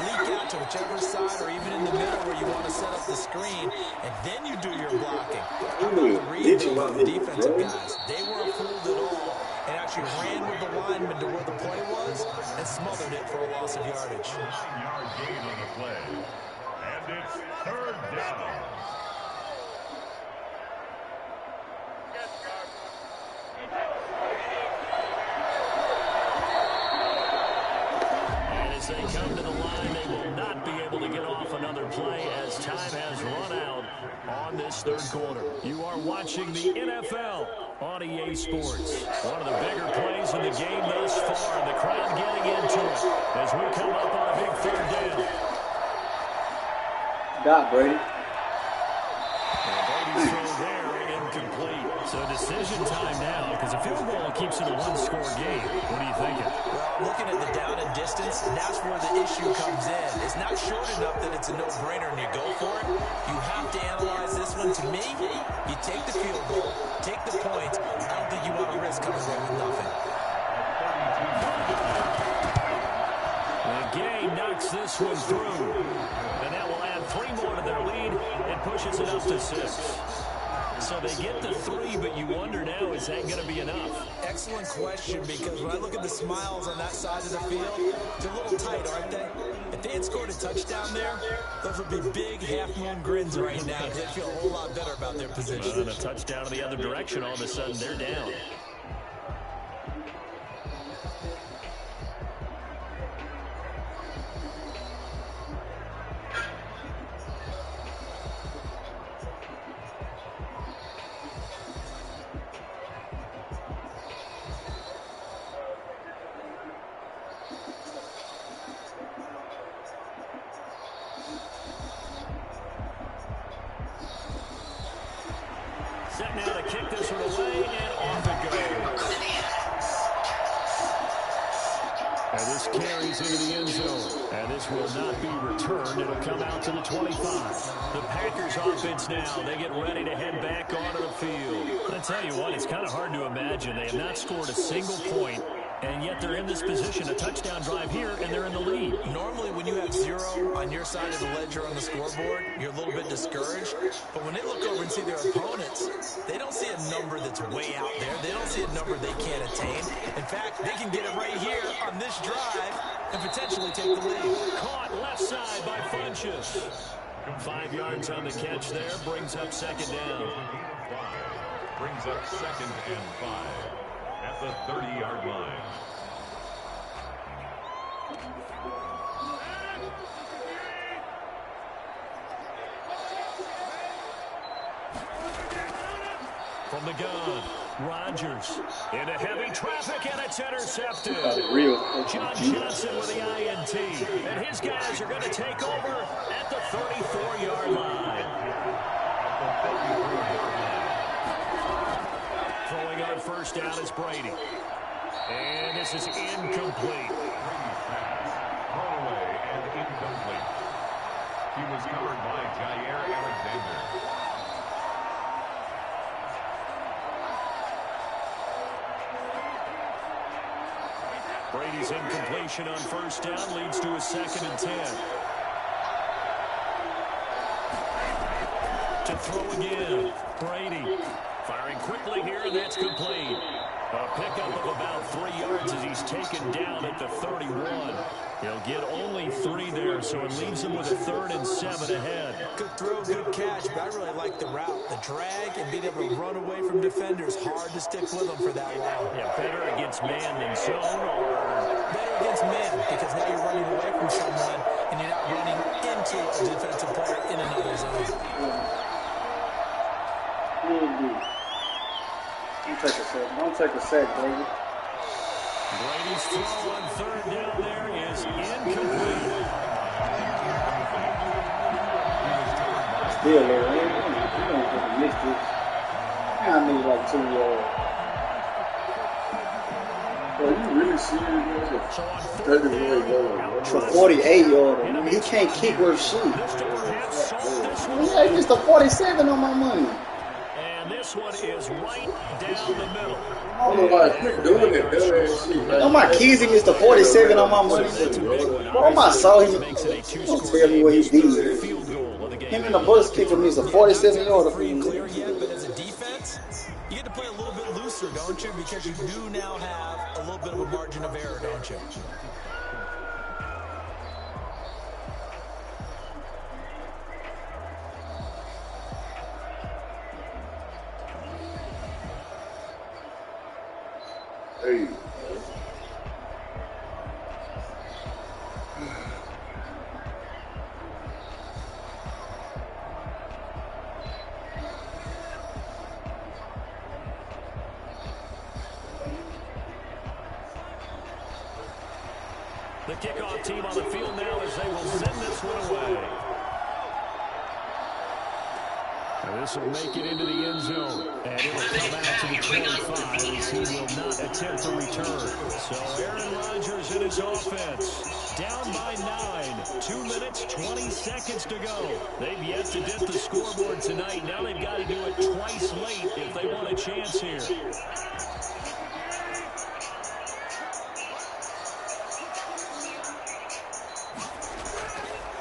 leak out to whichever side or even in the middle where you want to set up the screen, and then you do your blocking. How about the read by the defensive guys? They weren't fooled at all and actually ran with the lineman to where the play was and smothered it for a loss of yardage. 9-yard gain on the play. And it's third down. And as they come to the line, they will not be able to get off another play as time has run out on this third quarter. You are watching the NFL on EA Sports. One of the bigger plays in the game thus far, and the crowd getting into it as we come up on a big third down. Got Brady. And Brady's throw there, incomplete. So decision time now, because a field goal keeps it a one-score game. What are you thinking? Well, looking at the down and distance, that's where the issue comes in. It's not short enough that it's a no-brainer and you go for it. You have to analyze this one. To me, you take the field goal, take the points. I don't think you want to risk coming away with nothing. The game knocks this one through. And that will add 3 more to their lead. It pushes it up to 6. So they get the 3, but you wonder now, is that going to be enough? Excellent question, because when I look at the smiles on that side of the field, they're a little tight, aren't they? If they had scored a touchdown there, those would be big half-moon grins right now. They'd feel a whole lot better about their position. And a touchdown in the other direction, all of a sudden they're down. Set now to kick this one away, and off it goes. And this carries into the end zone. And this will not be returned. It'll come out to the 25. The Packers offense now, they get ready to head back onto the field. I tell you what, it's kind of hard to imagine. They have not scored a single point, and yet they're in this position, a touchdown drive here, and they're in the lead. Normally, when you have 0 on your side of the ledger on the scoreboard, you're a little bit discouraged. But when they look over and see their opponents, they don't see a number that's way out there. They don't see a number they can't attain. In fact, they can get it right here on this drive and potentially take the lead. Caught left side by Funches. 5 yards on the catch there, brings up second down. Brings up 2nd and 5 at the 30-yard line. From the gun, Rodgers into heavy traffic, and it's intercepted. John Johnson with the INT, and his guys are going to take over at the 34-yard line. Throwing on first down is Brady. And this is incomplete. Thrown away and incomplete. He was covered by Jair Alexander. Brady's incompletion on first down leads to a 2nd and 10. To throw again, Brady firing quickly here, and that's complete. A pickup of about 3 yards as he's taken down at the 31. He'll get only 3 there, so it leaves him with a 3rd and 7 ahead. Good throw, good catch, but I really like the route. The drag and being able to run away from defenders. Hard to stick with them for that long. Yeah, better against man than zone, or better against man, because now you're running away from someone and you're not running into a defensive player in another zone. Don't take a sack, baby. Brady's throw on 3rd down there is incomplete. Still, man, you don't miss this. I need like 2 yards. Bro, you really serious? For 48 yards, he can't kick worth shit. He missed a 47 on my money. And this one is right down the middle. I don't know why I keep doing that dumbass shit. On my kids, he missed a 47 on my money. On my soul, he don't tell me what he did. Him and the bus kicker missed a 47-yarder. Clear yet, but as a defense, you get to play a little bit looser, don't you? Because you do now have a little bit of a margin of error, don't you? Hey. The kickoff team on the field now as they will send this one away. And this will make it into the end zone. And it will come out to the 25 as he will not attempt to return. So Aaron Rodgers and his offense down by 9. 2 minutes, 20 seconds to go. They've yet to dip the scoreboard tonight. Now they've got to do it twice late if they want a chance here.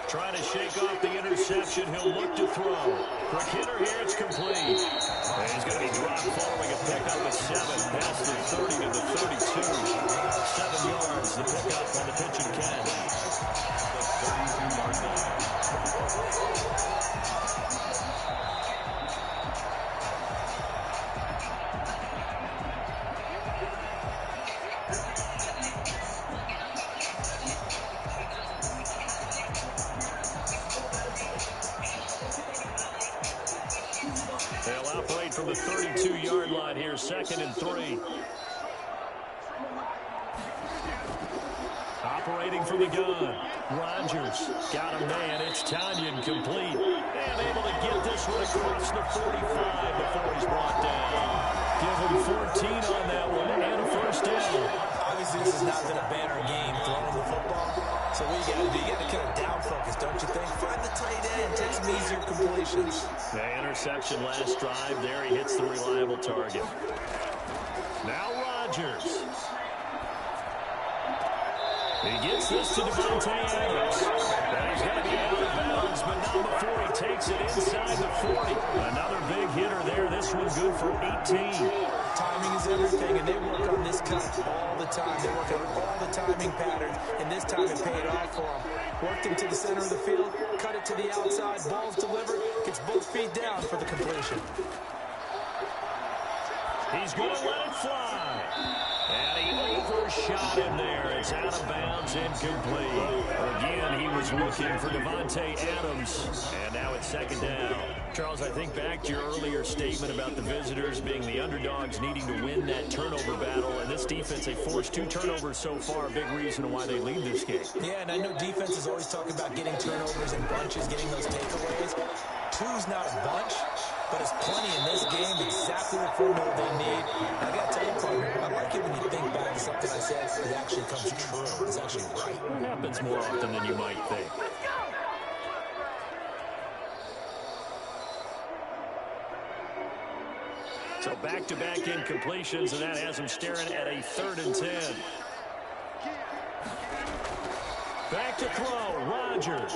Trying to shake off the interception. He'll look to throw. For Kidder here, it's complete. And he's going to be dropped following a pickup of 7. Past the 30 to the 32. 7 yards, the pickup on the pitch and catch. They'll operate from the 32-yard line here, 2nd and 3. Operating from the gun. Rodgers got a man. It's Tanyan complete. And able to get this one across the 45 before he's brought down. Give him 14 on that one and a 1st down. Obviously, this has not been a banner game throwing the football. So what you got to do, you got to kind of down focus, don't you think? Find the tight end, take some easier completions. The interception last drive there. He hits the reliable target. Now Rodgers. He gets this to Davante Adams. And he's going to be out of bounds, but not before he takes it inside the 40. Another big hitter there. This one good for 18. Timing is everything, and they work on this cut all the time. They work on all the timing patterns, and this time it paid off for them. Worked him to the center of the field, cut it to the outside, ball's delivered, gets both feet down for the completion. He's going to let it fly. And he overshot him there. It's out of bounds, incomplete. Again, he was looking for Davante Adams. And now it's 2nd down. Charles, I think back to your earlier statement about the visitors being the underdogs needing to win that turnover battle. And this defense, they forced 2 turnovers so far. A big reason why they lead this game. Yeah, and I know defenses always talk about getting turnovers in bunches, getting those takeaways. 2's not a bunch, but it's plenty in this game. Exactly the formula they need. I got to tell you, partner, I like it when you think back to something I said. It actually comes true. It's actually right. It happens more often than you might think. So back-to-back incompletions, and that has him staring at a 3rd and 10. Back to throw, Rodgers.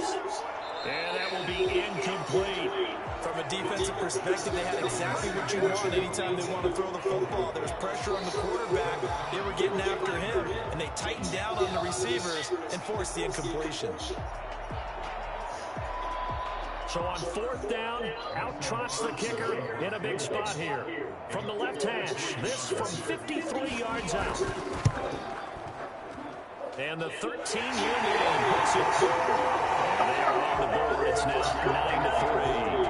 And that will be incomplete. From a defensive perspective, they had exactly what you want anytime they want to throw the football. There was pressure on the quarterback. They were getting after him, and they tightened down on the receivers and forced the incompletion. So on 4th down, out trots the kicker in a big spot here. From the left hash, this from 53 yards out. And the 13-year lead puts it. And they are on the board. It's now 9-3.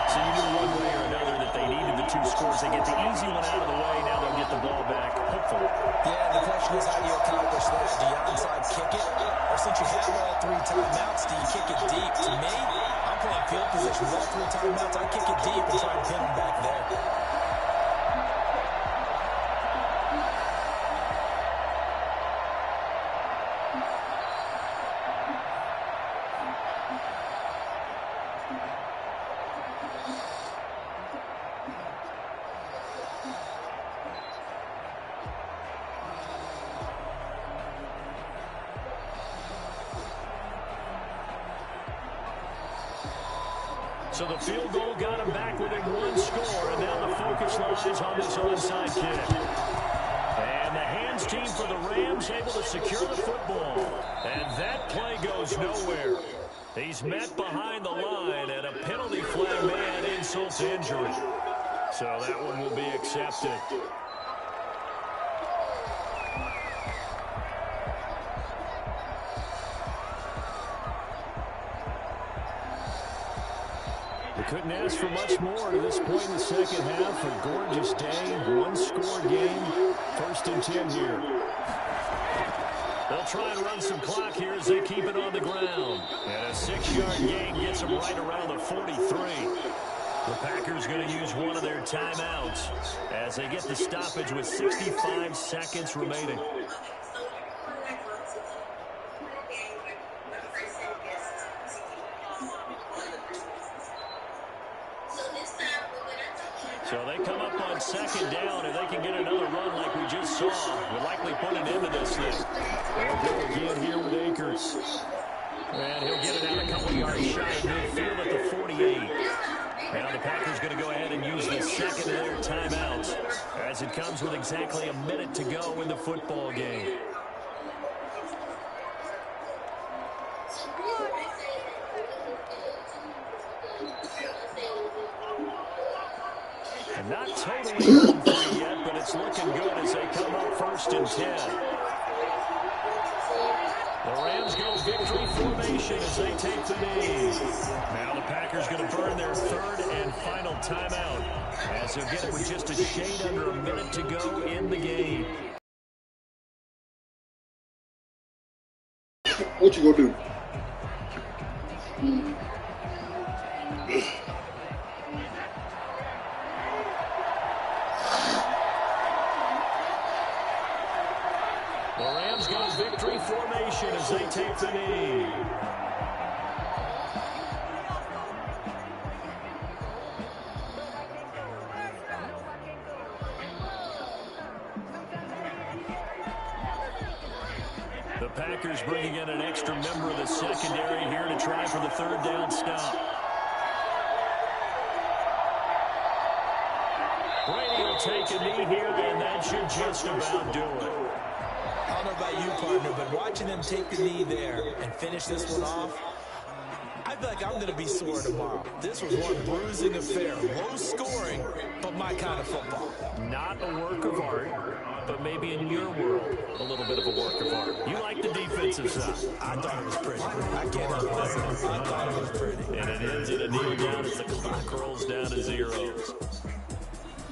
So you knew one way or another that they needed the 2 scores. They get the easy one out of the way. Now they'll get the ball back, hopefully. Yeah, the question is, how do you accomplish that? Do you onside kick it? Or since you have all 3 timeouts, do you kick it deep? To me, I'm playing field position with all 3 timeouts. I kick it deep and try to pin them back there. So the field goal got him back within 1 score, and now the focus lies on this onside kick. And the hands team for the Rams able to secure the football. And that play goes nowhere. He's met behind the line, and a penalty flag may add insult to injury. So that one will be accepted. Couldn't ask for much more to this point in the second half. A gorgeous day, 1-score game. 1st and 10 here. They'll try and run some clock here as they keep it on the ground. And a 6-yard gain gets them right around the 43. The Packers going to use one of their timeouts as they get the stoppage with 65 seconds remaining. So they come up on 2nd down, and they can get another run like we just saw. Would likely put an end to this thing. They'll go again here with Akers. And he'll get it out a couple yards shy of midfield at the 48. Now the Packers going to go ahead and use the 2nd of their timeouts as it comes with exactly a minute to go in the football game. And not totally home free yet, but it's looking good as they come up 1st and 10. The Rams go victory formation as they take the knee. Now the Packers going to burn their 3rd and final timeout as they'll get it with just a shade under a minute to go in the game. What you gonna do? The Rams go victory formation as they take the knee. The Packers bringing in an extra member of the secondary here to try for the 3rd down stop. Brady will take a knee here, and that should just about do it. I don't know about you, partner, but watching them take the knee there and finish this one off, I feel like I'm going to be sore tomorrow. This was one bruising affair. Low scoring, but my kind of football. Not a work of art, but maybe in your world, a little bit of a work of art. You like the defensive side. I thought it was pretty. I can't help myself. I thought it was pretty. And it ends in a kneel down as the clock rolls down to zeros.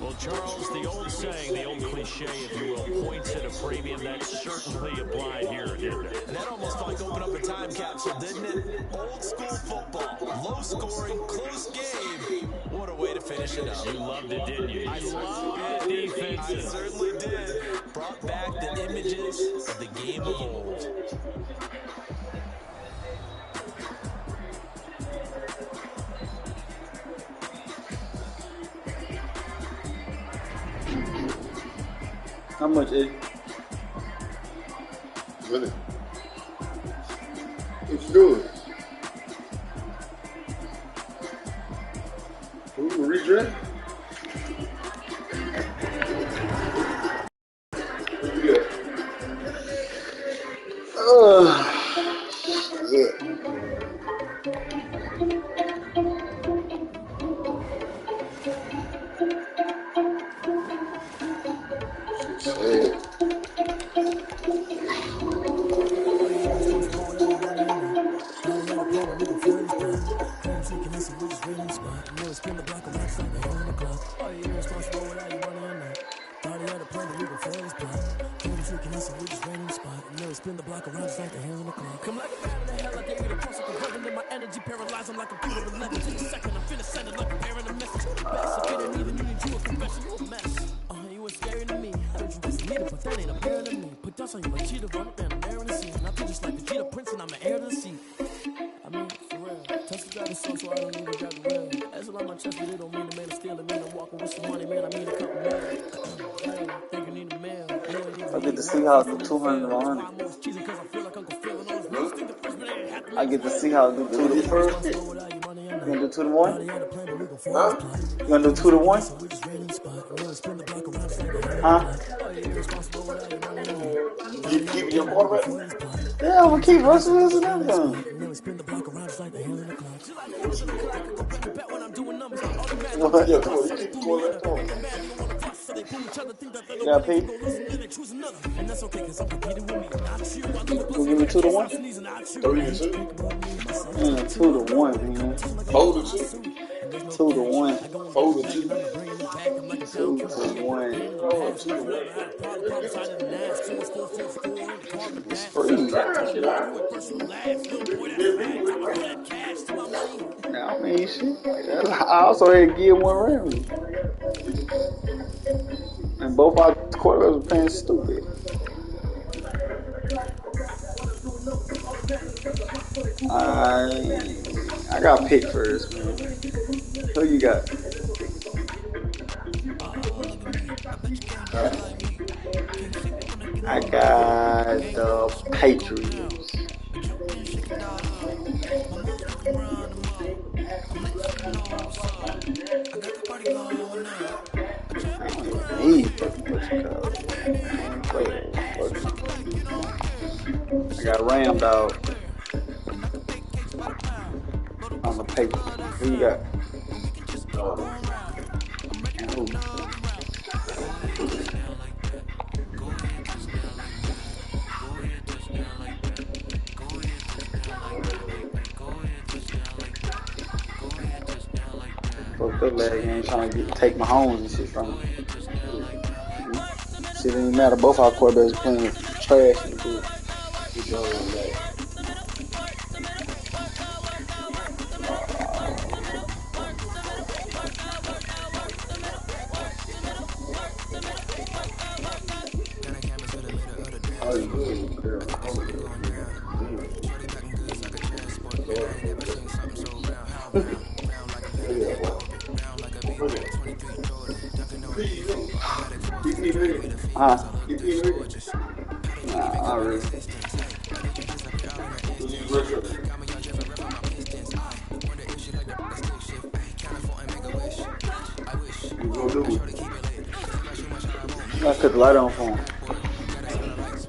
Well, Charles, the old saying, the old cliche, if you will, points at a premium that certainly applied here, didn't it? And that almost like opened up a time capsule, didn't it? Old school football, low scoring, close game. What a way to finish it up. You loved it, didn't you? I loved the defenses. I certainly did. Brought back the images of the game of old. How much is Really? It's good. Who redraft? Yeah. Yeah. Sad. Spin the block around just like the hands on the clock. Come like a bat in the hell, I gave you the cross like a weapon. Then my energy paralyzed, I'm like computer 11. Take a second, I'm finna send it like preparing a message. You the best, if it ain't even you need you a confession, you a mess. You was scary to me. I heard you was a leader, but that ain't apparent to me. Put dust on you like cheetah, run up and I'm airing the scene. And I feel just like the cheetah prince and I'm an heir to the seat. I mean, for real. Touch the driver's soul, so I don't even drive the rail. That's a lot on my chest, but it don't mean the man is stealing. Man, I'm walking with some money, man, I mean a couple million. Think you need a mail. I get the Seahawks do 200 100. I get the Seahawks do 2 to 1. You gonna do 2 to 1? Huh? You gonna do 2 to 1? Huh? You keeping your quarterback? Yeah, I'm gonna keep Russell Wilson and them. What? Yeah, come on. You keep the quarterback. Come on. Yeah, Pete. You give me 2 to 1? 3-2. 2 to 1, man. 4-2. 2 to 1. 4-2. 2 to 1. Oh, 2 to 1. It's free. I mean, shit. I also had to give one round. And both our quarterbacks were playing stupid. I got pick first, man. Who you got? I got the Patriots. I got Ram Dog on the paper. Who you got? Fuck that leg, ain't trying to take my homes and shit from me. Shit didn't matter. Both our quarterbacks playing trash and good. Nah, not really. I cut the light on for him.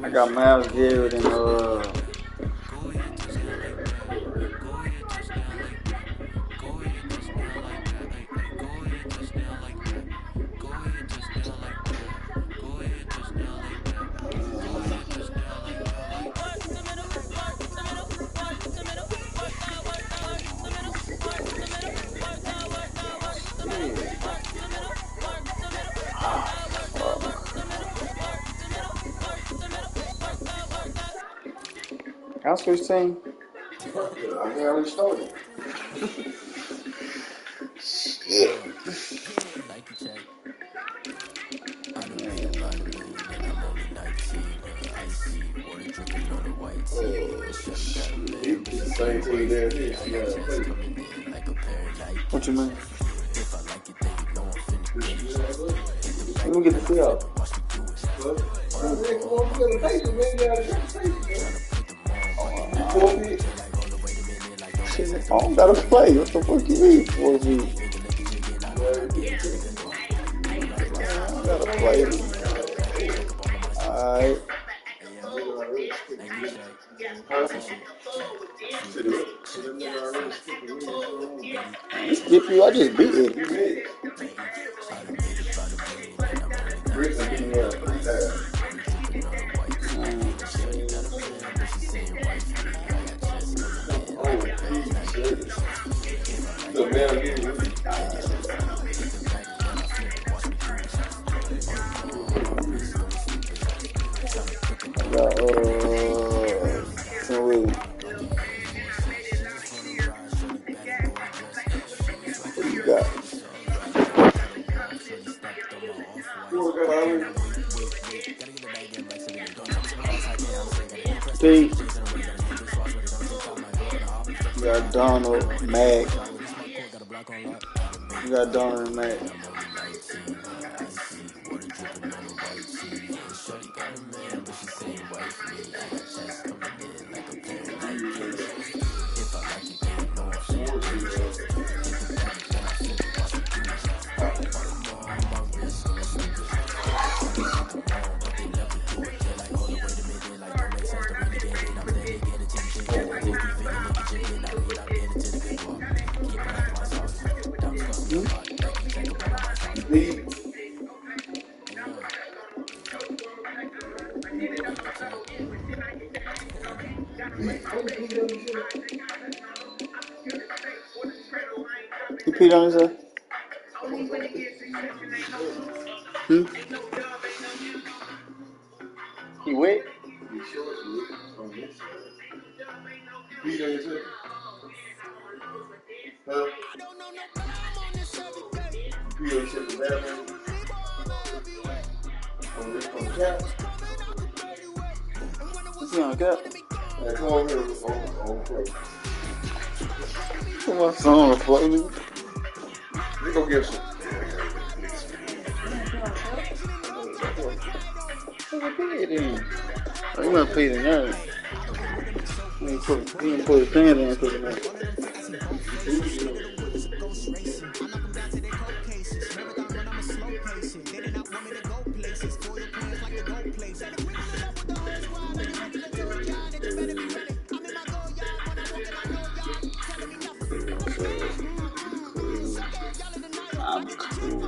I got Miles Garrett and I'll switch team. I already started. Shit. Same team there. What you mean? Let me get the free out. I don't gotta play. What the fuck you mean? gotta play it. Alright. Skip you, I just beat it. What you got? Pete. You got Donald, Mac. You got Donald and Mac. You peed on himself? He wet? Peed on yourself? Huh? Peed on yourself in the bathroom? On the couch? What's he on the couch? Yeah, come over here on the floor. Come on, son on the floor. We go get some. Oh, you want to pee in there? He didn't put his pants in and put it in. I'm cool.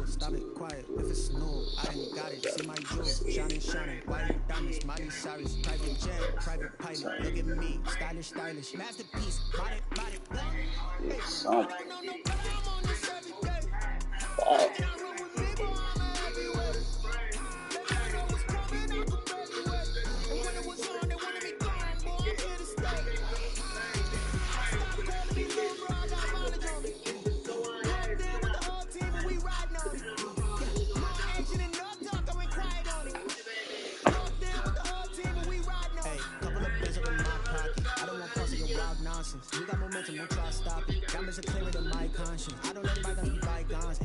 Stop it, quiet. If it's new, I didn't got it. See my jewels, shining, shining. White diamonds, Miley Cyrus, private jet, private pilot. Look at me, stylish, stylish, masterpiece. Body, body. Something. You got momentum, don't try to stop it. Diamonds are clearer than my conscience. I don't let bygones be bygones.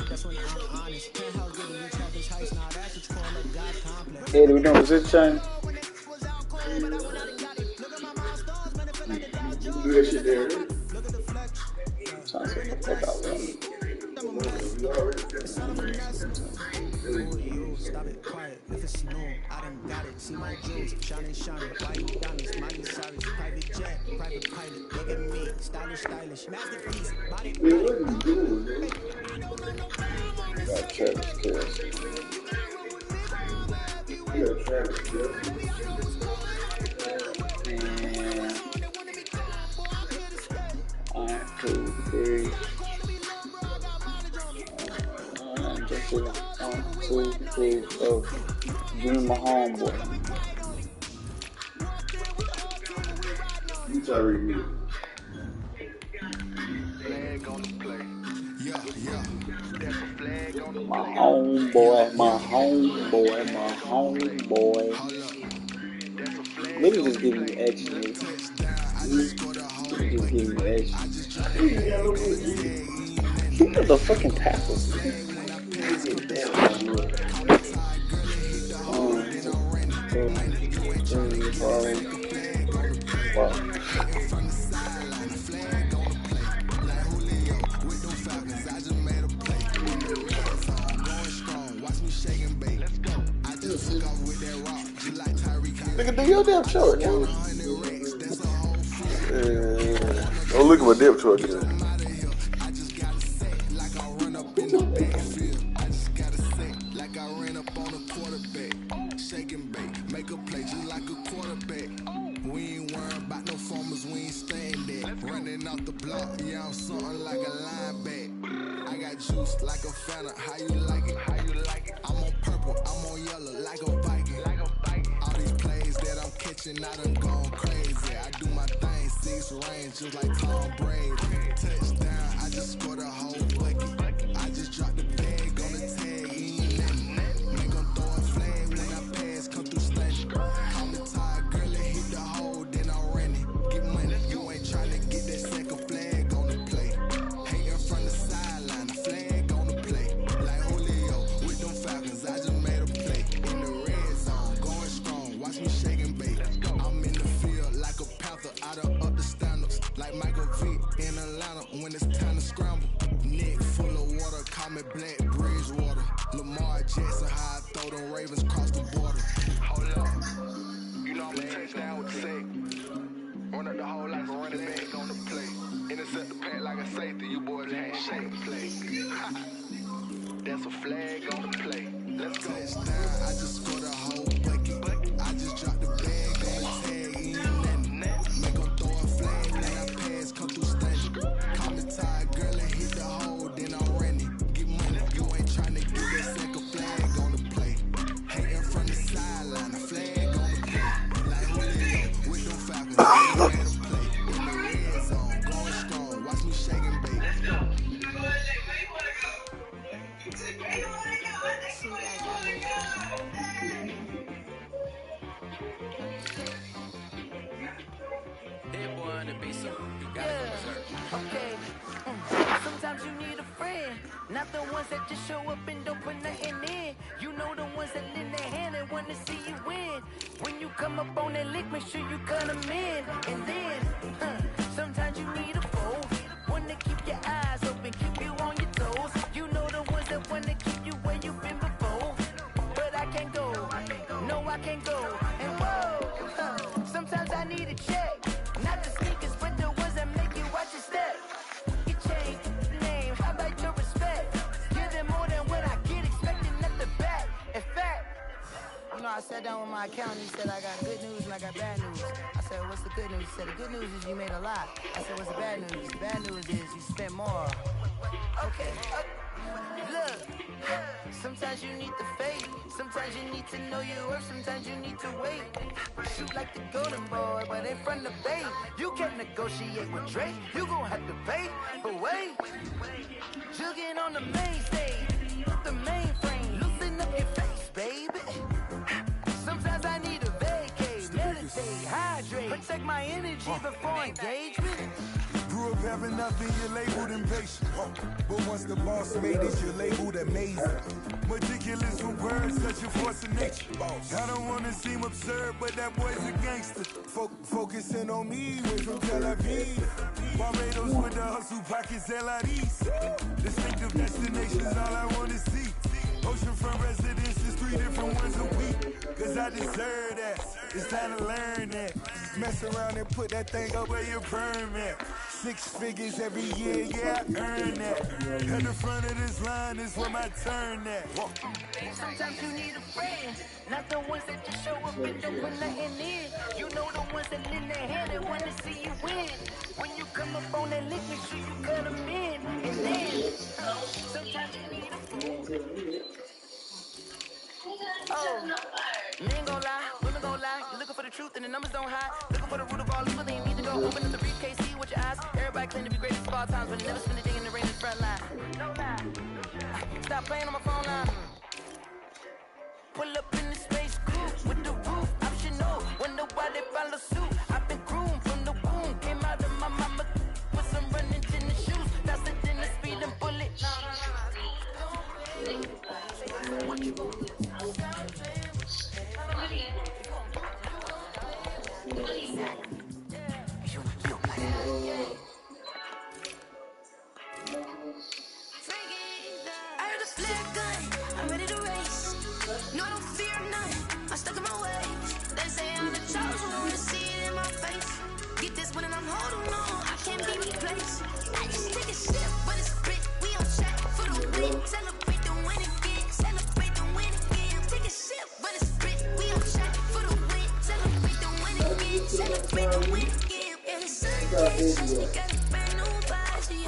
That's when I'm honest. Can't help getting rich off this heist. Now that's what you call a God complex. Hey, do we know what's this chain? Do that shit there. Sounds like a fuck out there. Stop it, quiet. If it's new, I done got it. See my jewels, shining, shining. White diamonds, Miley Cyrus, private jet, private pilot. Look at me, stylish, stylish, masterpiece. Body, Man, what are you doing, man? Got Travis Kelce. You got Travis Kelce. And 1, 2, 3. Just 1, 2, 3, 4. Give me my homeboy. You try to read me. My homeboy, my homeboy, my homeboy. Niggas just giving me action. Niggas just giving me action. He got the fucking tackles. 1, 2, 3, 4. nigga, do your depth chart, nigga. Don't look at my depth chart, nigga. I just gotta say, like I run up in the backfield. I just gotta say, like I ran up on a quarterback. Shake and bake, make a play just like a quarterback. We ain't worried about no formers, we ain't staying there. Running off the block, yeah, I'm something like a linebacker. I got juice like a Fanta, how you like it? How you like it? I'm on purple, I'm on yellow, like a Viking. Like a Viking. All these plays that I'm catching, I done gone crazy. I do my thing, 6 range, just like Tom Brady. Touchdown, I just scored a whole bucket. I just dropped the bag on the tag, he ain't letting. Make 'em throw a flag when I pass, come through stunning. Call me tired, girl, and hit the hole, then I'm running. Get money, you ain't tryna get that second flag on the play. Hating from the sideline, the flag on the play. Like Julio with them Falcons, I just made a play. In the red zone, going strong, watch me shake and bake. I'm in the field like a panther, out of up the standards. Like Michael Vick in Atlanta when it's time to scramble. Neck full of water, call me Black Bridgewater. Lamar Jackson, how I throw them Ravens cross the border. Hold up, you know I'm a touchdown with the sack. Run up the hole like a running back on the play. Intercept the pack like a safety, you boys ain't shake play. That's a flag on the play. Let's go. Touchdown, I just scored a whole bucket. I just dropped the bag on the tag, he ain't letting. Make 'em throw a flag when I pass, come through stunning. Call me tired, girl, and hit the hole, then I'm running. Get money, you ain't tryna get that second flag on the play. Hating from the sideline, the flag on the play. Like Julio with them Falcons, I just made a play. In the red zone, going strong, watch me shake and bake. Okay. Sometimes you need a friend, not the ones that just show up and don't put nothing in. You know the ones that lend their hand and want to see you win. When you come up on that lick, make sure you cut them in. And then, sometimes you need a foe, one to keep your eyes open, keep you on your toes. You know the ones that want to keep you where you've been before. But I can't go, no I can't go. And whoa, sometimes I need a check, not the sneakers, but the ones that make you watch your step. You change the name, how about your respect? Give them more than what I get, expecting at the back. In fact, you know, I sat down with my accountant, he said I got good news and I got bad news. I said, what's the good news? He said, the good news is you made a lot. I said, what's the bad news? The bad news is you spent more. Okay, look, sometimes you need the faith, sometimes you need to know your worth, sometimes you need to wait. Shoot like the golden boy, but in front of Bay, you can't negotiate with Drake, you gon' have to pay. But wait, jugging on the main stage, the mainframe, loosen up your face, baby. Sometimes I need a vacate, meditate, hydrate, protect my energy before engagement. Grew up having nothing, you're labeled impatient. But once the boss made it, you're labeled amazing. Meticulous with words, such a force of nature. I don't wanna seem absurd, but that boy's a gangster. Focusing on me, way from Tel Aviv. Barbados with the hustle pockets, LIDs. Distinctive destinations, all I wanna see. Oceanfront residences, 3 different ones a week. Cause I deserve that, it's time to learn that. Mess around and put that thing up where your permit. 6 figures every year, yeah, I earn that. At the front of this line is where my turn at. Sometimes you need a friend, not the ones that just show up and don't put nothing in. You know the ones that lend their hand and want to see you win. When you come up on that lick, make sure you cut them in. And then, sometimes you need a friend. Oh, men gon' lie, women gon' lie. You're looking for the truth and the numbers don't hide. Looking for the root of all evil, then you need to go open up the briefcase, see with your eyes. Everybody claim to be greatest of all times, but never spend a day in the rain in the front line. No lie. Stop playing on my phone line. Pull up in the space coupe with the roof optional. Wonder why they follow suit. I've been groomed from the womb. Came out of my mama with some running tennis shoes. Faster than the speeding bullet. What you I heard a flare gun, I'm ready to race. No, I don't fear none, I'm stuck in my ways. They say I'm the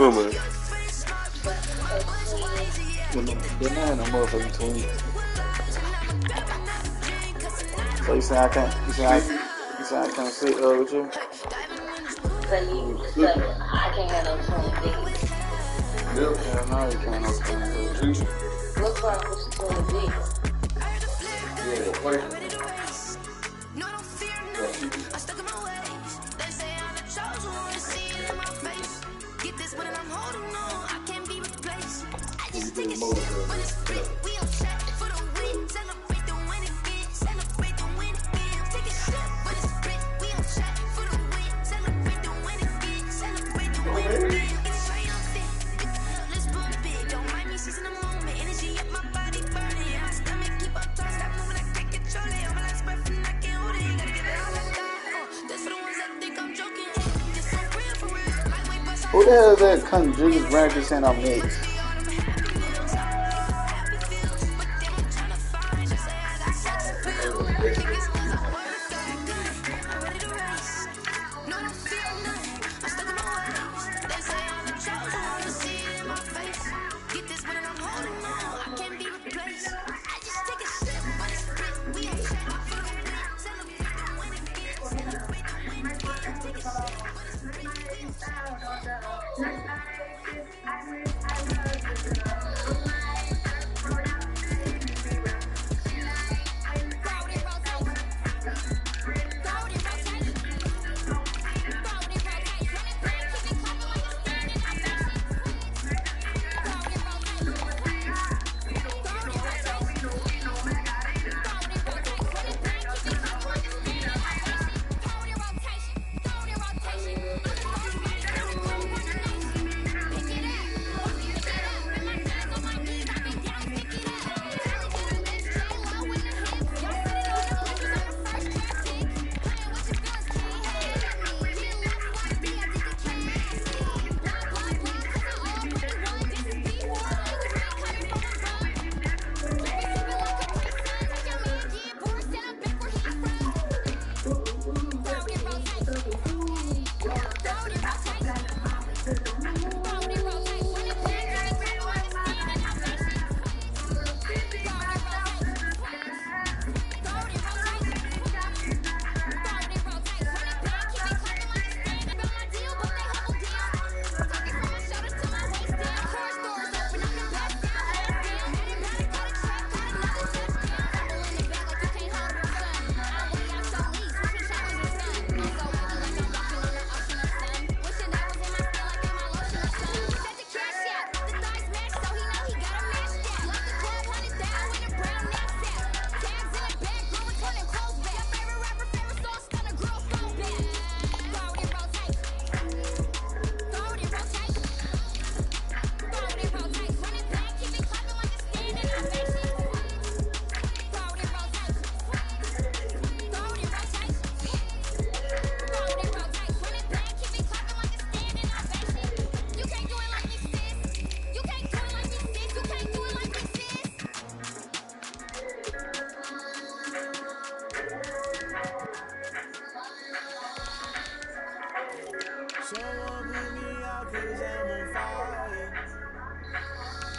Come on. Didn't have no motherfucking twin. So you say I can't? You say I can't sit with you? So I can't have no twin dick. Hell no, you can't no twin dick. What's wrong with twin dick? Who the hell is that cunt Julius Brandy saying I'm next? Someone put me out 'cause I'm on fire.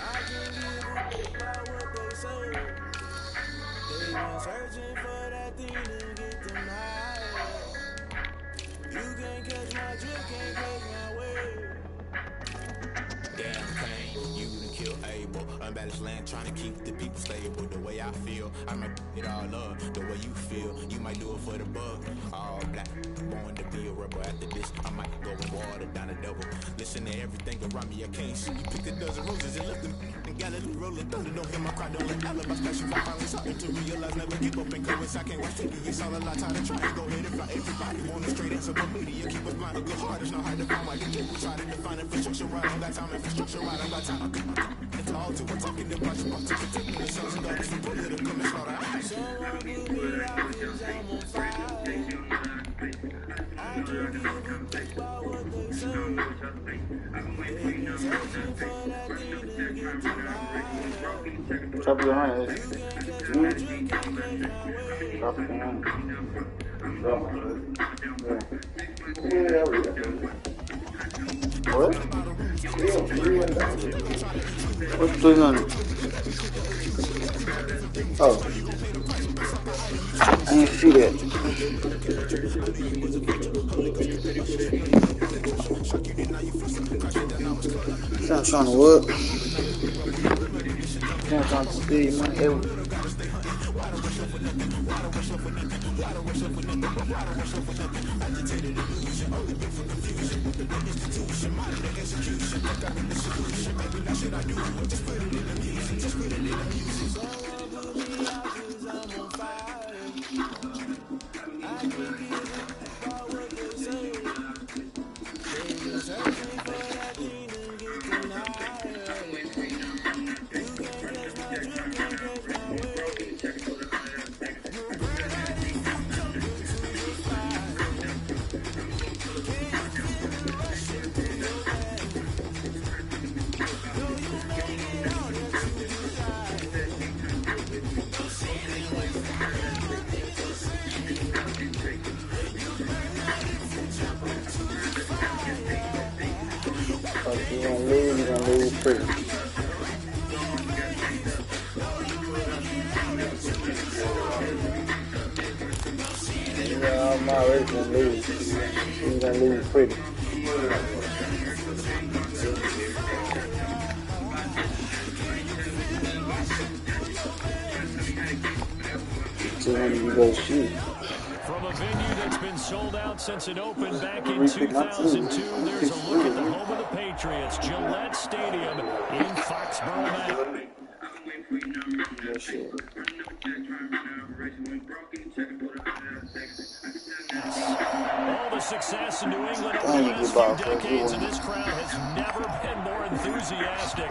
I can't give a about what they say. They've been searching for that thing to get them higher. You can't catch my drift, can't catch my wave. Damn Kane, you done kill Abel. Unbalanced land, trying to keep the people stable. The way I feel, I might it all up. The way you feel, you might do it for the bug. All black, born to be a rebel. After this, I might go and water down the double. Listen to everything around me, I can't see. You picked a dozen roses and left them in Galilee rolling thunder. Don't hear my cry, don't let alibi special. I finally starting to realize, never give up and courage. I can't watch TV, it's all a lot. Time to try and go ahead and fight. Everybody want a straight answer, but media keep us blind. A good heart, there's no hard to find. Why you people try to define infrastructure right? I don't got time, infrastructure right, I don't got time. It's all to we're talking about you, about to protect the sons and daughters from political manslaughter. Someone put me out 'cause I'm on fire. I can't give a about what they say. They've been searching for that thing to get them higher. Drop your hand. You can't catch my drift, can't catch my wave. Drop your hand. Drop my hand. Yeah. What? What's 300? Oh. I didn't see that. I'm trying to what? I'm trying to speed my head. You're gonna lose pretty. Yeah, I'm already gonna lose. You're gonna lose pretty. So when you go shoot. From a venue that's been sold out since it opened back in 2002, there's a look at the home of the Patriots, Gillette Stadium in Foxborough, Maryland. All the success in New England over the last few decades, and this crowd has never been more enthusiastic. A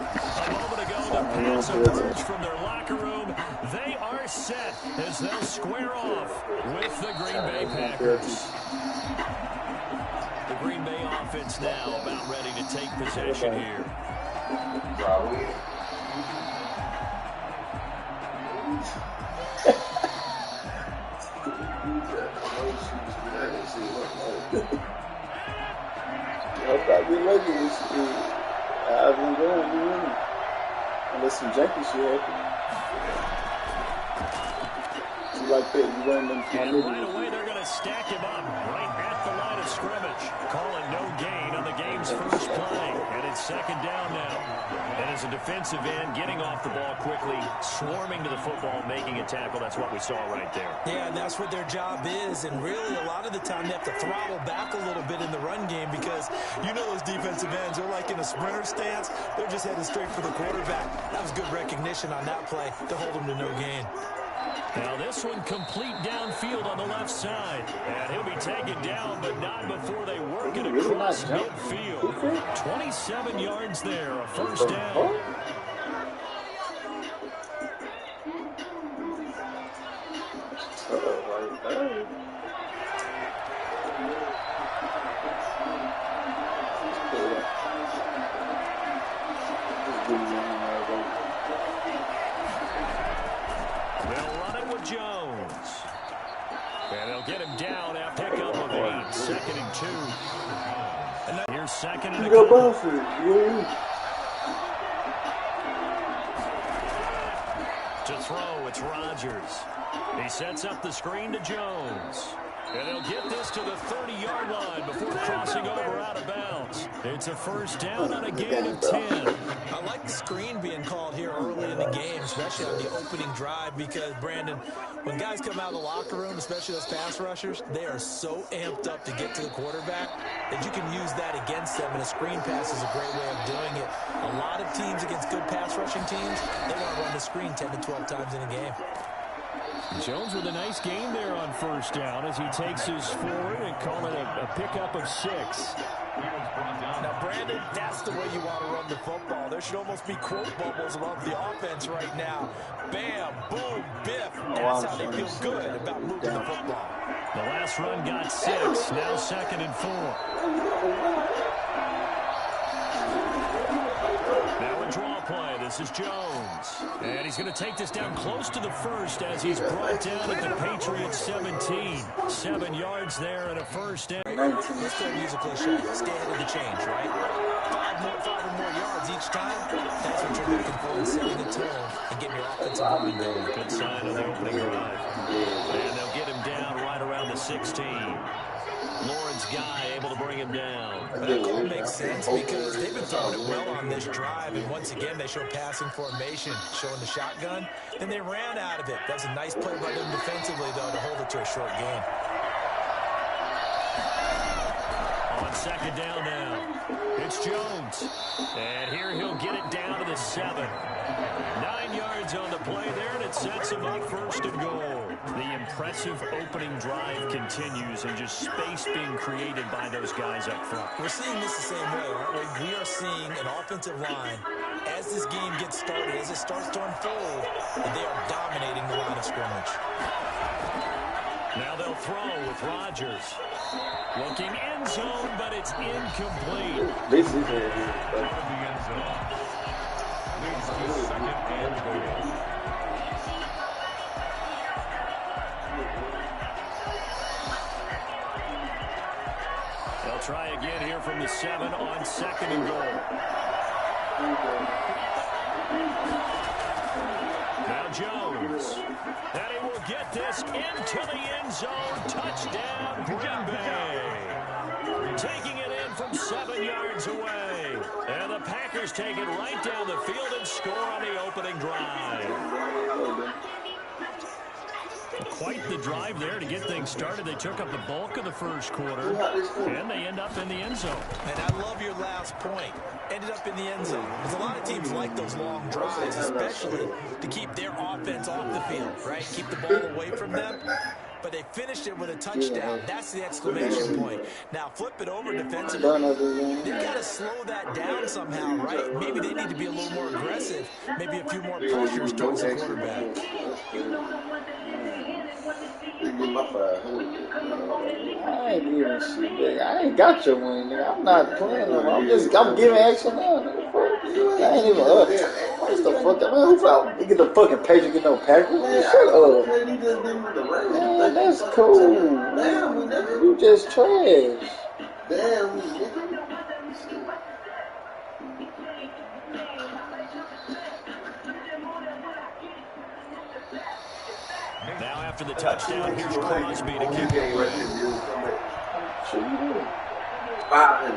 moment ago, the Pats emerged from their locker room. They are set as they'll square off with the Green Bay Packers. The Green Bay offense now about ready to take possession here. I thought we lucky this year. I've been going, you know. Unless some junkie shit happen. You like that, you run them. And right away, they're going to stack him up right at the line of scrimmage. Calling no gain on the game's first play. And it's second down now. And as a defensive end, getting off the ball quickly, swarming to the football, making a tackle. That's what we saw right there. Yeah, and that's what their job is. And really, a lot of the time, they have to throttle back a little bit in the run game because you know those defensive ends, they're like in a sprinter stance. They're just heading straight for the quarterback. That was good recognition on that play to hold them to no gain. Now this one complete downfield on the left side. And he'll be taken down, but not before they work it across midfield. 27 yards there, a first down. Jones. And they'll get him down after pickup of 8. Second and 2. And here's second and a couple. To throw, it's Rodgers. He sets up the screen to Jones. And they'll get this to the 30-yard line before crossing over out of bounds. It's a first down on a gain of 10. I like the screen being called here early in the game, especially on the opening drive, because, Brandon, when guys come out of the locker room, especially those pass rushers, they are so amped up to get to the quarterback that you can use that against them, and a screen pass is a great way of doing it. A lot of teams against good pass rushing teams, they want to run the screen 10 to 12 times in a game. Jones with a nice gain there on first down as he takes his forward and call it a pickup of 6. Now, Brandon, that's the way you want to run the football. There should almost be quote bubbles above the offense right now. Bam, boom, biff. That's how they feel good about moving the football. The last run got 6, now second and 4. Now a draw play. The This is Jones. And he's going to take this down close to the first as he's brought down at the Patriots 17. 7 yards there and a first down. Let's still use a cliche. Stay ahead of the change, right? 5 or more yards each time. That's what you're looking for in setting the tone and getting your offensive line going. Good sign on the opening drive. And they'll get him down right around the 16. Lawrence Guy able to bring him down. That call makes sense because they've been throwing it well on this drive, and once again they show passing formation, showing the shotgun. Then they ran out of it. That's a nice play by them defensively, though, to hold it to a short gain. On second down now, it's Jones. And here he'll get it down to the 7. 9 yards on the play there, and it sets him up first and goal. The impressive opening drive continues, and just space being created by those guys up front. We're seeing this the same way, aren't we? We are seeing an offensive line, as this game gets started, as it starts to unfold, and they are dominating the line of scrimmage. Now they'll throw with Rodgers. Looking end zone, but it's incomplete. This is Out of the end zone. Leads to second and goal. They'll try again here from the 7 on second and goal. Now Jones. And he will get this into the end zone. Touchdown, Green Bay. Taking it in from 7 yards away. And the Packers take it right down the field and score on the opening drive. Quite the drive there to get things started. They took up the bulk of the first quarter, and they end up in the end zone. And I love your last point. Ended up in the end zone. Because a lot of teams like those long drives, especially to keep their offense off the field, right? Keep the ball away from them. But they finished it with a touchdown. That's the exclamation point. Now, flip it over defensively. They've got to slow that down somehow, right? Maybe they need to be a little more aggressive. Maybe a few more pressures towards the quarterback. I ain't giving shit, nigga. I ain't got your money, nigga. I'm not playing them. I'm giving action now, nigga. I ain't even up. What the fuck? Man, who found? You get the fucking Patriots, get no Packers. Man, shut up. Man, that's cool. You just trash. Now after the touchdown, here's Crosby to kick it away.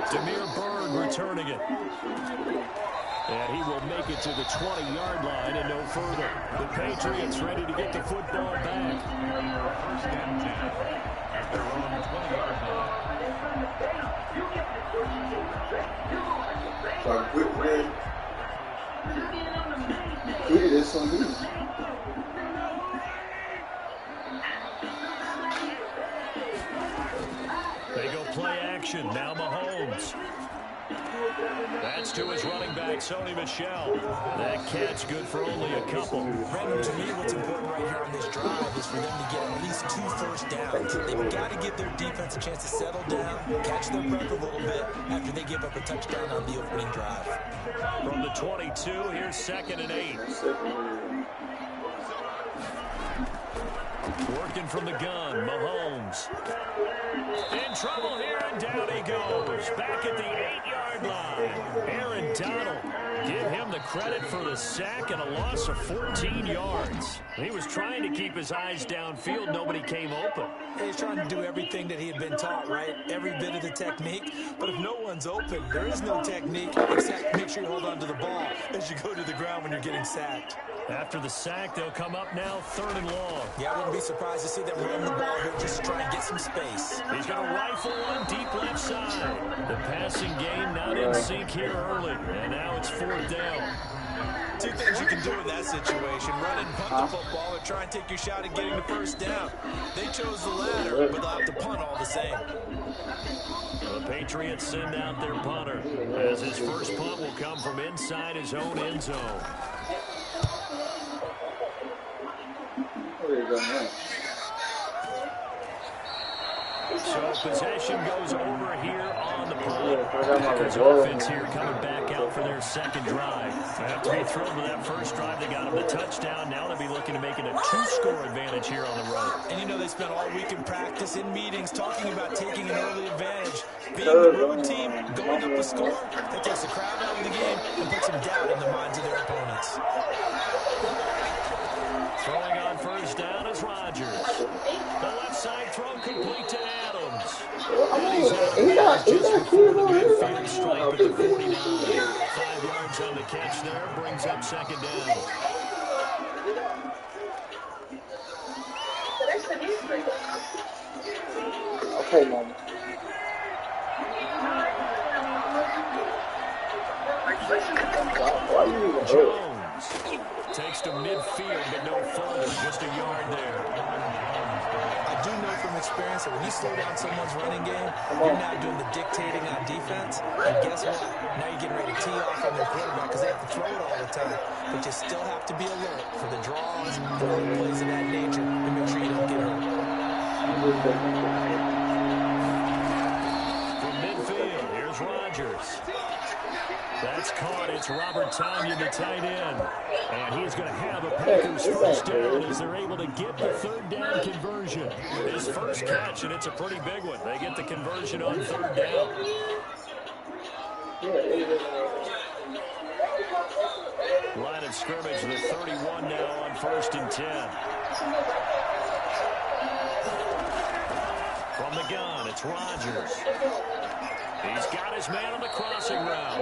Demir Berg returning it. And he will make it to the 20-yard line and no further. The Patriots ready to get the football back. First and 10 at their own 20-yard line. Quick, man. He did this on me. They go play action. Now Mahomes. That's to his running back, Sony Michel. That catch good for only a couple. Brandon, to me, what's important right here on this drive is for them to get at least 2 first downs. They've got to give their defense a chance to settle down, catch their breath a little bit after they give up a touchdown on the opening drive. From the 22, here's 2nd and 8. Working from the gun, Mahomes. In trouble here, and down he goes. Back at the 8-yard line. Aaron Donald. Give him the credit for the sack and a loss of 14 yards. He was trying to keep his eyes downfield. Nobody came open. He's trying to do everything that he had been taught, right? Every bit of the technique. But if no one's open, there is no technique except make sure you hold on to the ball as you go to the ground when you're getting sacked. After the sack, they'll come up now 3rd and long. Yeah, I wouldn't be surprised to see them run the ball here just to try and get some space. He's going to rifle one deep left side. The passing game not in sync here early, and now it's 4th down. 2 things you can do in that situation. Run and punt the football or try and take your shot at getting the first down. They chose the latter, but they'll have to punt all the same. The Patriots send out their punter, as his first punt will come from inside his own end zone. So possession goes over here on the punt. Packers offense here coming back out for their second drive. They have to be thrilled with that first drive. They got them the touchdown. Now they'll be looking to make it a 2-score advantage here on the road. And you know they spent all week in practice, in meetings, talking about taking an early advantage. Being the road team, going up a score, that takes the crowd out of the game and puts some doubt in the minds of their opponents. Throwing on first down is Rodgers. The left side throw complete to Adams. And he's out of bounds just before the midfield stripe at the 49. 5 yards on the catch there, brings up second down. Okay, Mama. Why you even Jones takes to midfield, but no further, just a yard there. I do know from experience that when you slow down someone's running game, you're now doing the dictating on defense. And guess what? Now you're getting ready to tee off on their quarterback because they have to throw it all the time. But you still have to be alert for the draws, for other plays of that nature, to make sure you don't get hurt. From midfield, here's Rodgers. That's caught. It's Robert Tonyan, the tight end. And he's going to have a Packers first down as they're able to get the third down conversion. His first catch, and it's a pretty big one. They get the conversion on third down. Line of scrimmage, the 31 now on 1st and 10. From the gun, it's Rodgers. He's got his man on the crossing route.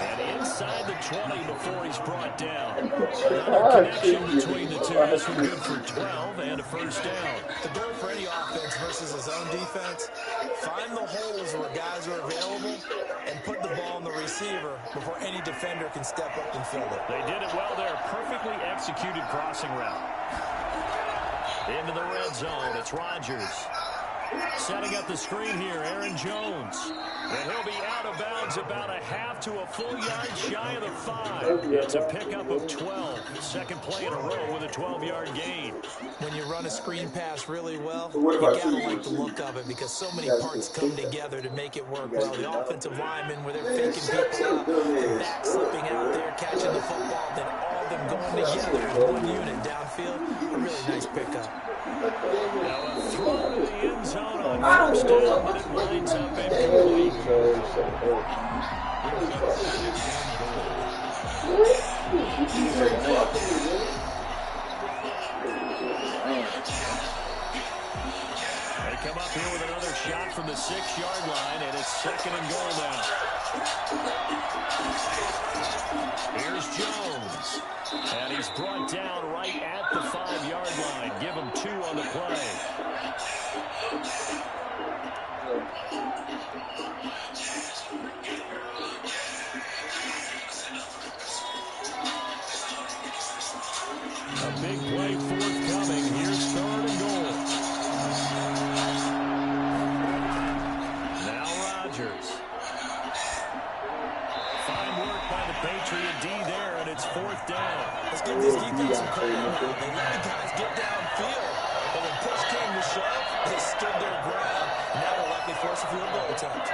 And inside the 20 before he's brought down. Another connection between the two. This one good for 12 and a first down. The goal for any offense versus his own defense, find the holes where guys are available and put the ball in the receiver before any defender can step up and fill it. They did it well there. Perfectly executed crossing route. Into the red zone. It's Rodgers. Setting up the screen here, Aaron Jones. And he'll be out of bounds about a half to a full yard shy of the 5. It's a pickup of 12. Second play in a row with a 12-yard gain. When you run a screen pass really well, you gotta like the look of it because so many parts come together to make it work well. The offensive linemen, where they're faking people out, the back slipping out there, catching the football, then all of them going together as one unit downfield. A really nice pickup. Now a throw to the end zone on first down, but it lines up incomplete. They come up here with another shot from the 6-yard line, and it's 2nd and goal now. Here's Jones. And he's brought down right at the 5-yard line. Give him 2 on the play. A big play forthcoming. Here's 3rd and goal. Now Rodgers. Fine work by the Patriot D there, and it's 4th down. Let's give this defense some credit. They let the guys get downfield, but when push came to shove, they stood their ground. Now they'll likely force a field goal attempt.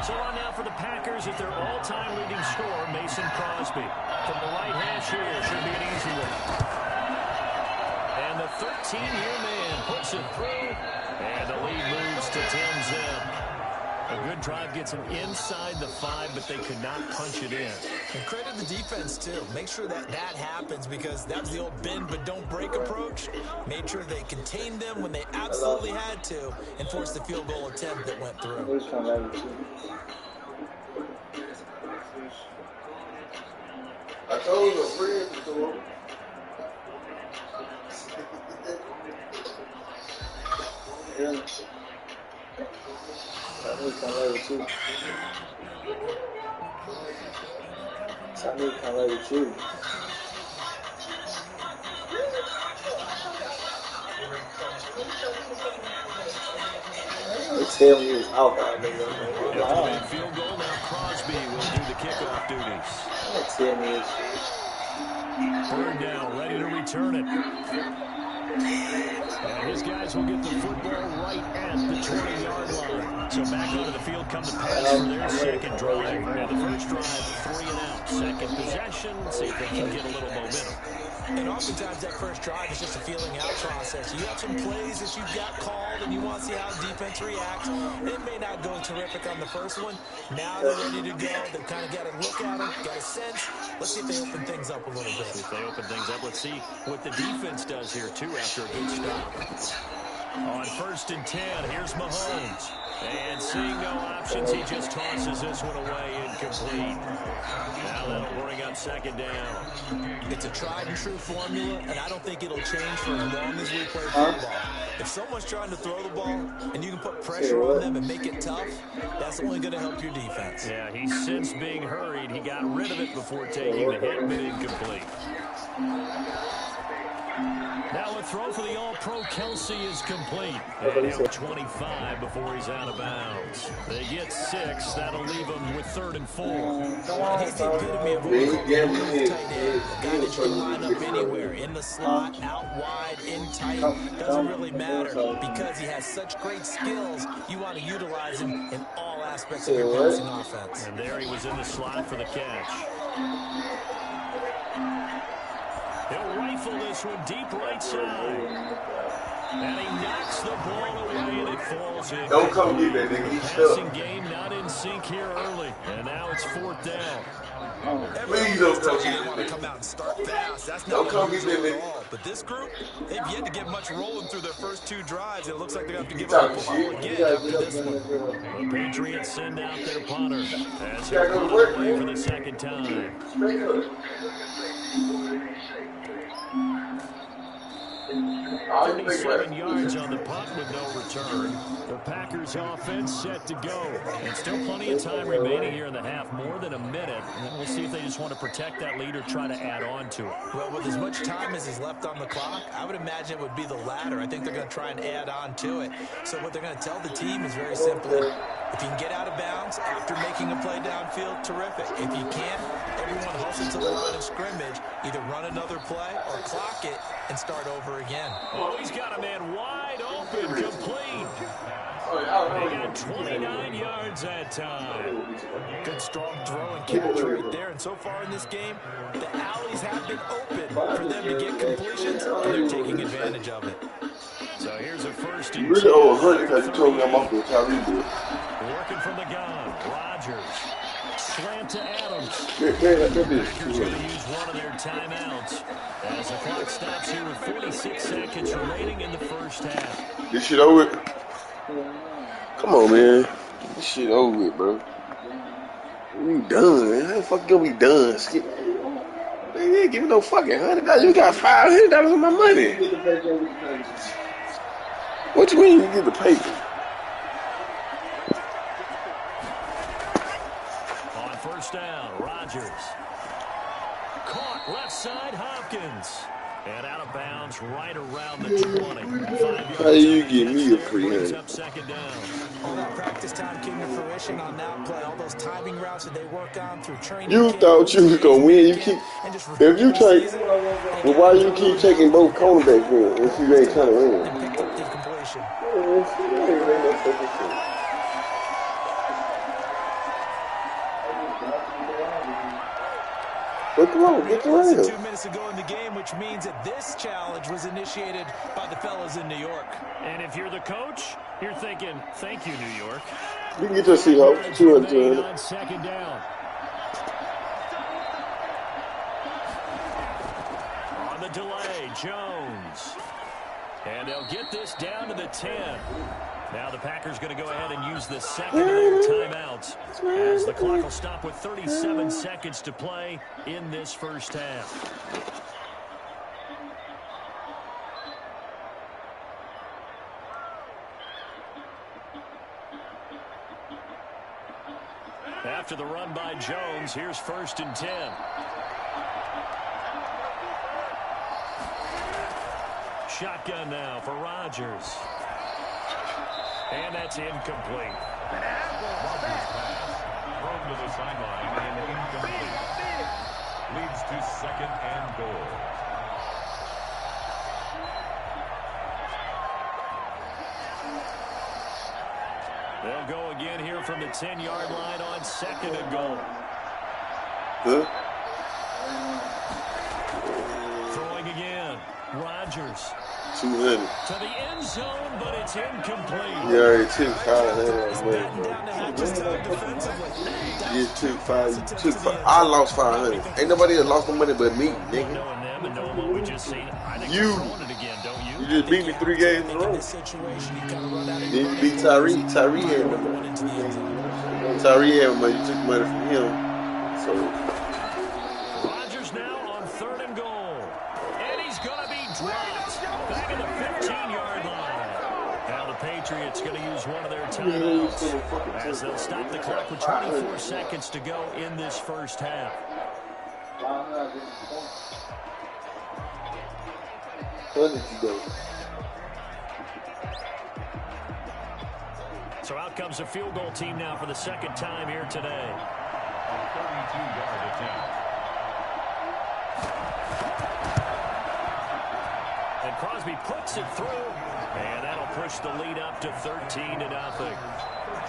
So on now for the Packers at their all-time leading scorer, Mason Crosby. From the right hash here, should be an easy one. And the 13-year man puts it through, and the lead moves to 10-zip. A good drive gets them inside the 5, but they could not punch it in. And credit the defense, too. Make sure that happens because that was the old bend but don't break approach. Made sure they contained them when they absolutely had to and forced the field goal attempt that went through. I told a friend to do it. I need to come later too. I need to come later too. They tell me it's out there. After field goal, now Crosby will do the kickoff duties. They tell me it's 3rd down, ready to return it. And his guys will get the football right at the 20-yard line. So back onto the field come the Pats for their second drive. And the first drive, 3 and out. Second possession, see if they can get a little momentum. And oftentimes that first drive is just a feeling out process. You have some plays that you've got called and you want to see how the defense reacts. It may not go terrific on the first one. Now they're ready to go. They've kind of got a look at them, got a sense. Let's see if they open things up a little bit. If they open things up, let's see what the defense does here, too, after a good stop. On 1st and 10, here's Mahomes. And seeing no options, he just tosses this one away incomplete. Now that'll bring up 2nd down. It's a tried and true formula, and I don't think it'll change for as long as we play football. If someone's trying to throw the ball and you can put pressure on them and make it tough, that's only going to help your defense. Yeah, he sensed being hurried. He got rid of it before taking the hit, but incomplete. Now a throw for the All-Pro Kelsey is complete. And he'll 25 before he's out of bounds. They get 6. That'll leave him with 3rd and 4. And he's the epitome of what we call a tight end. A guy that you can line up anywhere. In the slot, out wide, in tight. Doesn't really matter because he has such great skills. You want to utilize him in all aspects of your passing offense. And there he was in the slot for the catch. He'll rifle this one deep right side. And he knocks the ball away, and it falls in. Don't come get that nigga. He's Passing game not in sync here early. And now it's 4th down. Please don't come get want to come out and start fast. That's Don't not come what get that at nigga. all. But this group, they've yet to get much rolling through their first 2 drives. It looks like they're going to have to give up the ball again after this one. The Patriots send out their punter as he'll punt it away for the 2nd time. 37 yards on the punt with no return. The Packers offense set to go. And still plenty of time remaining here in the half, more than a minute. And we'll see if they just want to protect that lead or try to add on to it. Well, with as much time as is left on the clock, I would imagine it would be the latter. I think they're going to try and add on to it. So what they're going to tell the team is very simply, if you can get out of bounds after making a play downfield, terrific. If you can't, everyone hustle to the line of scrimmage, either run another play or clock it and start over again. Oh, he's got a man wide open, complete. They got 29 yards that time. Good strong throw and catch right there. And so far in this game, the alleys have been open for them to get completions, and they're taking advantage of it. So here's a 1st and 10. You really overheard it because you told me I'm off with how we do it. Working from the gun, Rodgers. Slant to Adams. Packers going to use one of their timeouts as the clock stops here with 46 seconds remaining in the first half. This shit over with? Come on, man. This shit over with, bro. We done, man. How the fuck gonna be done? Man, you ain't give me no fucking $100. You got $500 on my money. What you mean you get the paper? On 1st down, Rodgers. Caught left side, Hopkins. And out of bounds right around the 20. 5 yards. How you give me a free brings hand? up 2nd down. All that practice time came to fruition on that play. All those timing routes that they work on through training. You thought you was gonna win. You keep. If you take, well, why you keep taking both cornerbacks in if you ain't trying to win? And picked up the completion. But come on, get the Less than ring. 2 minutes ago in the game, which means that this challenge was initiated by the fellas in New York. And if you're the coach, you're thinking, thank you, New York. You can get your Seahawks 200. On 2nd down. On the delay, Jones. And they'll get this down to the 10. Now the Packers going to go ahead and use the 2nd of their timeouts as the clock will stop with 37 seconds to play in this first half. After the run by Jones, here's 1st and 10. Shotgun now for Rodgers. And that's incomplete. Thrown to the sideline and incomplete. Leads to 2nd and goal. 10-yard line on 2nd and goal. Huh? Throwing again. Rodgers. 200. To the end zone, but it's incomplete. He already took 500 It's money. batting down the hatches time defensively. He just took 5. I lost 500. Ain't nobody that lost no money but me, nigga. Knowing them and knowing what we just seen, I think You. you're throwing it again, don't you? You just beat me 3 games in a row. In this situation, you kind of run out of Then you beat Tyree. Tyree had the money. Tyree had money. You took money from him. So Rodgers now on 3rd and goal. And he's going to be dropped back at the 15-yard line. Now the Patriots going to use one of their timeouts as they'll stop the clock with 24 seconds to go in this first half. where did you go? So out comes the field goal team now for the second time here today. A 32-yard attempt. And Crosby puts it through, and that'll push the lead up to 13-0.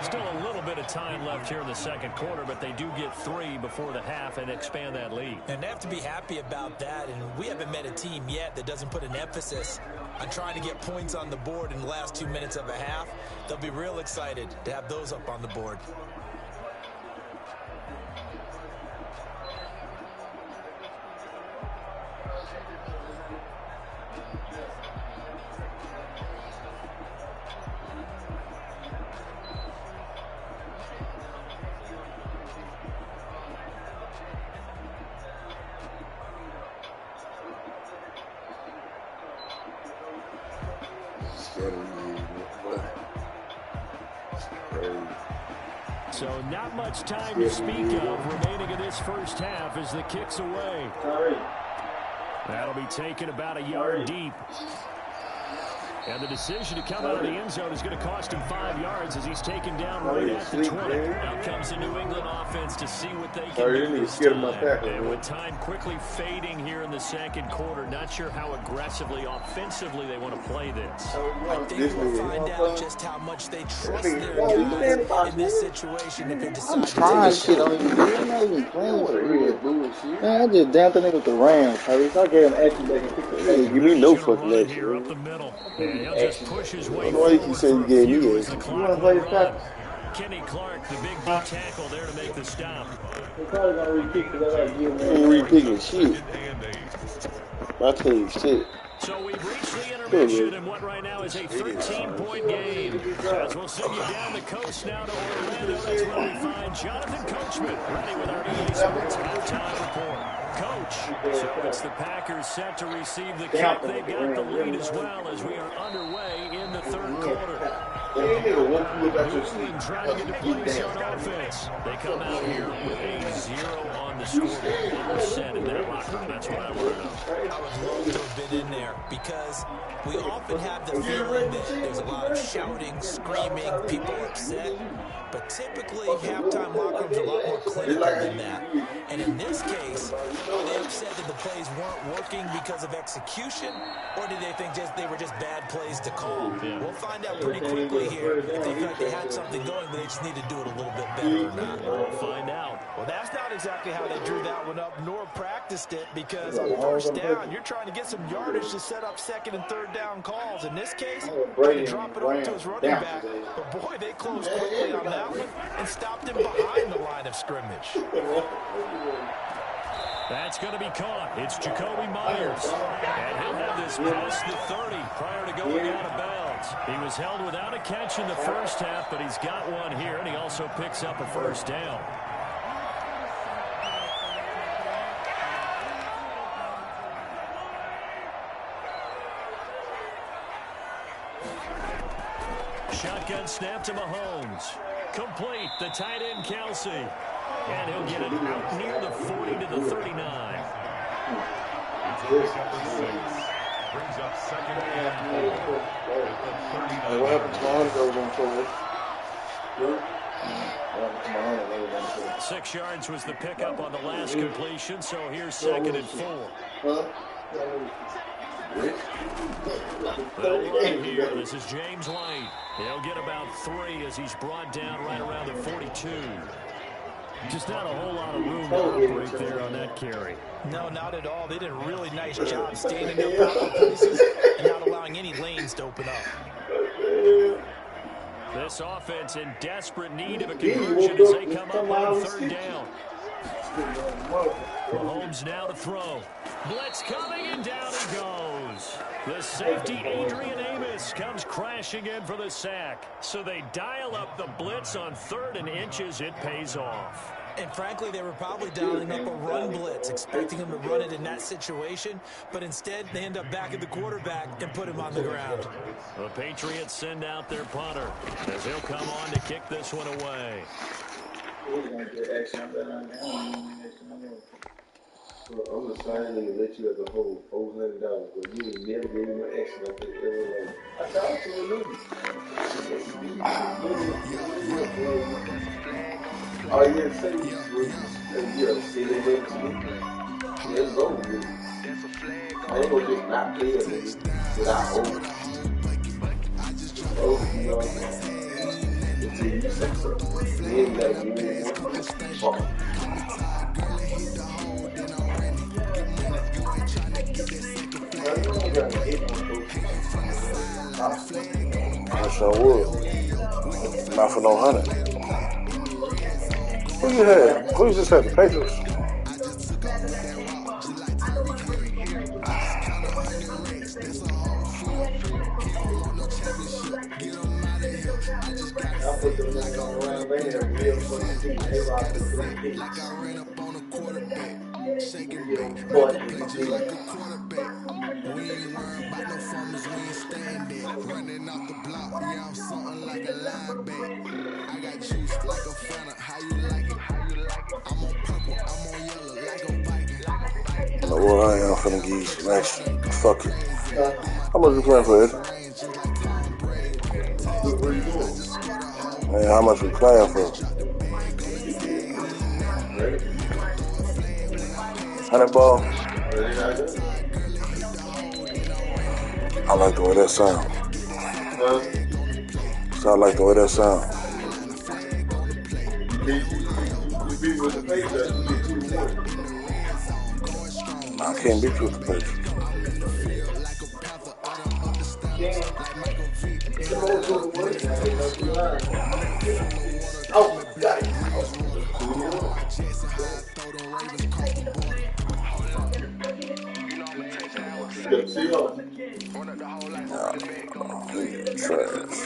Still a little bit of time left here in the second quarter, but they do get 3 before the half and expand that lead. And they have to be happy about that, and we haven't met a team yet that doesn't put an emphasis on trying to get points on the board in the last 2 minutes of a half. They'll be real excited to have those up on the board. So not much time to speak of remaining in this first half as the kick's away. That'll be taken about a yard deep. And the decision to come out of the end zone is going to cost him 5 yards as he's taken down right at the 20. Now comes the New England offense to see what they can do this time. And with time quickly fading here in the second quarter, not sure how aggressively, offensively they want to play this. I think we'll find out just how much they trust their guys in this situation if they decide to take a shit on you. I'm not even playing for real. Man, I just damped the nigga with the Rams. I gave him action back and picked the Hey, give me no fucking Here action. up the middle. And he'll just push his way Why you keep forward saying for you a gave me few a- as the You clock wanna will play the run. practice? Kenny Clark, the big D tackle there to make the stop. They're probably going to re-kick because I got to give You him ain't re-picking shit. And 8. My team shit. So we've reached the intermission in what right now is a 13-point game. As we'll send you down the coast now to Orlando, that's where we find Jonathan Coachman ready with our EA Sports halftime report. Coach, so it's the Packers set to receive the kick. They've got the lead as well as we are underway in the third quarter. Hey, nigga, woke you up out your New sleep. England trying to get the place on offense. They come out here with a 0 on the scoreboard. What was said in that locker room? That's what I want to know. I would love to have been in there because we often have the feeling that there's a lot of shouting, screaming, people upset. But typically, halftime locker rooms are a lot more clinical than that. And in this case, are they upset that the plays weren't working because of execution? Or did they think they were just bad plays to call? Yeah. We'll find out pretty quickly here if they feel like they had something going, but they just need to do it a little bit better or not. We'll find out. Well, that's not exactly how they drew that one up, nor practiced it, because on first down, you're trying to get some yardage to set up second and third down calls. In this case, trying to drop it off to his running back. But, boy, they closed quickly on that one and stopped him behind the line of scrimmage. That's going to be caught. It's Jacoby Myers. And he'll have this past the 30 prior to going out of bounds. He was held without a catch in the first half, but he's got one here, and he also picks up a first down. Shotgun snap to Mahomes. Complete. The tight end, Kelsey. And he'll get it out near the 40 to the 39. Brings up second and 4 at the 39. What happened to my honey goes on forward? 6 yards was the pickup on the last completion, so here's second and 4. They'll run here. This is James White. He'll get about 3 as he's brought down right around the 42. Just not a whole lot of room to operate there on that carry. No, not at all. They did a really nice job staying in their proper places and not allowing any lanes to open up. This offense in desperate need of a conversion as they come up on 3rd down. Mahomes now to throw. Blitz coming, and down he goes. The safety, Adrian Amos, comes crashing in for the sack. So they dial up the blitz on 3rd and inches. It pays off. And frankly, they were probably dialing up a run blitz, expecting him to run it in that situation. But instead, they end up backing the quarterback and put him on the ground. The Patriots send out their punter as he'll come on to kick this one away. So I'm the same nigga let you have the whole $400, but you ain't never gave me no action like that ever. Like, I talked to a nigga. All you had to say was, yeah, send it back to me. Let's go with it. I ain't gonna just not play a nigga without hope. Oh, you know what I'm saying? Until you say something. Then you gotta give me one. Fuck. I sure would. Not for no 100. Who you had? Who you just had? The Patriots? Running off the block, yeah, I'm something like a line bait. I got juice like a Fanta, how you like it? I'm on purple, I'm on yellow like a Viking. You know what? I am finna give you some extra. Fuck it. How much you playing for, Ed? Man, how much we playing for? 100 ball? I like the way that sound. So I like the way that sound. Nah, I can't beat you with the Patriots. Oh, got it. Trash.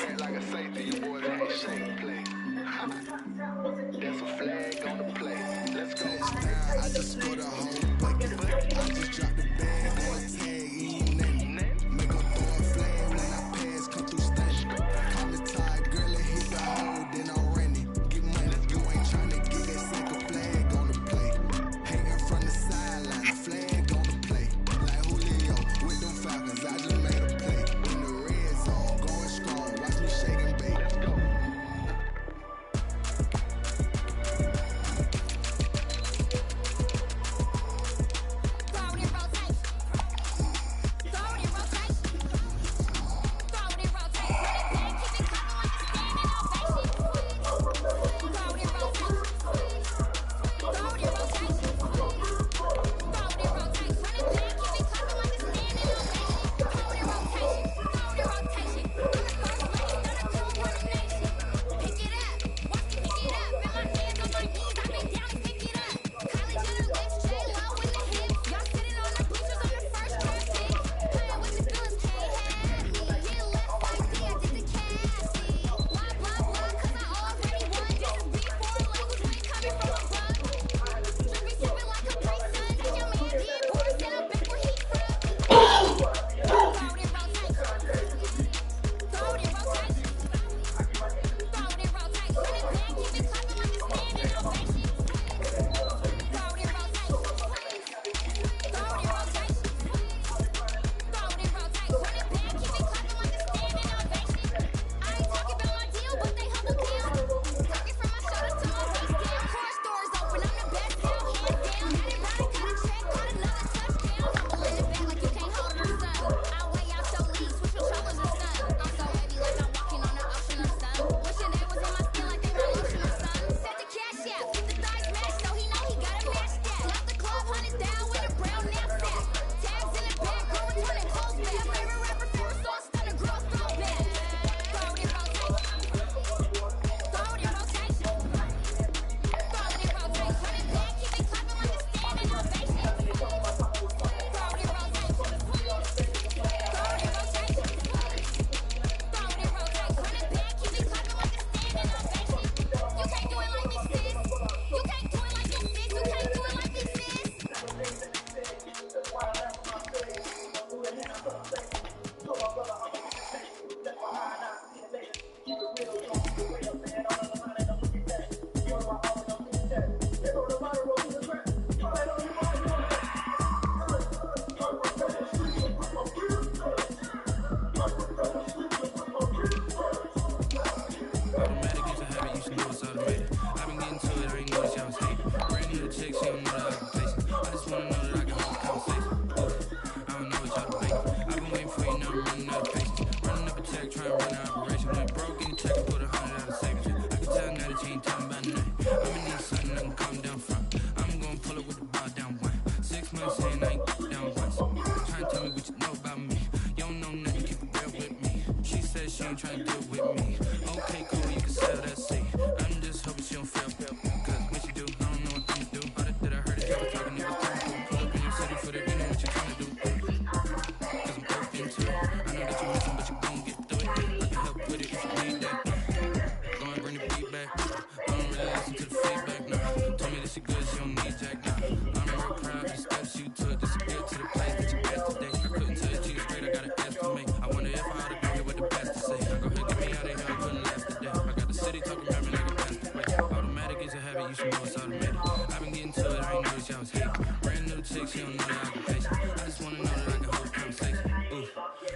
me that she good, she don't need Jack now. I'm real proud of the steps you took just to get to the place that you at today. Couldn't tell you cheese straight, I got an estimate. I wonder if I ought to go here with the best to say. Go ahead, get me out of here, I couldn't last today. I got the city talking about me like a pass the play. Automatic is a habit, you should know it's automated. I've been getting to it, I ain't noticed y'all was hating. Brand new chick, she don't know the occupation. I just wanna know that I can hold a conversation. Ooh,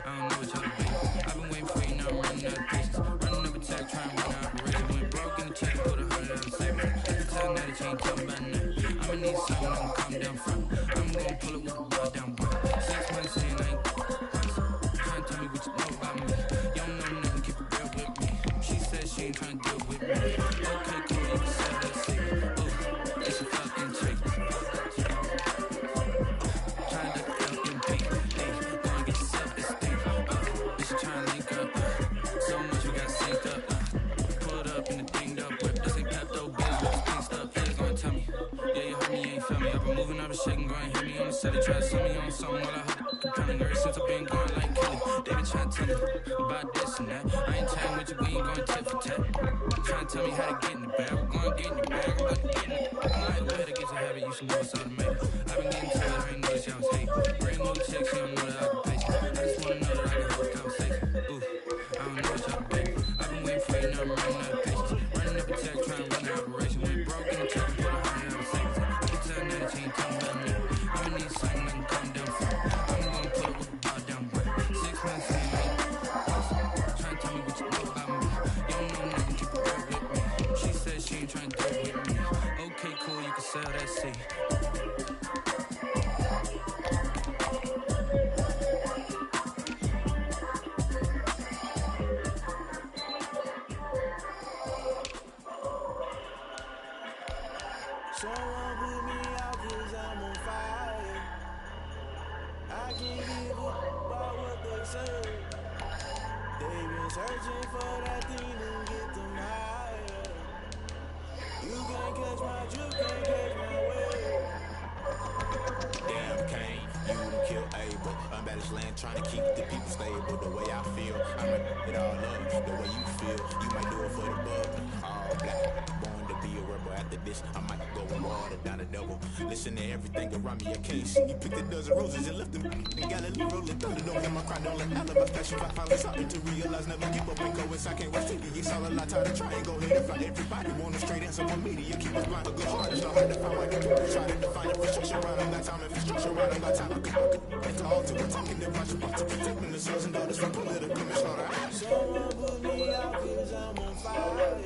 I don't know what y'all debating. I've been waiting for you, now I'm running out of patience. Running up a tech, trying to run an operation. Went broke in the check, put 100 out of savings. I can tell now that you ain't talking about nothing. I'ma need something I can calm down from. I'm gonna pull it with the bar down, boy. 6 months in, I ain't trying to tell me what you know about me. You don't know nothing, keep it real with me. She said she ain't trying to deal with me. Okay, cool, you can sell that seat. Ooh, it's a fucking chick. Trying to LMP, ayy, go and get self-esteem. Bitch, you trying to link up. So much we got synced up. Pulled up in the dinged up whip. This ain't Pepto-Bismol, it's pink stuff. Please go and tell me. Yeah, you heard me, you ain't feel me. I've been moving, I've been shaking, go and hit me on the set. Try to sell me on something while I hope compelling. Ever since I've been going like Kelly, they been trying to tell me about this and that. I ain't chatting with you, we ain't going tit for tat. Trying to tell me how to get in the bag. We're going to get in the bag, I'm about to get in it. I'm like, where to get your habit, you should know it's automated. I've been getting to it, I ain't noticed y'all was hating. Brand new chick, she don't know the occupation. I just wanna know that I can hold a conversation. Ooh, I don't know what y'all debating. I've been waiting for you, now I'm running out of patience. Running up a check, trying to run an operation. Went broke in the check, put 100 out of savings. I can tell now that you ain't talking about nothing. I'ma need something I can calm down from. I'm gonna pull it with the bar down, boy. 6 months in, I ain't trying to tell me what you know about me. You don't know nothing, keep it real with me. She said she ain't trying to deal with me. Okay, cool, you can sell that seat. Someone put me out 'cause I'm on fire. I can't give a about what they say. They've been searching for that thing to get them higher. You can't catch my drift, can't catch my wave. Damn, Kane, you done killed Abel. Unbalanced land, trying to keep the people stable. The way I feel, I might it all up. The way you feel, you might do it for the bug. All black, born to be a rebel. After this, I might go and water down the devil. Listen to everything around me, I can't see. You picked a dozen roses and left them in Galilee. Rolling thunder, don't hear my cry, don't let alibi. Fashion, I finally starting to realize, never give up and go inside. Can't wait to get it's all a lot. Tired of trying, go ahead and find everybody. Want a straight answer from media, keep us blind. A good heart, it's not hard to find why you try to define it. Frustration around, I got time and frustration around, I got time. I could enter all to attacking the bunch of to protecting the sons and daughters from political manslaughter. Someone put me out 'cause I'm on fire.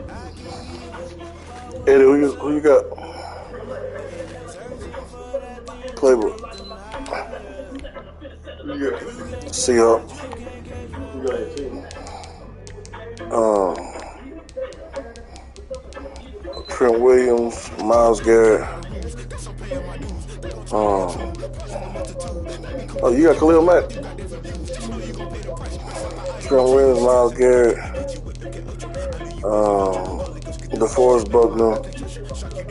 I can't give a about what Eddie, they who you say. got? They've been searching for that thing to Playbook. get them higher. You You got can't catch my Seahawks. drift, can't catch my You got your wave. team. Trent Williams, Miles Garrett. Oh, you got Khalil Mack. Trent Williams, Miles Garrett. DeForest Buckner,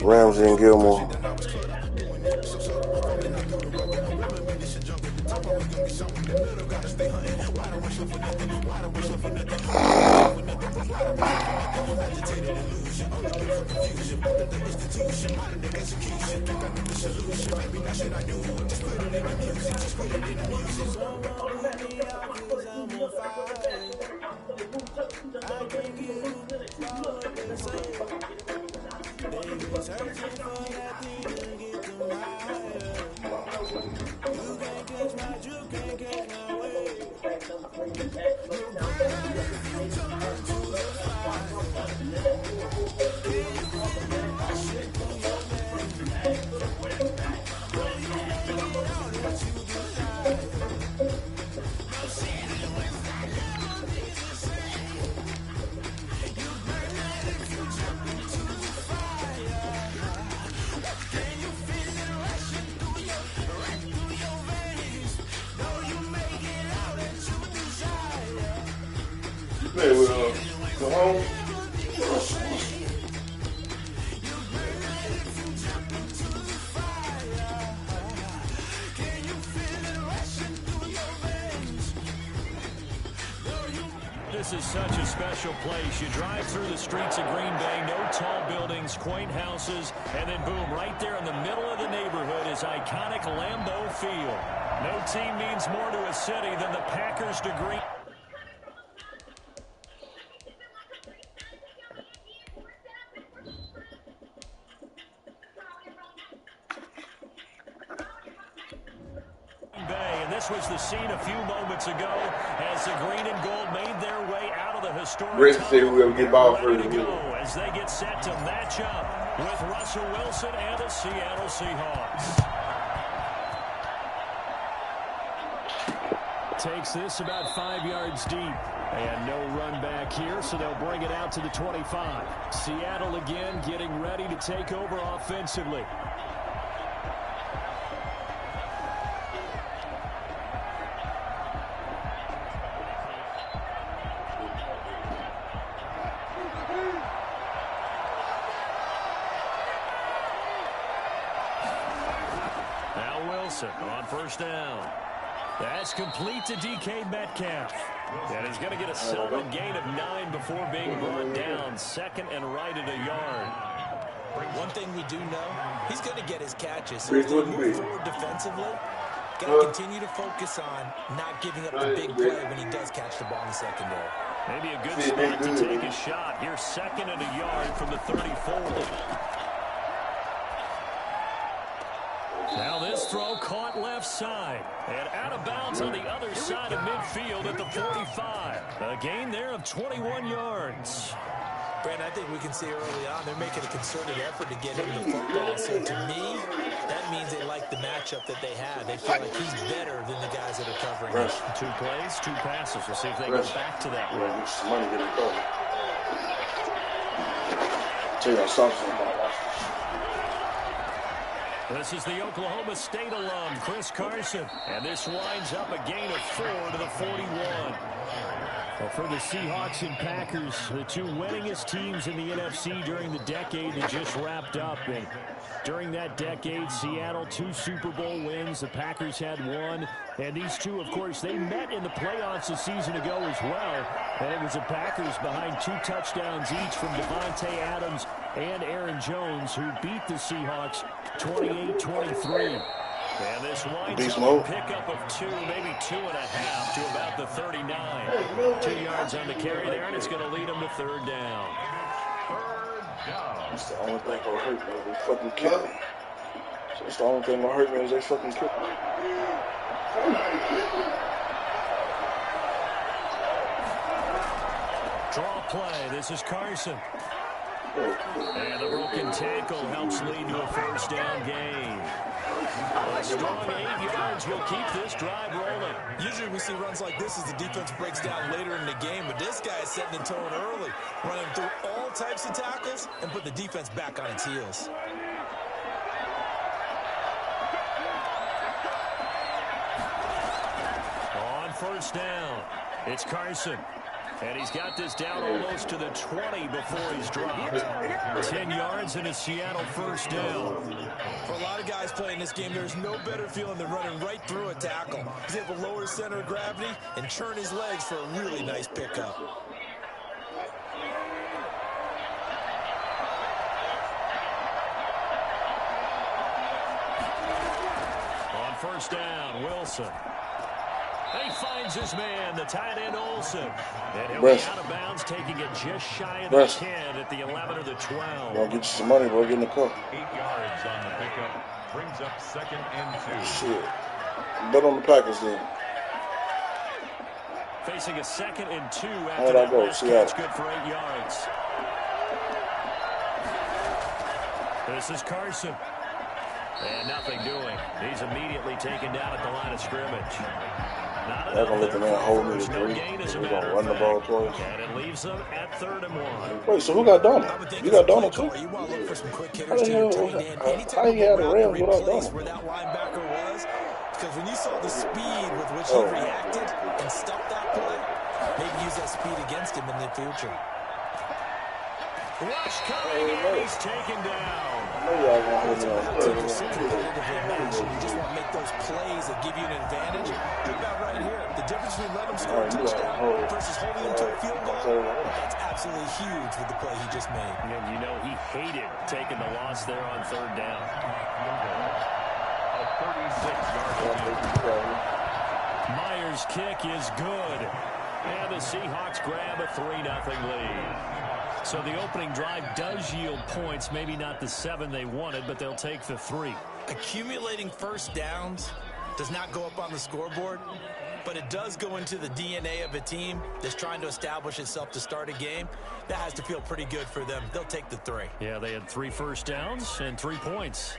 Ramsey and Gilmore. Someone put me out 'cause I'm on fire. I can't give about what they say. They've been searching for that thing to get them higher. You can't catch my drift, can't catch my wave. You're burning if you jump into the fire. Can you feel it rushing through your veins? Though you make it out that you desire. No season without memories the same. You burn that if you jump into the fire. Can you feel it rushing through your veins? Though you make it out that you desire. You play with Mahomes? This This is such a special place. You drive through the streets of Green Bay, no tall buildings, quaint houses, and then boom, right there in the middle of the neighborhood is iconic Lambeau Field. No team means more to a city than the Packers to Green. This was the scene a few moments ago as the green and gold made their way out of the historic tunnel. Ready to go as they get set to match up with Russell Wilson and the Seattle Seahawks. Takes this about 5 yards deep. And no run back here, so they'll bring it out to the 25. Seattle again getting ready to take over offensively. On first down. That's complete to DK Metcalf. And he's going to get a solid gain of 9 before being brought down. Second and right at a yard. One thing we do know, he's going to get his catches. So if they move forward defensively, got to continue to focus on not giving up the big play when he does catch the ball in the secondary. Maybe a good spot to take a shot. Here's second and a yard from the 34. Now this throw caught left side and out of bounds on the other side of midfield at the 45. A gain there of 21 yards. Brandon, I think we can see early on they're making a concerted effort to get him the football. So to me, that means they like the matchup that they have. They feel like he's better than the guys that are covering him. 2 plays, 2 passes. We'll see if they go back to that run. Get some money, get it going. Tell you I saw something. This is the Oklahoma State alum, Chris Carson. And this winds up a gain of 4 to the 41. Well, for the Seahawks and Packers, the 2 winningest teams in the NFC during the decade that just wrapped up. And during that decade, Seattle 2 Super Bowl wins. The Packers had 1. And these 2, of course, they met in the playoffs a season ago as well. And it was the Packers behind 2 touchdowns each from Devontae Adams and Aaron Jones, who beat the Seahawks 28-23. And this winds up a pickup of 2, maybe 2.5 to about the 39. 2 yards on the carry there, and it's going to lead them to 3rd down. That's the only thing that hurt me. They fucking kill me. That's the only thing that hurt me is they fucking kill me. Draw play. This is Carson. And the broken tackle helps lead to a 1st down gain. A strong 8 yards will keep this drive rolling. Usually we see runs like this as the defense breaks down later in the game, but this guy is setting the tone early, running through all types of tackles and put the defense back on its heels. On 1st down, it's Carson. And he's got this down almost to the 20 before he's dropped. 10 yards and a Seattle 1st down. For a lot of guys playing this game, there's no better feeling than running right through a tackle. He's able to lower his center of gravity and churn his legs for a really nice pickup. On 1st down, Wilson. He finds his man, the tight end Olsen. And he'll be out of bounds, taking it just shy of the 10 at the 11 or the 12. Gonna get you some money, bro. Get in the car. 8 yards on the pickup. Brings up 2nd and 2. Shit. Bet on the Packers then. Facing a 2nd and 2 after that last catch, good for 8 yards. This is Carson. And nothing doing. He's immediately taken down at the line of scrimmage. They're going to let the man hold me to 3. We're going to run the ball twice. And it leaves them at 3rd and 1. Wait, so who got Donald? You got Donald too? You want to look for some quick hitters How to your tight end. How he had the Rams without Donald? Where that linebacker was, because when you saw the speed with which he reacted and stopped that play, maybe use that speed against him in the future. Rush coming, and he's taken down. Teams are so competitively matched, and you just want to make those plays that give you an advantage. How about right here? The difference between letting them score a touchdown versus holding them to a field goal, that's absolutely huge with the play he just made. And you know he hated taking the loss there on third down. A 36-yard. Myers' kick is good. And the Seahawks grab a 3-0 lead. So the opening drive does yield points, maybe not the 7 they wanted, but they'll take the 3. Accumulating first downs does not go up on the scoreboard, but it does go into the DNA of a team that's trying to establish itself to start a game. That has to feel pretty good for them. They'll take the 3. Yeah, they had 3 first downs and 3 points.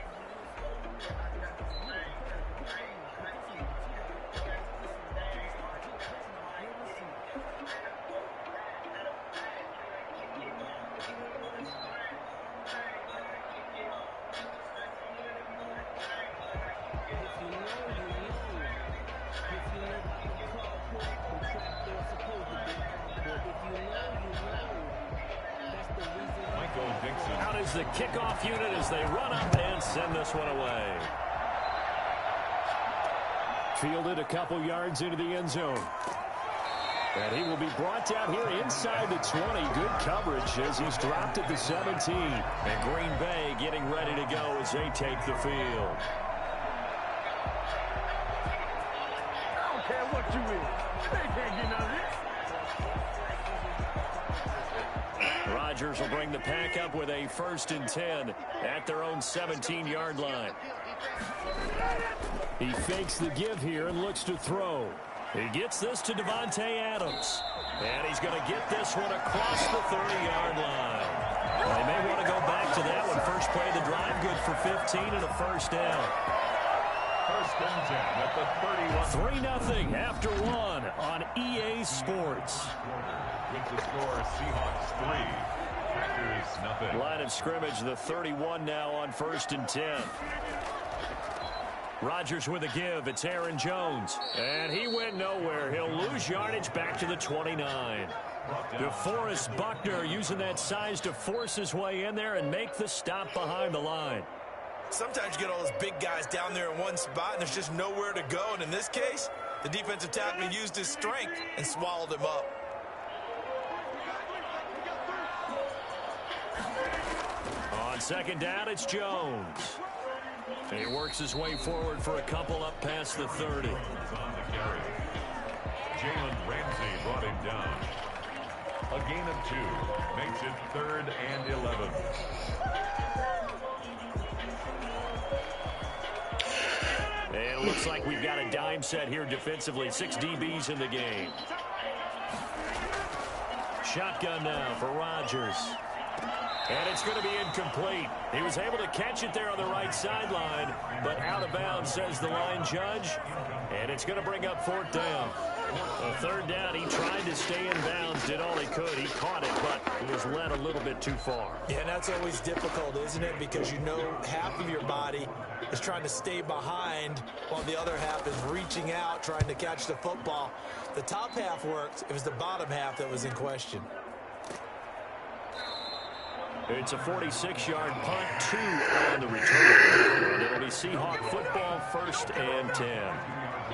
Out is the kickoff unit as they run up and send this one away. Fielded a couple yards into the end zone. And he will be brought down here inside the 20. Good coverage as he's dropped at the 17. And Green Bay getting ready to go as they take the field. I don't care what you is. They can't get none of this. Rodgers will bring the pack up with a 1st and 10 at their own 17-yard line. He fakes the give here and looks to throw. He gets this to Devontae Adams. And he's going to get this one across the 30-yard line. They may want to go back to that one. First play of the drive, good for 15 and a 1st down. 1st and 10 at the 31. 3-0 after 1 on EA Sports. With the score, Seahawks 3, Packers 0. Line of scrimmage, the 31 now on 1st and 10. Rodgers with a give. It's Aaron Jones. And he went nowhere. He'll lose yardage back to the 29. DeForest Buckner using that size to force his way in there and make the stop behind the line. Sometimes you get all those big guys down there in one spot, and there's just nowhere to go. And in this case, the defensive tackle used his strength and swallowed him up. On 2nd down, it's Jones. And he works his way forward for a couple up past the 30. On the carry. Jalen Ramsey brought him down. A gain of 2 makes it 3rd and 11. And it looks like we've got a dime set here defensively. 6 DBs in the game. Shotgun now for Rodgers. And it's going to be incomplete. He was able to catch it there on the right sideline, but out of bounds, says the line judge. And it's going to bring up 4th down. A 3rd down, he tried to stay in bounds, did all he could. He caught it, but it was led a little bit too far. Yeah, and that's always difficult, isn't it? Because you know half of your body is trying to stay behind while the other half is reaching out, trying to catch the football. The top half worked. It was the bottom half that was in question. It's a 46-yard punt, 2 on the return. And it'll be Seahawk football, 1st and 10.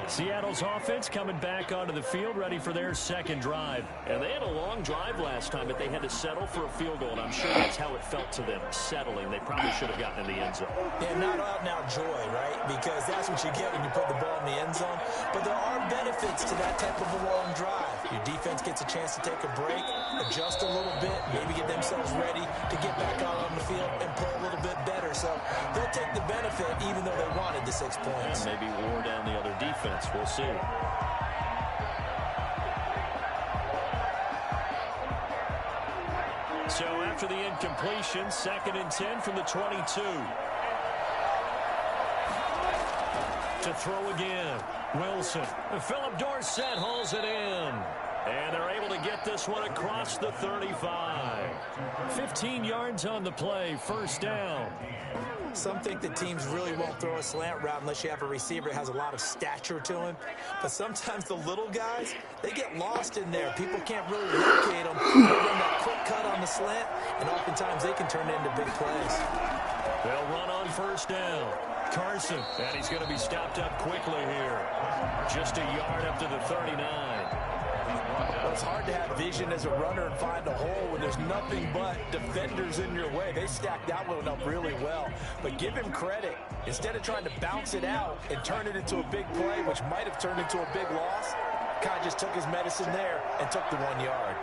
Seattle's offense coming back onto the field, ready for their 2nd drive. And they had a long drive last time, but they had to settle for a field goal. And I'm sure that's how it felt to them, settling. They probably should have gotten in the end zone. Yeah, not out now joy, right? Because that's what you get when you put the ball in the end zone. But there are benefits to that type of a long drive. Your defense gets a chance to take a break, adjust a little bit, maybe get themselves ready to get back out on the field and play a little bit better. So they'll take the benefit even though they wanted the 6 points. And maybe wore down the other defense. We'll see. So after the incompletion, 2nd and 10 from the 22. To throw again. Wilson. Philip Dorsett hauls it in. And they're able to get this one across the 35. 15 yards on the play. 1st down. Some think that teams really won't throw a slant route unless you have a receiver that has a lot of stature to him. But sometimes the little guys, they get lost in there. People can't really locate them. They run that quick cut on the slant, and oftentimes they can turn it into big plays. They'll run on first down. Carson, and he's going to be stopped up quickly here. Just a yard up to the 39. Well, it's hard to have vision as a runner and find a hole when there's nothing but defenders in your way. They stacked that one up really well. But give him credit. Instead of trying to bounce it out and turn it into a big play, which might have turned into a big loss, kind of just took his medicine there and took the 1 yard.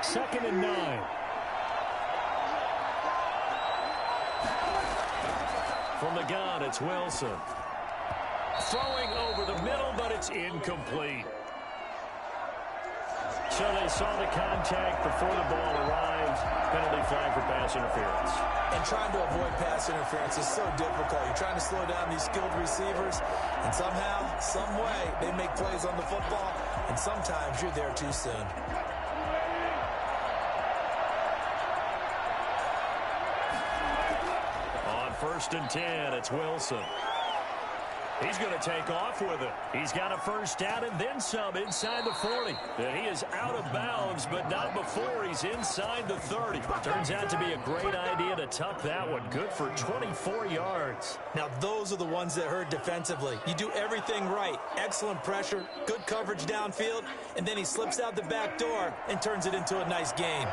Second and 9. From the gun, it's Wilson. Throwing over the middle, but it's incomplete. So they saw the contact before the ball arrived. Penalty flag for pass interference. And trying to avoid pass interference is so difficult. You're trying to slow down these skilled receivers, and somehow, some way, they make plays on the football, and sometimes you're there too soon. First and 10, it's Wilson. He's going to take off with it. He's got a first down and then some inside the 40. And he is out of bounds, but not before he's inside the 30. Turns out to be a great idea to tuck that one. Good for 24 yards. Now, those are the ones that hurt defensively. You do everything right. Excellent pressure, good coverage downfield, and then he slips out the back door and turns it into a nice gain.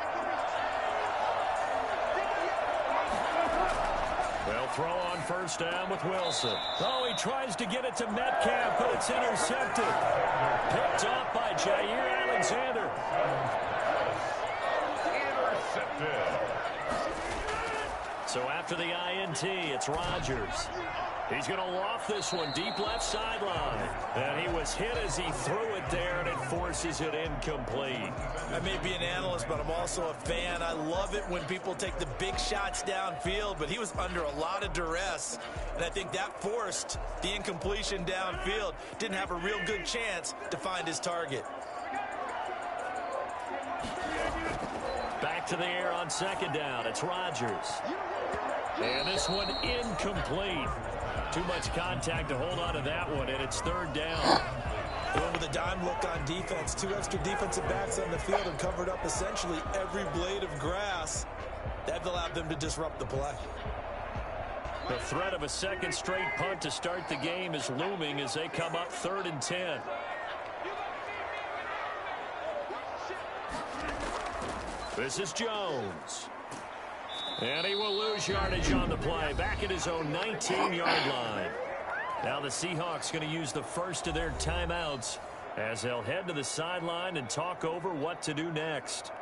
They'll throw on first down with Wilson. Oh, he tries to get it to Metcalf, but it's intercepted. Picked off by Jair Alexander. Intercepted. So after the INT, it's Rodgers. He's going to loft this one deep left sideline. And he was hit as he threw it there, and it forces it incomplete. I may be an analyst, but I'm also a fan. I love it when people take the big shots downfield, but he was under a lot of duress. And I think that forced the incompletion downfield. Didn't have a real good chance to find his target. Back to the air on second down. It's Rodgers. And this one incomplete. Too much contact to hold on to that one, and it's third down. Well, with a dime look on defense, 2 extra defensive backs on the field and covered up essentially every blade of grass. That allowed them to disrupt the play. The threat of a second straight punt to start the game is looming as they come up 3rd and 10. This is Jones. And he will lose yardage on the play. Back at his own 19-yard line. Now the Seahawks going to use the first of their timeouts as they'll head to the sideline and talk over what to do next.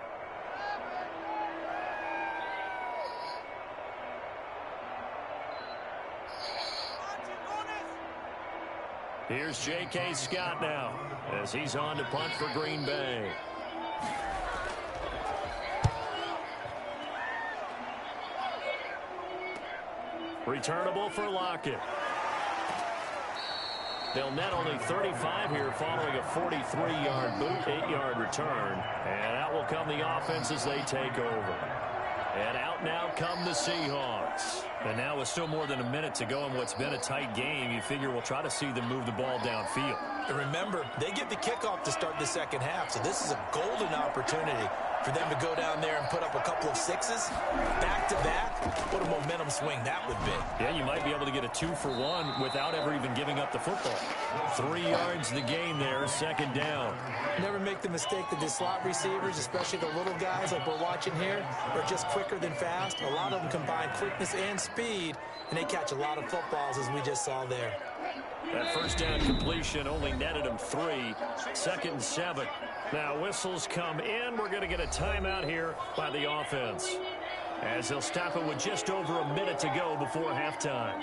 Here's J.K. Scott now as he's on to punt for Green Bay. Returnable for Lockett. They'll net only 35 here following a 43-yard boot, 8-yard return. And out will come the offense as they take over. And out now come the Seahawks. And now with still more than a minute to go in what's been a tight game, you figure we'll try to see them move the ball downfield. And remember, they get the kickoff to start the second half, so this is a golden opportunity for them to go down there and put up a couple of sixes back-to-back. What a momentum swing that would be. Yeah, you might be able to get a 2-for-1 without ever even giving up the football. 3 yards the gain there, second down. Never make the mistake that the slot receivers, especially the little guys like we're watching here, are just quicker than fast. A lot of them combine quickness and speed, and they catch a lot of footballs, as we just saw there. That first down completion only netted him 3. 2nd and 7. Now whistles come in. We're going to get a timeout here by the offense, as they'll stop it with just over a minute to go before halftime.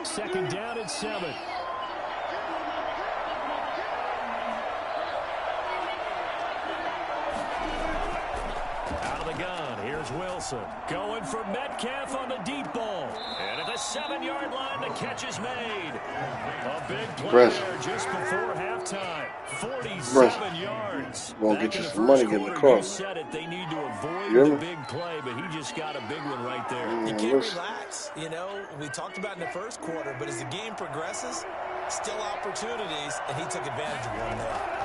Second down at 7. Out of the gun, Here's Wilson going for Metcalf on the deep ball. And at the 7-yard line, the catch is made. A big play there just before halftime. 47 yards. We're gonna Back get in you the some money, first get in the quarter, car. you said it. They need to avoid You hear the me? big play, but he just got a big one right there. You can't relax. You know, we talked about in the first quarter, but as the game progresses, still opportunities, and he took advantage of one there.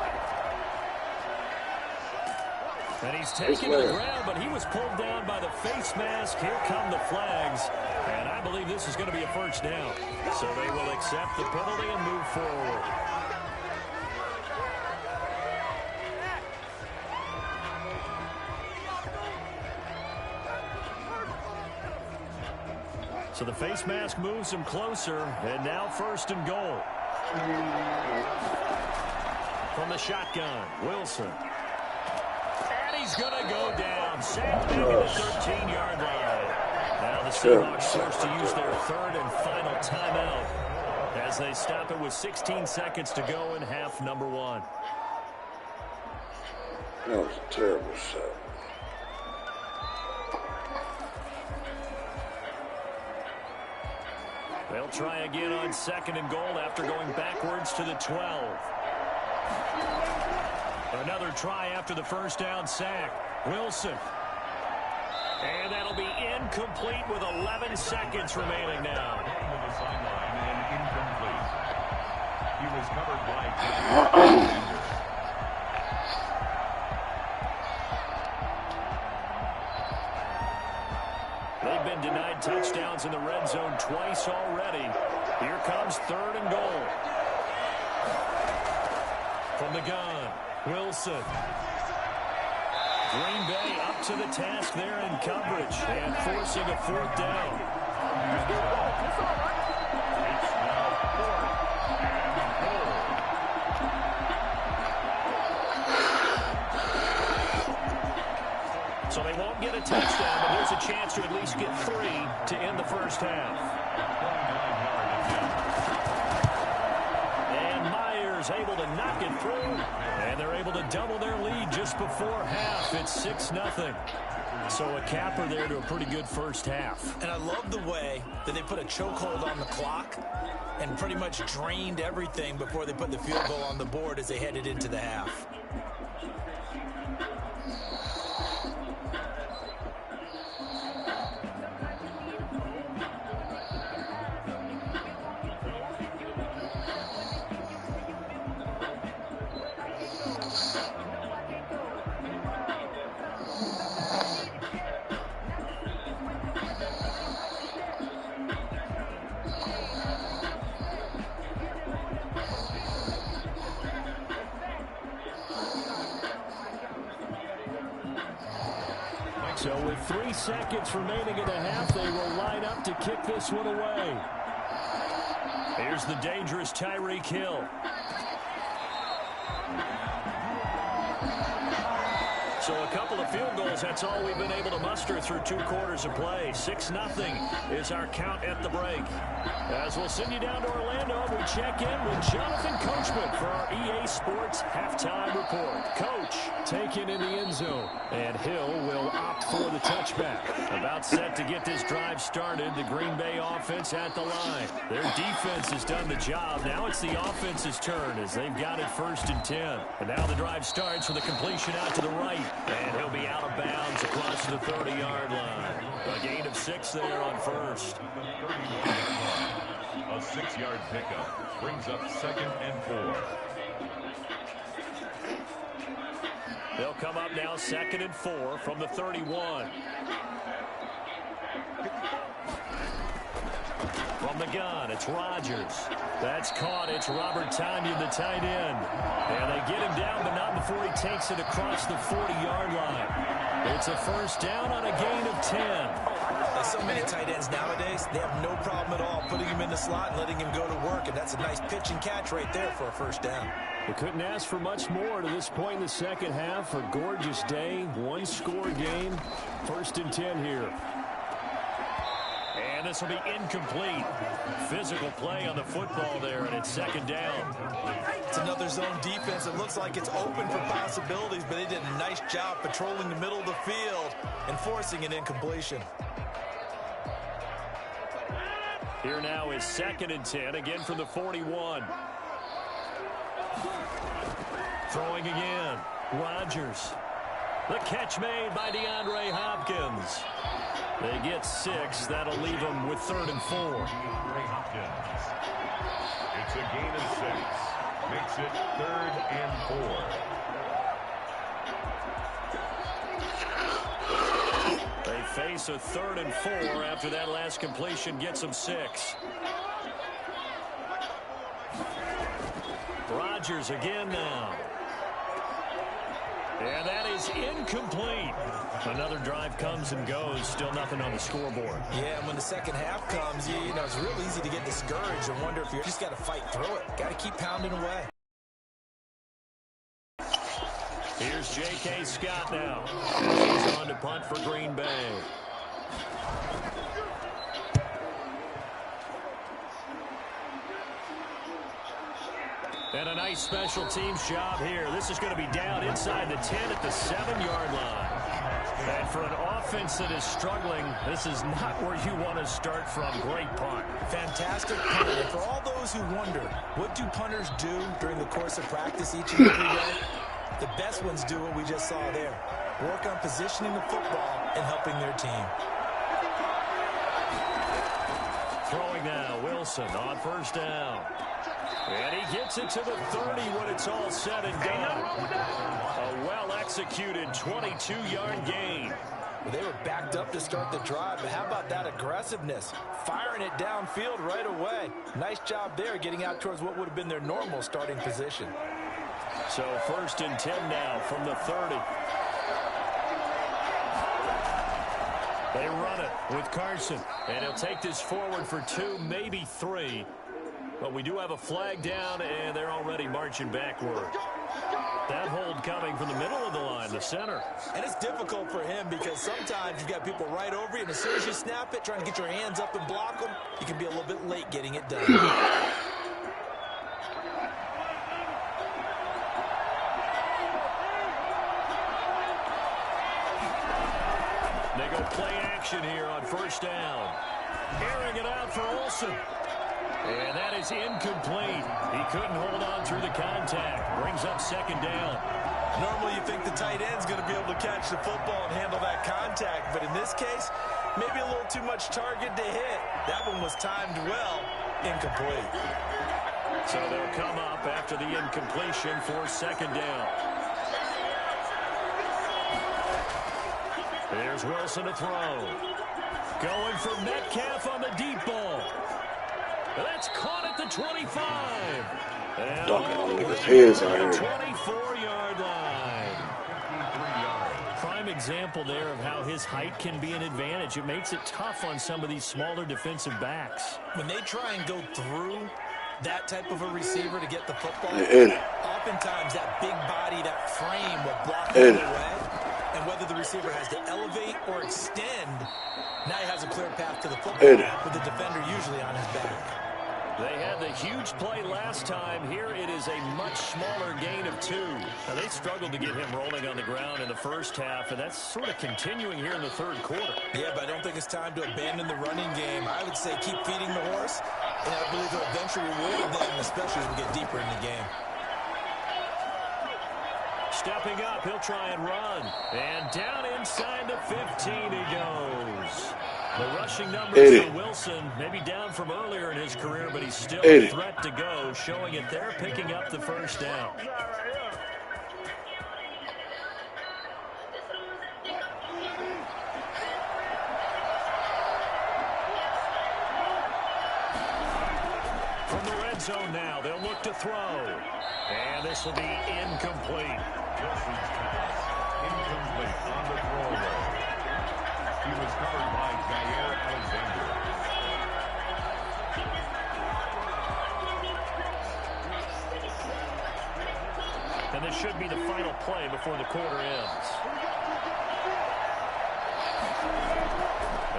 And he's taken to the ground, but he was pulled down by the face mask. Here come the flags. And I believe this is going to be a first down. So they will accept the penalty and move forward. So the face mask moves him closer. And now first and goal. From the shotgun, Wilson. He's going to go down. Sacked back at the 13-yard line. Now the Seahawks forced to use their third and final timeout as they stop it with 16 seconds to go in half number 1. That was a terrible shot. They'll try again on second and goal after going backwards to the 12. Another try after the first down sack. Wilson. And that'll be incomplete with 11 seconds remaining now. To the sideline and incomplete. He was covered by They've been denied touchdowns in the red zone twice already. Here comes third and goal. From the gun, Wilson. Green Bay up to the task there in coverage and forcing a fourth down. So they won't get a touchdown, but there's a chance to at least get 3 to end the first half. Able to knock it through, and they're able to double their lead just before half. It's 6-0. So a capper there to a pretty good first half. And I love the way that they put a chokehold on the clock and pretty much drained everything before they put the field goal on the board as they headed into the half. So with 3 seconds remaining in the half, they will line up to kick this one away. Here's the dangerous Tyreek Hill. So a couple of field goals, that's all we've been able to muster through 2 quarters of play. 6-0 is our count at the break. As we'll send you down to Orlando, we check in with Jonathan Coachman for our EA Sports Halftime Report. Coach, taken in the end zone, and Hill will opt for the touchback. About set to get this drive started, the Green Bay offense at the line. Their defense has done the job. Now it's the offense's turn as they've got it first and 10. And now the drive starts with a completion out to the right. And he'll be out of bounds across the 30-yard line. A gain of 6 there on first. A 6-yard pickup brings up 2nd and 4. They'll come up now 2nd and 4 from the 31. From the gun, it's Rodgers. That's caught. It's Robert Tonyan, the tight end. And they get him down, but not before he takes it across the 40-yard line. It's a first down on a gain of 10. Like so many tight ends nowadays, they have no problem at all putting him in the slot and letting him go to work, and that's a nice pitch and catch right there for a first down. They couldn't ask for much more to this point in the second half. A gorgeous day, 1-score game. 1st and 10 here. And this will be incomplete. Physical play on the football there, and it's 2nd down. It's another their zone defense. It looks like it's open for possibilities, but they did a nice job patrolling the middle of the field and forcing an incompletion. Here now is 2nd and 10, again from the 41. Throwing again. Rodgers. The catch made by DeAndre Hopkins. They get 6. That'll leave them with 3rd and 4. DeAndre Hopkins. It's a gain of 6. Makes it 3rd and 4. They face a 3rd and 4 after that last completion gets them 6. Rodgers again now. And that is incomplete. Another drive comes and goes. Still nothing on the scoreboard. Yeah, and when the second half comes, you know, it's real easy to get discouraged and wonder if you just got to fight through it. Got to keep pounding away. Here's J.K. Scott now. He's on to punt for Green Bay. And a nice special teams job here. This is going to be down inside the 10 at the 7-yard line. And for an offense that is struggling, this is not where you want to start from. Great punt. Fantastic punt. And for all those who wonder, what do punters do during the course of practice each and every day? The best ones do what we just saw there. Work on positioning the football and helping their team. Throwing now, Wilson on 1st down. And he gets it to the 30 when it's all said and done. A well-executed 22-yard gain. Well, they were backed up to start the drive, but how about that aggressiveness? Firing it downfield right away. Nice job there getting out towards what would have been their normal starting position. So 1st and 10 now from the 30. They run it with Carson, and he'll take this forward for 2, maybe 3. But we do have a flag down, and they're already marching backward. That hold coming from the middle of the line, the center. And it's difficult for him because sometimes you've got people right over you, and as soon as you snap it, trying to get your hands up and block them, you can be a little bit late getting it done. They go play action here on 1st down. Airing it out for Olsen. And that is incomplete. He couldn't hold on through the contact. Brings up 2nd down. Normally you think the tight end's going to be able to catch the football and handle that contact. But in this case, maybe a little too much target to hit. That one was timed well. Incomplete. So they'll come up after the incompletion for 2nd down. There's Wilson to throw. Going for Metcalf on the deep ball. That's caught at the 25. And all the way to the 24-yard line. Prime example there of how his height can be an advantage. It makes it tough on some of these smaller defensive backs. When they try and go through that type of a receiver to get the football, oftentimes that big body, that frame will block it away. And whether the receiver has to elevate or extend, now he has a clear path to the football with the defender usually on his back. They had the huge play last time. Here it is a much smaller gain of 2. Now, they struggled to get him rolling on the ground in the first half, and that's sort of continuing here in the 3rd quarter. Yeah, but I don't think it's time to abandon the running game. I would say keep feeding the horse, and I believe he'll eventually reward them, especially as we get deeper in the game. Stepping up, he'll try and run. And down inside the 15 he goes. The rushing numbers for Wilson, maybe down from earlier in his career, but he's still a threat to go, showing it there, picking up the 1st down. From the red zone now, they'll look to throw. And this will be incomplete. Incomplete on the throw. He was covered by Jair Alexander. And this should be the final play before the quarter ends.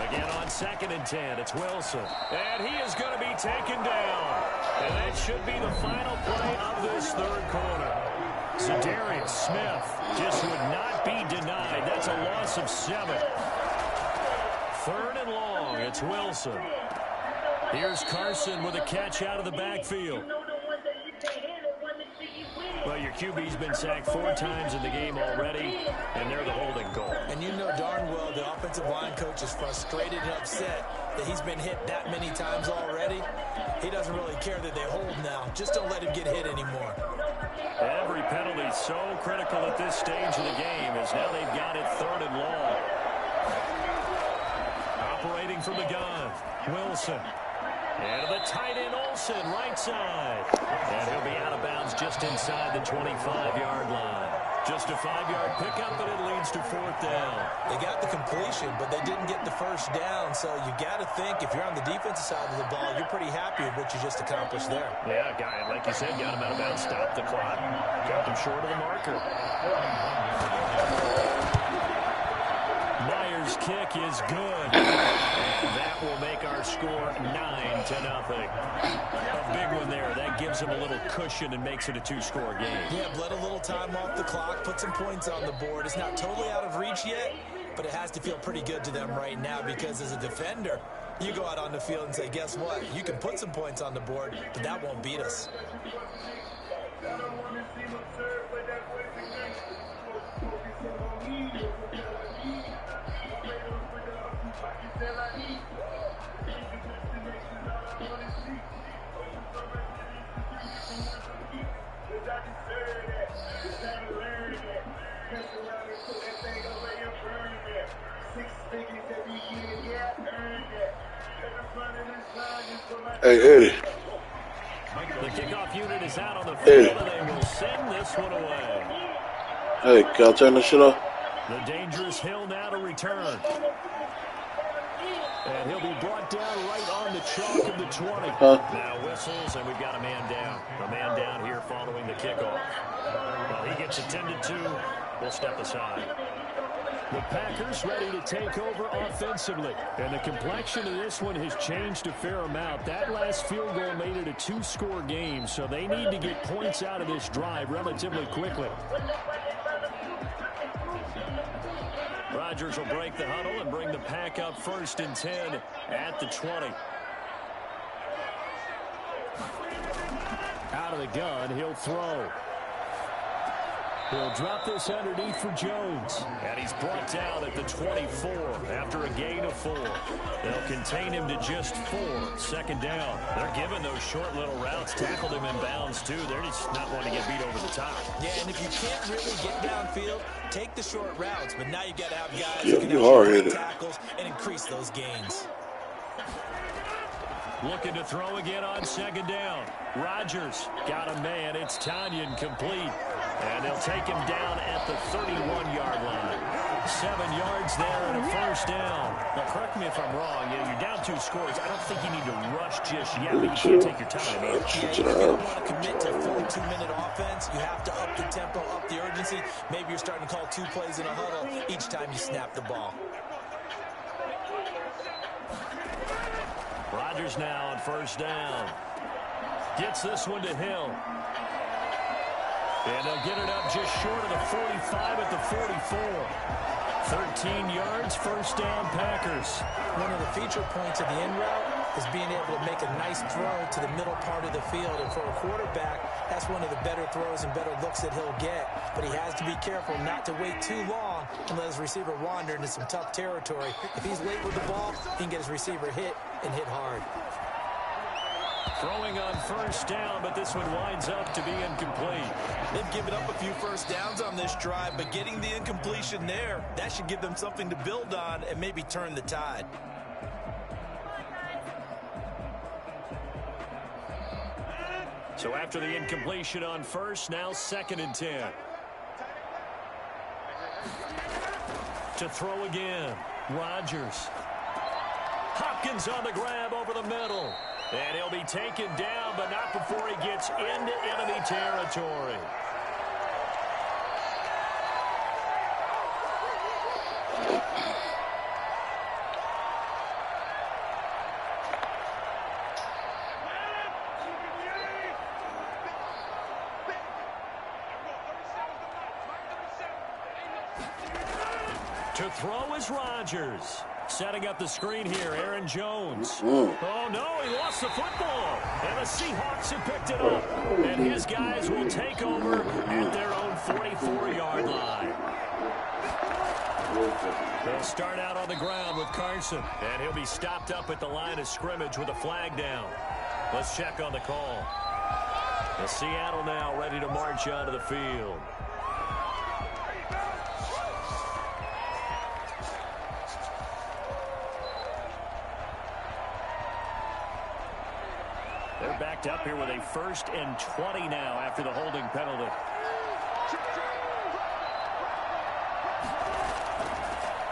Again on 2nd and 10, it's Wilson. And he is going to be taken down. And that should be the final play of this 3rd quarter. And Smith just would not be denied. That's a loss of 7. 3rd and long. It's Wilson. Here's Carson with a catch out of the backfield. Well, your QB's been sacked 4 times in the game already, and they're the holding call. And you know darn well the offensive line coach is frustrated and upset that he's been hit that many times already. He doesn't really care that they hold now. Just don't let him get hit anymore. Every penalty so critical at this stage of the game as now they've got it 3rd and long. Operating from the gun, Wilson. And to the tight end, Olsen, right side. And he'll be out of bounds just inside the 25-yard line. Just a 5-yard pickup, but it leads to 4th down. They got the completion, but they didn't get the first down. So you got to think if you're on the defensive side of the ball, you're pretty happy with what you just accomplished there. Yeah, guy, like you said, got him out of bounds, stopped the clock, kept him short of the marker. Myers' kick is good. And that will make our score 9-0. A big one there. That gives them a little cushion and makes it a 2-score game. Yeah, bled a little time off the clock, put some points on the board. It's not totally out of reach yet, but it has to feel pretty good to them right now because as a defender, you go out on the field and say, guess what? You can put some points on the board, but that won't beat us. Hey, Eddie. The kickoff unit is out on the field, and they will send this one away. Hey, can I turn this shit off? The dangerous Hill now to return. And he'll be brought down right on the chalk of the 20. Now whistles, and we've got a man down. A man down here following the kickoff. Well, he gets attended to. We'll step aside. The Packers ready to take over offensively. And the complexion of this one has changed a fair amount. That last field goal made it a 2-score game, so they need to get points out of this drive relatively quickly. Rodgers will break the huddle and bring the Pack up 1st and 10 at the 20. Out of the gun, he'll throw. He'll drop this underneath for Jones. And he's brought down at the 24 after a gain of 4. They'll contain him to just 4. 2nd down. They're giving those short little routes. Tackled him in bounds, too. They're just not wanting to get beat over the top. Yeah, and if you can't really get downfield, take the short routes. But now you got to have guys who can break tackles and increase those gains. Looking to throw again on 2nd down. Rodgers got a man. It's Tanyan complete. And they'll take him down at the 31-yard line. 7 yards there and a 1st down. Now, correct me if I'm wrong. You're down 2 scores. I don't think you need to rush just yet, but you can't take your time. Yeah, if you don't want to commit to a 42-minute offense, you have to up the tempo, up the urgency. Maybe you're starting to call 2 plays in a huddle each time you snap the ball. Rodgers now on 1st down. Gets this one to Hill. And they'll get it up just short of the 45 at the 44. 13 yards, 1st down, Packers. One of the feature points of the end route is being able to make a nice throw to the middle part of the field. And for a quarterback, that's one of the better throws and better looks that he'll get. But he has to be careful not to wait too long and let his receiver wander into some tough territory. If he's late with the ball, he can get his receiver hit and hit hard. Throwing on 1st down, but this one winds up to be incomplete. They've given up a few 1st downs on this drive, but getting the incompletion there, that should give them something to build on and maybe turn the tide. So after the incompletion on 1st, now 2nd and 10. To throw again, Rodgers. Hopkins on the grab over the middle. And he'll be taken down, but not before he gets into enemy territory. To throw is Rodgers. Setting up the screen here, Aaron Jones. Oh, no, he lost the football. And the Seahawks have picked it up. And his guys will take over at their own 44-yard line. They'll start out on the ground with Carson. And he'll be stopped up at the line of scrimmage with a flag down. Let's check on the call. The Seattle now ready to march onto the field. They're backed up here with a 1st and 20 now after the holding penalty.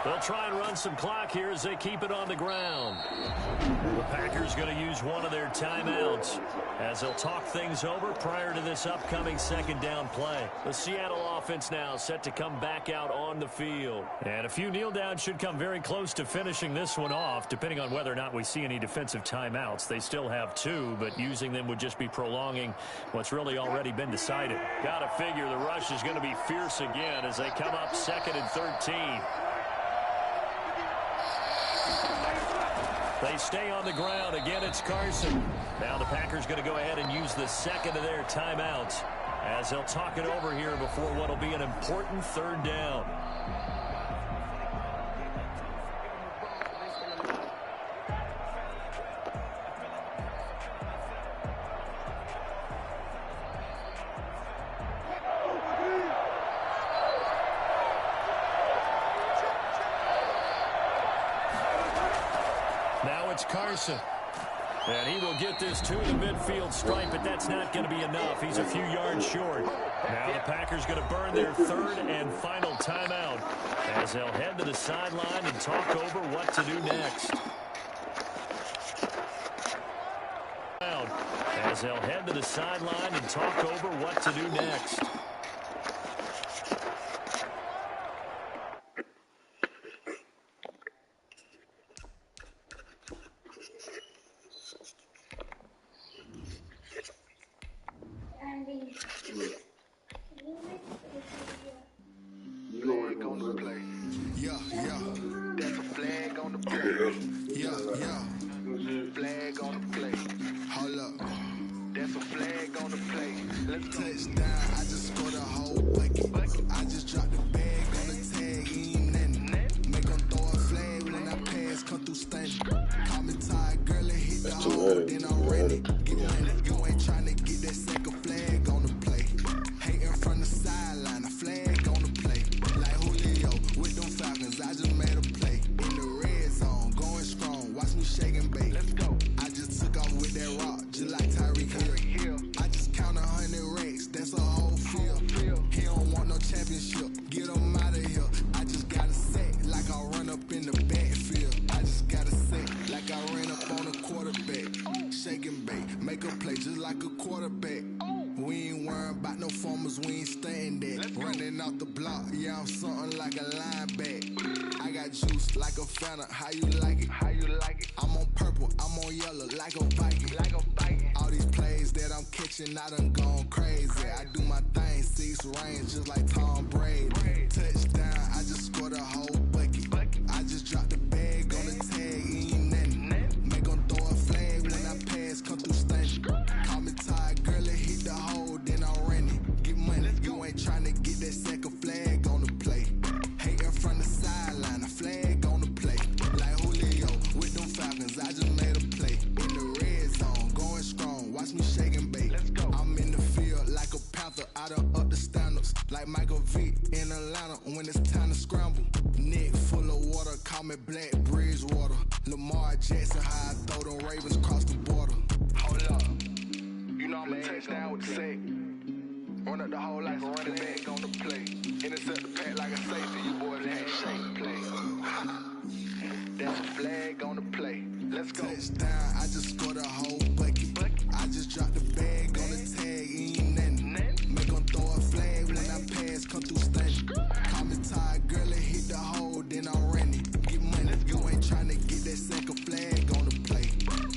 They'll try and run some clock here as they keep it on the ground. The Packers going to use one of their timeouts as they'll talk things over prior to this upcoming 2nd down play. The Seattle offense now set to come back out on the field. And a few kneel downs should come very close to finishing this one off, depending on whether or not we see any defensive timeouts. They still have 2, but using them would just be prolonging what's really already been decided. Got to figure the rush is going to be fierce again as they come up 2nd and 13. They stay on the ground. Again, it's Carson. Now the Packers going to go ahead and use the 2nd of their timeouts as they'll talk it over here before what will be an important 3rd down. Carson. And he will get this to the midfield stripe, but that's not going to be enough. He's a few yards short. Now the Packers going to burn their 3rd and final timeout as they'll head to the sideline and talk over what to do next. As they'll head to the sideline and talk over what to do next. I done gone crazy. I do my thing, 6 range just like Tom Brady. Touchdown, I just scored a whole bucket. I just dropped the bag on the tag, ain't nothing. Make them throw a flag when I pass, come through stunning. Call me tired, girl, it hit the hole, then I'm running. Get money, you ain't trying to get that second flag on the play. Hating from the sideline, a flag on the play. Like Julio with them Falcons, I just made a play. In the red zone, going strong, watch me shake and bake. I'm in the field like a panther, I done up the standards. Like Michael Vick in Atlanta when it's time to scramble. Neck full of water, call me Black Bridgewater. Lamar Jackson, how I throw them Ravens across the border. Hold up, you know I'm a touchdown with the sack. Run up the hole like a running back on the play. Intercept the pack like a safety, you boys ain't shake play. That's a flag on the play. Let's go. Touchdown, I just scored a whole bucket. I just dropped the bag on the tag, ain't nothing. Make them throw a flag when I pass, come through stunning. Call me tired, girl, it hit the hole, then I'm running. Get money, you ain't trying to get that second flag on the play.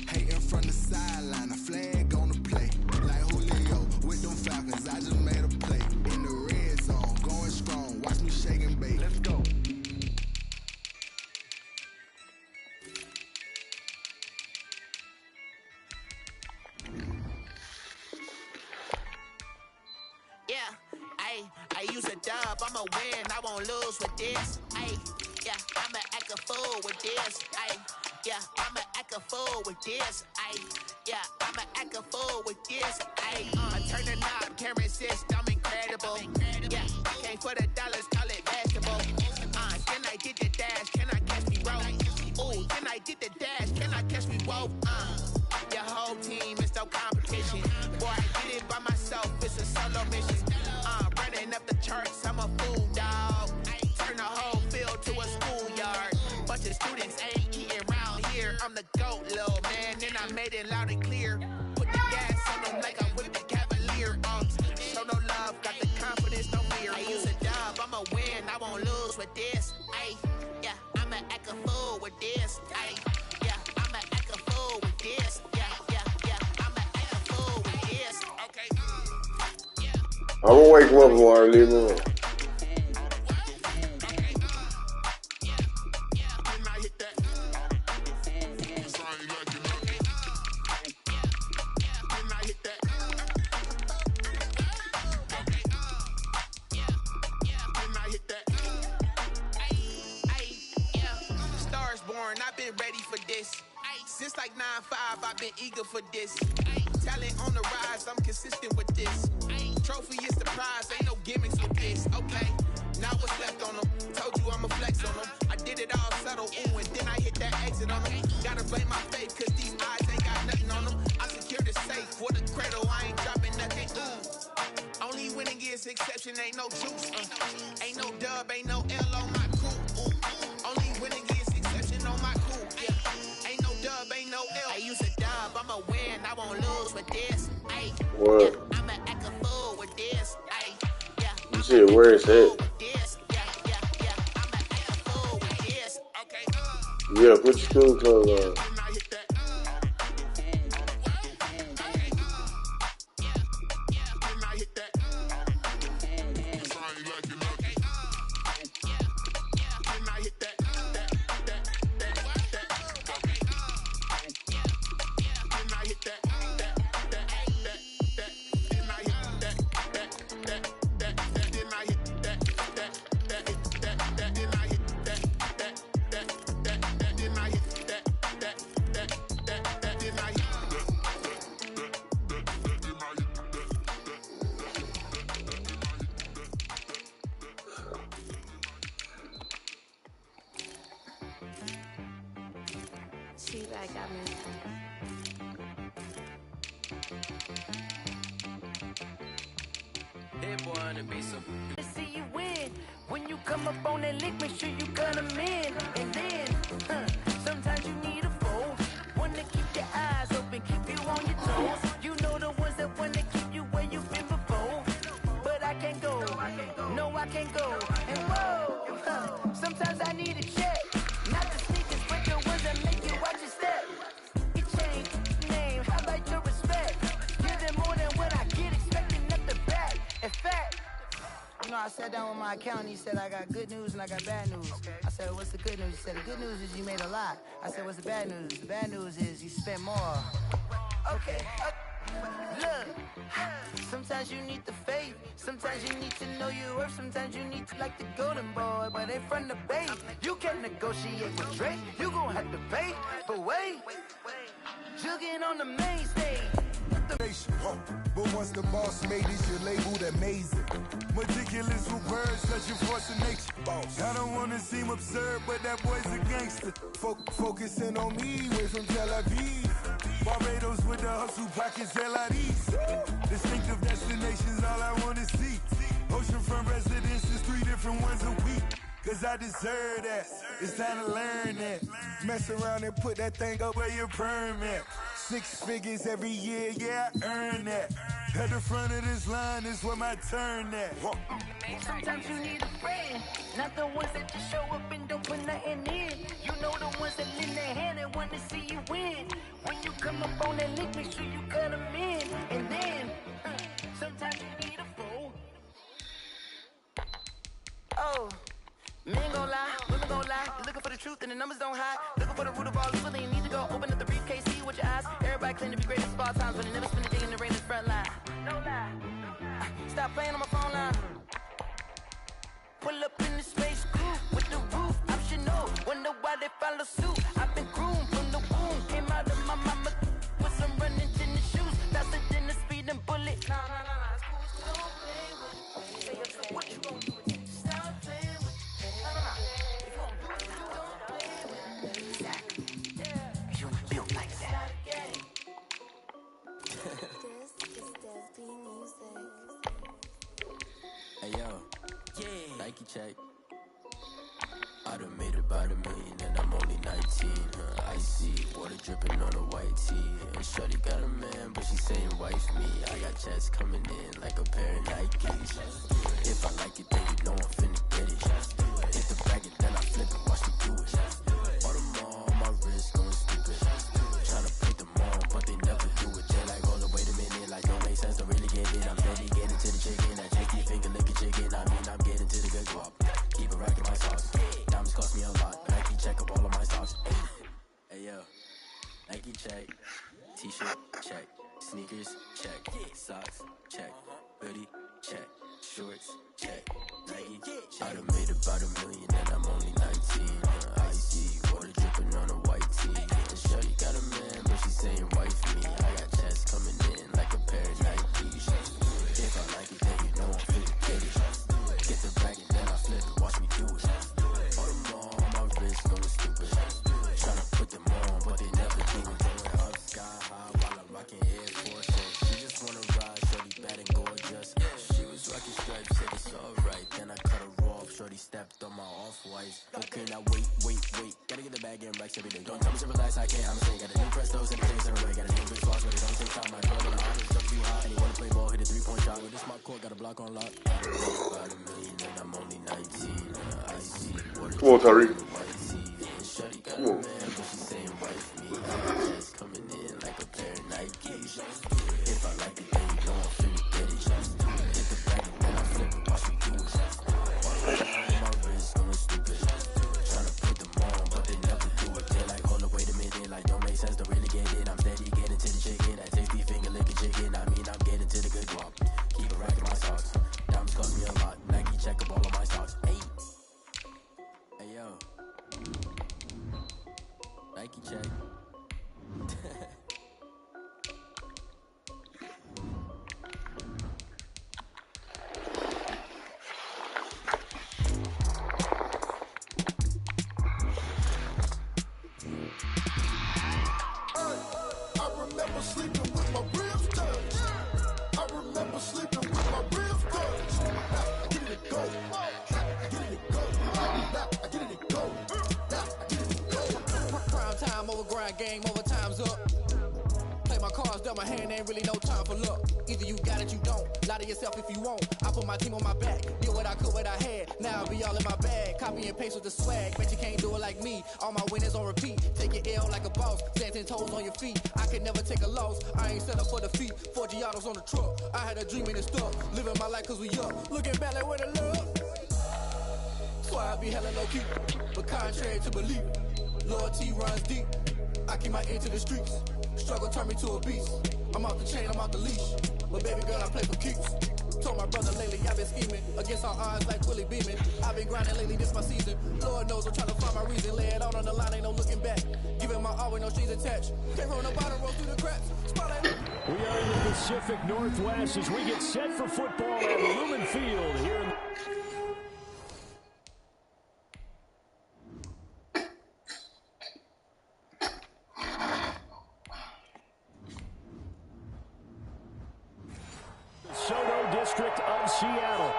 Hating from the sideline, a flag on the play. Like Julio with them Falcons, I just made a play. In the red zone, going strong, watch me shake and bake. Let's go. I use a dub, I'ma win, I won't lose with this. Ay, yeah, I'ma act a fool with this. Ay, yeah, I'ma act a fool with this. Ay, yeah, I'ma act a fool with this. Ay, I turn the knob, can't resist, I'm incredible. Yeah, came for the dollars, call it basketball. Then I did the dash, can I catch me roll? Ooh, then I did the dash, can I catch me roll? Your whole team is no competition. Boy, I did it by myself, it's a solo mission. Running up the charts, I'm a fool, dog. Turn the whole field to a schoolyard. Bunch of students ain't eating round here. I'm the GOAT, little man, and I made it loud and clear. Put the gas on them like I whipped the Cavalier. Show no love, got the confidence, no fear. I use a dub, I'ma win, I won't lose with this. Ay, yeah, I'ma act a fool with this. Ay, yeah, I'ma act a fool with this. I'm gonna wake him up before I leave him alone. Stars born, I've been ready for this. Since like 9-5, I've been eager for this. Talent on the rise, I'm consistent with this. Trophy is the prize, ain't no gimmicks with this. Okay, now what's left on them? Told you I'ma flex on them. I did it all subtle, ooh, and then I hit that exit on them. Gotta blame my faith, cause these eyes ain't got nothing on them. I secure the safe for the cradle, I ain't dropping nothing, ooh. Only winning is exception, ain't no juice. Ain't no dub, ain't no L on my crew, ooh. Only winning is exception on my crew, yeah. Ain't no dub, ain't no L. I use a dub, I'ma win, I won't lose with this. Ay, What? yeah, I'ma act a fool with this. Ay, yeah, You said where it's at? Yeah, put your school clothes on. See you win. When you come up on that lick, make sure you cut them in. And then, sometimes you need a fold. One to keep your eyes open, keep you on your toes. You know the ones that want to keep you where you've been before. But I can't go. No, I can't go. And whoa, sometimes I need a check. Not the sneakers, but the ones that make you watch your step. It changed name, how about your respect? Give them more than what I get, expecting nothing back. In fact, you know, I sat down with my accountant, he said, I got good news and I got bad news. I said, what's the good news? He said, the good news is you made a lot. I said, what's the bad news? The bad news is you spent more. Okay. Look, sometimes you need the faith. Sometimes you need to know your worth. Sometimes you need to like the golden boy, but they from the bay. You can't negotiate with Drake. You gon' have to pay. But wait, jugging on the main stage. But once the boss made it, you're labeled amazing. Meticulous with words, such a force of nature. I don't wanna seem absurd, but that boy's a gangster. Focusing on me, way from Tel Aviv. Barbados with the hustle pockets, LIDs. Distinctive destinations, all I wanna see. Oceanfront residences, 3 different ones a week. Cause I deserve that, it's time to learn that. Mess around and put that thing up where your perm at. 6 figures every year, yeah, I earn that. At the front of this line is where my turn at. Sometimes you need a friend, not the ones that just show up and don't put nothing in. You know the ones that lend their hand and want to see you win. When you come up on that link, make sure you cut them in. And then, sometimes you need a fool. Oh. Men gon' lie, women gon' lie. You're looking for the truth and the numbers don't hide. Looking for the root of all evil, then you need to go open up the briefcase, see with your eyes. Everybody claim to be greatest of all times, but they never spend a day in the rain in the front line. No lie. Stop playing on my phone line. Pull up in the space coupe with the roof optional. Wonder why they follow suit. I've been groomed from the womb. Came out of my mama with some running tennis shoes. Faster than the speeding bullet. Nah. Don't play with me. What you gonna do with that? Stop playing with me. Nah. If you don't do it, you don't play with me. Exactly. Yeah. You built like that. This is Desby Music. Hey yo, yeah. Nike check. I done made about $1 million and I'm only 19. Icy, water dripping on a white tee. And shorty got a man, but she saying wife me. I got checks coming in like a pair of Nikes. If I like it, then you know I'm finna get it. Hit the bag and then I flip it, watch me do it. Bought them all on my wrist, going stupid. Tryna put them on, but they never do it. They like, hold up, wait a minute, like don't make sense to really get it. I'm steady getting to the chicken, that chicky finger licking chicken. I mean, I'm getting to the good guap. Keep it racking my sauce. Diamonds cost me a lot, but Nike check up all of my stocks. Hey yo, Nike check, t-shirt check, sneakers check, socks check, hoodie check, shorts check, Nike check. I done made about $1 million and I'm only 19. Icy, water dripping on a white tee. And shorty got a man, but she saying wife me. I got checks coming in like a pair of Nikes. If I like it, then you know I'm finna get it. Get the bag and then I flip it, watch me do it. All them all on my wrist going stupid. Tryna put them on, but they never do it. Going up sky high while I'm rocking Air Force. She just wanna ride, shorty bad and gorgeous. She was rocking stripes, said it's alright. Then I cut her off, shorty stepped on my off-whites. Okay, now wait. Gotta get the bag and racks every day. Don't tell me to relax, I can't, I'ma say. Got a new Prestos and the things in the way. Got a new big sauce, but it don't take time. My club on the hot, it's up too high. And he wanna play ball, hit a 3-point shot. With this my court, got a block on lock. About $1 million and I'm only 19. I see water. Come on, Tariq. Shorty got Come a on. man, but she saying wife me. I got checks coming in like a pair of Nikes. If I like it, then you know I'm finna get it. Hit the bag and then I flip it, watch me do it. My wrist going stupid. Tryna put them on, but they never do it. They like, hold up, wait a minute, like don't make sense to really get it. I'm steady getting to the chicken, that tasty finger licking chicken. I mean, I'm getting to the good guap. Keep it racking my socks. Diamonds cost me a lot. Nike check up all of my stocks. Hey yo, Nike check. I remember sleeping with my ribs touched. I remember sleeping with my ribs touched. Now I get it to go. I get it to go. Now I get it to go. Now I get it to go. Prime time over grind game, overtime's up. Play my cards, dealt my hand, ain't really no time for luck. Either you got it, you don't. Lie to yourself if you won't. I put my team on my back. Did what I could, what I had. Now I'll be all in my bag. Copy and paste with the swag. Bet you can't do it like me. All my winners on repeat. Take your L like a boss. Stand 10 toes on your feet. I can never take a loss. I ain't set up for defeat. 4 Giottos on the truck. I had a dream and it stuck. Living my life cause we up. Looking back like where the love. So I be hella low key. But contrary to belief, loyalty runs deep. I keep my ear to the streets. Struggle turn me to a beast. I'm off the chain, I'm off the leash. But baby girl, I play for keeps. Told my brother lately, I've been scheming. Against all odds like Willie Beeman. I've been grinding lately, this my season. Lord knows I'm trying to find my reason. Lay it out on the line, ain't no looking back. Giving my all with no strings attached. Came from the bottom, roll through the cracks. Spotlight. We are in the Pacific Northwest as we get set for football at Lumen Field here in Soto District of Seattle.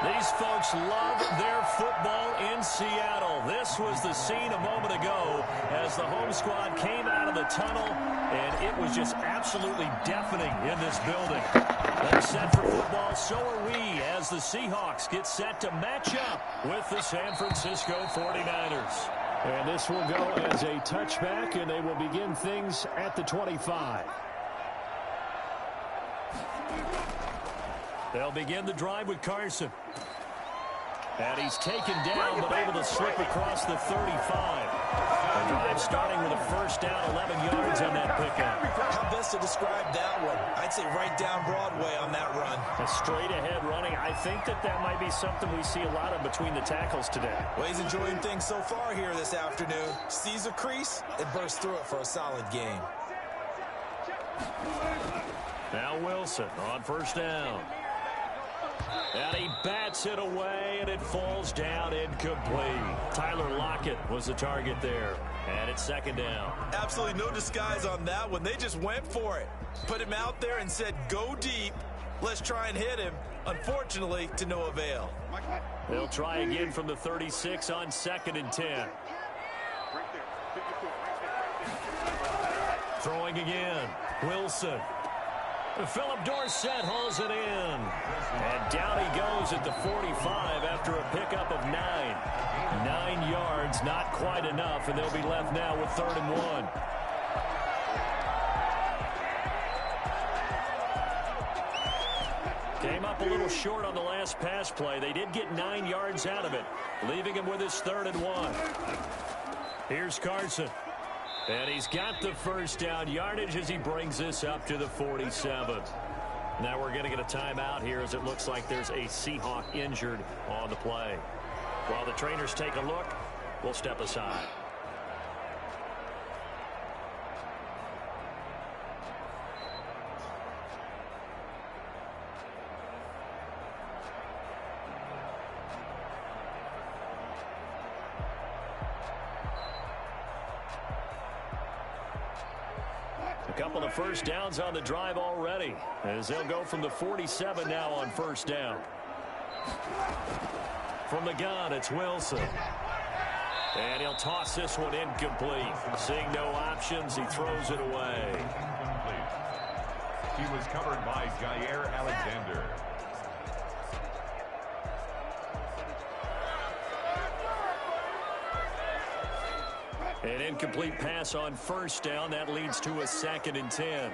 These folks love their football in Seattle. This was the scene a moment ago as the home squad came out of the tunnel, and it was just absolutely deafening in this building. They're set for football, so are we, as the Seahawks get set to match up with the San Francisco 49ers. And this will go as a touchback, and they will begin things at the 25. They'll begin the drive with Carson. And he's taken down, but able to slip across the 35. The drive starting with a first down, 11 yards on that pickup. How best to describe that one? I'd say right down Broadway on that run. A straight-ahead running. I think that might be something we see a lot of between the tackles today. Well, he's enjoying things so far here this afternoon. Sees a crease and bursts through it for a solid gain. Now Wilson on first down. And he bats it away, and it falls down incomplete. Tyler Lockett was the target there. And it's second down. Absolutely no disguise on that one. They just went for it. Put him out there and said, go deep. Let's try and hit him. Unfortunately, to no avail. They'll try again from the 36 on 2nd and 10. Throwing again. Wilson. Philip Dorsett hauls it in. And down he goes at the 45 after a pickup of 9. 9 yards, not quite enough, and they'll be left now with 3rd and 1. Came up a little short on the last pass play. They did get 9 yards out of it, leaving him with his 3rd and 1. Here's Carson. And he's got the first down yardage as he brings this up to the 47. Now we're going to get a timeout here as it looks like there's a Seahawk injured on the play. While the trainers take a look, we'll step aside. A couple of first downs on the drive already, as they'll go from the 47 now on first down. From the gun, it's Wilson. And he'll toss this one incomplete. Seeing no options, he throws it away. He was covered by Jair Alexander. An incomplete pass on first down. That leads to a 2nd and 10.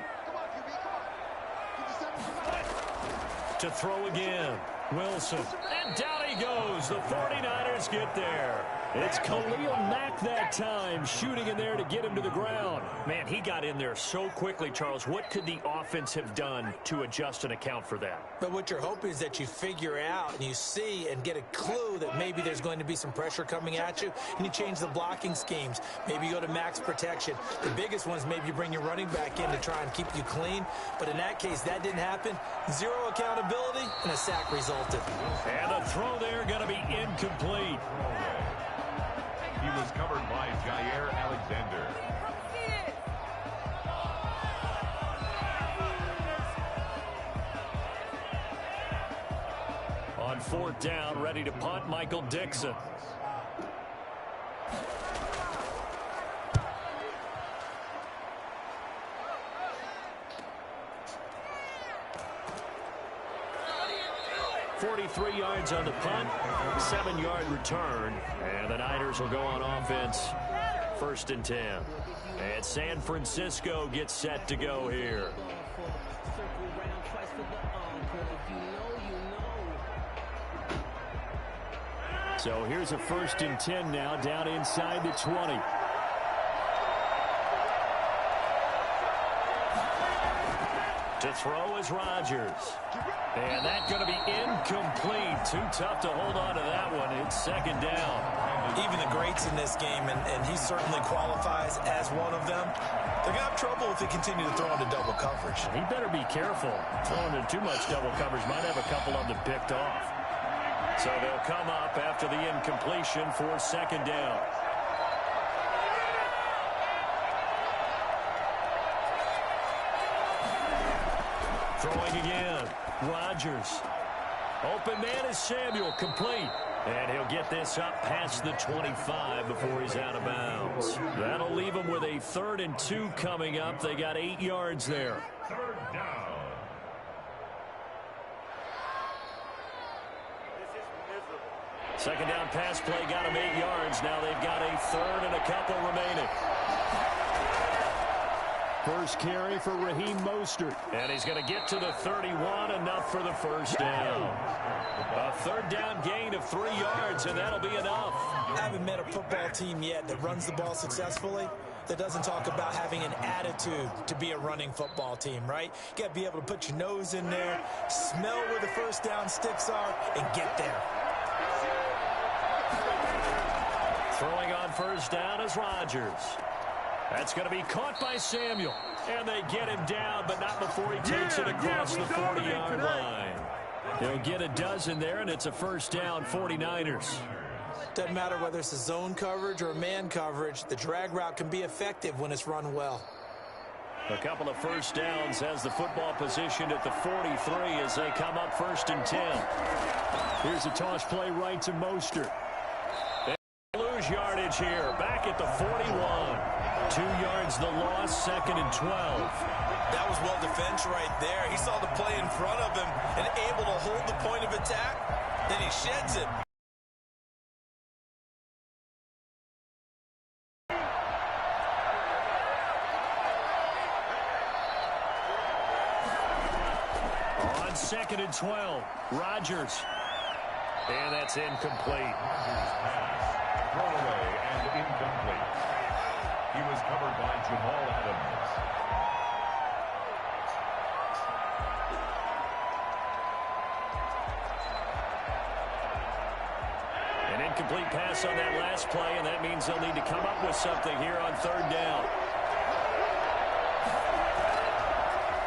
To throw again. Wilson. And down he goes. The 49ers get there. It's Khalil Mack that time, shooting in there to get him to the ground. Man, he got in there so quickly, Charles. What could the offense have done to adjust and account for that? But what you're hoping is that you figure out and you see and get a clue that maybe there's going to be some pressure coming at you, and you change the blocking schemes. Maybe you go to max protection. The biggest one is maybe you bring your running back in to try and keep you clean. But in that case, that didn't happen. Zero accountability, and a sack resulted. And the throw there going to be incomplete. He was covered by Jair Alexander. On 4th down, ready to punt, Michael Dixon. .43 yards on the punt, 7-yard return, and the Niners will go on offense, 1st and 10. And San Francisco gets set to go here. So here's a 1st and 10 now, down inside the 20. To throw is Rodgers. And that's going to be incomplete. Too tough to hold on to that one. It's 2nd down. Even the greats in this game, and he certainly qualifies as one of them, they're going to have trouble if they continue to throw into double coverage. He better be careful. Throwing into too much double coverage might have a couple of them picked off. So they'll come up after the incompletion for 2nd down. Throwing again. Rodgers. Open man is Samuel, complete. And he'll get this up past the 25 before he's out of bounds. That'll leave him with a 3rd and 2 coming up. They got 8 yards there. 3rd down. Second down pass play got him 8 yards. Now they've got a 3rd and a couple remaining. First carry for Raheem Mostert. And he's going to get to the 31, enough for the first down. A third down gain of 3 yards, and that'll be enough. I haven't met a football team yet that runs the ball successfully that doesn't talk about having an attitude to be a running football team, right? You got to be able to put your nose in there, smell where the first down sticks are, and get there. Throwing on first down is Rodgers. That's going to be caught by Samuel. And they get him down, but not before he takes it across the 40-yard line. He'll get a dozen there, and it's a first down, 49ers. Doesn't matter whether it's a zone coverage or a man coverage, the drag route can be effective when it's run well. A couple of first downs has the football positioned at the 43 as they come up 1st and 10. Here's a toss play right to Mostert. They lose yardage here, back at the 41. 2 yards the loss, 2nd and 12. That was well defense right there. He saw the play in front of him and able to hold the point of attack. Then he sheds it. On 2nd and 12, Rodgers. And that's incomplete. Throwaway and incomplete. He was covered by Jamal Adams. An incomplete pass on that last play, and that means they'll need to come up with something here on 3rd down.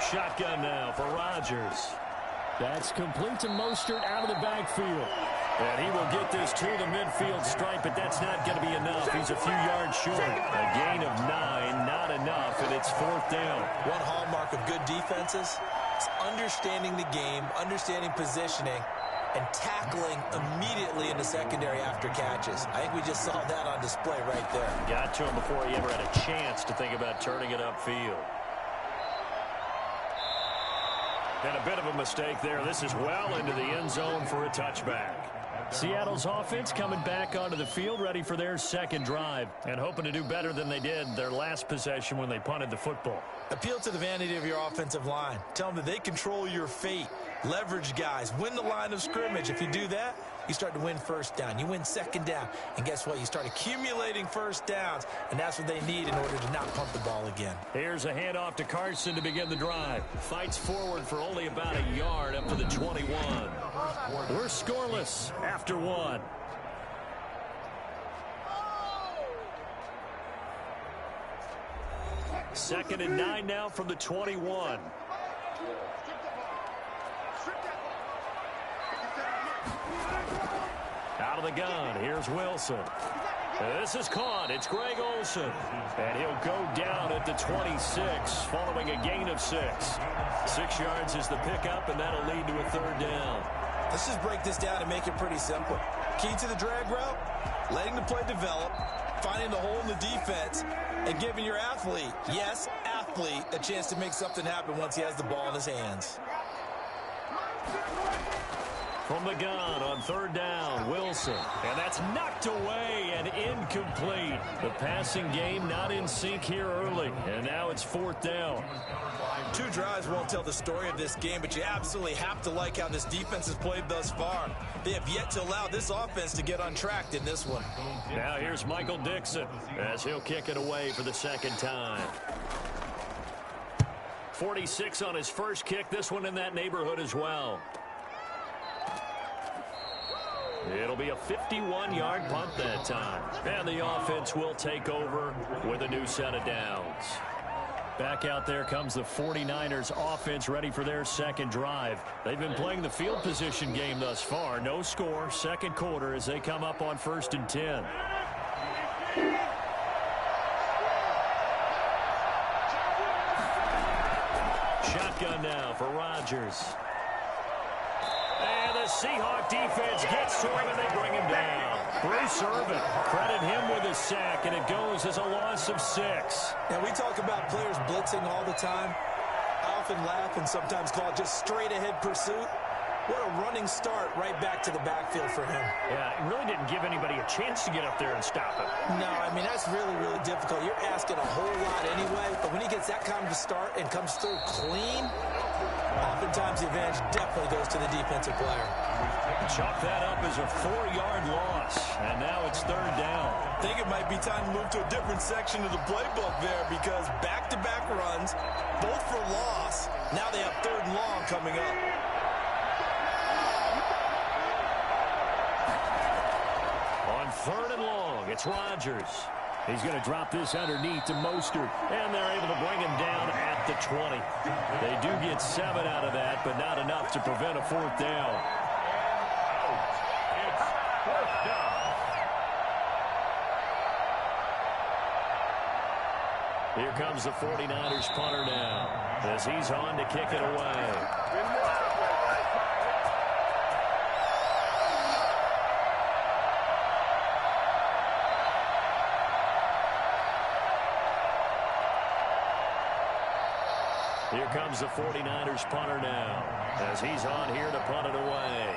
Shotgun now for Rodgers. That's complete to Mostert out of the backfield. And he will get this to the midfield stripe, but that's not going to be enough. He's a few yards short. A gain of 9, not enough, and it's 4th down. One hallmark of good defenses is understanding the game, understanding positioning, and tackling immediately in the secondary after catches. I think we just saw that on display right there. Got to him before he ever had a chance to think about turning it upfield. And a bit of a mistake there. This is well into the end zone for a touchback. Seattle's offense coming back onto the field, ready for their second drive, and hoping to do better than they did their last possession when they punted the football. Appeal to the vanity of your offensive line. Tell them that they control your fate. Leverage guys. Win the line of scrimmage. If you do that, you start to win first down. You win second down. And guess what? You start accumulating first downs, and that's what they need in order to not punt the ball again. Here's a handoff to Carson to begin the drive. Fights forward for only about a yard up to the 21. We're scoreless after 1. Second and 9 now from the 21. Out of the gun, here's Wilson. This is caught. It's Greg Olsen. And he'll go down at the 26 following a gain of 6. 6 yards is the pickup, and that'll lead to a 3rd down. Let's just break this down and make it pretty simple. Key to the drag route, letting the play develop, finding the hole in the defense, and giving your athlete, yes, athlete, a chance to make something happen once he has the ball in his hands. From the gun on 3rd down, Wilson. And that's knocked away and incomplete. The passing game not in sync here early. And now it's 4th down. 2 drives won't tell the story of this game, but you absolutely have to like how this defense has played thus far. They have yet to allow this offense to get untracked in this one. Now here's Michael Dixon as he'll kick it away for the 2nd time. 46 on his first kick. This one in that neighborhood as well. It'll be a 51-yard punt that time. And the offense will take over with a new set of downs. Back out there comes the 49ers offense ready for their second drive. They've been playing the field position game thus far. No score, 2nd quarter as they come up on 1st and 10. Shotgun now for Rodgers. And the Seahawk defense gets to him, and they bring him down. Bruce Irvin, credit him with a sack, and it goes as a loss of 6. Now, we talk about players blitzing all the time. I often laugh and sometimes call it just straight-ahead pursuit. What a running start right back to the backfield for him. Yeah, it really didn't give anybody a chance to get up there and stop him. No, I mean, that's really, really difficult. You're asking a whole lot anyway, but when he gets that kind of a start and comes through clean, oftentimes the advantage definitely goes to the defensive player. Chalk that up as a 4-yard loss, and now it's third down. I think it might be time to move to a different section of the playbook there because back-to-back runs, both for loss. Now they have third and long coming up. On third and long, it's Rodgers. He's going to drop this underneath to Mostert, and they're able to bring him down at the 20. They do get 7 out of that, but not enough to prevent a fourth down. Here comes the 49ers punter now as he's on to kick it away. Here comes the 49ers punter now as he's on here to punt it away.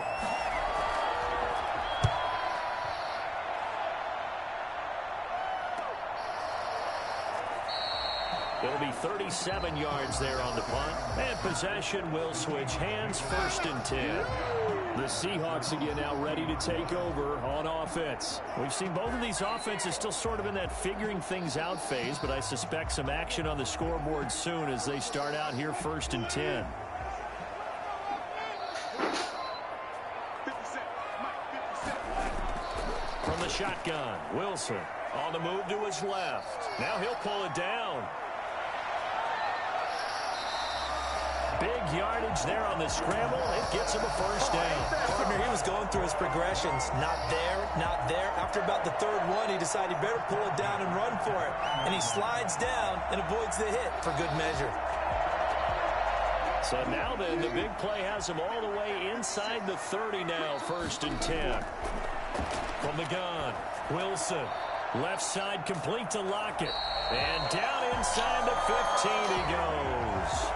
It'll be 37 yards there on the punt. And possession will switch hands, first and 10. The Seahawks again now ready to take over on offense. We've seen both of these offenses still sort of in that figuring things out phase, but I suspect some action on the scoreboard soon as they start out here first and 10. From the shotgun, Wilson on the move to his left. Now he'll pull it down. Big yardage there on the scramble. It gets him a first down. Partner, he was going through his progressions. Not there, not there. After about the third one, he decided he better pull it down and run for it. And he slides down and avoids the hit for good measure. So now then, the big play has him all the way inside the 30 now, first and 10. From the gun, Wilson. Left side complete to Lockett. And down inside the 15 he goes.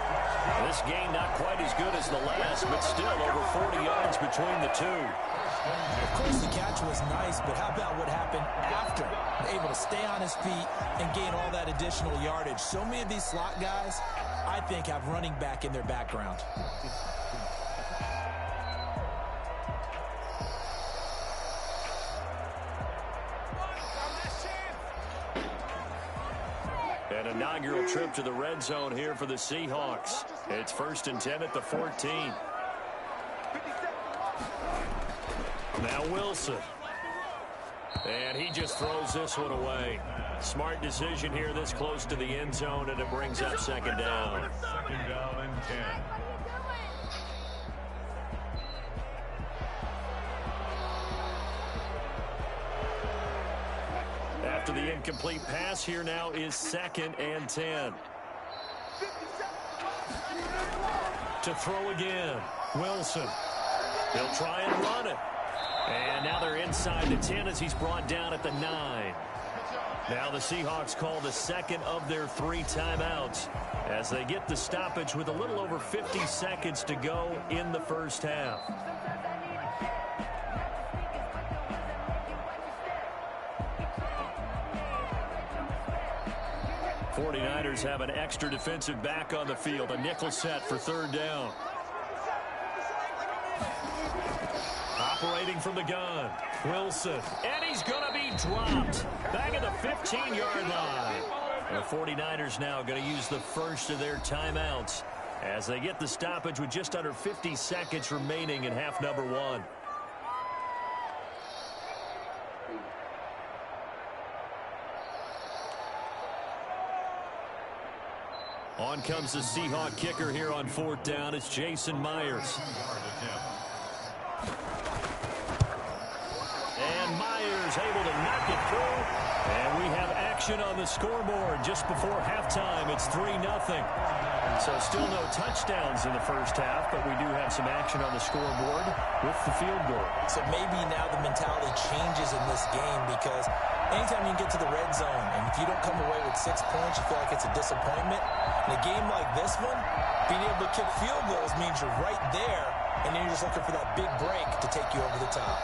This game not quite as good as the last, but still over 40 yards between the two. Of course, the catch was nice, but how about what happened after? Able to stay on his feet and gain all that additional yardage. So many of these slot guys, I think, have running back in their background. An inaugural trip to the red zone here for the Seahawks. It's first and 10 at the 14. Now Wilson. And he just throws this one away. Smart decision here this close to the end zone, and it brings up second down. Second down and 10. After the incomplete pass, here now is second and 10. To throw again, Wilson. He'll try and run it. And now they're inside the 10 as he's brought down at the 9. Now the Seahawks call the second of their 3 timeouts as they get the stoppage with a little over 50 seconds to go in the first half. 49ers have an extra defensive back on the field. A nickel set for third down. Operating from the gun, Wilson. And he's going to be dropped. Back at the 15-yard line. The 49ers now going to use the first of their timeouts as they get the stoppage with just under 50 seconds remaining in half number 1. On comes the Seahawk kicker here on fourth down. It's Jason Myers. And Myers able to knock it through. And we have action on the scoreboard just before halftime. It's 3-0. So still no touchdowns in the first half, but we do have some action on the scoreboard with the field goal. So maybe now the mentality changes in this game because anytime you get to the red zone and if you don't come away with 6 points, you feel like it's a disappointment. In a game like this one, being able to kick field goals means you're right there, and then you're just looking for that big break to take you over the top.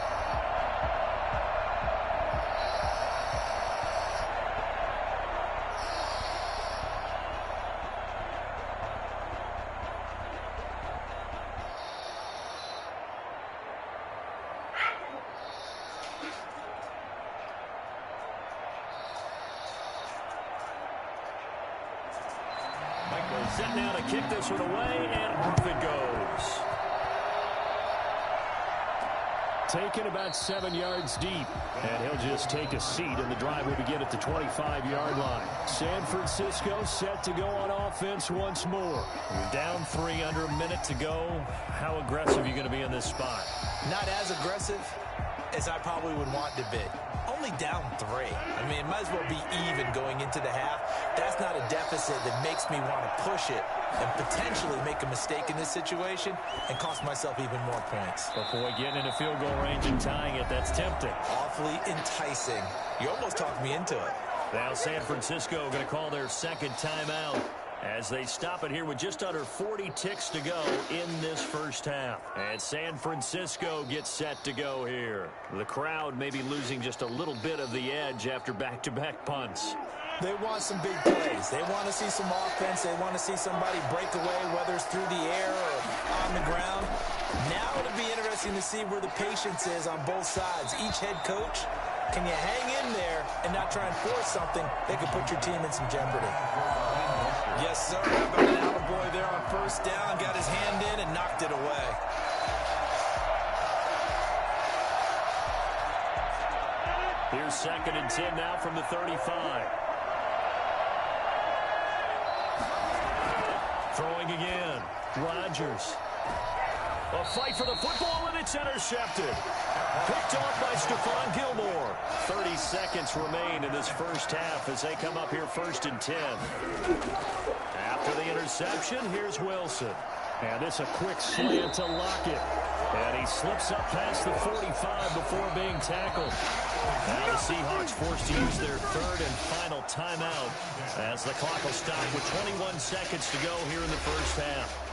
Set now to kick this one away, and off it goes. Taken about 7 yards deep, and he'll just take a seat, and the drive will begin at the 25-yard line. San Francisco set to go on offense once more. You're down 3, under a minute to go. How aggressive are you going to be in this spot? Not as aggressive as I probably would want to be. Only down 3. I mean, it might as well be even going into the half. That's not a deficit that makes me want to push it and potentially make a mistake in this situation and cost myself even more points. Before getting into field goal range and tying it, that's tempting. Awfully enticing. You almost talked me into it. Now San Francisco going to call their second timeout as they stop it here with just under 40 ticks to go in this first half. And San Francisco gets set to go here. The crowd may be losing just a little bit of the edge after back-to-back punts. They want some big plays. They want to see some offense. They want to see somebody break away, whether it's through the air or on the ground. Now it'll be interesting to see where the patience is on both sides. Each head coach, can you hang in there and not try and force something that could put your team in some jeopardy? Yes, sir. How about an attaboy there on first down? Got his hand in and knocked it away. Here's 2nd and 10 now from the 35. Throwing again. Rodgers. A fight for the football, and it's intercepted. Picked off by Stephon Gilmore. 30 seconds remain in this first half as they come up here 1st and 10. After the interception, here's Wilson. And this a quick slant to Lockett. And he slips up past the 45 before being tackled. Now the Seahawks forced to use their 3rd and final timeout as the clock will stop with 21 seconds to go here in the first half.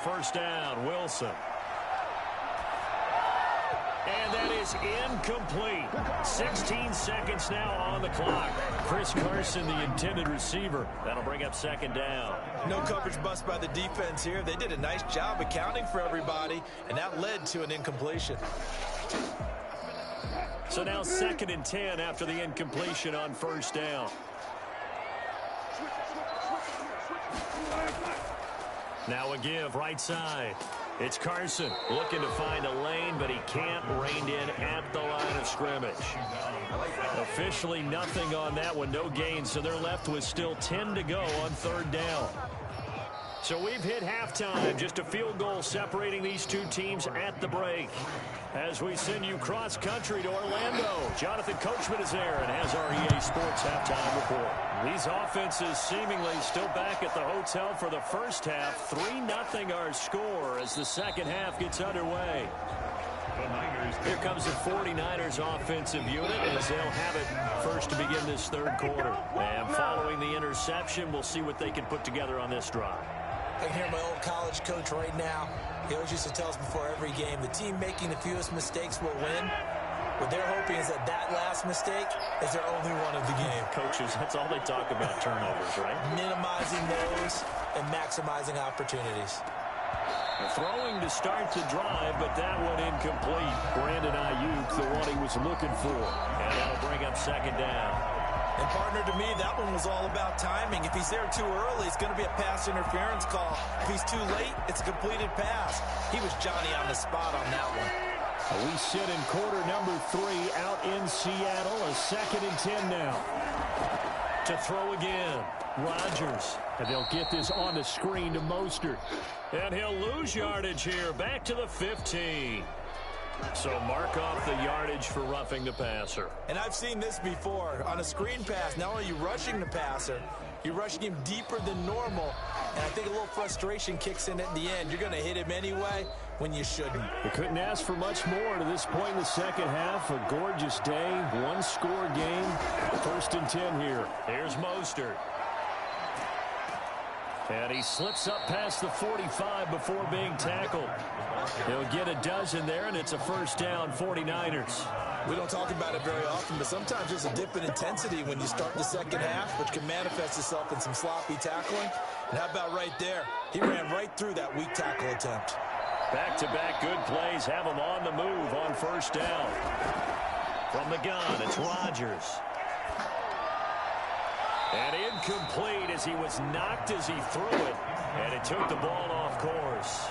First down, Wilson. And that is incomplete. 16 seconds now on the clock. Chris Carson, the intended receiver. That'll bring up 2nd down. No coverage bust by the defense here. They did a nice job accounting for everybody, and that led to an incompletion. So now 2nd and 10 after the incompletion on first down. Now a give, right side. It's Carson looking to find a lane, but he can't rein in at the line of scrimmage. Officially nothing on that one, no gain, so they're left with still 10 to go on 3rd down. So we've hit halftime, just a field goal separating these two teams at the break. As we send you cross-country to Orlando, Jonathan Coachman is there and has our EA Sports halftime report. These offenses seemingly still back at the hotel for the first half. 3-0 our score as the second half gets underway. Here comes the 49ers offensive unit as they'll have it first to begin this 3rd quarter. And following the interception, we'll see what they can put together on this drive. I can hear my old college coach right now. He always used to tell us before every game, the team making the fewest mistakes will win. What they're hoping is that that last mistake is their only one of the game. Coaches, that's all they talk about, turnovers, right? Minimizing those and maximizing opportunities. Throwing to start the drive, but that one incomplete. Brandon Ayuk, the one he was looking for. And that'll bring up 2nd down. And partner, to me, that one was all about timing. If he's there too early, it's going to be a pass interference call. If he's too late, it's a completed pass. He was Johnny on the spot on that one. We sit in quarter number 3 out in Seattle. A 2nd and 10 now. To throw again, Rodgers. And they'll get this on the screen to Mostert. And he'll lose yardage here. Back to the 15. So mark off the yardage for roughing the passer. And I've seen this before. On a screen pass, not only are you rushing the passer, you're rushing him deeper than normal. And I think a little frustration kicks in at the end. You're going to hit him anyway when you shouldn't. We couldn't ask for much more to this point in the second half. A gorgeous day, one-score game. 1st and 10 here. Here's Mostert. And he slips up past the 45 before being tackled. He'll get a dozen there, and it's a first down, 49ers. We don't talk about it very often, but sometimes there's a dip in intensity when you start the second half, which can manifest itself in some sloppy tackling. And how about right there? He ran right through that weak tackle attempt. Back-to-back good plays have him on the move on first down. From the gun, it's Rodgers. And incomplete as he was knocked as he threw it. And it took the ball off course.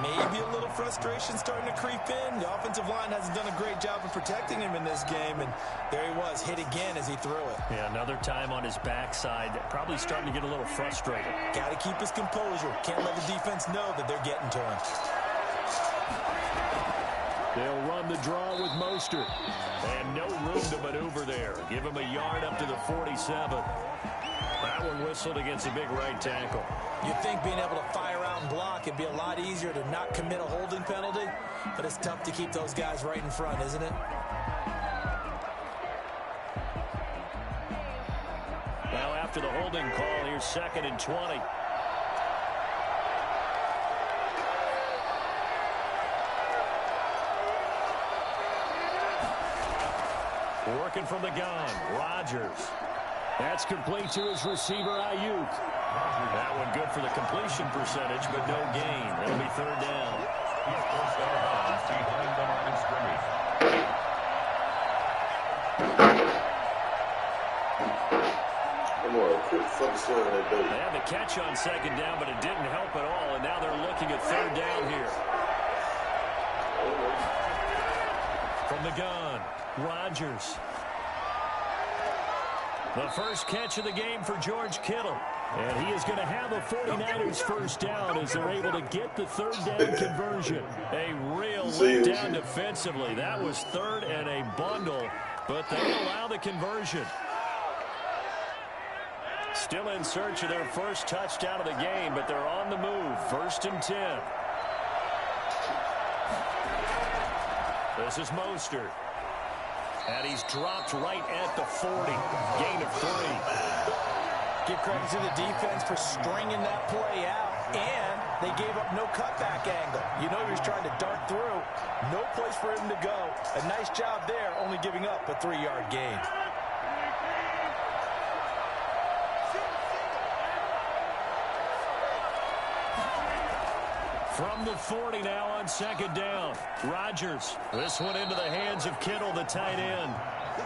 Maybe a little frustration starting to creep in. The offensive line hasn't done a great job of protecting him in this game. And there he was, hit again as he threw it. Yeah, another time on his backside. Probably starting to get a little frustrated. Got to keep his composure. Can't let the defense know that they're getting to him. They'll run the draw with Mostert. And no room to maneuver there. Give him a yard up to the 47. That one whistled against a big right tackle. You'd think being able to fire out and block it'd be a lot easier to not commit a holding penalty, but it's tough to keep those guys right in front, isn't it? Now after the holding call, here's 2nd and 20. Working from the gun, Rodgers. That's complete to his receiver, Ayuk. That one good for the completion percentage, but no gain. It'll be 3rd down. Behind the line of scrimmage. They had the catch on 2nd down, but it didn't help at all, and now they're looking at 3rd down here. From the gun, Rodgers. The first catch of the game for George Kittle. And he is going to have a 49ers first down as they're able to get the 3rd down conversion. A real letdown defensively. That was 3rd and a bundle, but they allow the conversion. Still in search of their first touchdown of the game, but they're on the move. 1st and 10. This is Mostert. And he's dropped right at the 40. Gain of 3. Give credit to the defense for stringing that play out, and they gave up no cutback angle. You know he was trying to dart through. No place for him to go. A nice job there, only giving up a 3-yard gain. From the 40 now on 2nd down. Rodgers. This one into the hands of Kittle, the tight end.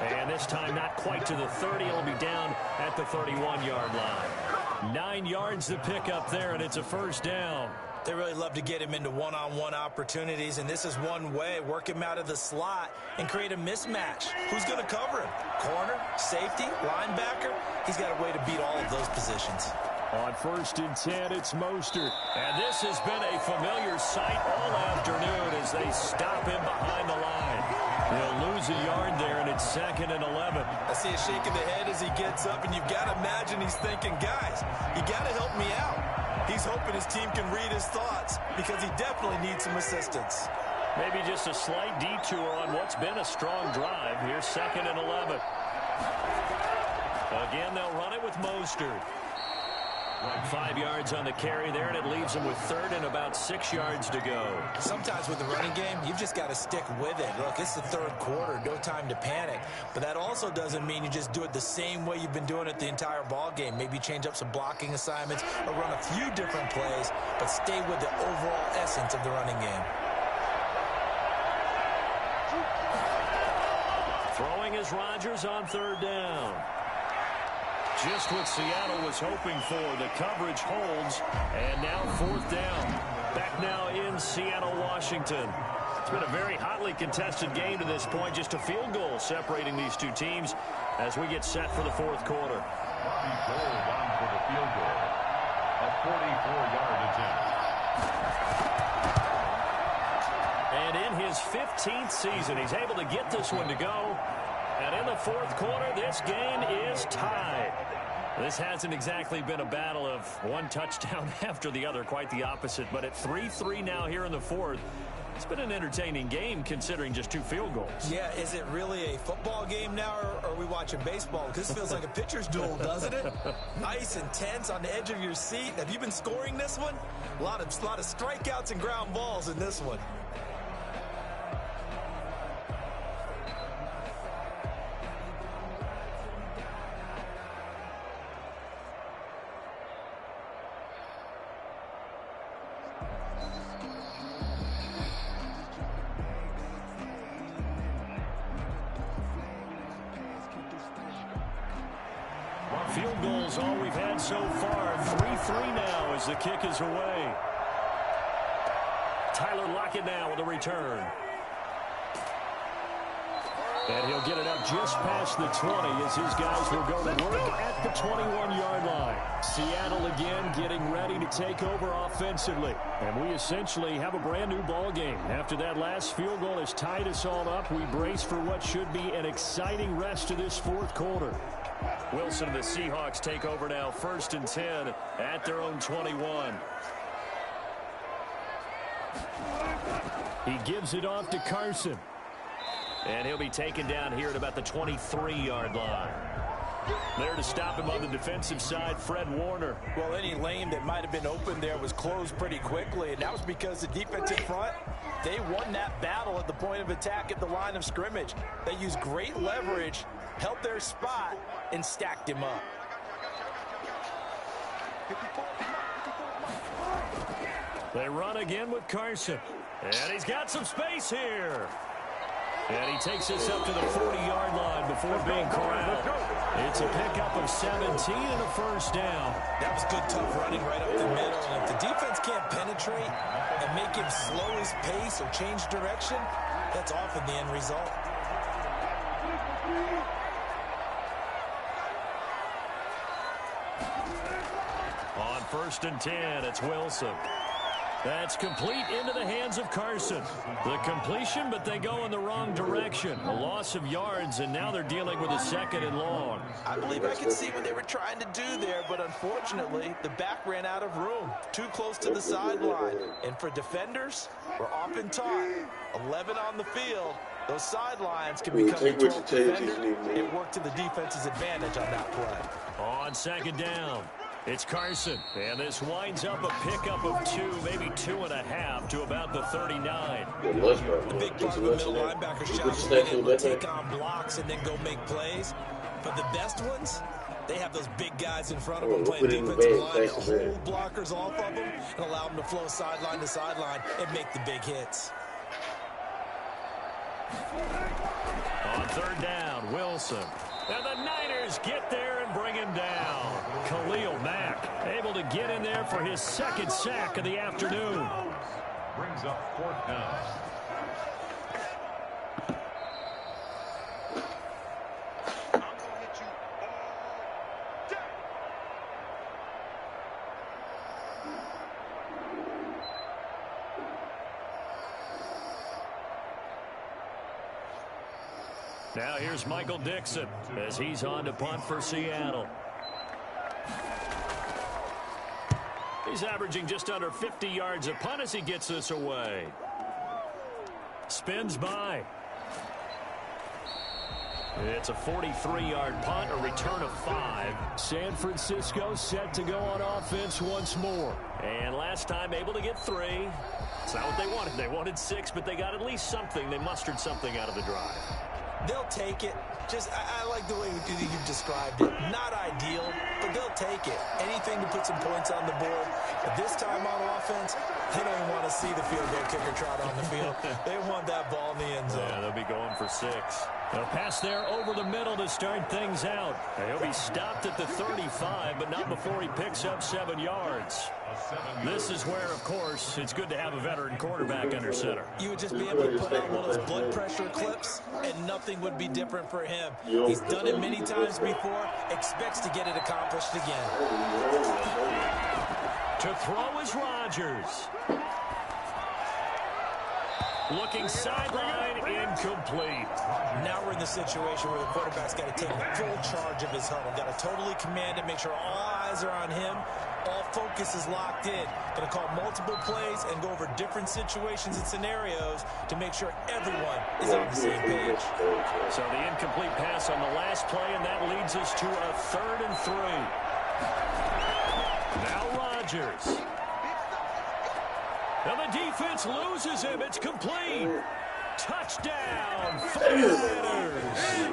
And this time not quite to the 30. It'll be down at the 31-yard line. 9 yards to pick up there, and it's a first down. They really love to get him into one-on-one opportunities, and this is one way. Work him out of the slot and create a mismatch. Who's going to cover him? Corner, safety, linebacker? He's got a way to beat all of those positions. On 1st and 10, it's Mostert. And this has been a familiar sight all afternoon as they stop him behind the line. He'll lose a yard there, and it's 2nd and 11. I see a shake of the head as he gets up, and you've got to imagine he's thinking, guys, you got to help me out. He's hoping his team can read his thoughts because he definitely needs some assistance. Maybe just a slight detour on what's been a strong drive. Here's 2nd and 11. Again, they'll run it with Mostert. 5 yards on the carry there, and it leaves them with 3rd and about 6 yards to go. Sometimes with the running game, you've just got to stick with it. Look, it's the 3rd quarter, no time to panic. But that also doesn't mean you just do it the same way you've been doing it the entire ball game. Maybe change up some blocking assignments or run a few different plays, but stay with the overall essence of the running game. Throwing is Rodgers on 3rd down. Just what Seattle was hoping for. The coverage holds, and now 4th down. Back now in Seattle, Washington. It's been a very hotly contested game to this point. Just a field goal separating these two teams as we get set for the 4th quarter. Bobby Gold on for the field goal. A 44-yard attempt. And in his 15th season, he's able to get this one to go. And in the 4th quarter, this game is tied. This hasn't exactly been a battle of one touchdown after the other, quite the opposite. But at 3-3 now here in the fourth, it's been an entertaining game considering just 2 field goals. Yeah, is it really a football game now, or are we watching baseball? This feels like a pitcher's duel, doesn't it? Nice and tense, on the edge of your seat. Have you been scoring this one? A lot of strikeouts and ground balls in this one. Field goals all we've had so far. 3-3 now as the kick is away. Tyler Lockett now with a return. And he'll get it up just past the 20 as his guys will go to work at the 21-yard line. Seattle again getting ready to take over offensively. And we essentially have a brand new ball game. After that last field goal has tied us all up, we brace for what should be an exciting rest of this fourth quarter. Wilson and the Seahawks take over now, 1st and 10 at their own 21. He gives it off to Carson. And he'll be taken down here at about the 23-yard line. There to stop him on the defensive side, Fred Warner. Well, any lane that might have been open there was closed pretty quickly, and that was because the defensive front, they won that battle at the point of attack at the line of scrimmage. They used great leverage, held their spot, and stacked him up. They run again with Carson. And he's got some space here. And he takes us up to the 40-yard line before being corralled. It's a pickup of 17 and a first down. That was good, tough running right up the middle. And if the defense can't penetrate and make him slow his pace or change direction, that's often the end result. On 1st and 10, it's Wilson. That's complete into the hands of Carson. The completion, but they go in the wrong direction. A loss of yards, and now they're dealing with a 2nd and long. I believe I could see what they were trying to do there, but unfortunately, the back ran out of room. Too close to the sideline. And for defenders, we're often taught, 11 on the field, those sidelines can become a 12th defender. It worked to the defense's advantage on that play. On 2nd down. It's Carson, and this winds up a pickup of 2, maybe 2.5 to about the 39. The big part of the middle linebacker's job is being able to take on blocks and then go make plays. But the best ones, they have those big guys in front of them playing defensive line that hold blockers off of them and allow them to flow sideline to sideline and make the big hits. On 3rd down, Wilson. And the Niners get there and bring him down. Khalil Mack able to get in there for his 2nd sack of the afternoon. Brings up 4th down. Now here's Michael Dixon as he's on to punt for Seattle. He's averaging just under 50 yards a punt as he gets this away. Spins by. It's a 43-yard punt, a return of 5. San Francisco set to go on offense once more. And last time able to get 3. It's not what they wanted. They wanted 6, but they got at least something. They mustered something out of the drive. They'll take it. I like the way you described it. Not ideal, but they'll take it. Anything to put some points on the board. But this time on offense, they don't even want to see the field goal kicker trot on the field. They want that ball in the end zone. Yeah, they'll be going for 6. A pass there over the middle to start things out. He'll be stopped at the 35, but not before he picks up 7 yards. This is where, of course, it's good to have a veteran quarterback under center. You would just be able to put on one of those blood pressure clips, and nothing would be different for him. He's done it many times before, expects to get it accomplished again. To throw is Rodgers. Looking sideline, incomplete. Now we're in the situation where the quarterback's got to take full charge of his huddle. Got to totally command it, make sure all eyes are on him. All focus is locked in. Going to call multiple plays and go over different situations and scenarios to make sure everyone is on the same page. So the incomplete pass on the last play, and that leads us to a 3rd and 3. Now Rodgers. And the defense loses him. It's complete. Touchdown, 49ers.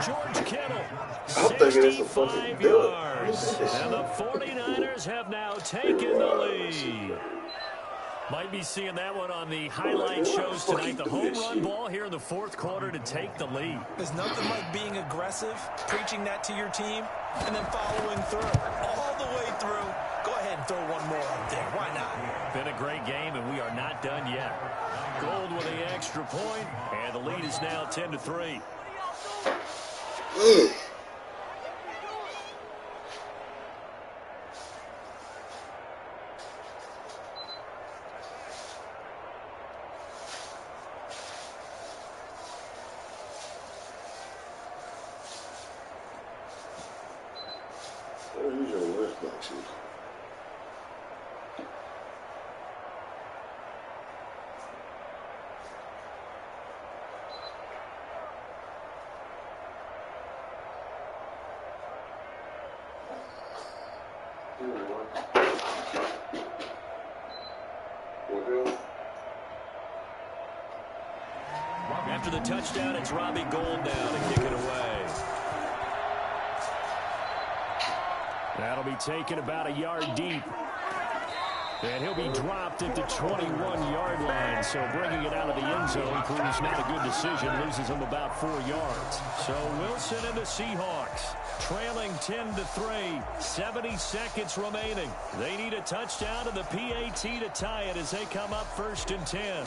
George Kittle, 65 yards. And the 49ers have now taken the lead. Might be seeing that one on the highlight shows tonight. The home run ball here in the 4th quarter to take the lead. There's nothing like being aggressive, preaching that to your team, and then following through. All the way through. Go ahead and throw one more out there. Why not? Been a great game, and we are not done yet. Gold with the extra point, and the lead is now 10-3. Who's your left back shoes? After the touchdown, it's Robbie Gould now to kick it away. That'll be taken about a yard deep. And he'll be dropped at the 21-yard line. So bringing it out of the end zone proves not a good decision. Loses him about 4 yards. So Wilson and the Seahawks trailing 10-3. 70 seconds remaining. They need a touchdown and the PAT to tie it as they come up 1st and 10.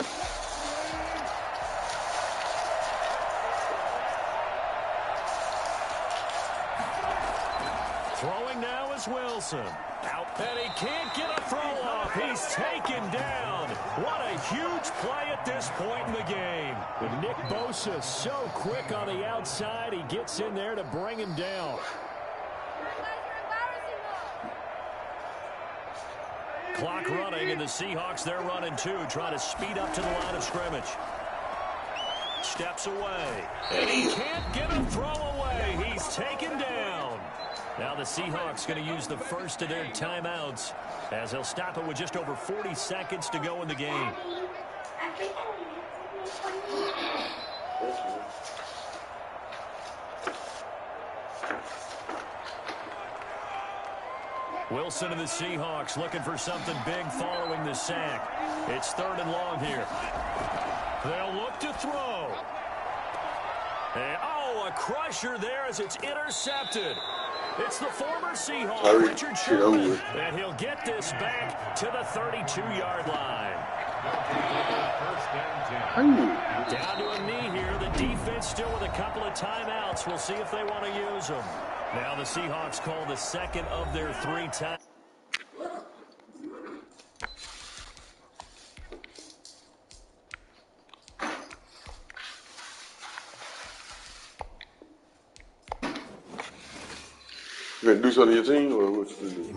Throwing now is Wilson. Out, and he can't get a throw off. He's taken down. What a huge play at this point in the game. With Nick Bosa so quick on the outside, he gets in there to bring him down. Clock running, and the Seahawks, they're running too, trying to speed up to the line of scrimmage. Steps away, and he can't get a throw away. He's taken down. Now the Seahawks going to use the first of their timeouts as they'll stop it with just over 40 seconds to go in the game. Wilson and the Seahawks looking for something big following the sack. It's 3rd and long here. They'll look to throw. And, a crusher there as it's intercepted. It's the former Seahawk, Richard Sherman, and he'll get this back to the 32-yard line. Down to a knee here. The defense still with a couple of timeouts. We'll see if they want to use them. Now the Seahawks call the second of their 3 times. You gonna do something to your team, or what you do?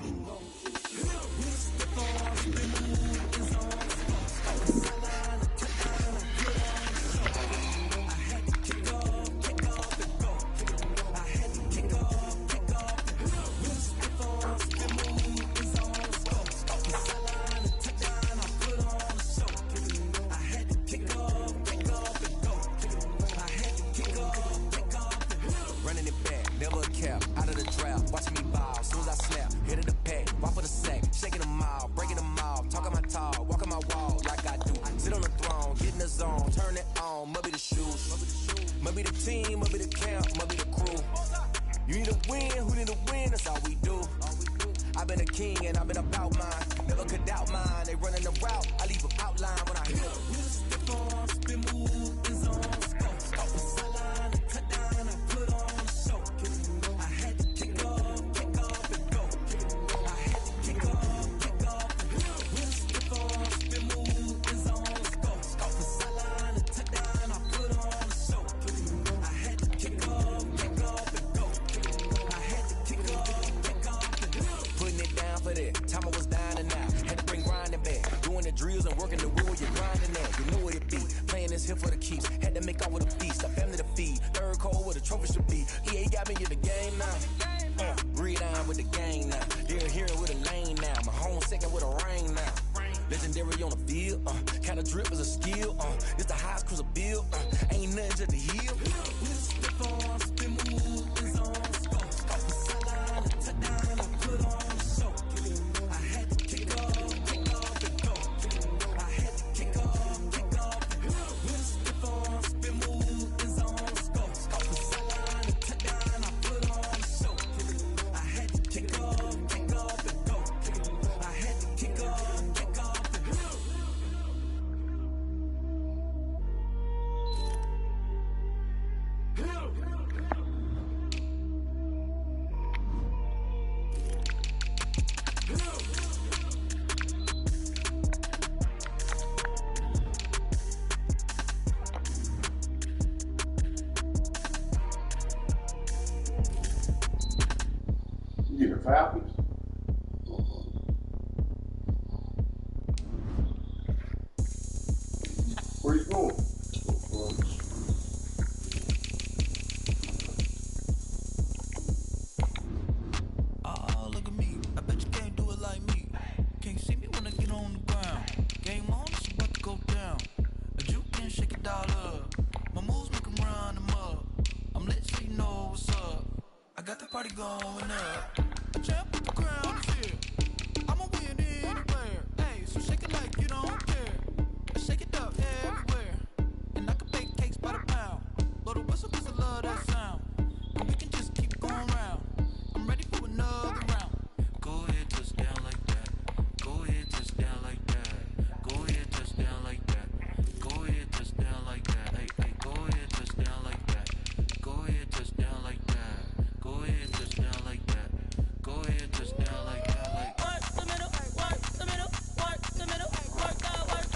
the work and the will you're grinding at. You know what it be. Playing this here for the keeps. Had to make out with a feast. A family to feed. Third call where the trophy should be. EA got me in the game now. Read on with the gang now. They're here with a lane now. My home second with a ring now. Legendary on the field. Kinda drip is a skill. It's the highest cruiser bill. Ain't nothing just to heal. We just slip on, spin move, it's on. Off the sideline, touchdown, I put on the show. I had to kick off and go. I had to kick off and go. We just slip on, spin move, it's on. Off the sideline, touchdown, I put on the show. I had to kick off and go. I had to kick off and go. You get the Falcons? Where you going? Oh, look at me. I bet you can't do it like me. Can't see me when I get on the ground. Game on, it's about to go down. A juke can shake it all up. My moves make 'em run them up. I'm lit so you know what's up. I got the party going up. A champ with the crown is here. I'ma win anywhere. Hey, so shake it like you don't care. Shake it up everywhere. And I can bake cakes by the pound. Blow the whistle 'cause I love that sound. And we can just keep going round. I'm ready for another round. Go ahead, touch down like that. Go ahead, touch down like that. Go ahead, touch down like that. Go ahead, touch down like that. Hey, hey, go ahead, touch down like that. Go ahead, touch down like that. Go ahead, touch down like that. Go ahead, touch down like that. Like work the middle, work the middle, work the middle, work out, work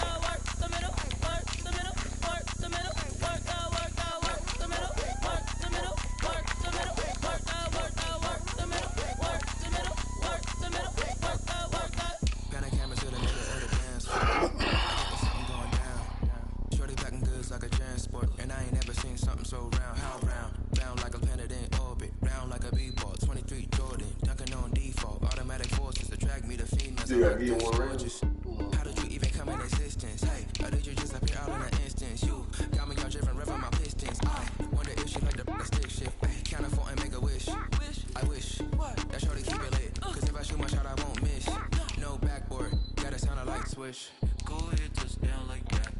the middle, work the middle, work the middle, work out, work the middle, work the middle, work the middle, work out, work the middle, work the middle, work the middle, work out. Got a camera to the middle of the dance floor. I get the something going down. Shorty packing goods like a transport, and I ain't never seen something so round. How round? Round like a planet in orbit, round like a b-ball. 23 Jordan, dunking on default. Automatic forces attract me to females. You gotta get one gorgeous. How did you even come in existence? Hey, how did you just appear out in an instance? You got me all driven, revving my pistons. I wonder if she like the stick shift. Hey, count afford and make a wish. I wish that shorty keep it lit. 'Cause if I shoot my shot, I won't miss. No backboard, gotta sound a light switch. Go ahead, touch down like that.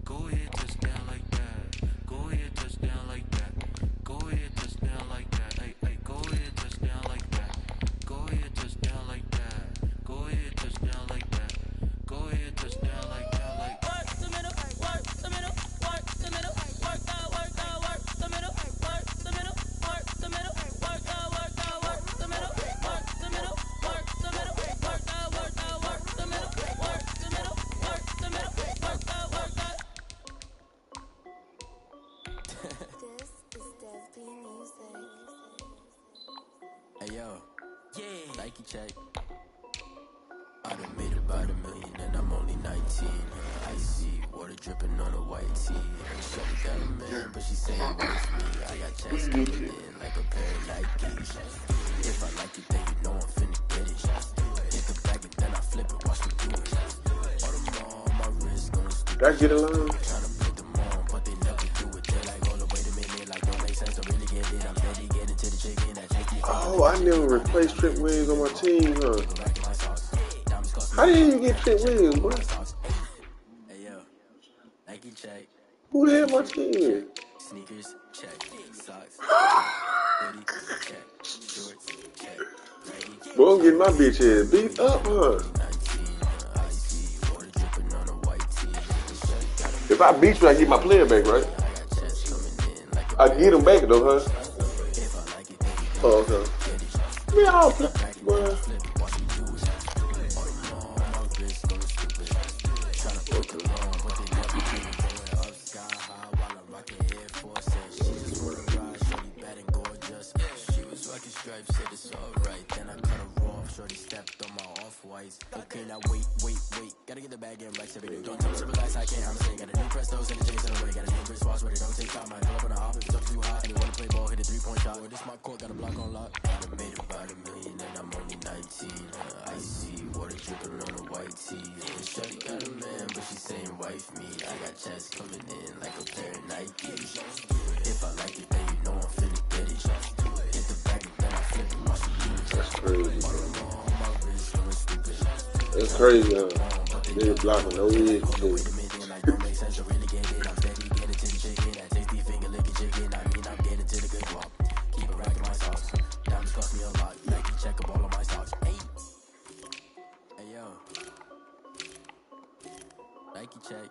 Go ahead, touch down like that. Go ahead, touch down like that. Go ahead, touch down like that. Hey, hey, go ahead, touch down like that. Go ahead, touch down like that. Go ahead, touch down like that. Go ahead, touch down like that. Like work the middle, work the middle, work the middle, work out, work the middle, work the middle, work the middle, work out, work the middle, work the middle, work the middle, work out, work the middle, work the middle, work the middle, work out, work out. This is Desby Music. Hey yo, yeah, Nike check. I done made about $1 million and I'm only 19. Icy water dripping on a white tee. Shorty got a man, but she saying with me. I got checks coming in like a pair of Nikes. If I like it, then you know I'm finna get it. Take it back and then I flip it, watch me do it. All the more on my wrist gonna stupid. Did I get along? Tryna put them on, but they never do it. They're like, oh, wait a minute, like don't make sense. I really get it. I'm ready, get into the chicken. That chicken. Oh, I never replaced Trent Williams on my team, huh? How did you get Trent Williams, bro? Hey yo, Nike check. Who the hell my team? Sneakers check. Socks. Hoodie check. Shorts check. Bro, I'm getting my bitch ass beat up, huh? If I beat you, I get my player back, right? I get him back though, huh? Oh, okay. Yeah, I'll play. Well. Okay, now wait. Gotta get the bag bag, getting racks every day. Don't tell me to relax, I can't, I'm saying. Got a new Prestos and the J's in the way. Got a new wristwatch where they don't take time. I pull up on the hop if it's up too high. And they wanna play ball, hit a 3-point shot. Well, this my court, got a block on lock. I done made about $1 million and I'm only 19. Icy, water dripping on a white tee. And shorty got a man, but she saying wife me. I got checks coming in like a pair of Nikes. If I like it, then you know I'm finna get it. Hit the bag and then I flip it, watch it do it. That's crazy. That's crazy, huh? They blocking no head. Nike check.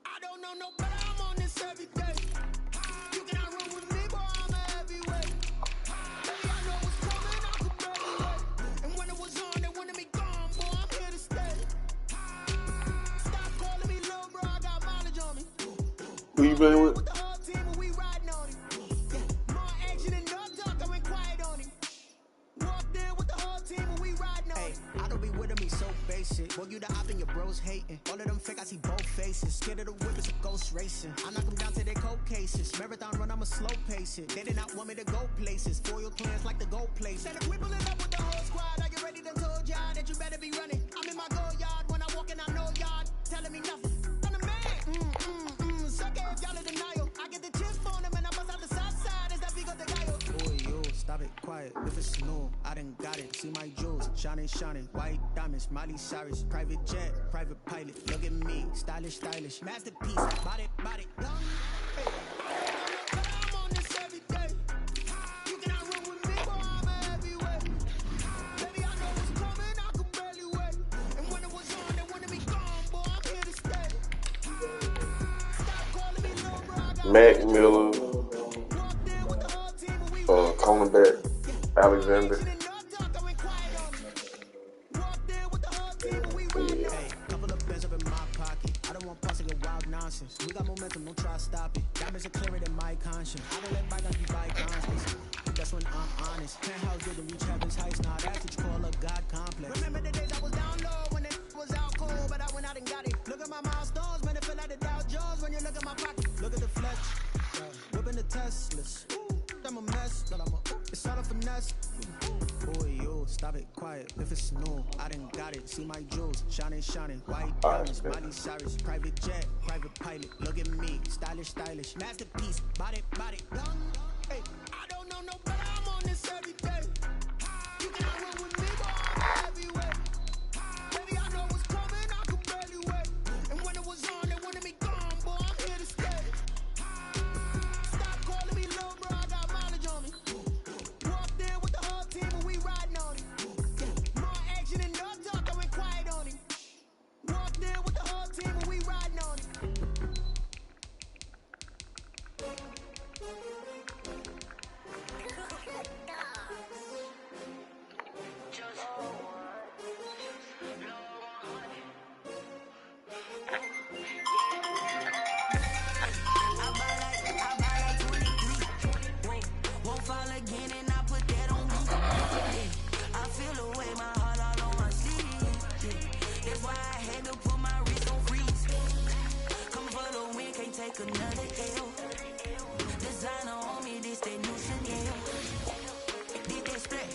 I don't know no better, I'm on this every day. You cannot run with me, boy, I'm a heavyweight. Baby, I know what's coming, I could barely wait. And when it was on, they wanted me gone, boy, I'm here to stay. Stop calling me little bro, I got mileage on me. Who you playing with? With the whole team, and we riding on him. More action and no talk, I went quiet on him. Walked in with the whole team, and we riding on him. I don't be with me so basic. Boy, you the op and your bros hating. All of them fake, I see both faces. Scared of the whip, it's a ghost racing. I knock them down to their cold cases. Marathon run, I'ma slow pace it. They did not want me to go places. Foil plans like the go place. Said if we pulling up with the whole squad, are you ready? Done told y'all that you better be running. I'm in my go yard when I walk in, I know y'all telling me nothing. I'm the man. Suck it if y'all in denial. I get the chips for them and I bust out the south side. Is that big of the guy? Boy, yo, stop it, quiet. If it's snow, I done got it. See my jewels, shining, shining. White diamonds, Miley Cyrus. Private jet, private pilot. Look at me, stylish, stylish. Masterpiece, body, body. Hey. I'm on this every day. You cannot run with me, boy, I'm a heavyweight. Baby, I know what's coming, I could barely wait. And when it was on, they wanted me gone, boy, I'm here to stay. Stop calling me little bro, I got Mac Miller, cornerback Alexander. Couple of bands up in my pocket. I don't want parts of your wild nonsense. We got momentum, don't try to stop it. Diamonds are clearer than my conscience. I don't let bygones be bygones. That's when I'm honest. Penthouse didn't reach heaven's heights. Now that's what you call a God complex. Remember the days I was down low when it was out cold, but I went out and got it. Look at my milestones, man, it feel like the Dow Jones when you look at my pocket. Look at the flesh, whipping the Teslas. I'm a mess, but it's all a finesse. Boy, yo, stop it, quiet. If it's snow, I done got it. See my jewels, shining, shining. White diamonds, Miley Cyrus. Private jet, private pilot. Look at me, stylish, stylish. Masterpiece, body, body. Hey, I don't know no better, I'm on this every day. You cannot run with me, boy, I'm a heavyweight. Baby, I know what's coming, I could barely wait. And when it was on, they wanted me gone, boy, I'm here to stay. Stop calling me little bro, I got mileage on me. Walked in with the whole team, and we riding on him. More action and no talk, I went quiet on him. Walked in with the whole team, and we riding on him. Won't fall again and I put that on me. Yeah. I feel away, my heart all on my sleeve. Yeah. That's why I had to put my wrist on freeze. Coming for the win, can't take another L. Designer on me, this that new Chanel. Did that splash,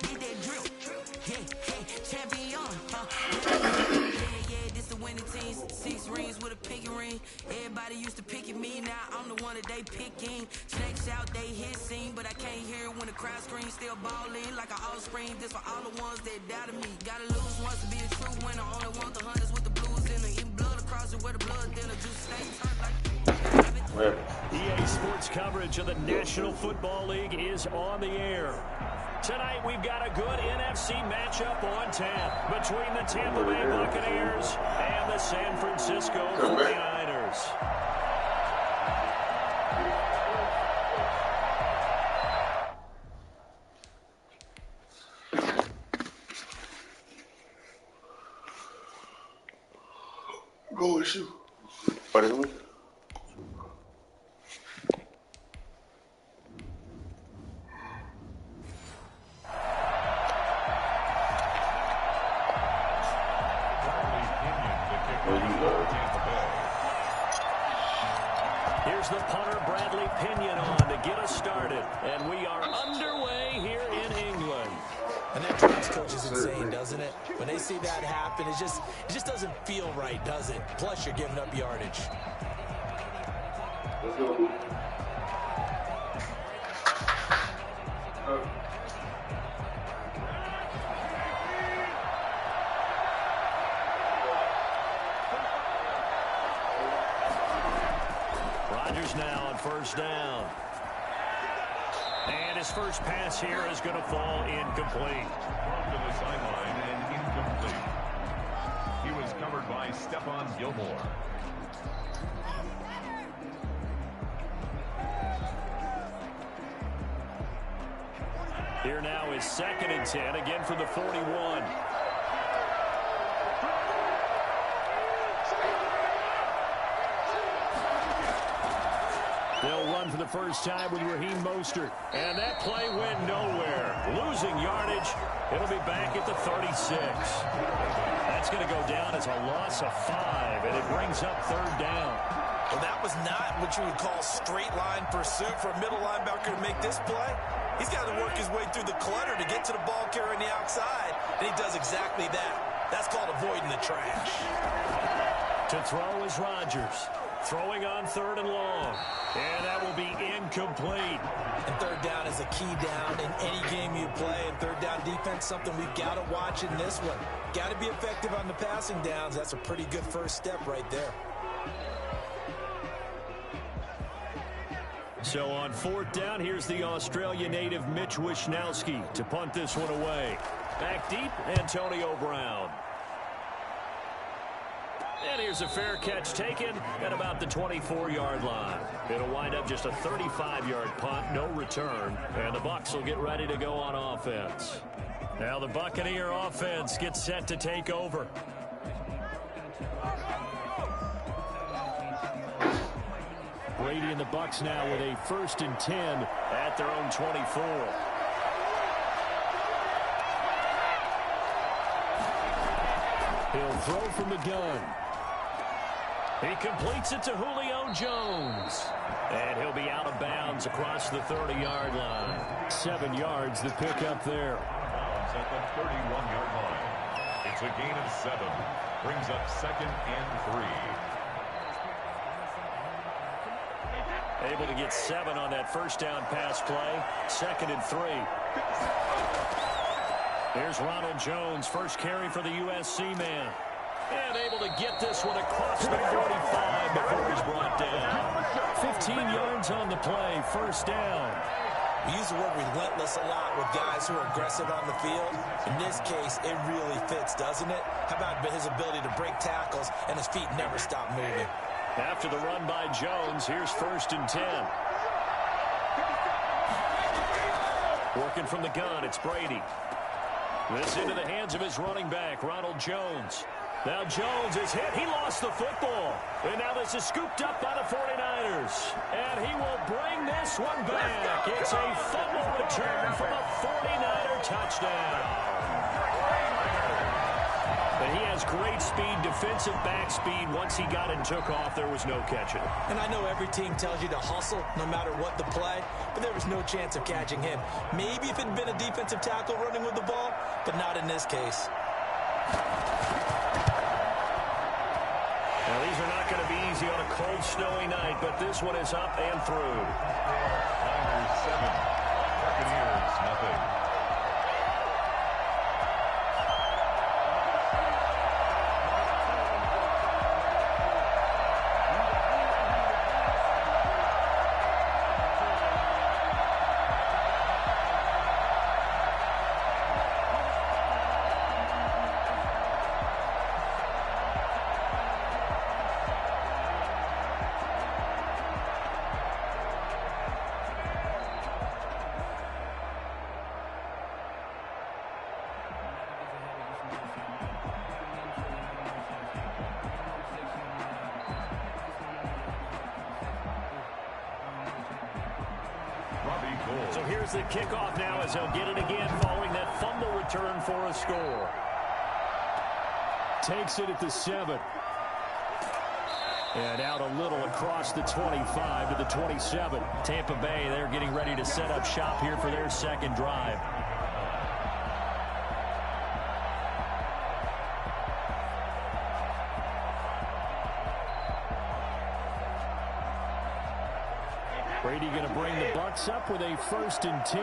did that drill. Yeah, champion, Yeah, this the winning team. 6 rings with a pinky ring. Everybody used to pick at me, now I'm the one that they picking. Snakes out, they hit scene, but I can't hear it when the crowd screams. Still balling like an offspring. This for all the ones that doubted me. Gotta lose once to be a true winner. Only want the hunters with the blues in it. Even blood across it where the blood thinner. Juice stains hurt like. EA Sports coverage of the National Football League is on the air. Tonight we've got a good NFC matchup on tap between the Tampa Bay Buccaneers and the San Francisco 49ers. go with you. What is it? Here's the punter, Bradley Pinion, on to get us started. And we are underway here in England. And that drives coaches insane, doesn't it? When they see that happen, it just doesn't feel right, does it? Plus, you're giving up yardage. Let's go. Rodgers now on first down. And his first pass here is going to fall incomplete. Thrown to the sideline and incomplete. He was covered by Stephon Gilmore. Here now is 2nd and 10, again from the 41. They'll run for the first time with Raheem Mostert. And that play went nowhere. Losing yardage. It'll be back at the 36. That's going to go down as a loss of 5, and it brings up 3rd down. Well, that was not what you would call straight line pursuit for a middle linebacker to make this play. He's got to work his way through the clutter to get to the ball carrier on the outside, and he does exactly that. That's called avoiding the trash. To throw is Rodgers. Throwing on 3rd and long. And that will be incomplete. And 3rd down is a key down in any game you play. And 3rd down defense, something we've got to watch in this one. Got to be effective on the passing downs. That's a pretty good first step right there. So on 4th down, here's the Australia native Mitch Wishnowsky to punt this one away. Back deep, Antonio Brown. And here's a fair catch taken at about the 24-yard line. It'll wind up just a 35-yard punt, no return, and the Bucs will get ready to go on offense. Now the Buccaneer offense gets set to take over. Brady and the Bucs now with a 1st and 10 at their own 24. He'll throw from the gun. He completes it to Julio Jones. And he'll be out of bounds across the 30-yard line. 7 yards the pick up there. Bounds at the 31-yard line. It's a gain of 7. Brings up 2nd and 3. Able to get 7 on that first down pass play. 2nd and 3. Here's Ronald Jones, first carry for the USC man. And able to get this one across the 45 before he's brought down. 15 yards on the play, first down. We use the word relentless a lot with guys who are aggressive on the field. In this case, it really fits, doesn't it? How about his ability to break tackles and his feet never stop moving? After the run by Jones, here's 1st and 10. Working from the gun, it's Brady. This into the hands of his running back, Ronald Jones. Now Jones is hit. He lost the football. And now this is scooped up by the 49ers. And he will bring this one back. It's a fumble return for a 49er touchdown. And he has great speed, defensive back speed. Once he got it and took off, there was no catching it. And I know every team tells you to hustle no matter what the play, but there was no chance of catching him. Maybe if it had been a defensive tackle running with the ball, but not in this case. Now, these are not going to be easy on a cold, snowy night, but this one is up and through. Niners 7. Buccaneers nothing. here's the kickoff now as they'll get it again following that fumble return for a score. Takes it at the 7. And out a little across the 25 to the 27. Tampa Bay, they're getting ready to set up shop here for their second drive. Brady going to bring the Bucs up with a 1st and 10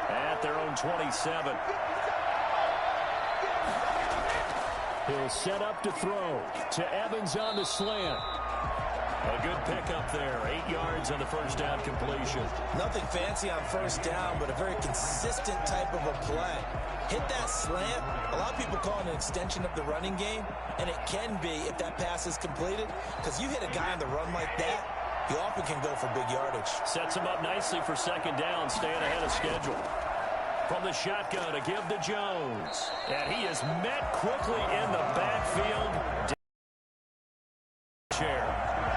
at their own 27. He'll set up to throw to Evans on the slant. A good pickup there. 8 yards on the first down completion. Nothing fancy on first down, but a very consistent type of a play. Hit that slant. A lot of people call it an extension of the running game, and it can be if that pass is completed, because you hit a guy on the run like that, you often can go for big yardage. Sets him up nicely for second down, staying ahead of schedule. From the shotgun to give to Jones. And he is met quickly in the backfield.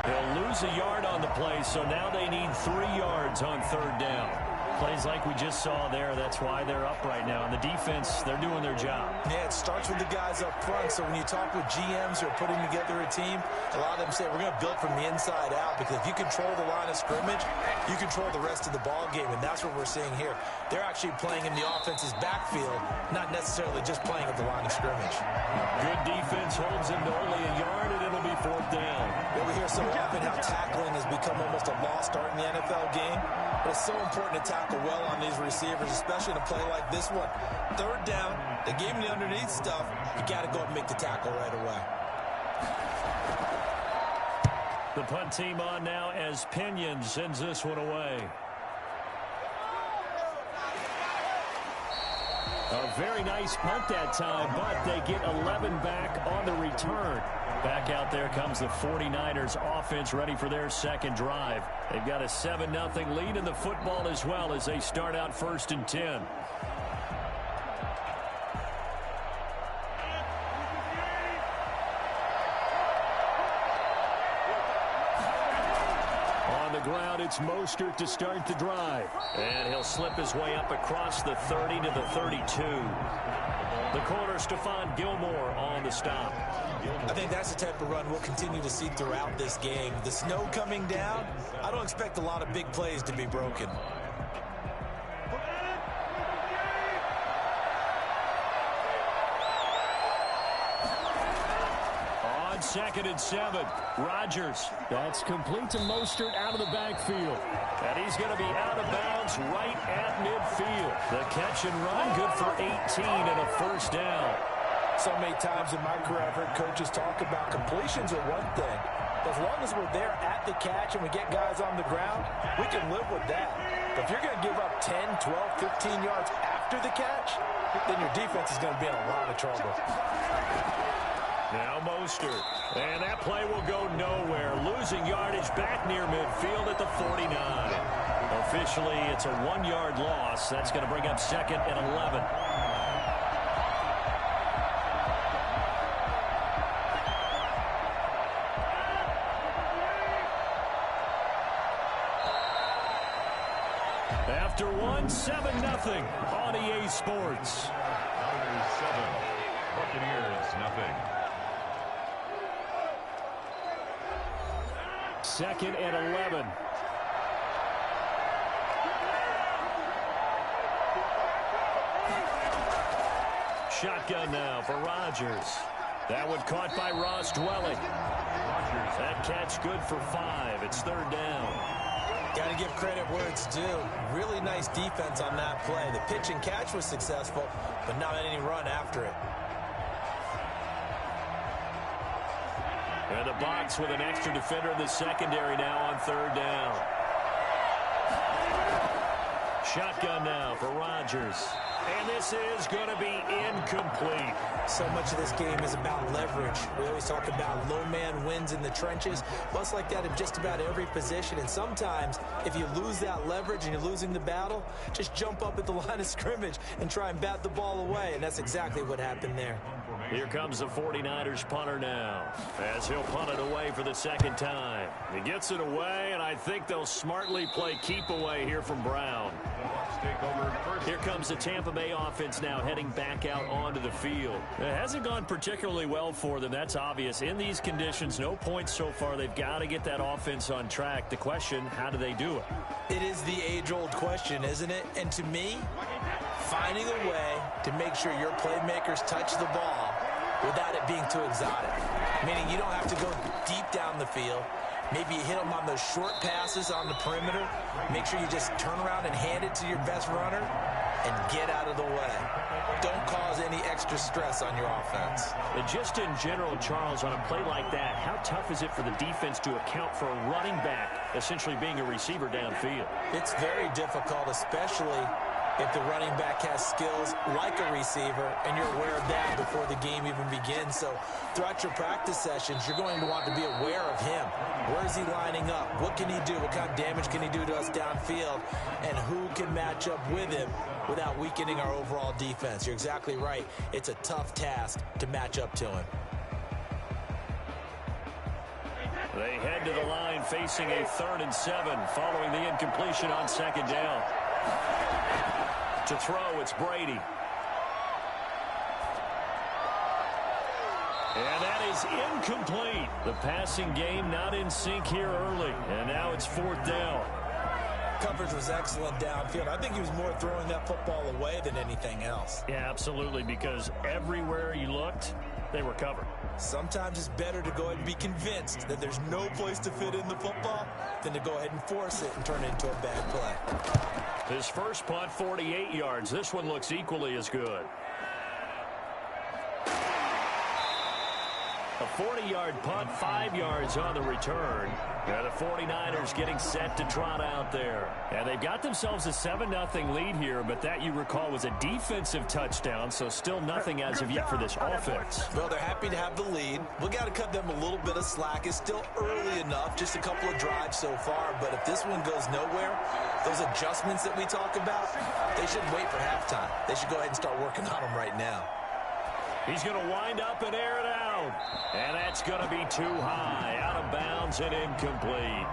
He'll lose a yard on the play, so now they need 3 yards on 3rd down. Plays like we just saw there, that's why they're up right now. And the defense, they're doing their job. Yeah, it starts with the guys up front. So when you talk with GMs who are putting together a team, a lot of them say we're going to build from the inside out, because if you control the line of scrimmage, you control the rest of the ball game, and that's what we're seeing here. They're actually playing in the offense's backfield, not necessarily just playing at the line of scrimmage. Good defense holds him to only a yard, and it'll be 4th down. Yeah, we hear so often how tackling has become almost a lost art in the NFL game, but it's so important to tackle well on these receivers, especially in a play like this one. 3rd down, they gave him the underneath stuff. You got to go up and make the tackle right away. The punt team on now as Pinion sends this one away. A very nice punt that time, but they get 11 back on the return. Back out there comes the 49ers offense, ready for their second drive. They've got a 7-0 lead in the football as well as they start out 1st and 10. On the ground, it's Mostert to start the drive. And he'll slip his way up across the 30 to the 32. The corner, Stephon Gilmore, on the stop. I think that's the type of run we'll continue to see throughout this game. The snow coming down, I don't expect a lot of big plays to be broken. On 2nd and 7, Rodgers. That's complete to Mostert out of the backfield. And he's going to be out of bounds right at midfield. The catch and run, good for 18 and a 1st down. So many times in my career, I've heard coaches talk about completions are one thing. But as long as we're there at the catch and we get guys on the ground, we can live with that. But if you're going to give up 10, 12, 15 yards after the catch, then your defense is going to be in a lot of trouble. Now Mostert. And that play will go nowhere. Losing yardage back near midfield at the 49. Officially, it's a 1-yard loss. That's going to bring up 2nd and 11. After 7-0 on EA Sports. 7, Buccaneers, nothing. 2nd and 11. Shotgun now for Rodgers. That one caught by Ross Dwelling. That catch good for 5. It's 3rd down. Got to give credit where it's due. Really nice defense on that play. The pitch and catch was successful, but not any run after it. And the box with an extra defender in the secondary now on 3rd down. Shotgun now for Rodgers. And this is going to be incomplete. So much of this game is about leverage. We always talk about low man wins in the trenches. Much like that in just about every position. And sometimes, if you lose that leverage and you're losing the battle, just jump up at the line of scrimmage and try and bat the ball away. And that's exactly what happened there. Here comes the 49ers punter now, as he'll punt it away for the 2nd time. He gets it away, and I think they'll smartly play keep away here from Brown. take over first. Here comes the Tampa Bay offense now heading back out onto the field. It hasn't gone particularly well for them. That's obvious. In these conditions, no points so far. They've got to get that offense on track. The question, how do they do it? It is the age-old question, isn't it? And to me, finding a way to make sure your playmakers touch the ball without it being too exotic. Meaning you don't have to go deep down the field. Maybe you hit them on those short passes on the perimeter. Make sure you just turn around and hand it to your best runner and get out of the way. Don't cause any extra stress on your offense. And just in general, Charles, on a play like that, how tough is it for the defense to account for a running back essentially being a receiver downfield? It's very difficult, especially if the running back has skills like a receiver, and you're aware of that before the game even begins. So throughout your practice sessions, you're going to want to be aware of him. Where is he lining up? What can he do? What kind of damage can he do to us downfield? And who can match up with him without weakening our overall defense? You're exactly right. It's a tough task to match up to him. They head to the line facing a 3rd and 7 following the incompletion on 2nd down. To throw, it's Brady. And that is incomplete. The passing game not in sync here early. And now it's 4th down. Coverage was excellent downfield. I think he was more throwing that football away than anything else. Yeah, absolutely, because everywhere you looked, they were covered. Sometimes it's better to go ahead and be convinced that there's no place to fit in the football than to go ahead and force it and turn it into a bad play. His first punt, 48 yards. This one looks equally as good. A 40-yard punt, 5 yards on the return. And the 49ers getting set to trot out there. And they've got themselves a 7-0 lead here, but that, you recall, was a defensive touchdown, so still nothing as of yet for this offense. Well, they're happy to have the lead. We got to cut them a little bit of slack. It's still early enough, just a couple of drives so far, but if this one goes nowhere, those adjustments that we talk about, they shouldn't wait for halftime. They should go ahead and start working on them right now. He's going to wind up and air it out. And that's going to be too high, out of bounds and incomplete.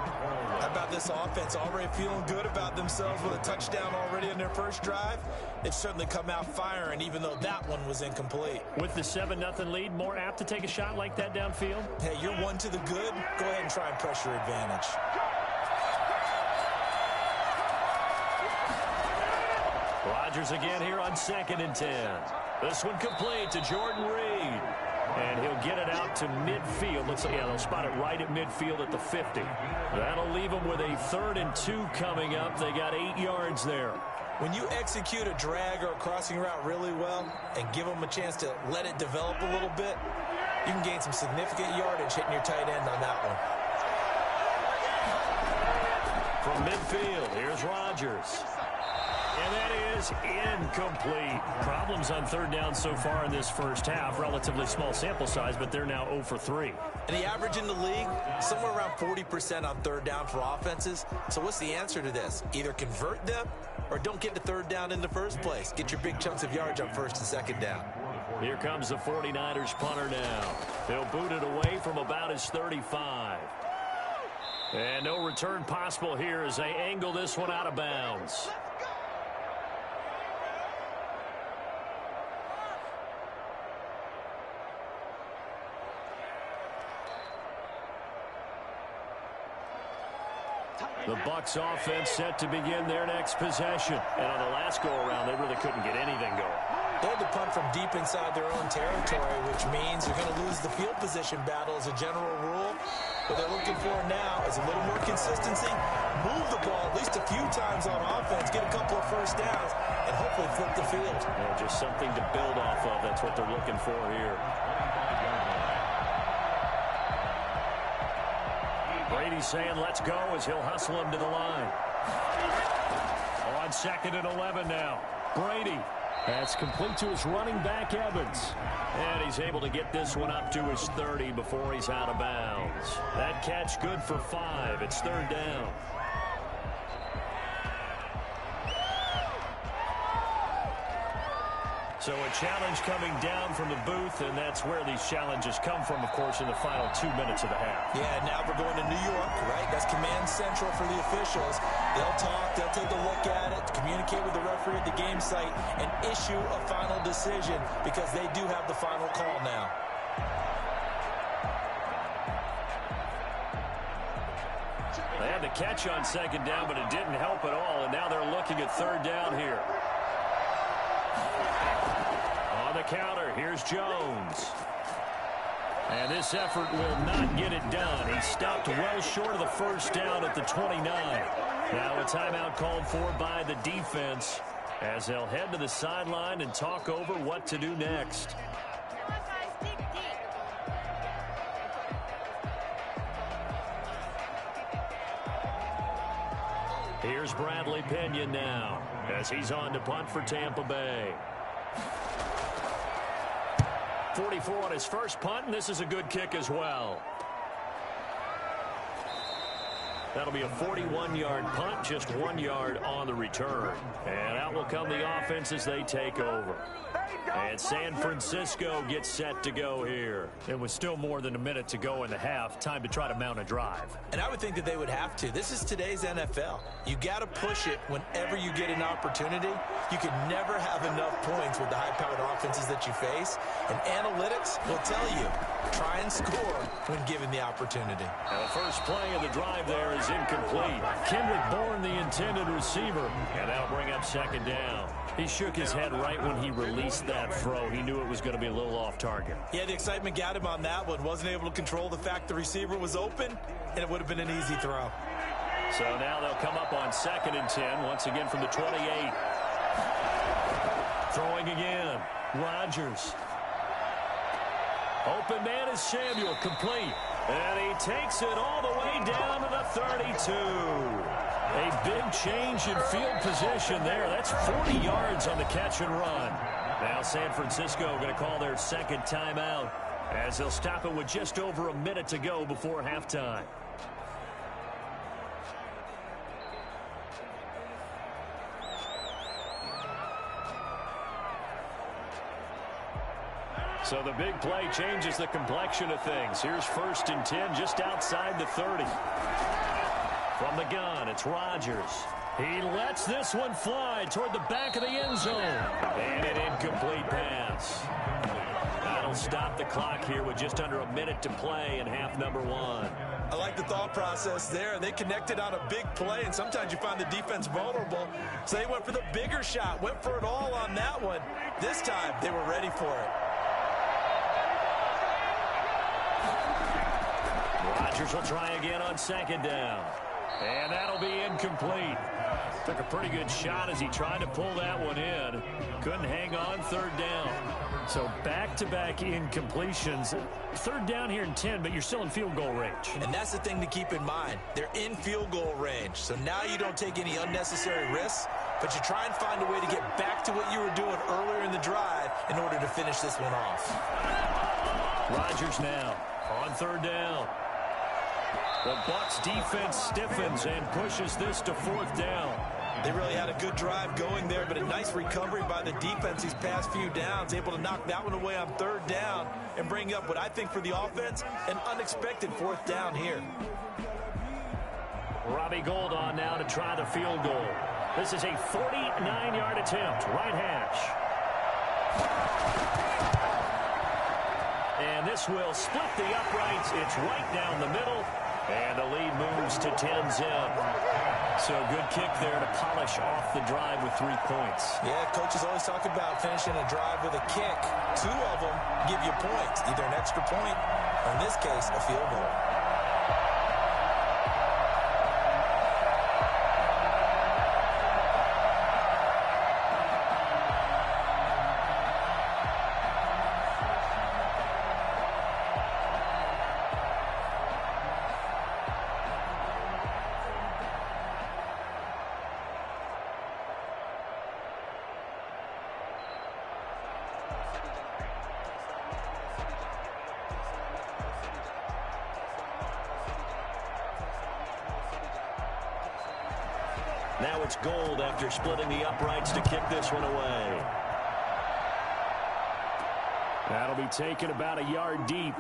How about this offense already feeling good about themselves with a touchdown already in their first drive? They've certainly come out firing, even though that one was incomplete. With the 7-0 lead, more apt to take a shot like that downfield? Hey, you're one to the good. Go ahead and try and press your advantage. Rodgers again here on 2nd and 10. This one complete to Jordan Reed. And he'll get it out to midfield. Looks like, yeah, they'll spot it right at midfield at the 50. That'll leave them with a 3rd and 2 coming up. They got 8 yards there. When you execute a drag or a crossing route really well and give them a chance to let it develop a little bit, you can gain some significant yardage hitting your tight end on that one. From midfield, here's Rodgers. And that is incomplete. Problems on 3rd down so far in this first half. Relatively small sample size, but they're now 0 for 3. And the average in the league, somewhere around 40% on 3rd down for offenses. So what's the answer to this? Either convert them or don't get to 3rd down in the first place. Get your big chunks of yards on 1st and 2nd down. Here comes the 49ers punter now. They'll boot it away from about his 35. And no return possible here as they angle this one out of bounds. The Bucs offense set to begin their next possession. And on the last go-around, they really couldn't get anything going. They had to punt from deep inside their own territory, which means you're going to lose the field position battle as a general rule. What they're looking for now is a little more consistency, move the ball at least a few times on offense, get a couple of first downs, and hopefully flip the field. Yeah, just something to build off of. That's what they're looking for here. Brady's saying let's go as he'll hustle him to the line. On 2nd and 11 now. Brady. That's complete to his running back, Evans. And he's able to get this one up to his 30 before he's out of bounds. That catch good for 5. It's 3rd down. So a challenge coming down from the booth, and that's where these challenges come from, of course, in the final 2 minutes of the half. Yeah, now we're going to New York, right? That's command central for the officials. They'll talk, they'll take a look at it, communicate with the referee at the game site, and issue a final decision because they do have the final call now. They had the catch on second down, but it didn't help at all, and now they're looking at third down here. On the counter, here's Jones. And this effort will not get it done. He stopped well short of the first down at the 29. Now a timeout called for by the defense as they'll head to the sideline and talk over what to do next. Here's Bradley Pena now as he's on to punt for Tampa Bay. 44 on his first punt, and this is a good kick as well. That'll be a 41-yard punt, just 1 yard on the return. And out will come the offense as they take over. And San Francisco gets set to go here. It was still more than a minute to go in the half. Time to try to mount a drive. And I would think that they would have to. This is today's NFL. You got to push it whenever you get an opportunity. You can never have enough points with the high-powered offenses that you face. And analytics will tell you, try and score when given the opportunity. Now the first play of the drive there is incomplete. Kendrick Bourne, the intended receiver. And that'll bring up second down. He shook his head right when he released that throw. He knew it was going to be a little off target. Yeah, the excitement got him on that one. Wasn't able to control the fact the receiver was open, and it would have been an easy throw. So now they'll come up on 2nd and 10, once again from the 28. Throwing again. Rodgers. Open man is Samuel, complete. And he takes it all the way down to the 32. A big change in field position there. That's 40 yards on the catch and run. Now San Francisco going to call their second timeout as they'll stop it with just over a minute to go before halftime. So the big play changes the complexion of things. Here's 1st and 10 just outside the 30. From the gun, it's Rodgers. He lets this one fly toward the back of the end zone. And an incomplete pass. That'll stop the clock here with just under a minute to play in half number 1. I like the thought process there. They connected on a big play, and sometimes you find the defense vulnerable. So they went for the bigger shot, went for it all on that one. This time, they were ready for it. Rodgers will try again on 2nd down. And that'll be incomplete. Took a pretty good shot as he tried to pull that one in. Couldn't hang on 3rd down. So back-to-back incompletions. 3rd down here in 10, but you're still in field goal range. And that's the thing to keep in mind. They're in field goal range. So now you don't take any unnecessary risks, but you try and find a way to get back to what you were doing earlier in the drive in order to finish this one off. Rodgers now on 3rd down. The Bucs defense stiffens and pushes this to 4th down. They really had a good drive going there, but a nice recovery by the defense these past few downs, able to knock that one away on 3rd down and bring up what I think for the offense, an unexpected 4th down here. Robbie Gould on now to try the field goal. This is a 49-yard attempt, right hash. And this will split the uprights. It's right down the middle. And the lead moves to 10-zip. So good kick there to polish off the drive with 3 points. Yeah, coaches always talk about finishing a drive with a kick. 2 of them give you points, either an extra point or, in this case, a field goal. Now it's Gould after splitting the uprights to kick this one away. That'll be taken about a yard deep.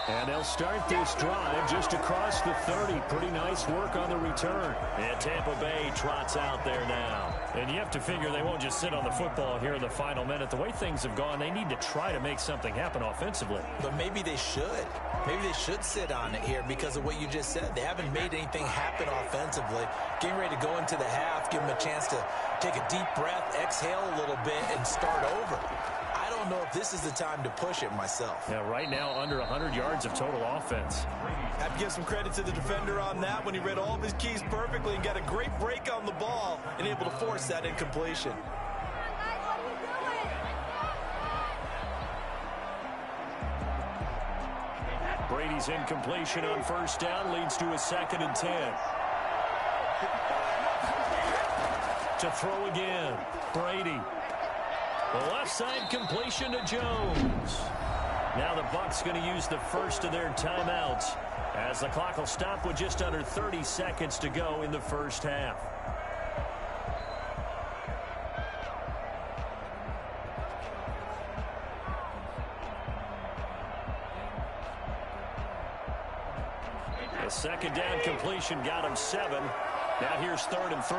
And they'll start this drive just across the 30. Pretty nice work on the return. And Tampa Bay trots out there now. And you have to figure they won't just sit on the football here in the final minute. The way things have gone, they need to try to make something happen offensively. But maybe they should. Maybe they should sit on it here because of what you just said. They haven't made anything happen offensively. Getting ready to go into the half, give them a chance to take a deep breath, exhale a little bit, and start over. I don't know if this is the time to push it myself. Yeah, right now under 100 yards of total offense. Have to give some credit to the defender on that when he read all of his keys perfectly and got a great break on the ball and able to force that incompletion. Brady's incompletion on first down leads to a 2nd and 10. To throw again, Brady. The left side completion to Jones. Now the Bucs going to use the first of their timeouts as the clock will stop with just under 30 seconds to go in the first half. The 2nd down completion got him 7. Now here's 3rd and 3.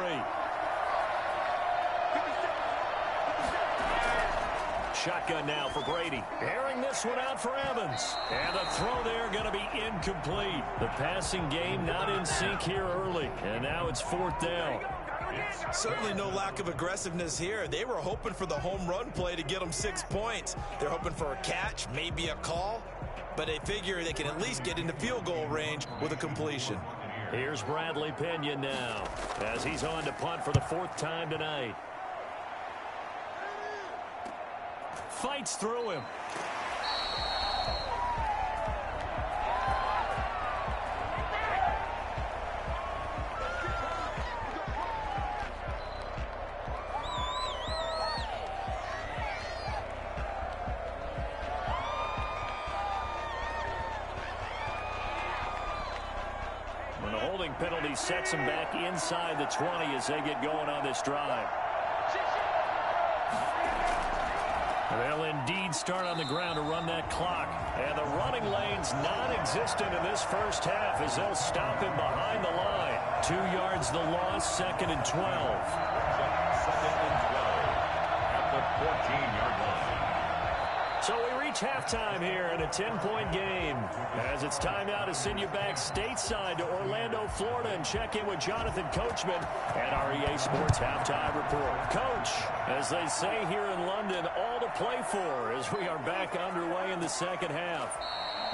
Shotgun now for Brady. Airing this one out for Evans. And the throw there going to be incomplete. The passing game not in sync here early. And now it's 4th down. Certainly no lack of aggressiveness here. They were hoping for the home run play to get them 6 points. They're hoping for a catch, maybe a call. But they figure they can at least get into field goal range with a completion. Here's Bradley Pinion now as he's on to punt for the 4th time tonight. Fights through him. When the holding penalty sets them back inside the 20 as they get going on this drive. They'll indeed start on the ground to run that clock. And the running lane's non-existent in this first half as they'll stop him behind the line. 2 yards the loss, 2nd and 12. 2nd and 12 at the 14-yard line. So we reach halftime here in a 10-point game. As it's time now to send you back stateside to Orlando, Florida, and check in with Jonathan Coachman at our EA Sports Halftime Report. Coach, as they say here in London, all to play for as we are back underway in the second half.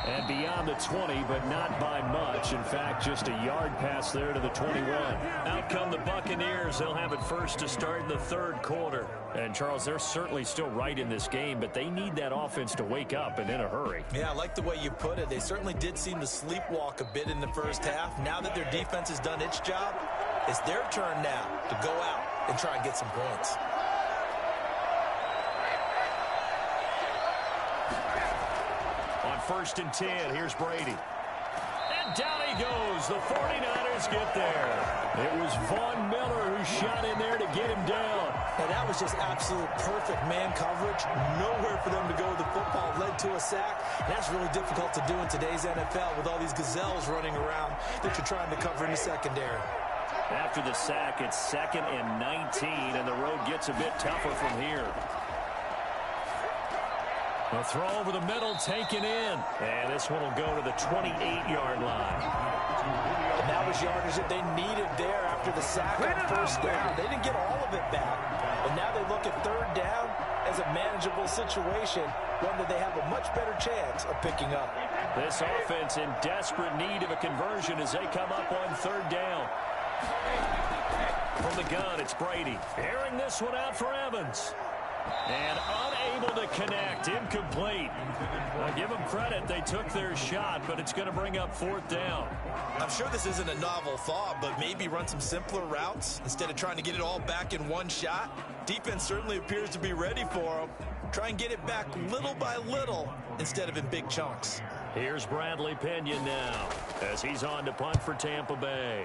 And beyond the 20, but not by much. In fact, just a yard pass there to the 21. Out come the Buccaneers. They'll have it first to start in the 3rd quarter. And, Charles, they're certainly still right in this game, but they need that offense to wake up and in a hurry. Yeah, I like the way you put it. They certainly did seem to sleepwalk a bit in the first half. Now that their defense has done its job, it's their turn now to go out and try and get some points. On 1st and 10, here's Brady. And down he goes. The 49ers get there. It was Von Miller who shot in there to get him down. And that was just absolute perfect man coverage. Nowhere for them to go with the football. Led to a sack. And that's really difficult to do in today's NFL with all these gazelles running around that you're trying to cover in the secondary. After the sack, it's 2nd and 19, and the road gets a bit tougher from here. A throw over the middle, taken in. And this one will go to the 28-yard line. And that was yardage that they needed there after the sack on 1st down. They didn't get all of it back. But now they look at 3rd down as a manageable situation, one that they have a much better chance of picking up. This offense in desperate need of a conversion as they come up on 3rd down. From the gun, it's Brady. Airing this one out for Evans. And unable to connect, incomplete. Well, give them credit, they took their shot, but it's going to bring up 4th down. I'm sure this isn't a novel thought, but maybe run some simpler routes instead of trying to get it all back in one shot. Defense certainly appears to be ready for them. Try and get it back little by little instead of in big chunks. Here's Bradley Pinion now as he's on to punt for Tampa Bay.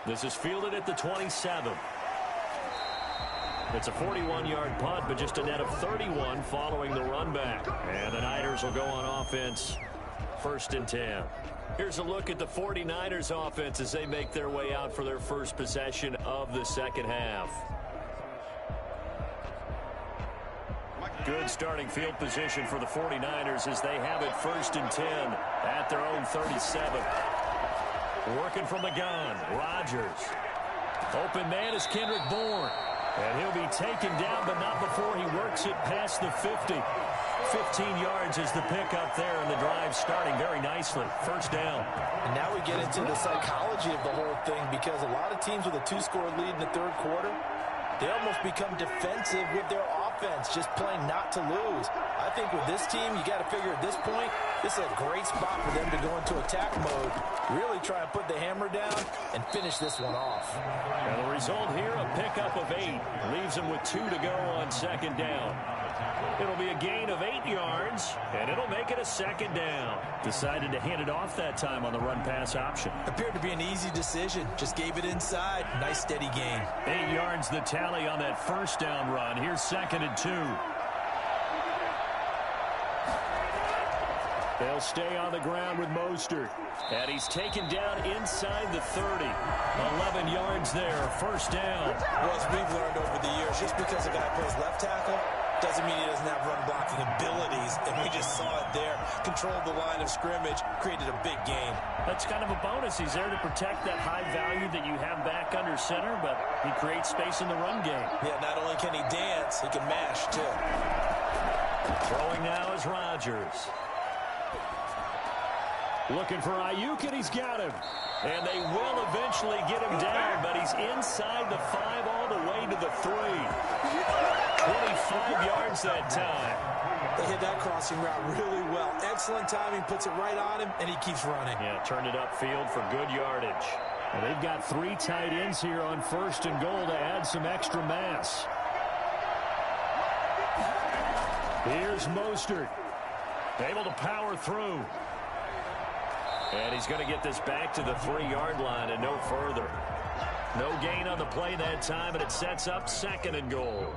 This is fielded at the 27. It's a 41-yard punt, but just a net of 31 following the run back. And the Niners will go on offense, 1st and 10. Here's a look at the 49ers offense as they make their way out for their first possession of the second half. Good starting field position for the 49ers as they have it 1st and 10 at their own 37. Working from the gun, Rodgers. Open man is Kendrick Bourne. And he'll be taken down, but not before he works it past the 50. 15 yards is the pickup there, and the drive starting very nicely. 1st down. And now we get into the psychology of the whole thing, because a lot of teams with a 2-score lead in the 3rd quarter, they almost become defensive with their offense, just playing not to lose. I think with this team, you got to figure at this point, this is a great spot for them to go into attack mode, really try and put the hammer down and finish this one off. And the result here, a pickup of 8. Leaves them with 2 to go on 2nd down. It'll be a gain of 8 yards, and it'll make it a 2nd down. Decided to hand it off that time on the run-pass option. Appeared to be an easy decision. Just gave it inside. Nice, steady gain. 8 yards the tally on that 1st down run. Here's 2nd and 2. They'll stay on the ground with Mostert. And he's taken down inside the 30. 11 yards there, 1st down. Well, as we've learned over the years, just because a guy plays left tackle doesn't mean he doesn't have run-blocking abilities. And we just saw it there. Controlled the line of scrimmage, created a big gain. That's kind of a bonus. He's there to protect that high value that you have back under center, but he creates space in the run game. Yeah, not only can he dance, he can mash, too. Throwing now is Rodgers. Looking for Ayuk, and he's got him. And they will eventually get him down, but he's inside the 5 all the way to the 3. 25 yards that time. They hit that crossing route really well. Excellent timing, puts it right on him, and he keeps running. Yeah, turned it upfield for good yardage. And they've got 3 tight ends here on 1st and goal to add some extra mass. Here's Mostert. Able to power through. And he's going to get this back to the 3-yard line and no further. No gain on the play that time, and it sets up 2nd and goal.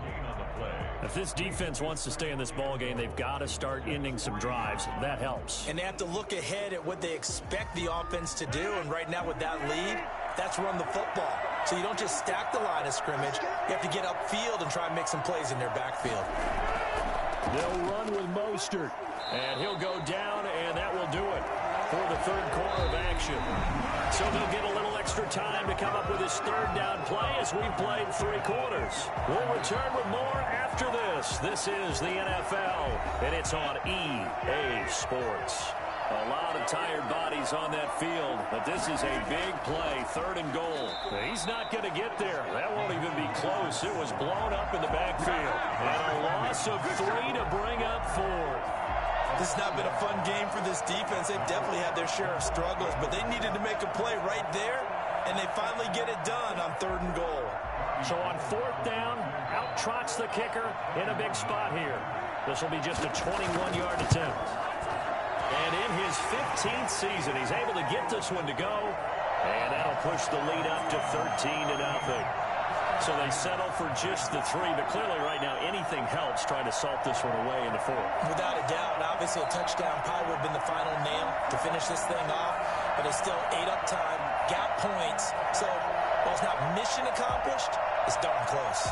If this defense wants to stay in this ball game, they've got to start ending some drives. That helps. And they have to look ahead at what they expect the offense to do. And right now with that lead, that's run the football. So you don't just stack the line of scrimmage. You have to get upfield and try and make some plays in their backfield. They'll run with Mostert. And he'll go down, and that will do it for the 3rd quarter of action. So they'll get a little extra time to come up with his 3rd down play as we've played 3 quarters. We'll return with more after this. This is the NFL, and it's on EA Sports. A lot of tired bodies on that field, but this is a big play, 3rd and goal. He's not going to get there. That won't even be close. It was blown up in the backfield. And a loss of 3 to bring up 4. This has not been a fun game for this defense. They've definitely had their share of struggles, but they needed to make a play right there, and they finally get it done on 3rd and goal. So on 4th down, out trots the kicker in a big spot here. This will be just a 21-yard attempt. And in his 15th season, he's able to get this one to go, and that'll push the lead up to 13-0. So they settle for just the 3, but clearly right now anything helps trying to salt this one away in the 4th. Without a doubt, obviously a touchdown probably would have been the final nail to finish this thing off, but it's still 8 up time, got points, so while it's not mission accomplished, it's darn close.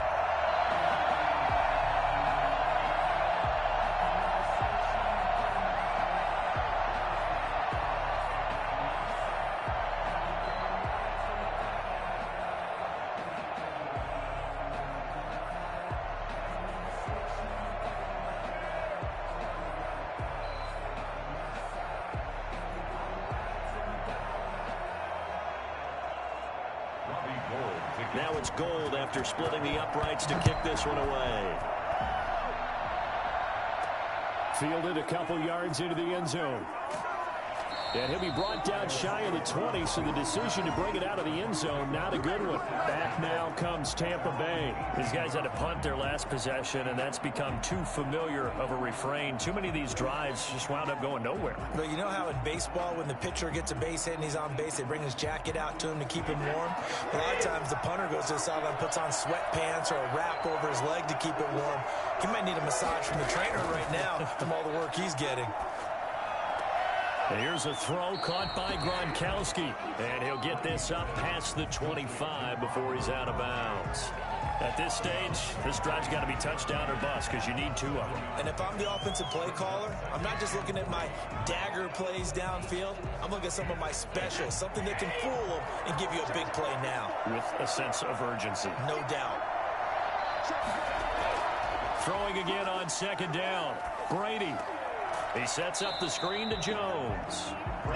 Now it's Gold after splitting the uprights to kick this one away. Fielded a couple yards into the end zone. And he'll be brought down shy of the 20, so the decision to bring it out of the end zone, not a good one. Back now comes Tampa Bay. These guys had to punt their last possession, and that's become too familiar of a refrain. Too many of these drives just wound up going nowhere. But you know how in baseball, when the pitcher gets a base hit and he's on base, they bring his jacket out to him to keep him warm? A lot of times the punter goes to the sideline, puts on sweatpants or a wrap over his leg to keep it warm. He might need a massage from the trainer right now from all the work he's getting. And here's a throw caught by Gronkowski. And he'll get this up past the 25 before he's out of bounds. At this stage, this drive's got to be touchdown or bust because you need 2 of them. And if I'm the offensive play caller, I'm not just looking at my dagger plays downfield. I'm looking at some of my specials, something that can fool them and give you a big play now. With a sense of urgency. No doubt. Throwing again on second down. Brady. He sets up the screen to Jones.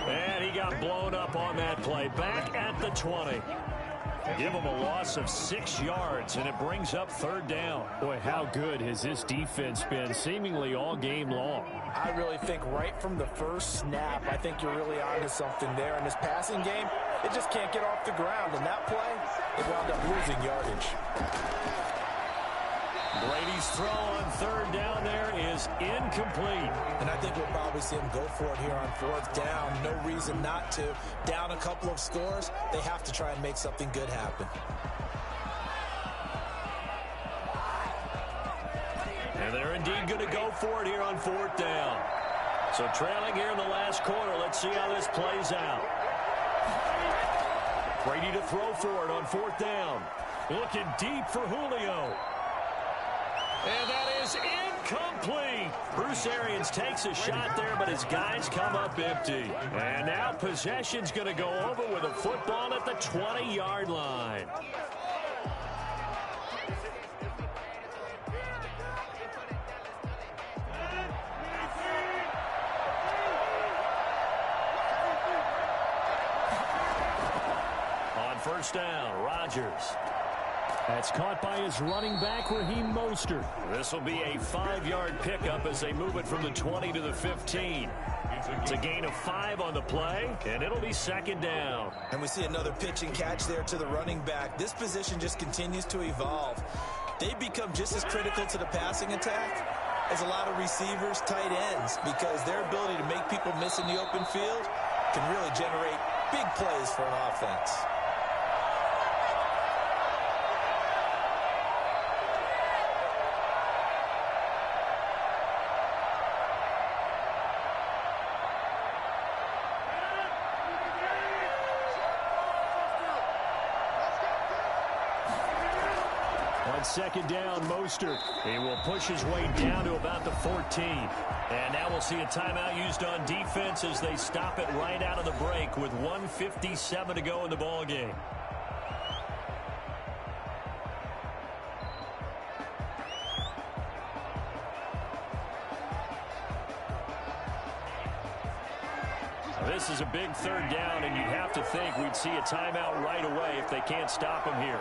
And he got blown up on that play. Back at the 20. Give him a loss of 6 yards, and it brings up third down. Boy, how good has this defense been seemingly all game long? I really think right from the first snap, I think you're really onto something there. In this passing game, it just can't get off the ground. And that play, it wound up losing yardage. Brady's throw on third down there is incomplete. And I think we'll probably see him go for it here on fourth down. No reason not to. Down a couple of scores, they have to try and make something good happen. And they're indeed going to go for it here on fourth down. So trailing here in the last quarter, let's see how this plays out. Brady to throw for it on fourth down. Looking deep for Julio. And that is incomplete. Bruce Arians takes a shot there, but his guys come up empty. And now possession's going to go over with a football at the 20-yard line. On first down, Rodgers. That's caught by his running back, Raheem Mostert. This will be a 5-yard pickup as they move it from the 20 to the 15. It's a gain of 5 on the play, and it'll be second down. And we see another pitch and catch there to the running back. This position just continues to evolve. They become just as critical to the passing attack as a lot of receivers, tight ends, because their ability to make people miss in the open field can really generate big plays for an offense. Second down, Mostert. He will push his way down to about the 14. And now we'll see a timeout used on defense as they stop it right out of the break with 1:57 to go in the ballgame. This is a big third down, and you'd have to think we'd see a timeout right away if they can't stop him here.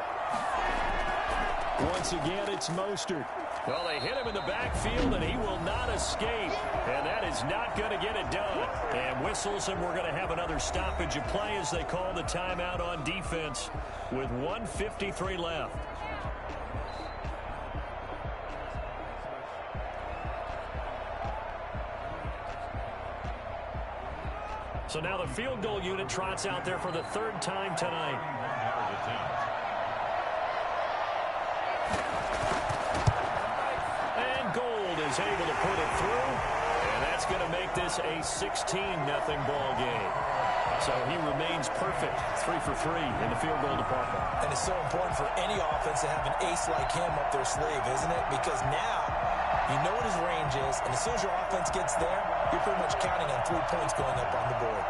Once again, it's Mostert. Well, they hit him in the backfield, and he will not escape. And that is not going to get it done. And whistles, and we're going to have another stoppage of play as they call the timeout on defense with 1:53 left. So now the field goal unit trots out there for the third time tonight. Is able to put it through, and that's going to make this a 16-0 ball game. So he remains perfect, 3 for 3 in the field goal department. And it's so important for any offense to have an ace like him up their sleeve, isn't it? Because now you know what his range is, and as soon as your offense gets there, you're pretty much counting on 3 points going up on the board.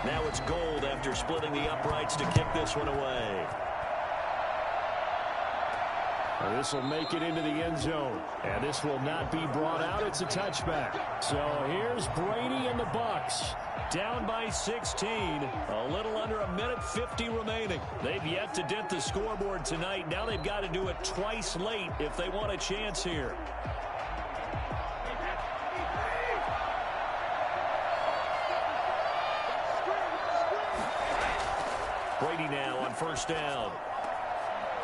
Now it's Gold after splitting the uprights to kick this one away. This will make it into the end zone, and this will not be brought out. It's a touchback. So here's Brady and the Bucs. Down by 16. A little under a minute 50 remaining. They've yet to dent the scoreboard tonight. Now they've got to do it twice late if they want a chance here. Brady now on first down.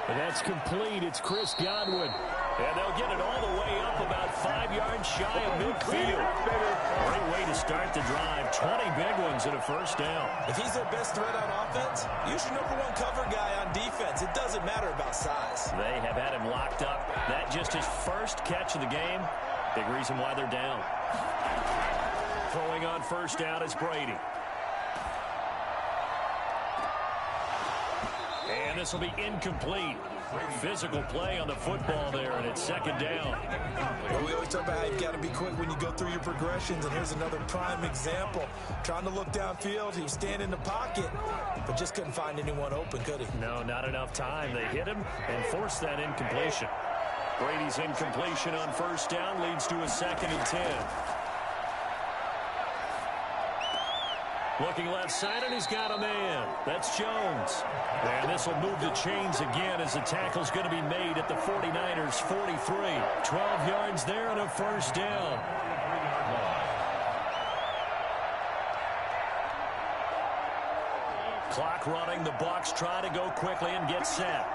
And that's complete. It's Chris Godwin. And they'll get it all the way up about 5 yards shy of midfield. Great way to start the drive. 20 big ones and a first down. If he's their best threat on offense, use your #1 cover guy on defense. It doesn't matter about size. They have had him locked up. That just his first catch of the game. Big reason why they're down. Throwing on first down is Brady. And this will be incomplete. Physical play on the football there, and it's second down. Well, we always talk about how you've got to be quick when you go through your progressions, and here's another prime example. Trying to look downfield, he was standing in the pocket, but just couldn't find anyone open, could he? No, not enough time. They hit him and forced that incompletion. Brady's incompletion on first down leads to a 2nd and 10. Looking left side, and he's got a man. That's Jones. And this will move the chains again as the tackle's going to be made at the 49ers' 43. 12 yards there and a first down. Clock running. The Bucs try to go quickly and get set.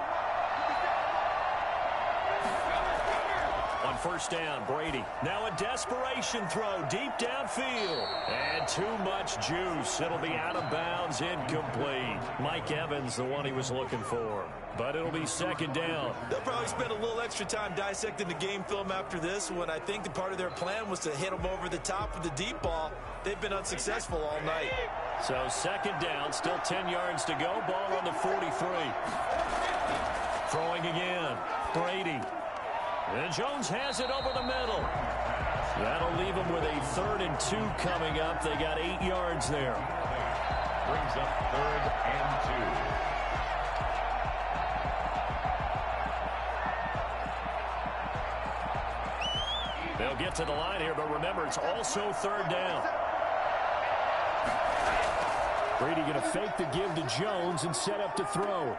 On first down, Brady. Now a desperation throw deep downfield. And too much juice. It'll be out of bounds, incomplete. Mike Evans, the one he was looking for. But it'll be second down. They'll probably spend a little extra time dissecting the game film after this when I think the part of their plan was to hit them over the top with the deep ball. They've been unsuccessful all night. So second down, still 10 yards to go. Ball on the 43. Throwing again. Brady. And Jones has it over the middle. That'll leave them with a 3rd and 2 coming up. They got 8 yards there. Brings up 3rd and 2. They'll get to the line here, but remember, it's also 3rd down. Brady going to fake the give to Jones and set up to throw.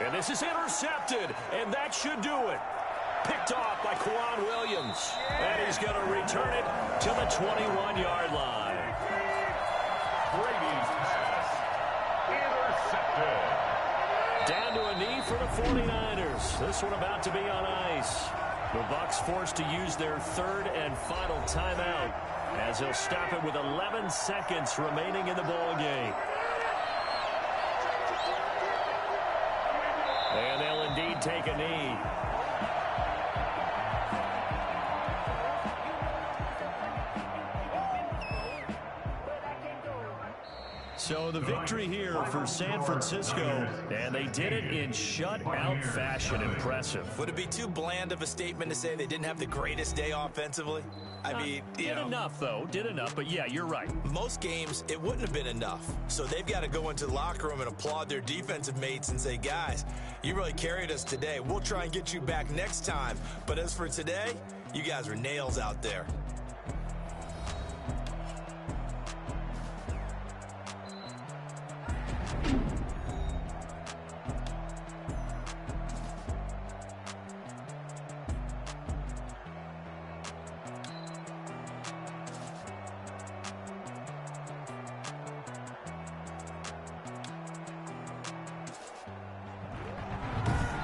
And this is intercepted, and that should do it. Picked off by Quan Williams. And he's going to return it to the 21-yard line. Brady's pass intercepted. Down to a knee for the 49ers. This one about to be on ice. The Bucs forced to use their 3rd and final timeout as they'll stop it with 11 seconds remaining in the ball game. And they'll indeed take a knee. So the victory here for San Francisco, and they did it in shutout fashion. Impressive. Would it be too bland of a statement to say they didn't have the greatest day offensively? I mean, did enough, though. Did enough, but yeah, you're right. Most games, it wouldn't have been enough. So they've got to go into the locker room and applaud their defensive mates and say, guys, you really carried us today. We'll try and get you back next time. But as for today, you guys are nails out there.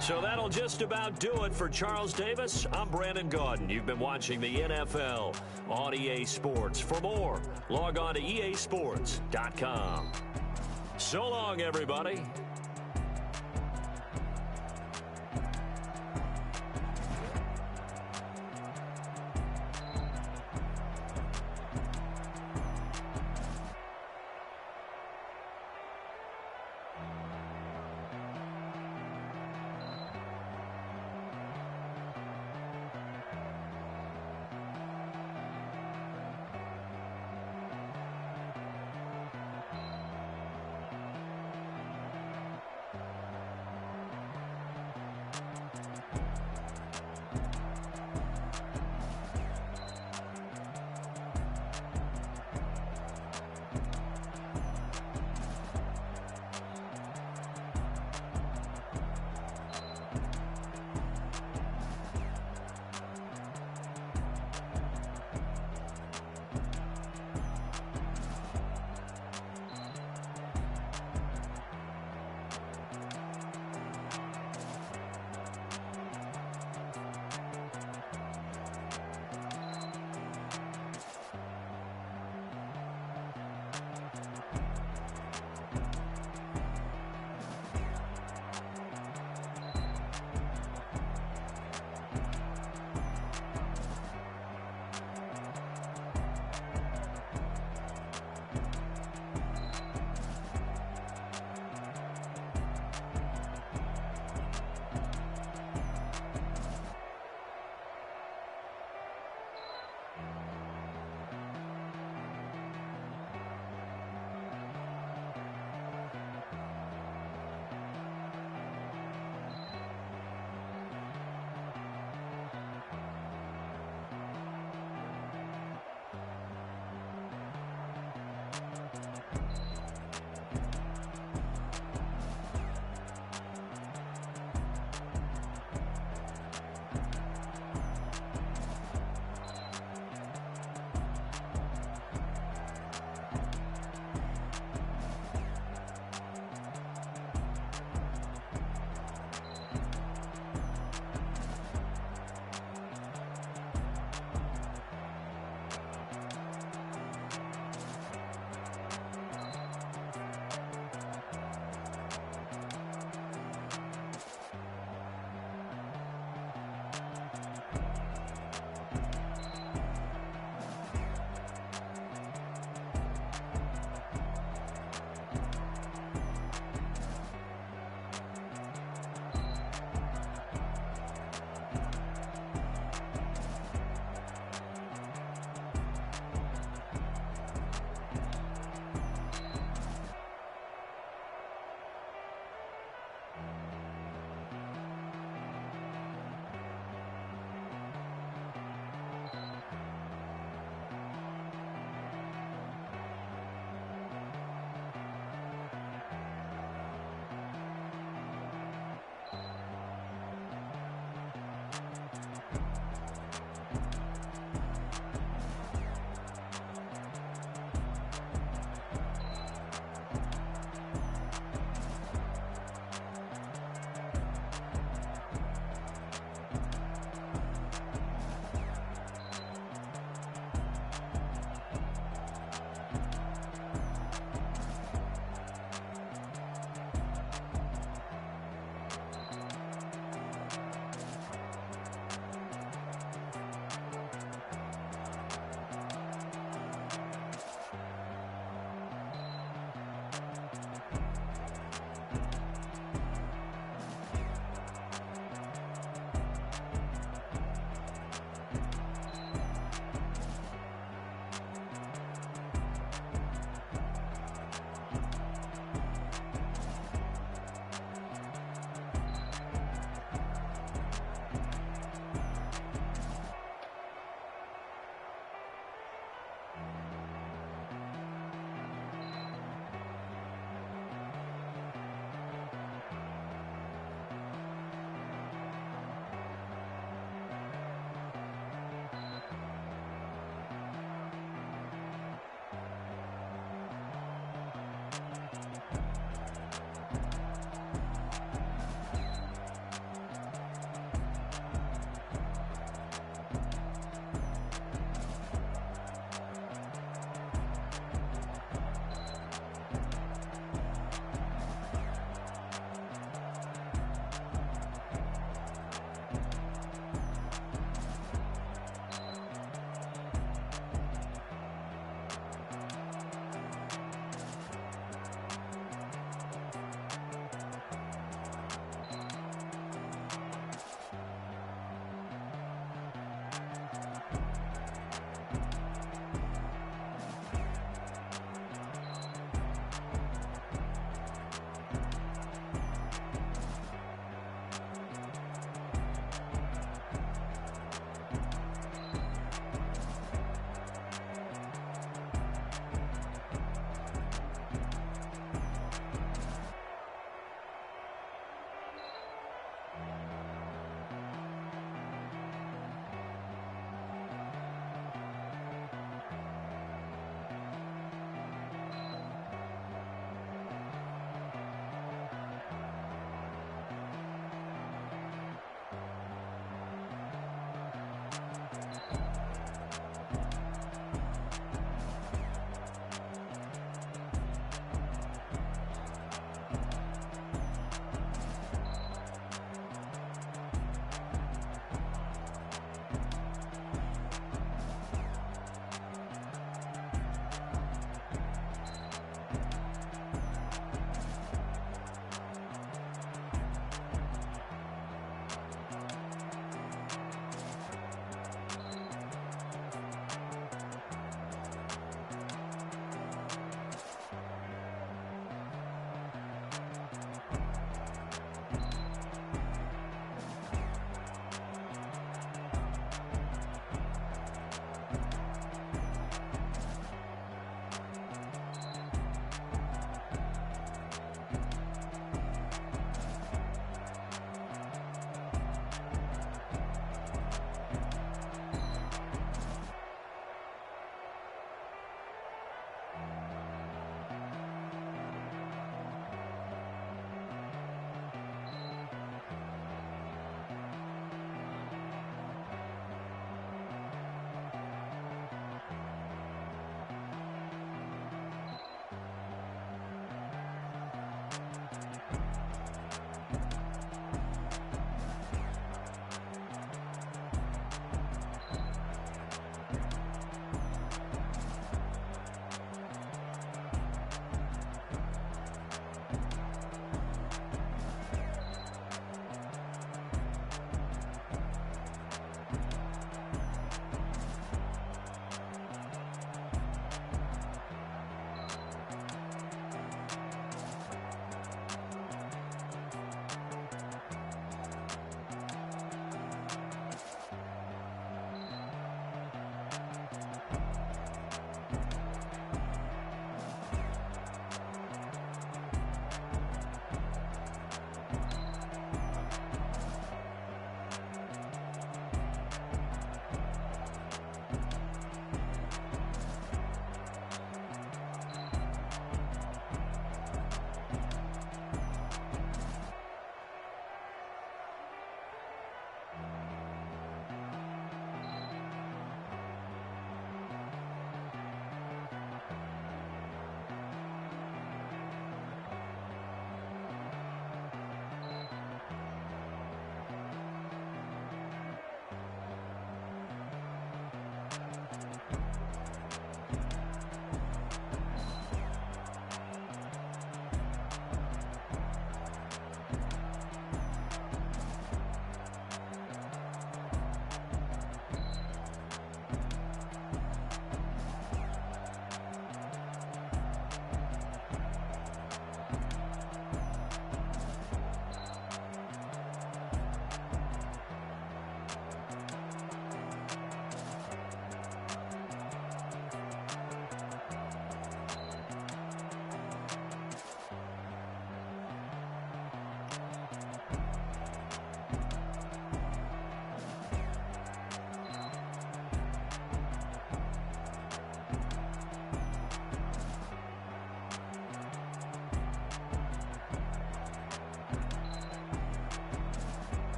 So that'll just about do it for Charles Davis. I'm Brandon Gaudin. You've been watching the NFL on EA Sports. For more, log on to easports.com. So long, everybody.